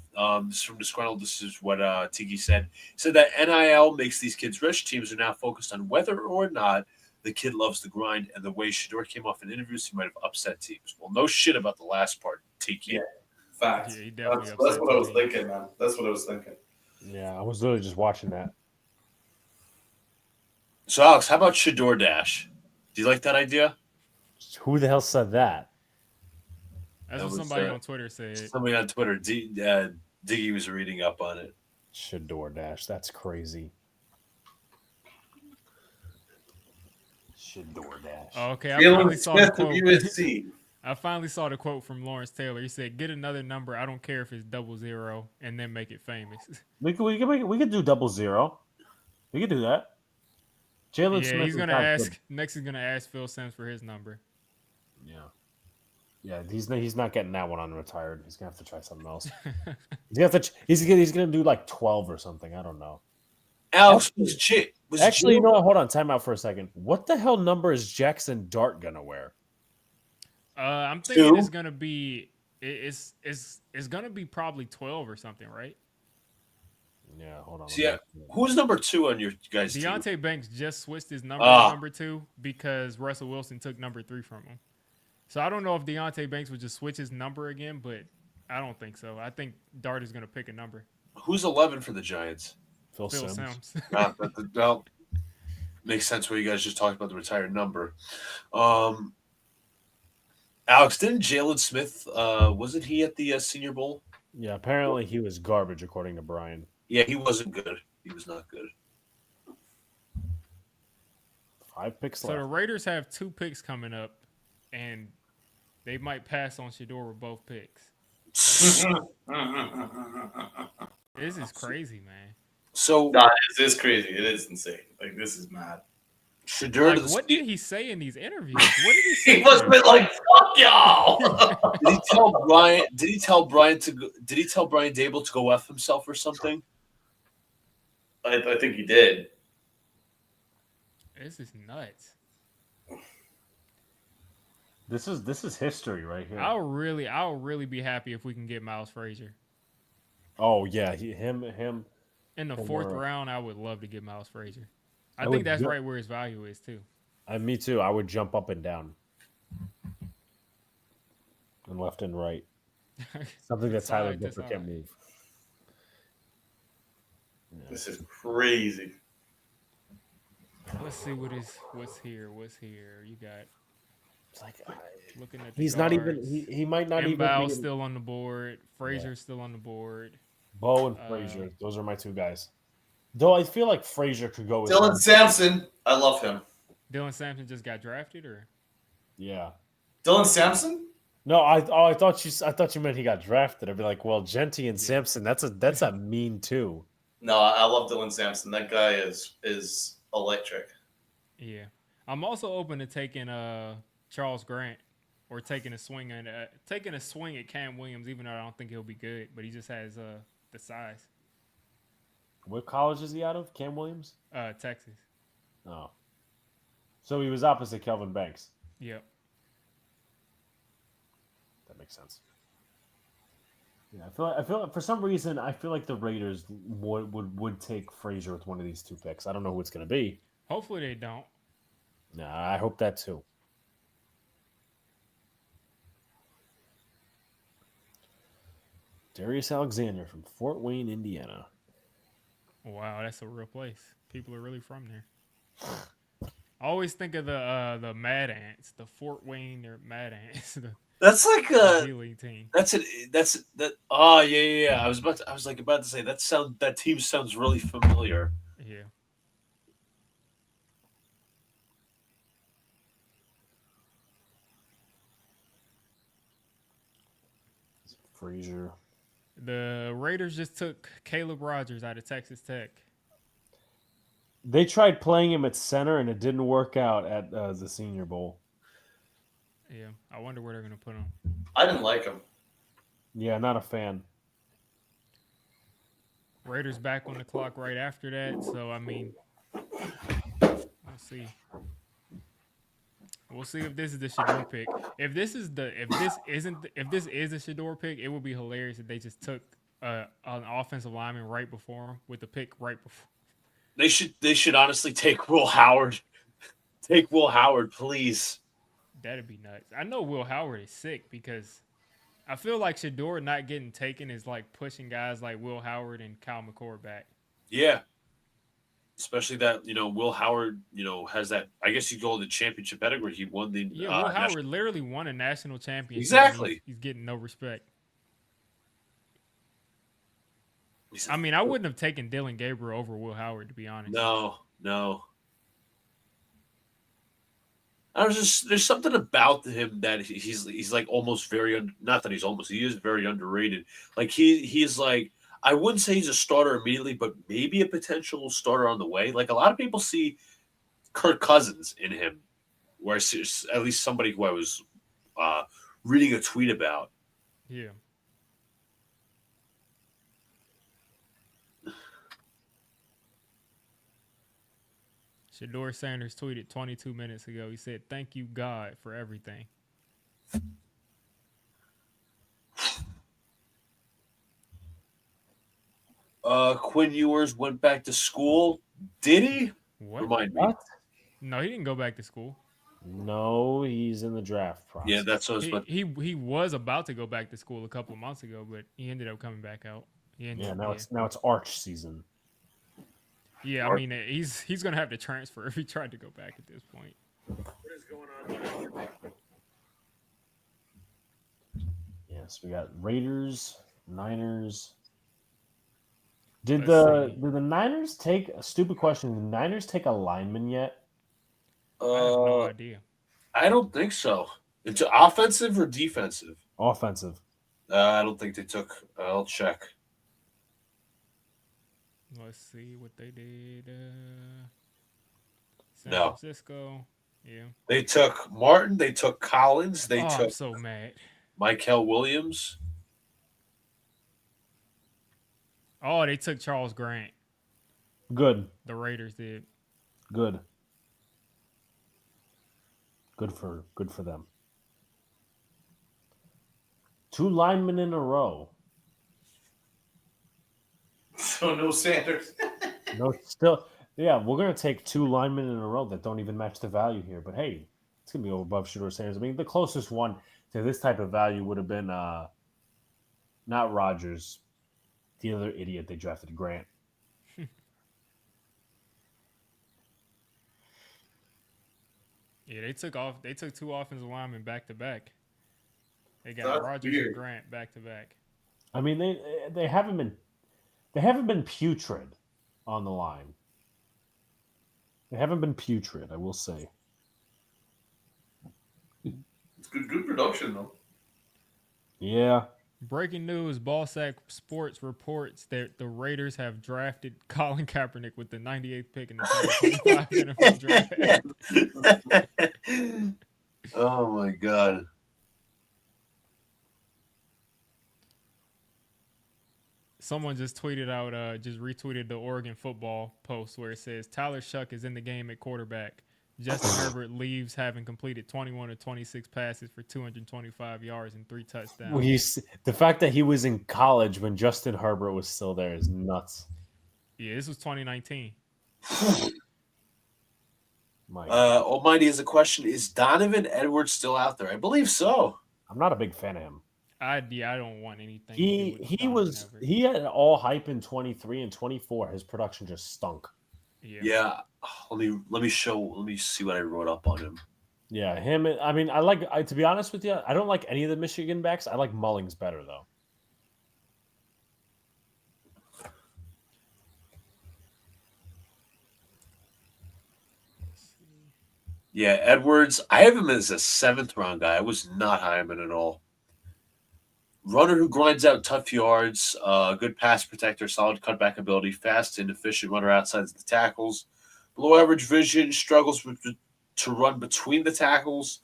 This is from Disgruntled. This is what Tiki said. He said that NIL makes these kids rich. Teams are now focused on whether or not the kid loves the grind. And the way Shador came off in interviews, he might have upset teams. Well, no shit about the last part, Tiki. Yeah, facts. Yeah, he definitely that's what I was thinking, man. That's what I was thinking. Yeah, I was literally just watching that. So, Alex, how about Shador Dash? Do you like that idea? Who the hell said that? That's what somebody on Twitter said. Somebody on Twitter, Diggy was reading up on it. Shador Dash. That's crazy. Shador Dash. Oh, okay, I finally saw the quote. I finally saw the quote from Lawrence Taylor. He said, "Get another number. I don't care if it's 00, and then make it famous." We could do 00. We could do that. Jalen Smith. He's gonna ask. Next, he's gonna ask Phil Simms for his number. Yeah. Yeah, he's not getting that one on retired. He's gonna have to try something else. He's gonna do like 12 or something. I don't know. Alex actually, you know what? Hold on, time out for a second. What the hell number is Jackson Dart gonna wear? I'm thinking it's gonna be it's gonna be probably 12 or something, right? Yeah, hold on. Yeah, who's number 2 on your guys' team? Deontay Banks just switched his number to number 2 because Russell Wilson took number 3 from him. So I don't know if Deontay Banks would just switch his number again, but I don't think so. I think Dart is going to pick a number. Who's 11 for the Giants? Phil Simms. Well, makes sense where you guys just talked about the retired number. Alex, didn't Jalen Smith, wasn't he at the Senior Bowl? Yeah, apparently he was garbage, according to Brian. Yeah, he wasn't good. He was not good. 5 picks So left. the Raiders have 2 picks coming up, and they might pass on Shador with both picks. This is crazy, man. So this is crazy. It is insane. Like, this is mad. Shador to Like, the what did he say in these interviews? What did he say? He must have been like, "Fuck y'all." Did he tell Brian? Did he tell Brian to? Did he tell Brian Dable to go f himself or something? I think he did. This is nuts. This is history right here. I'll really be happy if we can get Miles Frazier. Oh yeah, him. In the From fourth where- round, I would love to get Miles Frazier. I would think that's ju- right where his value is too. Me too. I would jump up and down, and left and right. Something that Tyler Side to Booker can't side. move. This is crazy. Let's see what's here. What's here? You got It's like looking at the he's not even. guards. He might not even Mbow's be. still on the board. Frazier's still on the board. Bo and Frazier. Those are my two guys. Though I feel like Frazier could go with Dylan Sampson, I love him. Dylan Sampson just got drafted, or Yeah. Dylan Sampson? No, I thought you meant he got drafted. I'd be like, well, Genty and Sampson. That's a mean two. No, I love Dylan Sampson. That guy is electric. yeah. I'm also open to taking Charles Grant or taking a swing at Cam Williams, even though I don't think he'll be good, but he just has the size. What college is he out of? Cam Williams? Texas. Oh. So he was opposite Kelvin Banks. Yep. That makes sense. Yeah, I feel like for some reason I feel like the Raiders would take Frazier with one of these two picks. I don't know who it's going to be. Hopefully they don't. Nah, I hope that too. Darius Alexander from Fort Wayne, Indiana. Wow, that's a real place. People are really from there. I always think of the Mad Ants, the Fort Wayne or Mad Ants. That's like the G-League team. that. Oh yeah. I was about to say that team sounds really familiar. Yeah. Frazier. The Raiders just took Caleb Rogers out of Texas Tech. They tried playing him at center, and it didn't work out at the Senior Bowl. Yeah, I wonder where they're going to put him. I didn't like him. Yeah, not a fan. Raiders back on the clock right after that, so I mean, we'll see. We'll see if this is the Shador pick. If this is a Shador pick, it would be hilarious if they just took an offensive lineman right before him with the pick right before. They should honestly take Will Howard. Take Will Howard, please. That'd be nuts. I know Will Howard is sick because I feel like Shador not getting taken is like pushing guys like Will Howard and Kyle McCord back. Yeah. Especially that, Will Howard, has that, I guess you call it the championship pedigree. He won the Will Howard literally won a national championship. Exactly. He's getting no respect. I mean, I wouldn't have taken Dylan Gabriel over Will Howard, to be honest. No. There's something about him that he's like almost not that he is very underrated. Like he's like, I wouldn't say he's a starter immediately, but maybe a potential starter on the way. Like a lot of people see Kirk Cousins in him, where at least somebody who I was reading a tweet about. Yeah. Shador Sanders tweeted 22 minutes ago. He said, "Thank you, God, for everything." Quinn Ewers went back to school. Did he? What? Remind me. No, he didn't go back to school. No, he's in the draft process. Yeah, that's what I was about. He was about to go back to school a couple of months ago, but he ended up coming back out. Now it's Arch season. Yeah, I mean he's gonna have to transfer if he tried to go back at this point. What is going on? Yes, we got Raiders, Niners. Did the Niners take a stupid question? Did the Niners take a lineman yet? I have no idea. I don't think so. It's offensive or defensive? Offensive. I don't think they took. I'll check. Let's see what they did. San No. Francisco. Yeah. They took Martin. They took Collins. They I'm took so mad. Michael Williams. Oh, they took Charles Grant. Good. The Raiders did. Good. Good for them. 2 linemen in a row. So no Sanders. No, still, yeah, we're gonna take 2 linemen in a row that don't even match the value here. But hey, it's gonna be over above Shador Sanders. I mean, the closest one to this type of value would have been not Rodgers, the other idiot they drafted, Grant. Yeah, they took 2 offensive linemen back to back. They got That's Rodgers weird. and Grant back to back. I mean, they haven't been putrid on the line. They haven't been putrid, I will say. It's good production though. Yeah. Breaking news: Ballsack Sports reports that the Raiders have drafted Colin Kaepernick with the 98th pick in the 2025 NFL draft. Oh my god. Someone just tweeted out, just retweeted the Oregon football post where it says Tyler Shuck is in the game at quarterback. Justin Herbert leaves having completed 21 of 26 passes for 225 yards and 3 touchdowns. Well, the fact that he was in college when Justin Herbert was still there is nuts. Yeah, this was 2019. Almighty has a question. Is Donovan Edwards still out there? I believe so. I'm not a big fan of him. I don't want anything. He had all hype in 23 and 24. His production just stunk. Yeah. Let me see what I wrote up on him. Yeah, him. I mean, to be honest with you, I don't like any of the Michigan backs. I like Mullings better though. Yeah, Edwards. I have him as a 7th round guy. I was not high on him at all. Runner who grinds out tough yards, good pass protector, solid cutback ability, fast and efficient runner outside the tackles, below average vision, struggles to run between the tackles,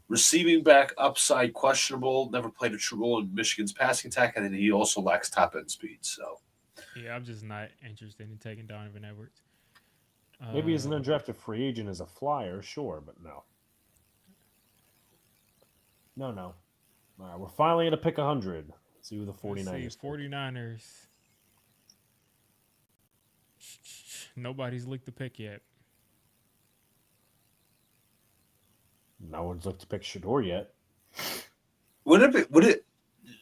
receiving back upside questionable, never played a true role in Michigan's passing attack, and then he also lacks top end speed. So, yeah, I'm just not interested in taking Donovan Edwards. Maybe as an undrafted free agent as a flyer, sure, but no. No. All right, we're finally going to pick 100. Let's see who the 49ers 49ers. Nobody's licked the pick yet. No one's looked to pick Shador yet. Would it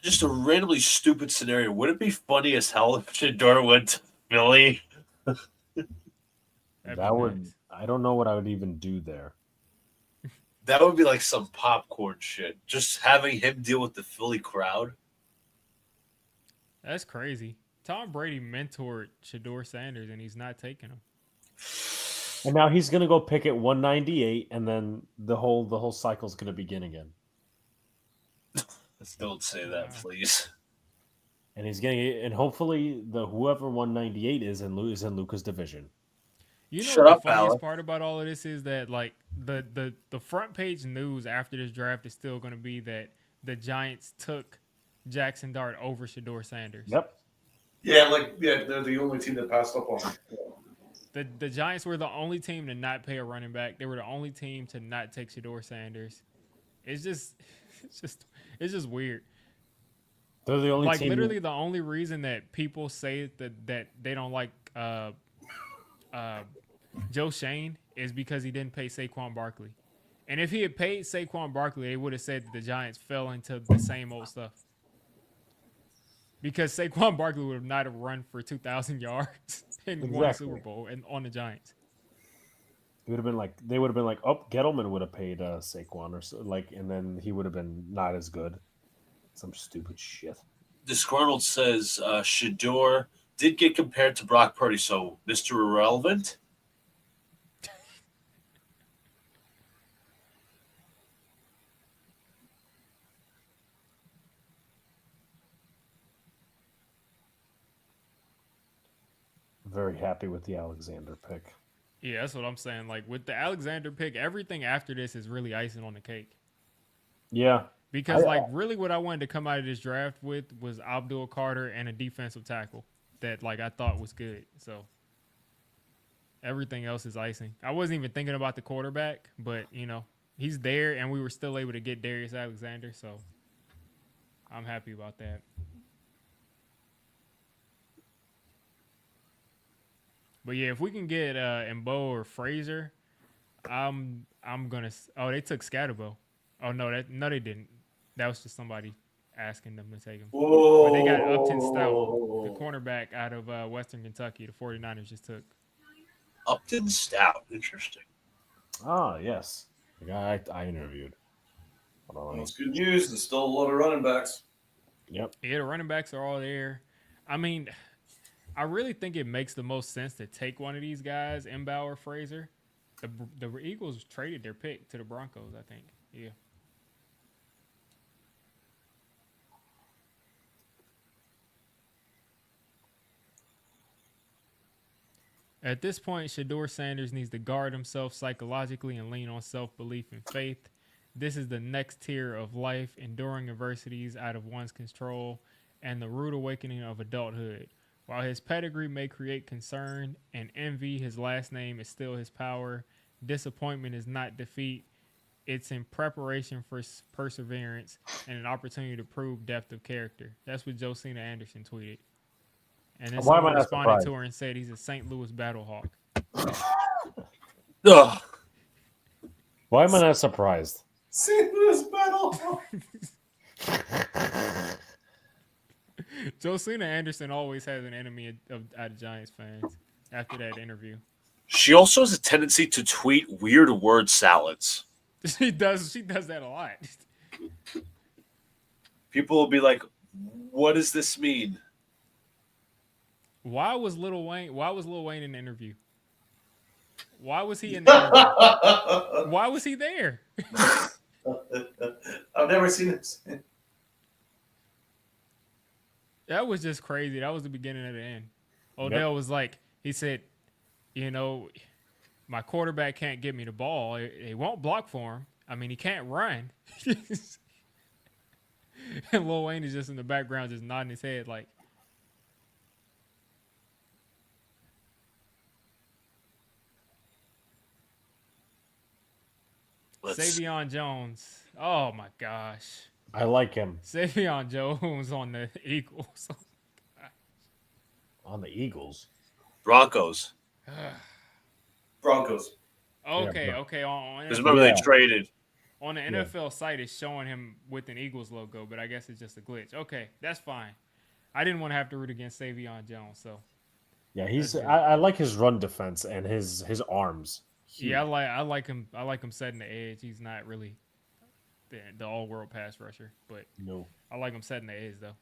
just a randomly stupid scenario? Would it be funny as hell if Shador went to Philly? That would. I don't know what I would even do there. That would be like some popcorn shit. Just having him deal with the Philly crowd. That's crazy. Tom Brady mentored Shador Sanders, and he's not taking him. And now he's going to go pick at 198, and then the whole cycle's going to begin again. Don't say that, please. And and hopefully whoever 198 is in Luca's division. You know what the funniest part about all of this is that like the front page news after this draft is still going to be that the Giants took Jackson Dart over Shador Sanders. Yep. Yeah, they're the only team that passed up on him. The Giants were the only team to not pay a running back. They were the only team to not take Shador Sanders. It's just weird. They're the only team. Literally the only reason that people say that they don't like Joe Shane is because he didn't pay Saquon Barkley. And if he had paid Saquon Barkley, they would have said that the Giants fell into the same old stuff. Because Saquon Barkley would have not have run for 2,000 yards and won a Super Bowl on the Giants. It would have been they would have been like, oh, Gettleman would have paid Saquon or so, and then he would have been not as good. Some stupid shit. Disgruntled says Shador did get compared to Brock Purdy, so Mr. Irrelevant. Very happy with the Alexander pick. Yeah, that's what I'm saying. Like with the Alexander pick, everything after this is really icing on the cake. Yeah. Because like really what I wanted to come out of this draft with was Abdul Carter and a defensive tackle that like I thought was good. So everything else is icing. I wasn't even thinking about the quarterback, but he's there and we were still able to get Darius Alexander, so I'm happy about that. But yeah, if we can get Mbo or Fraser, I'm gonna. Oh, they took Scatterbo. Oh no, they didn't. That was just somebody asking them to take him. Whoa. But they got Upton Stout, the cornerback out of Western Kentucky. The 49ers just took. Upton Stout, interesting. Ah, yes, the guy I interviewed. Well, that's good news. There's still a lot of running backs. Yep. Yeah, the running backs are all there. I mean, I really think it makes the most sense to take one of these guys, Mbow or Fraser. The Eagles traded their pick to the Broncos, I think. Yeah. At this point, Shedeur Sanders needs to guard himself psychologically and lean on self-belief and faith. This is the next tier of life, enduring adversities out of one's control, and the rude awakening of adulthood. While his pedigree may create concern and envy, his last name is still his power. Disappointment is not defeat. It's in preparation for perseverance and an opportunity to prove depth of character. That's what Josina Anderson tweeted. And then someone responded to her and said he's a St. Louis Battlehawk. Ugh. Why am I not surprised? St. Louis Battlehawk. Josina Anderson always has an enemy out of Giants fans after that interview. She also has a tendency to tweet weird word salads. She does that a lot. People will be like, "What does this mean?" Why was Lil Wayne in the interview? Why was he in the interview? Why was he there? I've never seen this. That was just crazy. That was the beginning of the end. Odell was like, he said, my quarterback can't get me the ball. He won't block for him. I mean, he can't run. And Lil Wayne is just in the background just nodding his head like, Savion Jones. Oh, my gosh. I like him. Savion Jones on the Eagles. On the Eagles? Broncos. Broncos. Okay. Because remember they traded. On the NFL site, it's showing him with an Eagles logo, but I guess it's just a glitch. Okay, that's fine. I didn't want to have to root against Savion Jones, so. Yeah, I like his run defense and his arms. Huge. Yeah, I like him. I like him setting the edge. He's not really the all-world pass rusher, but no, I like him setting the edge though.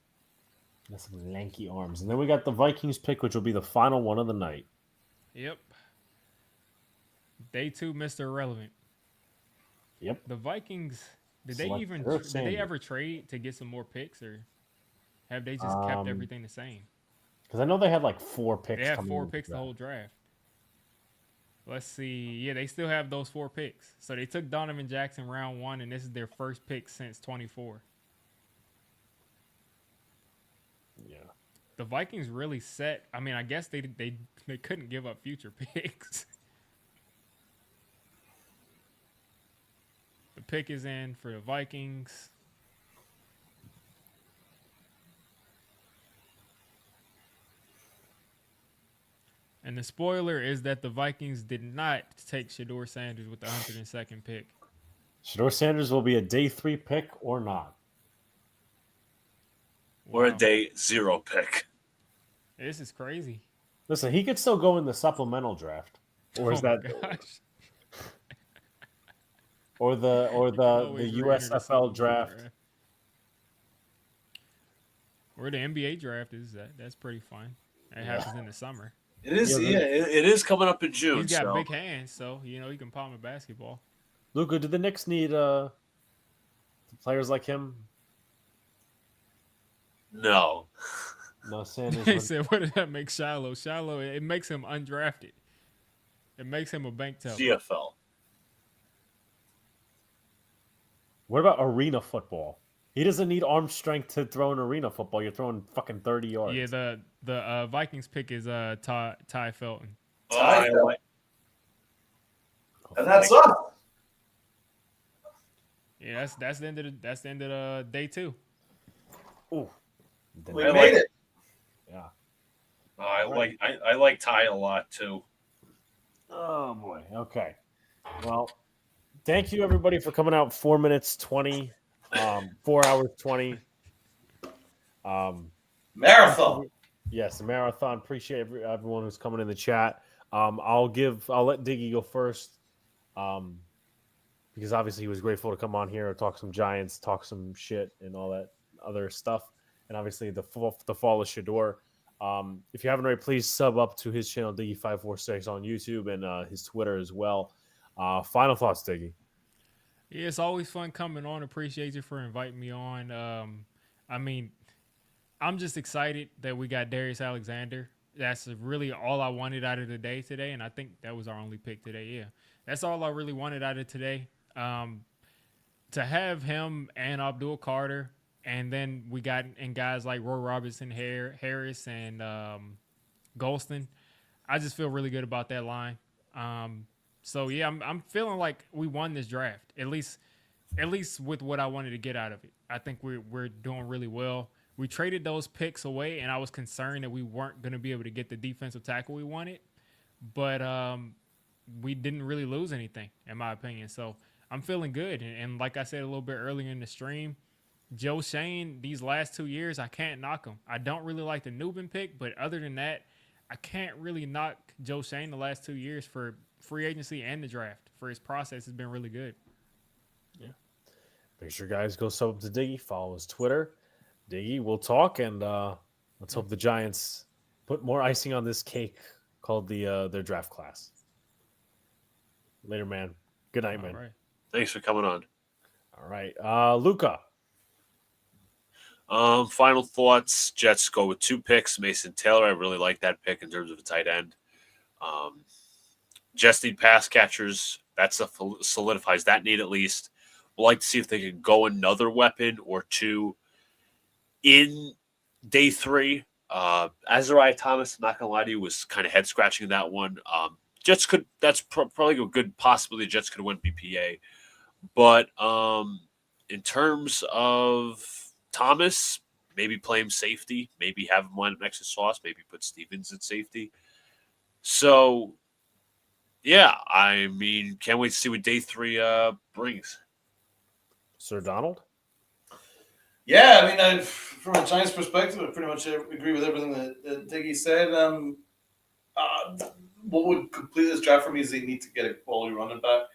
That's some lanky arms, and then we got the Vikings pick, which will be the final one of the night. Yep. Day 2, Mr. Irrelevant. Yep. The Vikings. Did they ever trade to get some more picks, or have they just kept everything the same? Because I know they had like 4 picks. They had 4 picks the whole draft. Let's see. Yeah, they still have those 4 picks. So they took Donovan Jackson round 1, and this is their first pick since 24. Yeah. The Vikings really set. I mean, I guess they couldn't give up future picks. The pick is in for the Vikings. And the spoiler is that the Vikings did not take Shedeur Sanders with the 102nd pick. Shedeur Sanders will be a day 3 pick or not. Or a day 0 pick. This is crazy. Listen, he could still go in the supplemental draft. Or is that gosh. or the USFL draft. Or the NBA draft is that's pretty fun. It happens in the summer. It is, it is coming up in June. He's got big hands, so he can palm a basketball. Luca, do the Knicks need players like him? No. No, Sanders. He said, "What did that make Shiloh? Shiloh, it makes him undrafted." It makes him a bank teller. CFL. What about arena football? He doesn't need arm strength to throw an arena football. You're throwing fucking 30 yards. Yeah, the Vikings pick is Ty Felton. Oh, I like. And that's up. Yeah, that's the end of the day 2. Ooh. We made it. Yeah. I like Ty a lot too. Oh boy. Okay. Well, thank you everybody for coming out. 4 minutes 20, 4 hours 20. Marathon. Yes, a marathon. Appreciate everyone who's coming in the chat. I'll let Diggy go first. Because obviously he was grateful to come on here and talk some Giants, talk some shit and all that other stuff. And obviously the fall of Shador. If you haven't already, please sub up to his channel, Diggy546 on YouTube and his Twitter as well. Final thoughts, Diggy. Yeah, it's always fun coming on. Appreciate you for inviting me on. I mean, I'm just excited that we got Darius Alexander. That's really all I wanted out of the day today, and I think that was our only pick today. Yeah, that's all I really wanted out of today. To have him and Abdul Carter, and then we got in guys like Roy Robinson, Harris, and Golston. I just feel really good about that line. So yeah, I'm feeling like we won this draft, at least with what I wanted to get out of it. I think we're doing really well. We traded those picks away, and I was concerned that we weren't going to be able to get the defensive tackle we wanted, but we didn't really lose anything, in my opinion. So I'm feeling good. And like I said a little bit earlier in the stream, Joe Shane, these last 2 years, I can't knock him. I don't really like the Newbin pick, but other than that, I can't really knock Joe Shane the last 2 years for free agency and the draft. For his process has been really good. Yeah. Make sure guys go sub up to Diggy, follow his Twitter. Diggy, we'll talk, and let's hope the Giants put more icing on this cake called their draft class. Later, man. Good night, man. Right. Thanks for coming on. All right. Luca. Final thoughts. Jets go with 2 picks. Mason Taylor, I really like that pick in terms of a tight end. Jets need pass catchers. That solidifies that need at least. We'll like to see if they can go another weapon or 2 in day 3. Azariah Thomas, I'm not going to lie to you, was kind of head scratching that one. Jets could, that's probably a good possibility. Jets could win BPA. But in terms of Thomas, maybe play him safety, maybe have him line up next to Sauce, maybe put Stevens at safety. So, yeah, I mean, can't wait to see what day 3 brings. Sir Donald? Yeah, I mean, from a Giants perspective, I pretty much agree with everything that Diggy said. What would complete this draft for me is they need to get a quality running back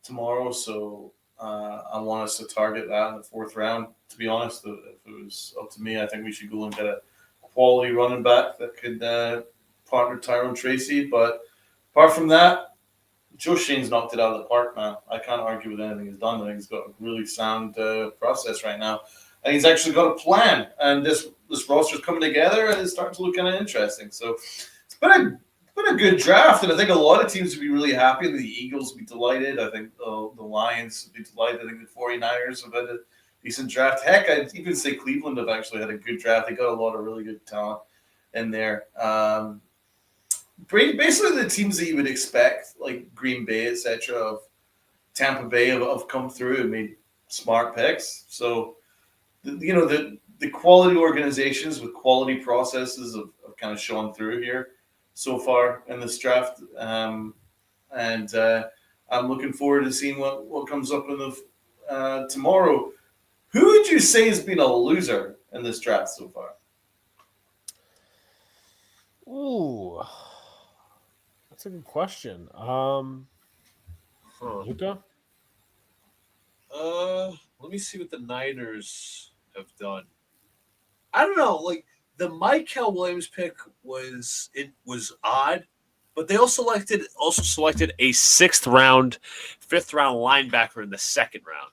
tomorrow. So I want us to target that in the 4th round. To be honest, if it was up to me, I think we should go and get a quality running back that could partner Tyrone Tracy. But apart from that, Joe Shane's knocked it out of the park, man. I can't argue with anything he's done. I think he's got a really sound process right now. And he's actually got a plan. And this roster's coming together and it's starting to look kind of interesting. So it's been a good draft. And I think a lot of teams would be really happy. The Eagles would be delighted. I think the Lions would be delighted. I think the 49ers have had a decent draft. Heck, I'd even say Cleveland have actually had a good draft. They got a lot of really good talent in there. Basically the teams that you would expect, like Green Bay, etc., of Tampa Bay have come through and made smart picks. So, the quality organizations with quality processes have kind of shown through here so far in this draft. And I'm looking forward to seeing what comes up in the tomorrow. Who would you say has been a loser in this draft so far? Ooh. That's a good question. Luca? Let me see what the Niners have done. I don't know. Like the Michael Williams pick was odd, but they also selected a 6th round, 5th round linebacker in the 2nd round,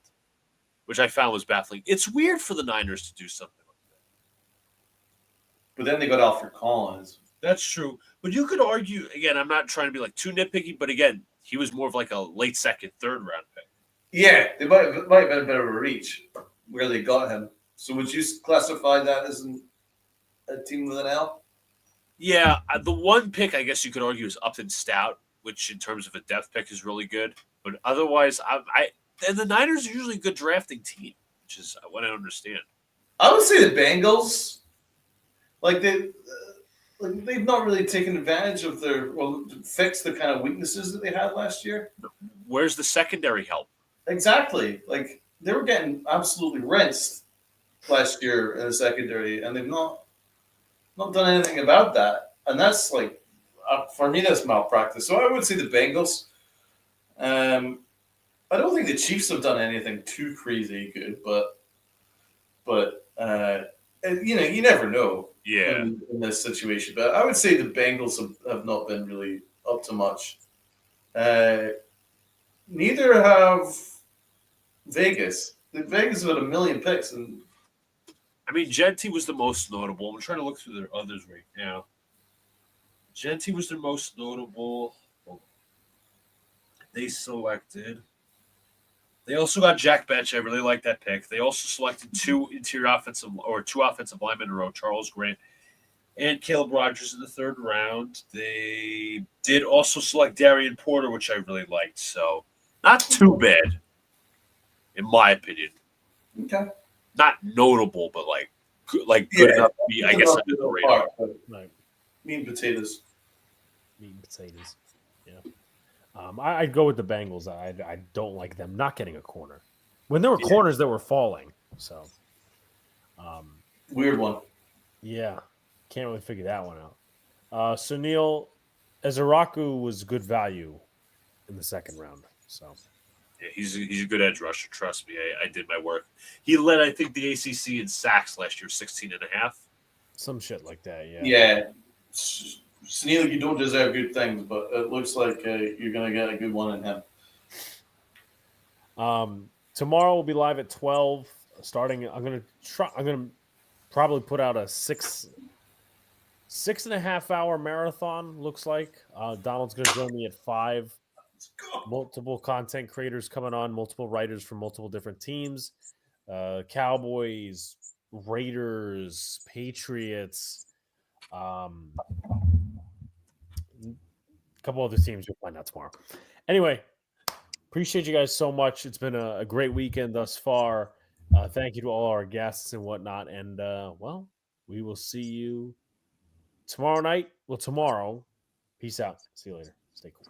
which I found was baffling. It's weird for the Niners to do something like that. But then they got Alfred Collins. That's true. But you could argue, again, I'm not trying to be like too nitpicky, but again, he was more of like a late second, third round pick. Yeah, it might have been a bit of a reach where they got him. So would you classify that as a team with an L? Yeah, the one pick I guess you could argue is Upton Stout, which in terms of a depth pick is really good. But otherwise, and the Niners are usually a good drafting team, which is what I understand. I would say the Bengals, they've not really taken advantage of fixed the kind of weaknesses that they had last year. Where's the secondary help? Exactly. Like they were getting absolutely rinsed last year in the secondary, and they've not done anything about that. And that's for me, that's malpractice. So I would say the Bengals. I don't think the Chiefs have done anything too crazy good, but you never know. Yeah. In this situation, but I would say the Bengals have not been really up to much. Neither have Vegas. The Vegas have had a million picks, and I mean, Genty was the most notable. I'm trying to look through their others right now. Genty was their most notable. They selected. They also got Jack Bench. I really like that pick. They also selected two offensive linemen in a row, Charles Grant and Caleb Rogers in the third round. They did also select Darian Porter, which I really liked. So not too bad, in my opinion. Okay. Not notable, but good enough to be, I guess, under the radar. Right. Meat and potatoes. Meat and potatoes. Yeah. I'd go with the Bengals. I don't like them not getting a corner. When there were corners that were falling. So weird one. Yeah. Can't really figure that one out. Sunil Ezeraku was good value in the second round. So yeah, he's a good edge rusher. Trust me, I did my work. He led, I think, the ACC in sacks last year, 16.5. Some shit like that, yeah. Yeah. Sunil, you don't deserve good things, but it looks like you're going to get a good one in him. Tomorrow we'll be live at 12. Starting, I'm gonna probably put out a 6.5 hour marathon. Looks like Donald's gonna join me at 5. Multiple content creators coming on, multiple writers from multiple different teams, Cowboys, Raiders, Patriots. A couple other teams you'll find out tomorrow. Anyway, appreciate you guys so much. It's been a great weekend thus far. Thank you to all our guests and whatnot. And, we will see you tomorrow night. Well, tomorrow. Peace out. See you later. Stay cool.